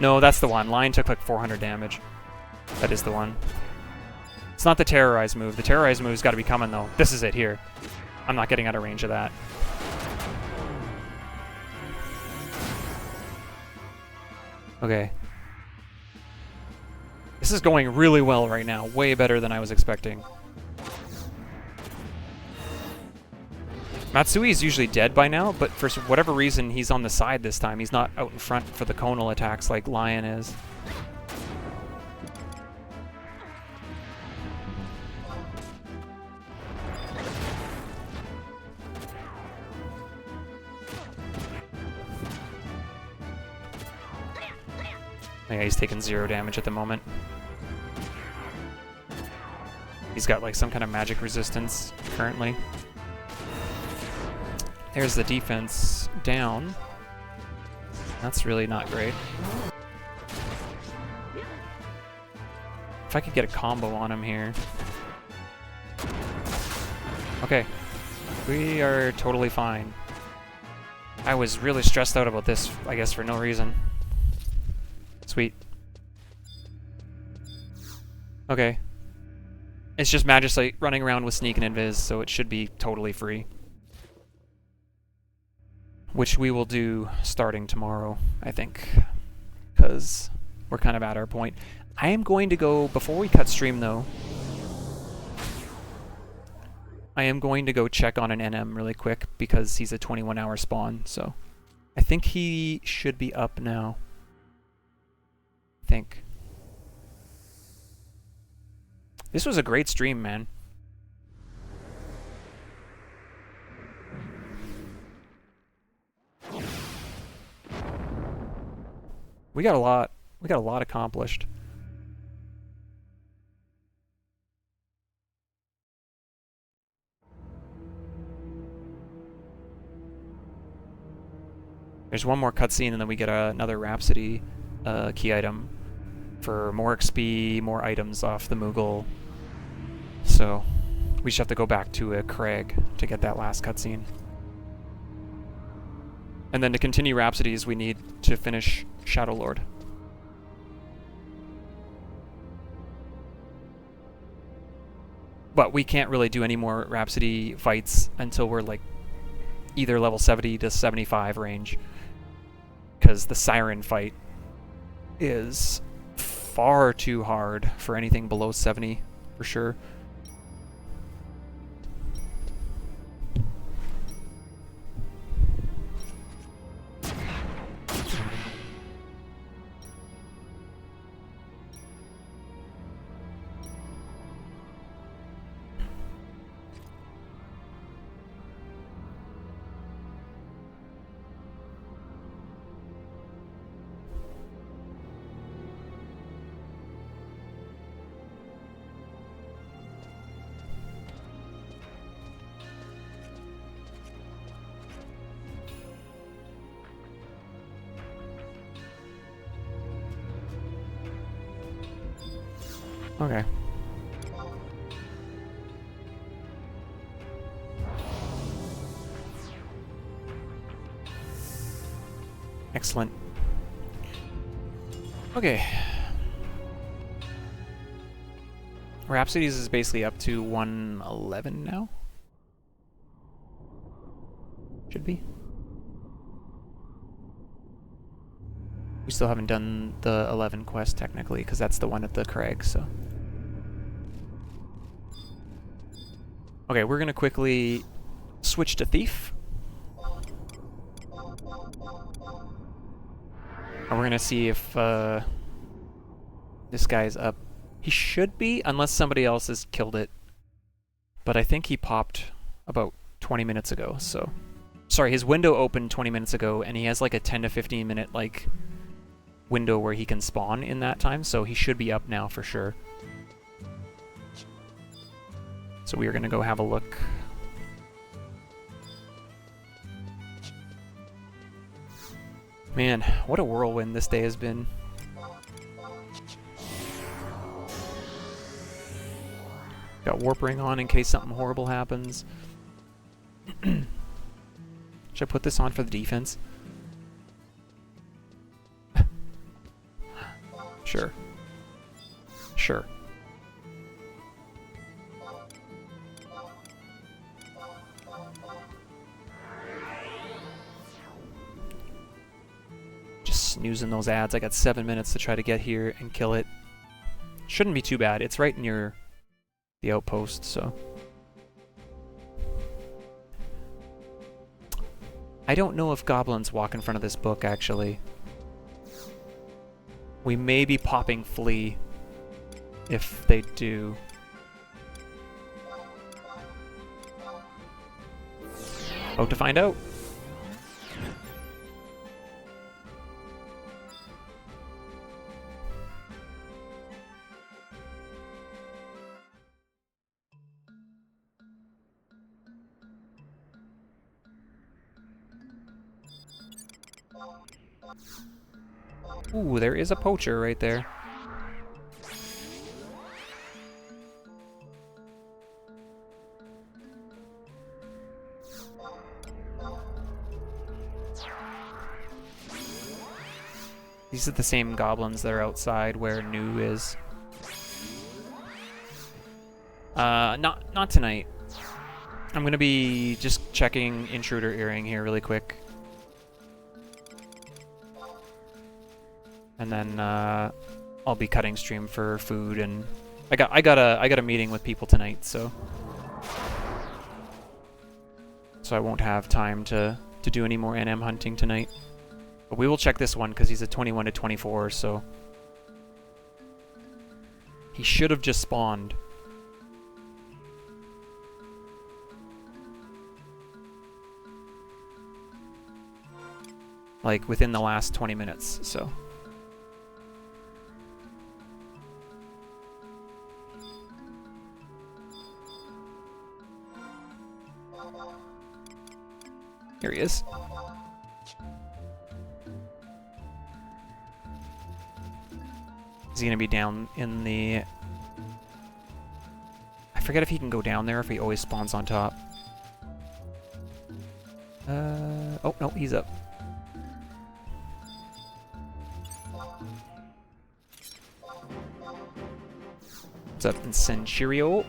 No, that's the one. Lion took like 400 damage. That is the one. It's not the terrorize move. The terrorize move's got to be coming, though. This is it here. I'm not getting out of range of that. Okay. This is going really well right now. Way better than I was expecting. Matsui's usually dead by now, but for whatever reason, he's on the side this time. He's not out in front for the conal attacks like Lion is. Yeah, he's taking 0 damage at the moment. He's got like some kind of magic resistance currently. There's the defense down. That's really not great. If I could get a combo on him here. Okay. We are totally fine. I was really stressed out about this, I guess, for no reason. Sweet. Okay. It's just Magicite running around with Sneak and Invis, so it should be totally free. Which we will do starting tomorrow, I think. Because we're kind of at our point. I am going to go, before we cut stream though, I am going to go check on an NM really quick because he's a 21-hour spawn, so I think he should be up now. I think. This was a great stream, man. We got a lot accomplished. There's one more cutscene and then we get another Rhapsody key item for more XP, more items off the Moogle. So we just have to go back to Craig to get that last cutscene. And then to continue Rhapsodies, we need to finish Shadow Lord. But we can't really do any more Rhapsody fights until we're like either level 70 to 75 range. Because the Siren fight is far too hard for anything below 70, for sure. Okay. Excellent. Okay. Rhapsodies is basically up to 111 now. Should be. We still haven't done the 11 quest technically, because that's the one at the Craig, so. Okay, we're gonna quickly switch to Thief. And we're gonna see if this guy's up. He should be, unless somebody else has killed it. But I think he popped about 20 minutes ago, so. Sorry, his window opened 20 minutes ago, and he has like a 10 to 15 minute like window where he can spawn in that time, so he should be up now for sure. So we are gonna go have a look. Man, what a whirlwind this day has been. Got Warp Ring on in case something horrible happens. Should I put this on for the defense? Sure. Sure. snoozing those ads. I got 7 minutes to try to get here and kill it. Shouldn't be too bad. It's right near the outpost, so. I don't know if goblins walk in front of this book, actually. We may be popping Flea if they do. Hope to find out. Ooh, there is a poacher right there. These are the same goblins that are outside where New is. Not tonight. I'm gonna be just checking Intruder Earring here really quick. And then I'll be cutting stream for food, and I got a meeting with people tonight, so I won't have time to do any more NM hunting tonight. But we will check this one because he's a 21 to 24, so he should have just spawned. Like within the last 20 minutes, so. Here he is. Is he gonna be down in the... I forget if he can go down there, if he always spawns on top. Oh, no, he's up. What's up in Centurio?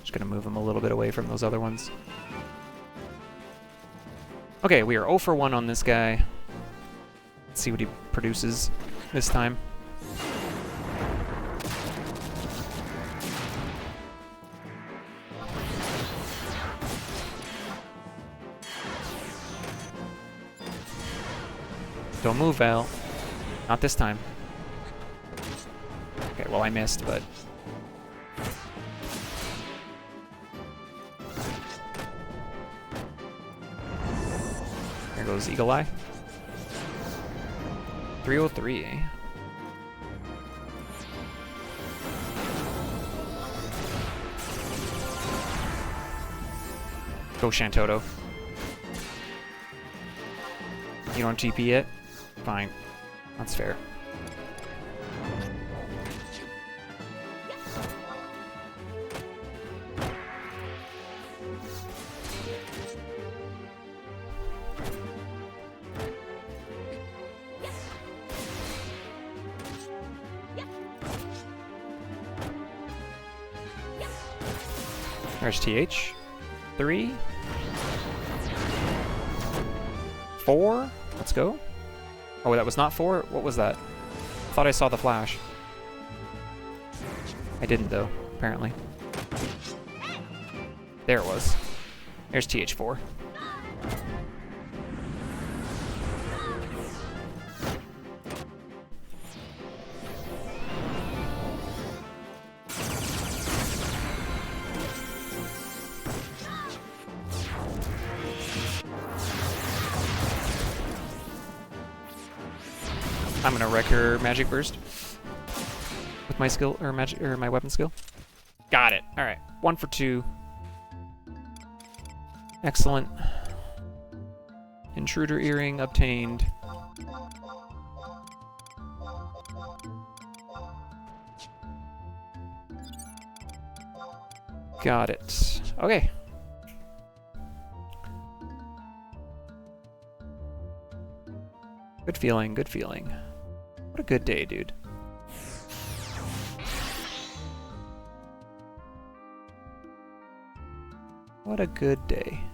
Just gonna move him a little bit away from those other ones. Okay, we are 0 for 1 on this guy. Let's see what he produces this time. Don't move, Val. Not this time. Okay, well I missed, but... There goes Eagle Eye. 303, eh? Go Shantoto. You don't TP it? Fine. That's fair. There's TH. 3. 4. Let's go. Oh, that was not 4? What was that? I thought I saw the flash. I didn't, though, apparently. There it was. There's TH4. I'm gonna wreck her magic burst with my skill or magic or my weapon skill. Got it. All right, 1 for 2. Excellent. Intruder earring obtained. Got it. Okay. Good feeling. Good feeling. What a good day, dude. What a good day.